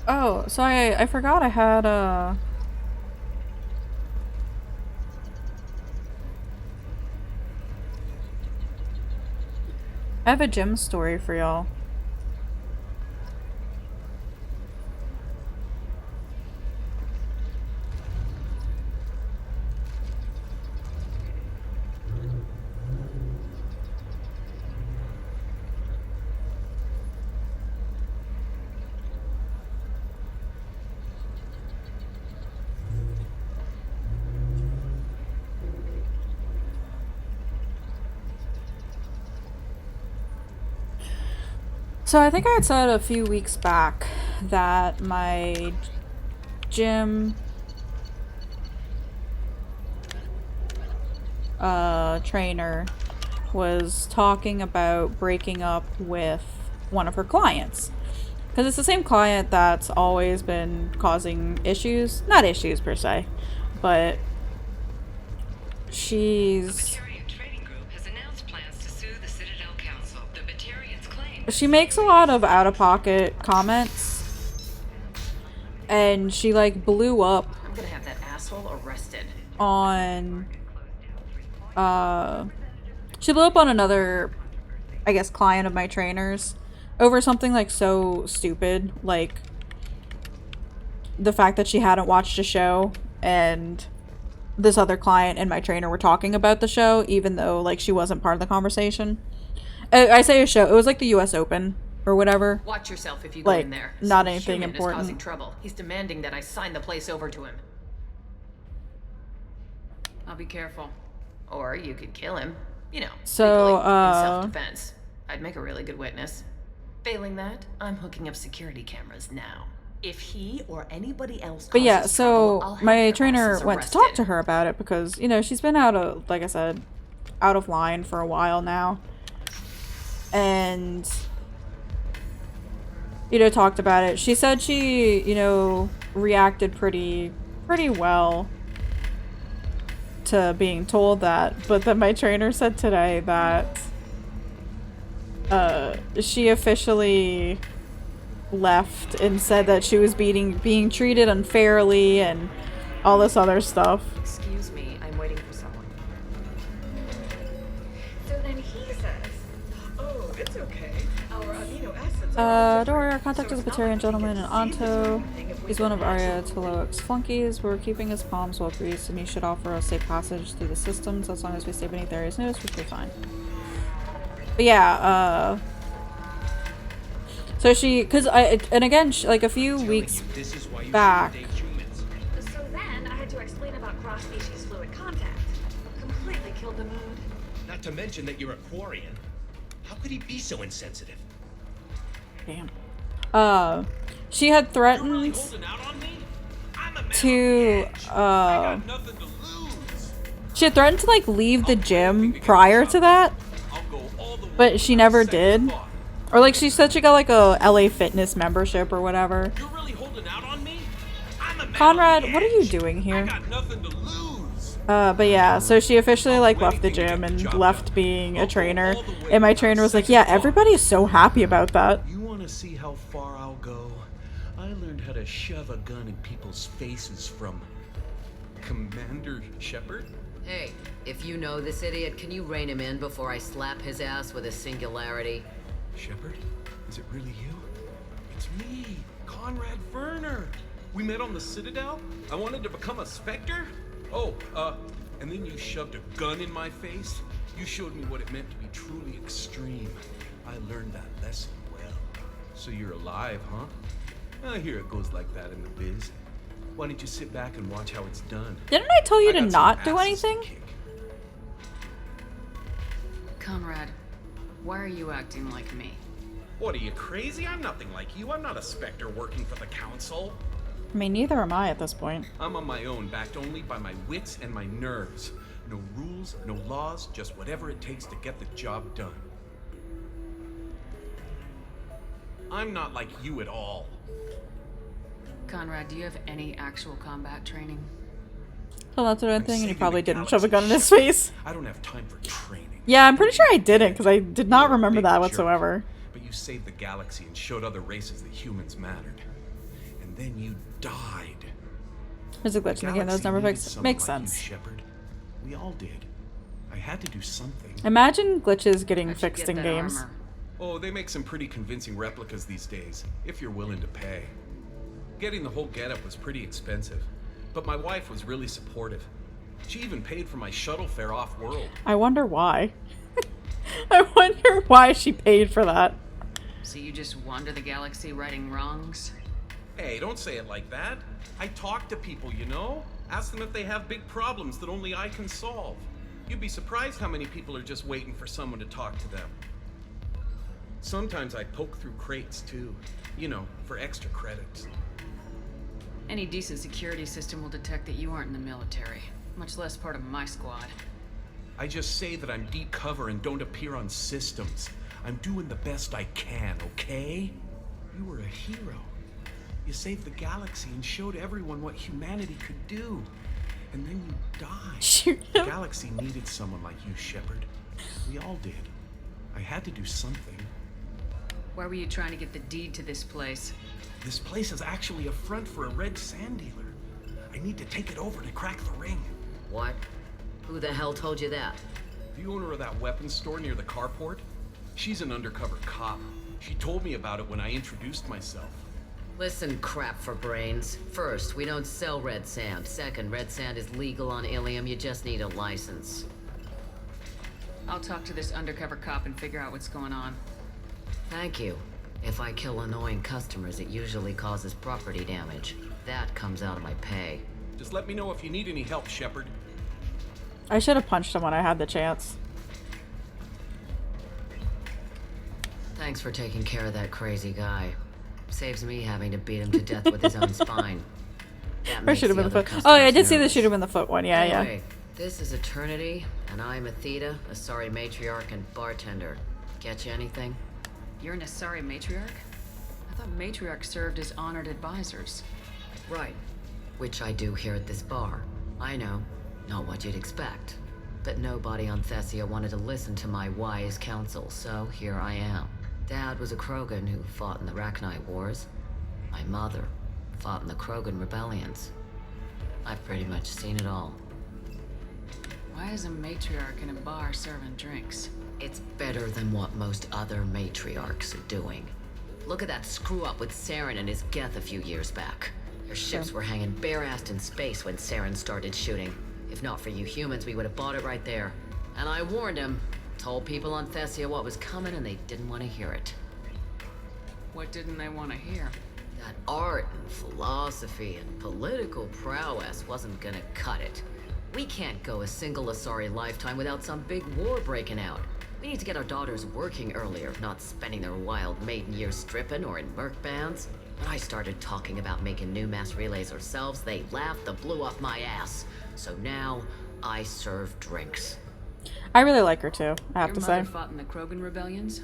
Oh, so I forgot I had I have a gym story for y'all. So I think I had said a few weeks back that my gym trainer was talking about breaking up with one of her clients. Because it's the same client that's always been causing issues. Not issues per se, but she's... She makes a lot of out-of-pocket comments, and she like blew up I'm gonna have that asshole arrested. on she blew up on another, I guess, client of my trainer's over something like so stupid, like the fact that she hadn't watched a show and this other client and my trainer were talking about the show even though like she wasn't part of the conversation. I say a show. It was like the U.S. Open or whatever. Watch yourself if you go like, in there. Not Some anything human important. is causing trouble. He's demanding that I sign the place over to him. I'll be careful. Or you could kill him. You know, So, legally, in self-defense. I'd make a really good witness. Failing that, I'm hooking up security cameras now. If he or anybody else But yeah, causes so trouble, I'll have my their trainer asses went to arrested. talk to her about it because, you know, she's been out of, like I said, out of line for a while now. And, you know, talked about it. She said she, you know, reacted pretty well to being told that. But then my trainer said today that she officially left and said that she was being treated unfairly and all this other stuff. Excuse me, I'm waiting for someone. So then he says, "Oh, it's okay. Our amino acids Don't worry, our contact is a Batarian gentleman in Anto. He's one of Arya Taloic's flunkies. We're keeping his palms well greased, and he should offer us safe passage through the systems as long as we stay beneath Arya's notice, which we're fine." But yeah, so she, and again, like a few weeks back, So then I had to explain about cross-species fluid contact. Completely killed the mood. Not to mention that you're a Quarian. How could he be so insensitive? damn, she had threatened to, she had threatened to like leave the gym prior to that, but she never did. Or like she said she got like a LA Fitness membership or whatever. Conrad, what are you doing here? But yeah, so she officially like left the gym and left being a trainer. And my trainer was like, yeah, everybody is so happy about that. You want to see how far I'll go? I learned how to shove a gun in people's faces from Commander Shepard. Hey, if you know this idiot, can you rein him in before I slap his ass with a singularity? Shepard? Is it really you? It's me, Conrad Werner. We met on the Citadel. I wanted to become a Spectre. Oh, and then you shoved a gun in my face. You showed me what it meant to be truly extreme. I learned that lesson well. So you're alive, huh? I hear it goes like that in the biz. Why don't you sit back and watch how it's done? Didn't I tell you to not do anything? Conrad, why are you acting like me? What, are you crazy? I'm nothing like you. I'm not a Spectre working for the Council. I mean, neither am I at this point. I'm on my own, backed only by my wits and my nerves. No rules, no laws, just whatever it takes to get the job done. I'm not like you at all. Conrad, do you have any actual combat training? Well, that's what thing, and you probably didn't shove a gun in his face. I don't have time for training. Yeah, I'm pretty sure I didn't, because I did not remember that whatsoever. But you saved the galaxy and showed other races that humans mattered. and then you died. There's a glitch in the game that was never fixed. Makes sense. Shepard. We all did. I had to do something. Imagine glitches getting fixed in games. Armor. Oh, they make some pretty convincing replicas these days, if you're willing to pay. Getting the whole getup was pretty expensive, but my wife was really supportive. She even paid for my shuttle fare off-world. I wonder why. I wonder why she paid for that. So you just wander the galaxy righting wrongs? Hey, don't say it like that. I talk to people, you know? Ask them if they have big problems that only I can solve. You'd be surprised how many people are just waiting for someone to talk to them. Sometimes I poke through crates, too. You know, for extra credits. Any decent security system will detect that you aren't in the military, much less part of my squad. I just say that I'm deep cover and don't appear on systems. I'm doing the best I can, okay? You were a hero. You saved the galaxy and showed everyone what humanity could do. And then you died. The galaxy needed someone like you, Shepard. We all did. I had to do something. Why were you trying to get the deed to this place? This place is actually a front for a red sand dealer. I need to take it over to crack the ring. What? Who the hell told you that? The owner of that weapons store near the carport. She's an undercover cop. She told me about it when I introduced myself. Listen, crap for brains. First, we don't sell red sand. Second, red sand is legal on Ilium. You just need a license. I'll talk to this undercover cop and figure out what's going on. Thank you. If I kill annoying customers, it usually causes property damage. That comes out of my pay. Just let me know if you need any help, Shepard. I should have punched him when I had the chance. Thanks for taking care of that crazy guy. Saves me having to beat him to death with his own spine. Or shoot him in the foot. Oh, yeah, I did see the shoot him in the foot one. Yeah, anyway, this is Eternity, and I'm Athena, Asari matriarch and bartender. Get you anything? You're an Asari matriarch? I thought matriarchs served as honored advisors. Right. Which I do here at this bar. I know. Not what you'd expect. But nobody on Thessia wanted to listen to my wise counsel, so here I am. Dad was a Krogan who fought in the Rachni Wars. My mother fought in the Krogan rebellions. I've pretty much seen it all. Why is a matriarch in a bar serving drinks? It's better than what most other matriarchs are doing. Look at that screw-up with Saren and his Geth a few years back. Their ships were hanging bare-assed in space when Saren started shooting. If not for you humans, we would have bought it right there. And I warned him. Told people on Thessia what was coming and they didn't want to hear it. What didn't they want to hear? That art and philosophy and political prowess wasn't gonna cut it. We can't go a single Asari lifetime without some big war breaking out. We need to get our daughters working earlier, not spending their wild maiden years stripping or in merc bands. When I started talking about making new mass relays ourselves, they laughed and blew off my ass. So now, I serve drinks. I really like her too, I have to say. Your mother fought in the Krogan rebellions?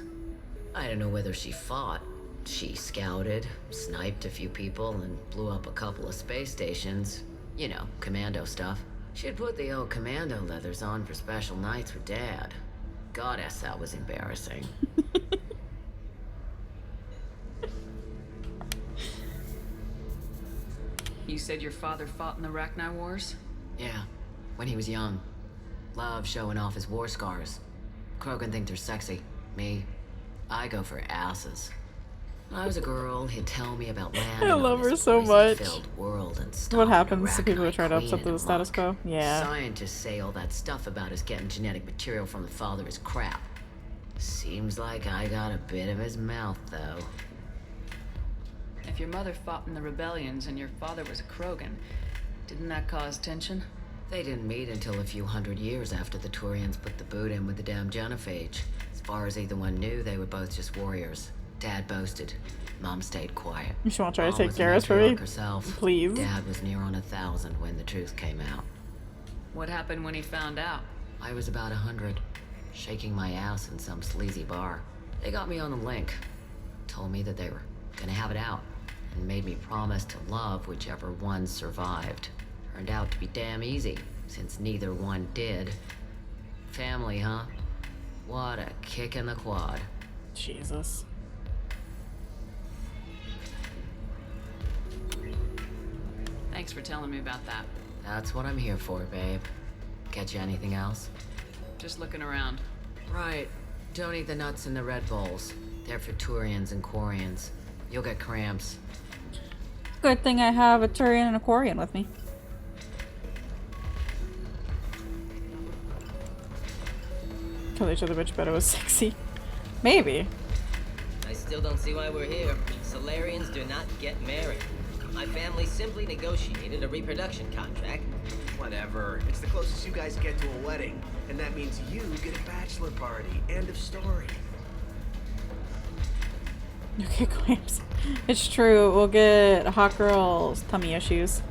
I don't know whether she fought. She scouted, sniped a few people, and blew up a couple of space stations. You know, commando stuff. She'd put the old commando leathers on for special nights with Dad. Goddess, that was embarrassing. You said your father fought in the Rachni Wars? Yeah, when he was young. Loved showing off his war scars. Krogan think they're sexy. Me, I go for asses. When I was a girl, he'd tell me about land. I love her so much. World and what happens to people who try to upset the status quo? Yeah. Scientists say all that stuff about us getting genetic material from the father is crap. Seems like I got a bit of his mouth, though. If your mother fought in the rebellions and your father was a Krogan, didn't that cause tension? They didn't meet until a few hundred years after the Turians put the boot in with the damn genophage. As far as either one knew, they were both just warriors. Dad boasted. Mom stayed quiet. You should want to try to take Garrus for me? Herself. Please. Dad was near on 1,000 when the truth came out. What happened when he found out? I was about 100, shaking my ass in some sleazy bar. They got me on the link. Told me that they were gonna have it out, and made me promise to love whichever one survived. Turned out to be damn easy, since neither one did. Family, huh? What a kick in the quad. Jesus. Thanks for telling me about that. That's what I'm here for, babe. Get you anything else? Just looking around. Right. Don't eat the nuts in the Red Bowls. They're for Turians and Quarians. You'll get cramps. Good thing I have a Turian and a Quarian with me. Kill each other, bitch, but it was sexy. Maybe. I still don't see why we're here. Solarians do not get married. My family simply negotiated a reproduction contract. Whatever. It's the closest you guys get to a wedding. And that means you get a bachelor party. End of story. Okay, clamps. It's true. We'll get hot girls' tummy issues.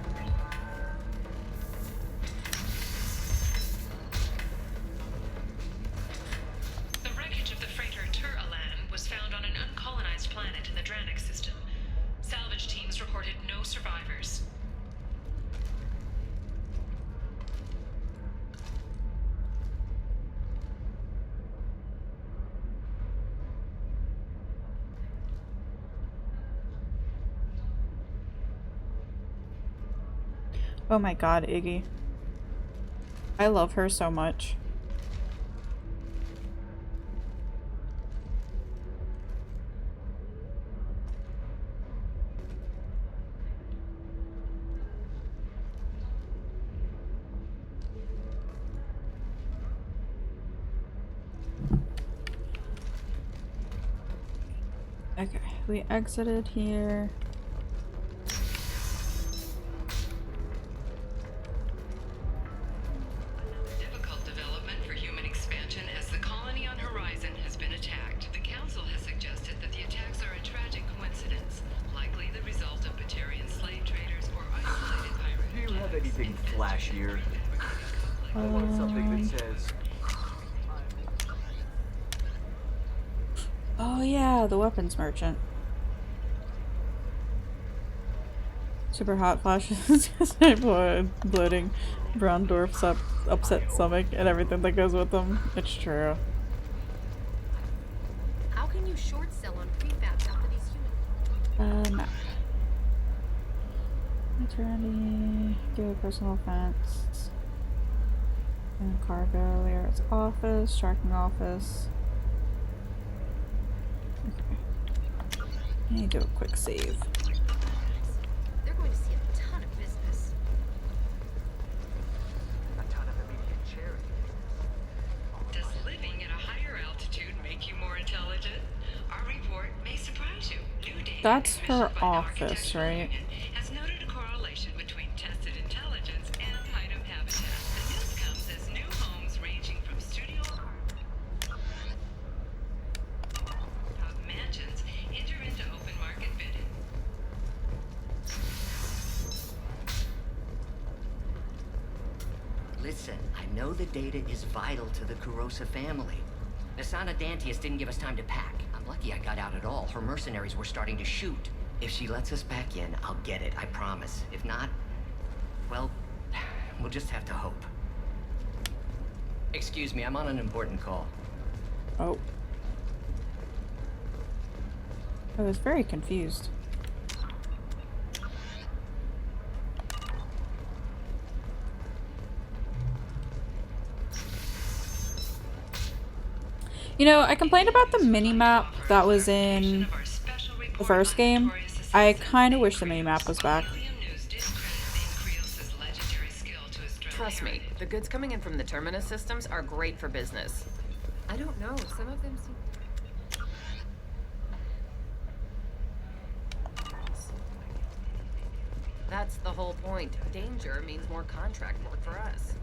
The wreckage of the freighter Tur-Alan was found on an uncolonized planet in the Dranik system. Salvage teams reported no survivors. Oh my god, Iggy. I love her so much. Okay, we exited here. Difficult development for human expansion as the colony on Horizon has been attacked. The Council has suggested that the attacks are a tragic coincidence, likely the result of Batarian slave traders or isolated pirate. Do you have anything flashier? I want something that says... Oh yeah, the weapons merchant. Super hot flashes, bloating, brown dwarfs upset stomach, and everything that goes with them. It's true. How can you short sell on prefabs after these humans? No. Maternity, do a personal offense. And cargo, Lyra's office, sharking office. Okay. I need to do a quick save. They're going to see a ton of business. A ton of immediate charity. Does living at a higher altitude make you more intelligent? Our report may surprise you. New data That's her commissioned by the office, Architectural right? Union has noted a correlation between tested intelligence and item habitat. The news comes as new homes ranging from studio mansions enter into open market bidding. Listen, I know the data is vital to the Kurosa family. Asana Dantius didn't give us time to pack. I'm lucky I got out at all. Her mercenaries were starting to shoot. If she lets us back in, I'll get it, I promise. If not, well, we'll just have to hope. Excuse me, I'm on an important call. Oh. I was very confused. You know, I complained about the mini-map that was in the first game. I kind of wish the mini-map was back. Trust me, the goods coming in from the Terminus systems are great for business. I don't know. Some of them seem... That's the whole point. Danger means more contract work for us.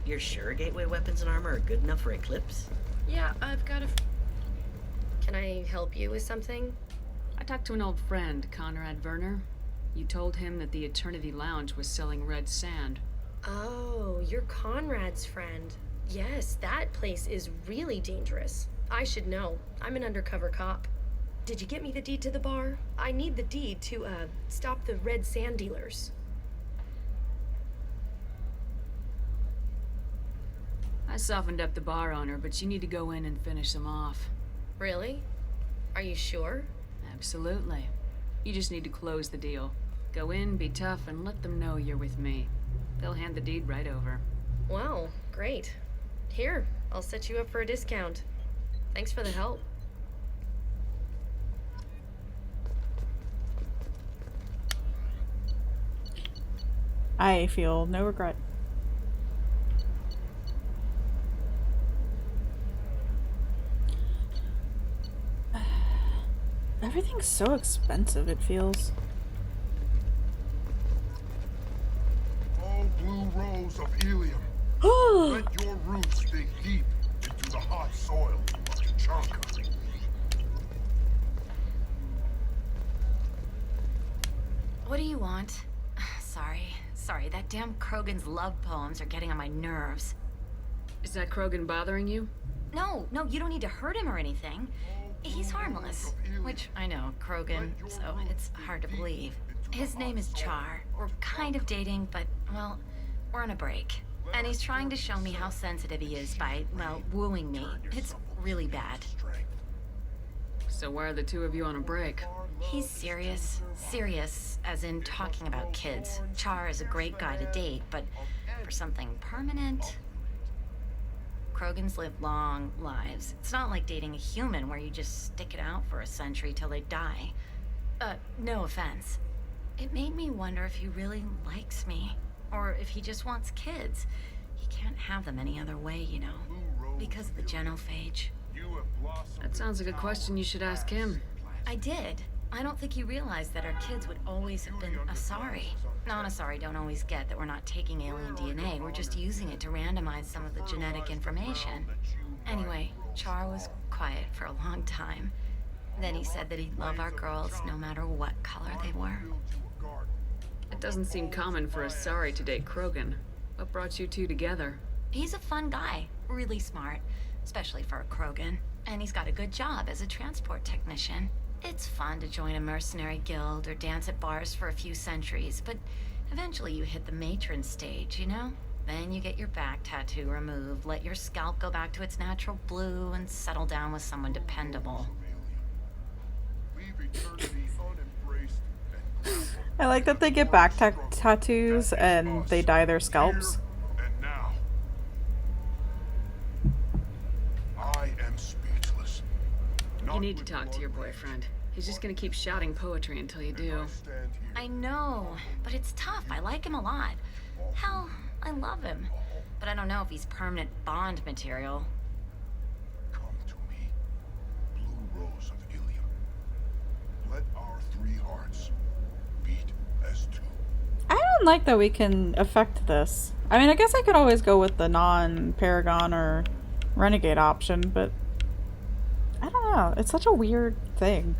You're sure gateway weapons and armor are good enough for Eclipse? Yeah, I've got a... Can I help you with something? I talked to an old friend, Conrad Werner. You told him that the Eternity Lounge was selling red sand. Oh, you're Conrad's friend. Yes, that place is really dangerous. I should know. I'm an undercover cop. Did you get me the deed to the bar? I need the deed to, stop the red sand dealers. I softened up the bar owner, but you need to go in and finish them off. Really? Are you sure? Absolutely. You just need to close the deal. Go in, be tough, and let them know you're with me. They'll hand the deed right over. Wow, great. Here, I'll set you up for a discount. Thanks for the help. I feel no regret. Everything's so expensive, it feels. Oh, blue rose of Ilium. Let your roots dig deep into the hot soil of Tuchanka. What do you want? Sorry, that damn Krogan's love poems are getting on my nerves. Is that Krogan bothering you? No, you don't need to hurt him or anything. He's harmless. Which, I know, Krogan, so it's hard to believe. His name is Char. We're kind of dating, but, well, we're on a break. And he's trying to show me how sensitive he is by, well, wooing me. It's really bad. So why are the two of you on a break? He's serious. Serious, as in talking about kids. Char is a great guy to date, but for something permanent... Krogans live long lives. It's not like dating a human where you just stick it out for a century till they die. No offense. It made me wonder if he really likes me. Or if he just wants kids. He can't have them any other way, you know. Because of the genophage. That sounds like a question you should ask him. I did. I don't think he realized that our kids would always have been Asari. Non-Asari don't always get that we're not taking alien DNA, we're just using it to randomize some of the genetic information. Anyway, Char was quiet for a long time. Then he said that he'd love our girls no matter what color they were. It doesn't seem common for Asari to date Krogan. What brought you two together? He's a fun guy, really smart, especially for a Krogan. And he's got a good job as a transport technician. It's fun to join a mercenary guild or dance at bars for a few centuries, but eventually you hit the matron stage, you know? Then you get your back tattoo removed, let your scalp go back to its natural blue, and settle down with someone dependable. I like that they get back tattoos and they dye their scalps. And now, I am speechless. You need to talk to your boyfriend. He's just gonna keep shouting poetry until you do. I know, but it's tough. I like him a lot. Hell, I love him. But I don't know if he's permanent Bond material. Come to me, blue rose of Ilium. Let our three hearts beat as two. I don't like that we can affect this. I mean, I guess I could always go with the non-Paragon or Renegade option, but I don't know. It's such a weird thing.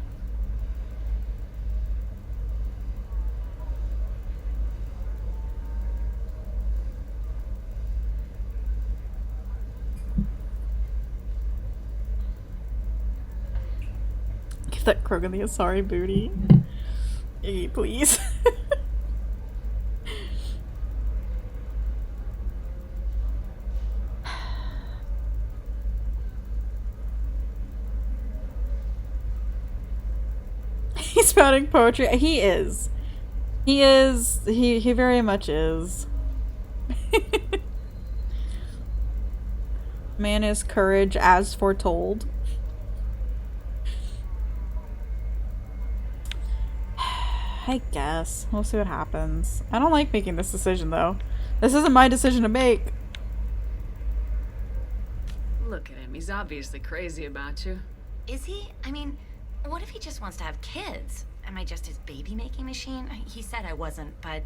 Give that Krogan the Asari booty. Iggy, please. He's spouting poetry. He is. He is. He very much is. Man is courage as foretold. I guess. We'll see what happens. I don't like making this decision, though. This isn't my decision to make. Look at him. He's obviously crazy about you. Is he? I mean, what if he just wants to have kids? Am I just his baby-making machine? He said I wasn't, but...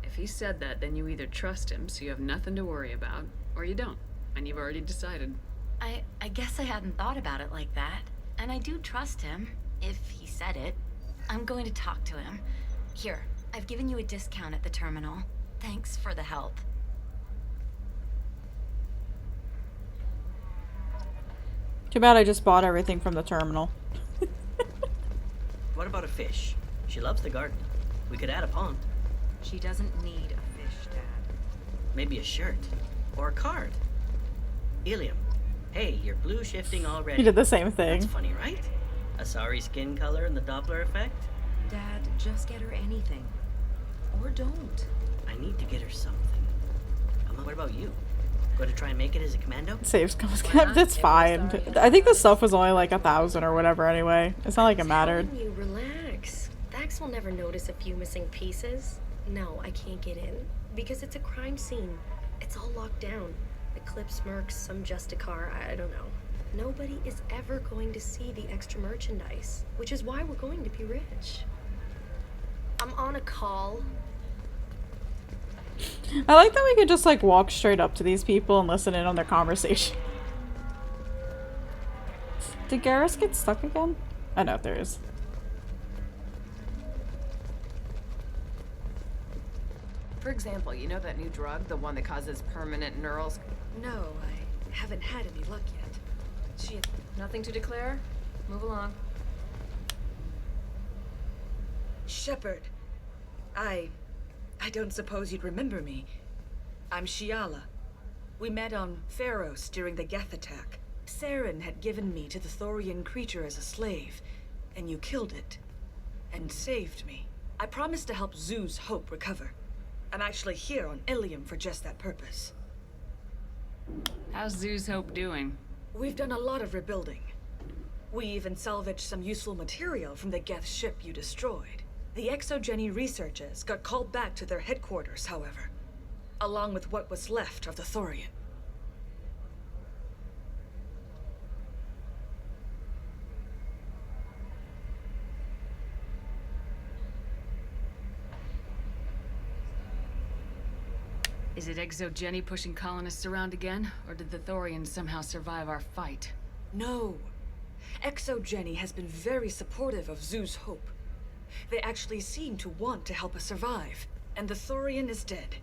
If he said that, then you either trust him, so you have nothing to worry about, or you don't, and you've already decided. I guess I hadn't thought about it like that. And I do trust him, if he said it. I'm going to talk to him. Here, I've given you a discount at the terminal. Thanks for the help. Too bad I just bought everything from the terminal. What about a fish? She loves the garden. We could add a pond. She doesn't need a fish, Dad. Maybe a shirt. Or a card. Ilium. Hey, you're blue shifting already. He did the same thing. That's funny, right? Asari skin color and the Doppler effect? Dad, just get her anything. Or don't. I need to get her something. What about you? Going to try and make it as a commando? Saves comes kept. It's fine. I think the stuff was only like 1,000 or whatever anyway. It's not like it mattered. You relax. Dax will never notice a few missing pieces. No, I can't get in. Because it's a crime scene. It's all locked down. Eclipse mercs, some Justicar, I don't know. Nobody is ever going to see the extra merchandise, which is why we're going to be rich. I'm on a call. I like that we could just like walk straight up to these people and listen in on their conversation. Did Garrus get stuck again? I know there is. For example, you know that new drug, the one that causes permanent neural... No, I haven't had any luck yet. Shit, nothing to declare? Move along. Shepard, I don't suppose you'd remember me. I'm Shiala. We met on Pharos during the Geth attack. Saren had given me to the Thorian creature as a slave, and you killed it. And saved me. I promised to help Zeus Hope recover. I'm actually here on Ilium for just that purpose. How's Zeus Hope doing? We've done a lot of rebuilding. We even salvaged some useful material from the Geth ship you destroyed. The Exogeny researchers got called back to their headquarters, however, along with what was left of the Thorian. Is it Exogeny pushing colonists around again, or did the Thorians somehow survive our fight? No. Exogeny has been very supportive of Zeus Hope. They actually seem to want to help us survive, and the Thorian is dead.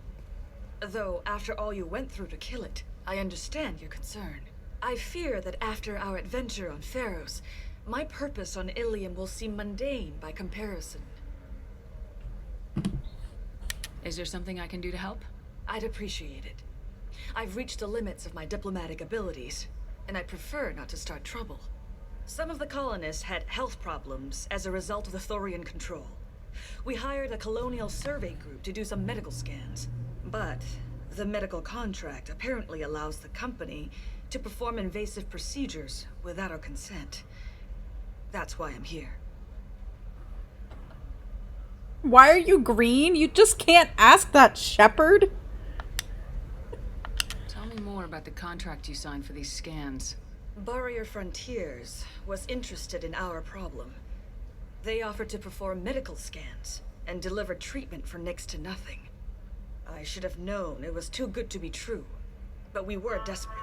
Though, after all you went through to kill it, I understand your concern. I fear that after our adventure on Pharos, my purpose on Ilium will seem mundane by comparison. Is there something I can do to help? I'd appreciate it. I've reached the limits of my diplomatic abilities, and I prefer not to start trouble. Some of the colonists had health problems as a result of the Thorian control. We hired a colonial survey group to do some medical scans. But the medical contract apparently allows the company to perform invasive procedures without our consent. That's why I'm here. Why are you green? You just can't ask that, Shepard. Tell me more about the contract you signed for these scans. Barrier Frontiers was interested in our problem. They offered to perform medical scans and deliver treatment for next to nothing. I should have known it was too good to be true, but we were desperate.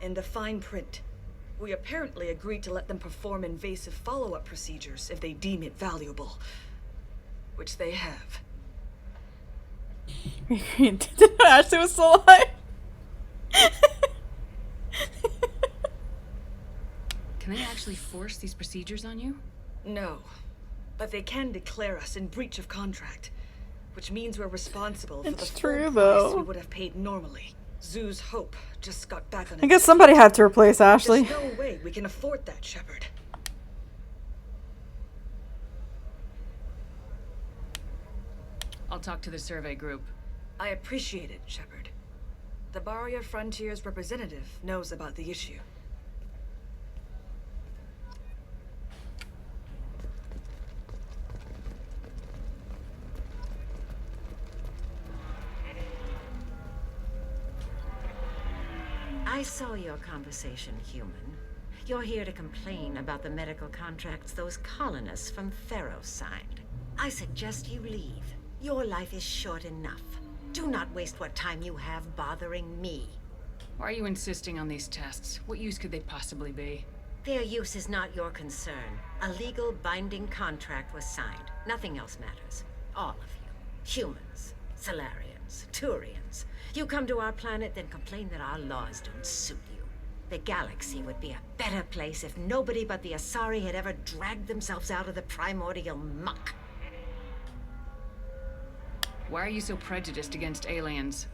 In the fine print, we apparently agreed to let them perform invasive follow-up procedures if they deem it valuable, which they have. Ashley was still alive. Can they actually force these procedures on you? No, but they can declare us in breach of contract, which means we're responsible for the full price we would have paid normally. Zeus Hope just got back on I guess somebody had to replace Ashley. There's no way we can afford that, Shepard. I'll talk to the survey group. I appreciate it, Shepard. The Barrier Frontiers representative knows about the issue. I saw your conversation, human. You're here to complain about the medical contracts those colonists from Pharos signed. I suggest you leave. Your life is short enough. Do not waste what time you have bothering me. Why are you insisting on these tests? What use could they possibly be? Their use is not your concern. A legal binding contract was signed. Nothing else matters. All of you. Humans, Salarians, Turians. You come to our planet, then complain that our laws don't suit you. The galaxy would be a better place if nobody but the Asari had ever dragged themselves out of the primordial muck. Why are you so prejudiced against aliens?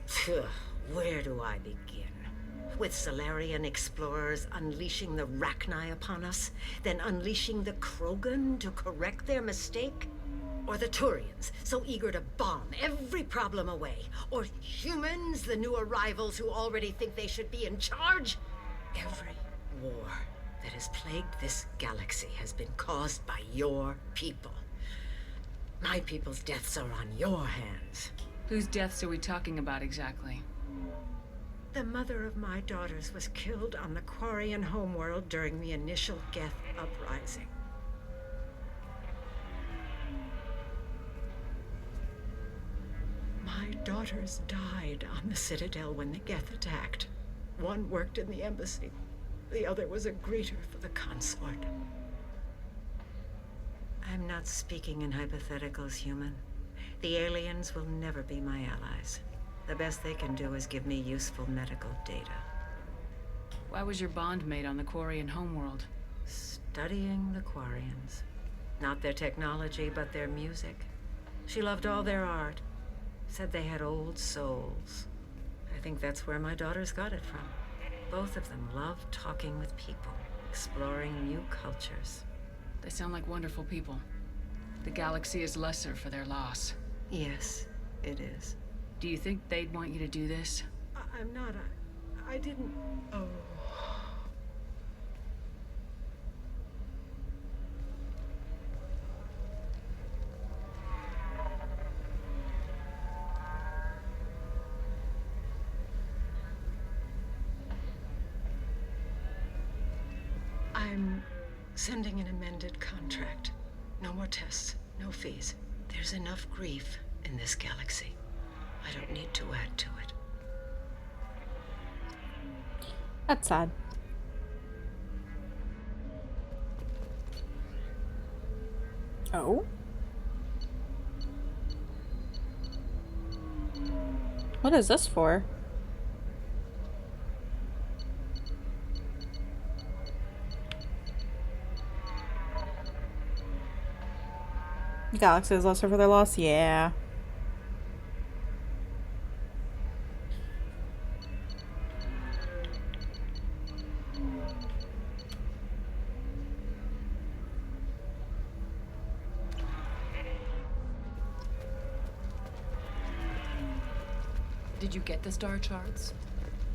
Where do I begin? With Salarian explorers unleashing the Rachni upon us, then unleashing the Krogan to correct their mistake? Or the Turians, so eager to bomb every problem away? Or humans, the new arrivals who already think they should be in charge? Every war that has plagued this galaxy has been caused by your people. My people's deaths are on your hands. Whose deaths are we talking about exactly? The mother of my daughters was killed on the Quarian homeworld during the initial Geth uprising. My daughters died on the Citadel when the Geth attacked. One worked in the embassy. The other was a greeter for the consort. I'm not speaking in hypotheticals, human. The aliens will never be my allies. The best they can do is give me useful medical data. Why was your bond made on the Quarian homeworld? Studying the Quarians. Not their technology, but their music. She loved all their art. Said they had old souls. I think that's where my daughters got it from. Both of them loved talking with people, exploring new cultures. They sound like wonderful people. The galaxy is lesser for their loss. Yes, it is. Do you think they'd want you to do this? I'm not. I didn't. Oh. I'm sending an amended contract. No more tests, no fees. There's enough grief in this galaxy. I don't need to add to it. That's sad. Oh? What is this for? The galaxy is lesser for their loss? Yeah. Did you get the star charts?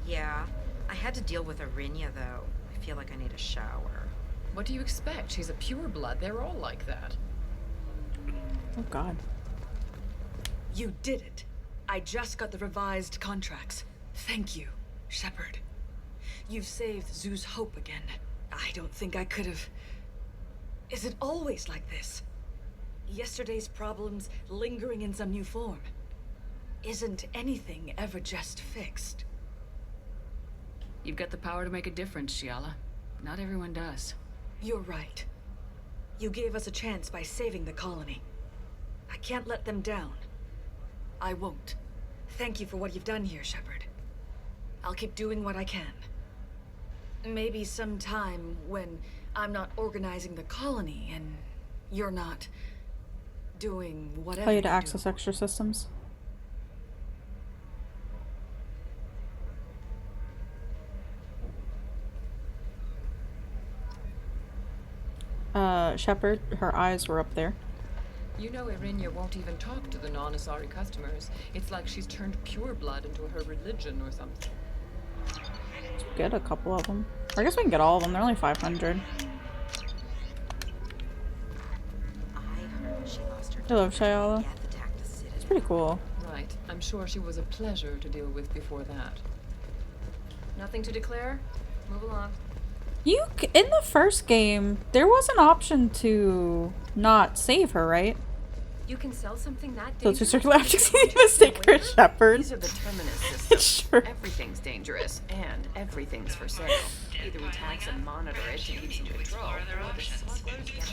Yeah. I had to deal with Arinya, though. I feel like I need a shower. What do you expect? She's a pureblood. They're all like that. Oh, God. You did it. I just got the revised contracts. Thank you, Shepard. You've saved Zoo's hope again. I don't think I could have... Is it always like this? Yesterday's problems lingering in some new form. Isn't anything ever just fixed? You've got the power to make a difference, Shiala. Not everyone does. You're right. You gave us a chance by saving the colony. I can't let them down. I won't. Thank you for what you've done here, Shepard. I'll keep doing what I can. Maybe sometime when I'm not organizing the colony and you're not doing whatever. Tell you to access extra systems. Shepard, her eyes were up there. You know Arinya won't even talk to the non-Asari customers. It's like she's turned pureblood into her religion or something. Let's get a couple of them. Or I guess we can get all of them. They're only 500. Hello, Shiala. It's pretty cool. Right. I'm sure she was a pleasure to deal with before that. Nothing to declare? Move along. In the first game, there was an option to not save her, right? You can sell something that So it's dangerous? just circular objects you mistake for a shepherd. These are the terminus systems. Sure. Everything's dangerous, and everything's for sale. Either we tax and monitor it to keep some control, or the smugglers get it.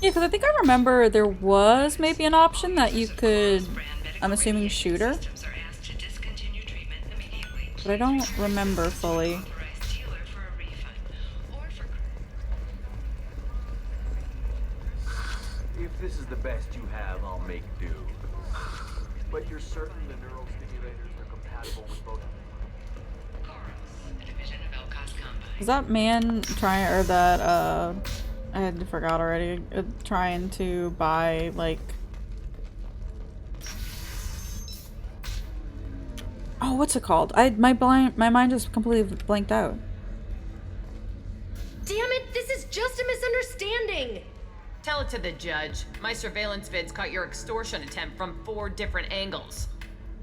Yeah, because I think I remember there was maybe an option that you could, I'm assuming, shoot her. But I don't remember fully. If this is the best you have, I'll make do. But you're certain the neural stimulators are compatible with both? Is that man trying, or that, I forgot already, trying to buy, like... Oh, what's it called? My mind just completely blanked out. Damn it, this is just a misunderstanding! Tell it to the judge. My surveillance vids caught your extortion attempt from 4 different angles.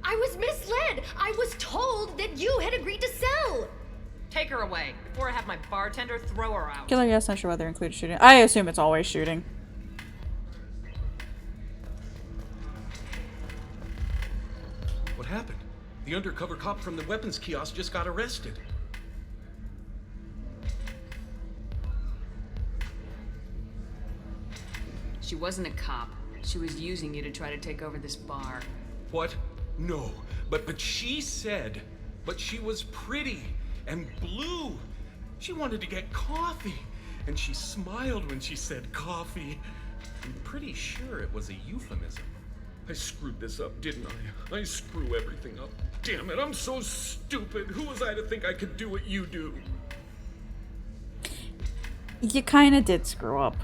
I was misled! I was told that you had agreed to sell! Take her away, before I have my bartender throw her out. Killer, yes, not sure whether includes shooting. I assume it's always shooting. What happened? The undercover cop from the weapons kiosk just got arrested. She wasn't a cop. She was using you to try to take over this bar. What? No. But she said, but she was pretty and blue. She wanted to get coffee. And she smiled when she said coffee. I'm pretty sure it was a euphemism. I screwed this up, didn't I? I screw everything up. Damn it, I'm so stupid. Who was I to think I could do what you do? You kinda did screw up.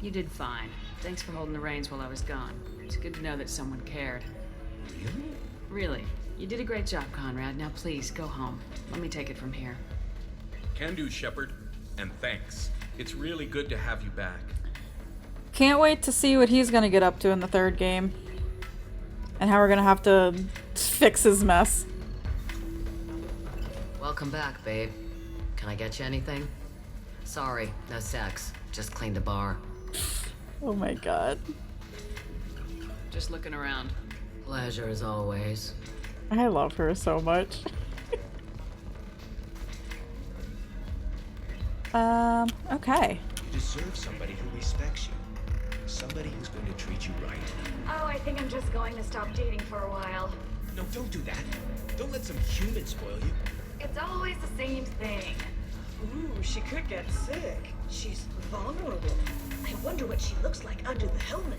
You did fine. Thanks for holding the reins while I was gone. It's good to know that someone cared. Really? Really. You did a great job, Conrad. Now please, go home. Let me take it from here. Can do, Shepard. And thanks. It's really good to have you back. Can't wait to see what he's gonna get up to in the 3rd game. And how we're gonna have to fix his mess. Welcome back, babe. Can I get you anything? Sorry, no sex. Just clean the bar. Oh my god. Just looking around. Pleasure as always. I love her so much. Okay. You deserve somebody who respects you. Somebody who's going to treat you right. Oh, I think I'm just going to stop dating for a while. No, don't do that. Don't let some human spoil you. It's always the same thing. Ooh, she could get sick. She's vulnerable. I wonder what she looks like under the helmet.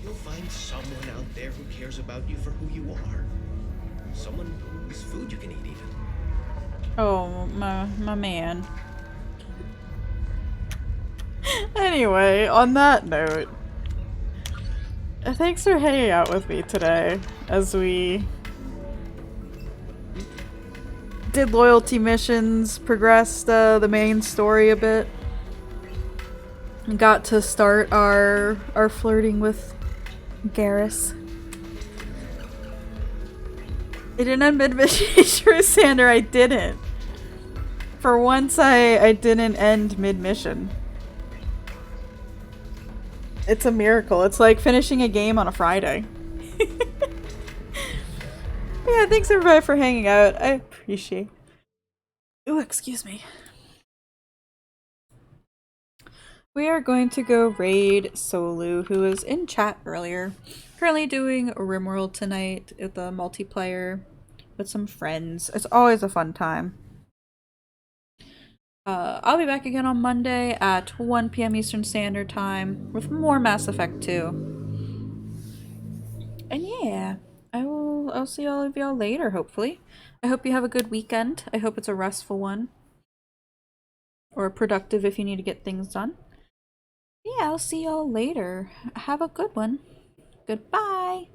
You'll find someone out there who cares about you for who you are. Someone whose food you can eat even. Oh, my man. Anyway, on that note, thanks for hanging out with me today as we did loyalty missions, progressed the main story a bit, and got to start our flirting with Garrus. It didn't end mid-mission, sure, Sander, I didn't. For once, I didn't end mid-mission. It's a miracle. It's like finishing a game on a Friday. Yeah, thanks everybody for hanging out. I appreciate it. Ooh, excuse me. We are going to go raid Solu, who was in chat earlier. Currently doing RimWorld tonight with the multiplayer with some friends. It's always a fun time. I'll be back again on Monday at 1 p.m. Eastern Standard Time with more Mass Effect 2. And yeah, I'll see all of y'all later, hopefully. I hope you have a good weekend. I hope it's a restful one. Or productive if you need to get things done. Yeah, I'll see y'all later. Have a good one. Goodbye.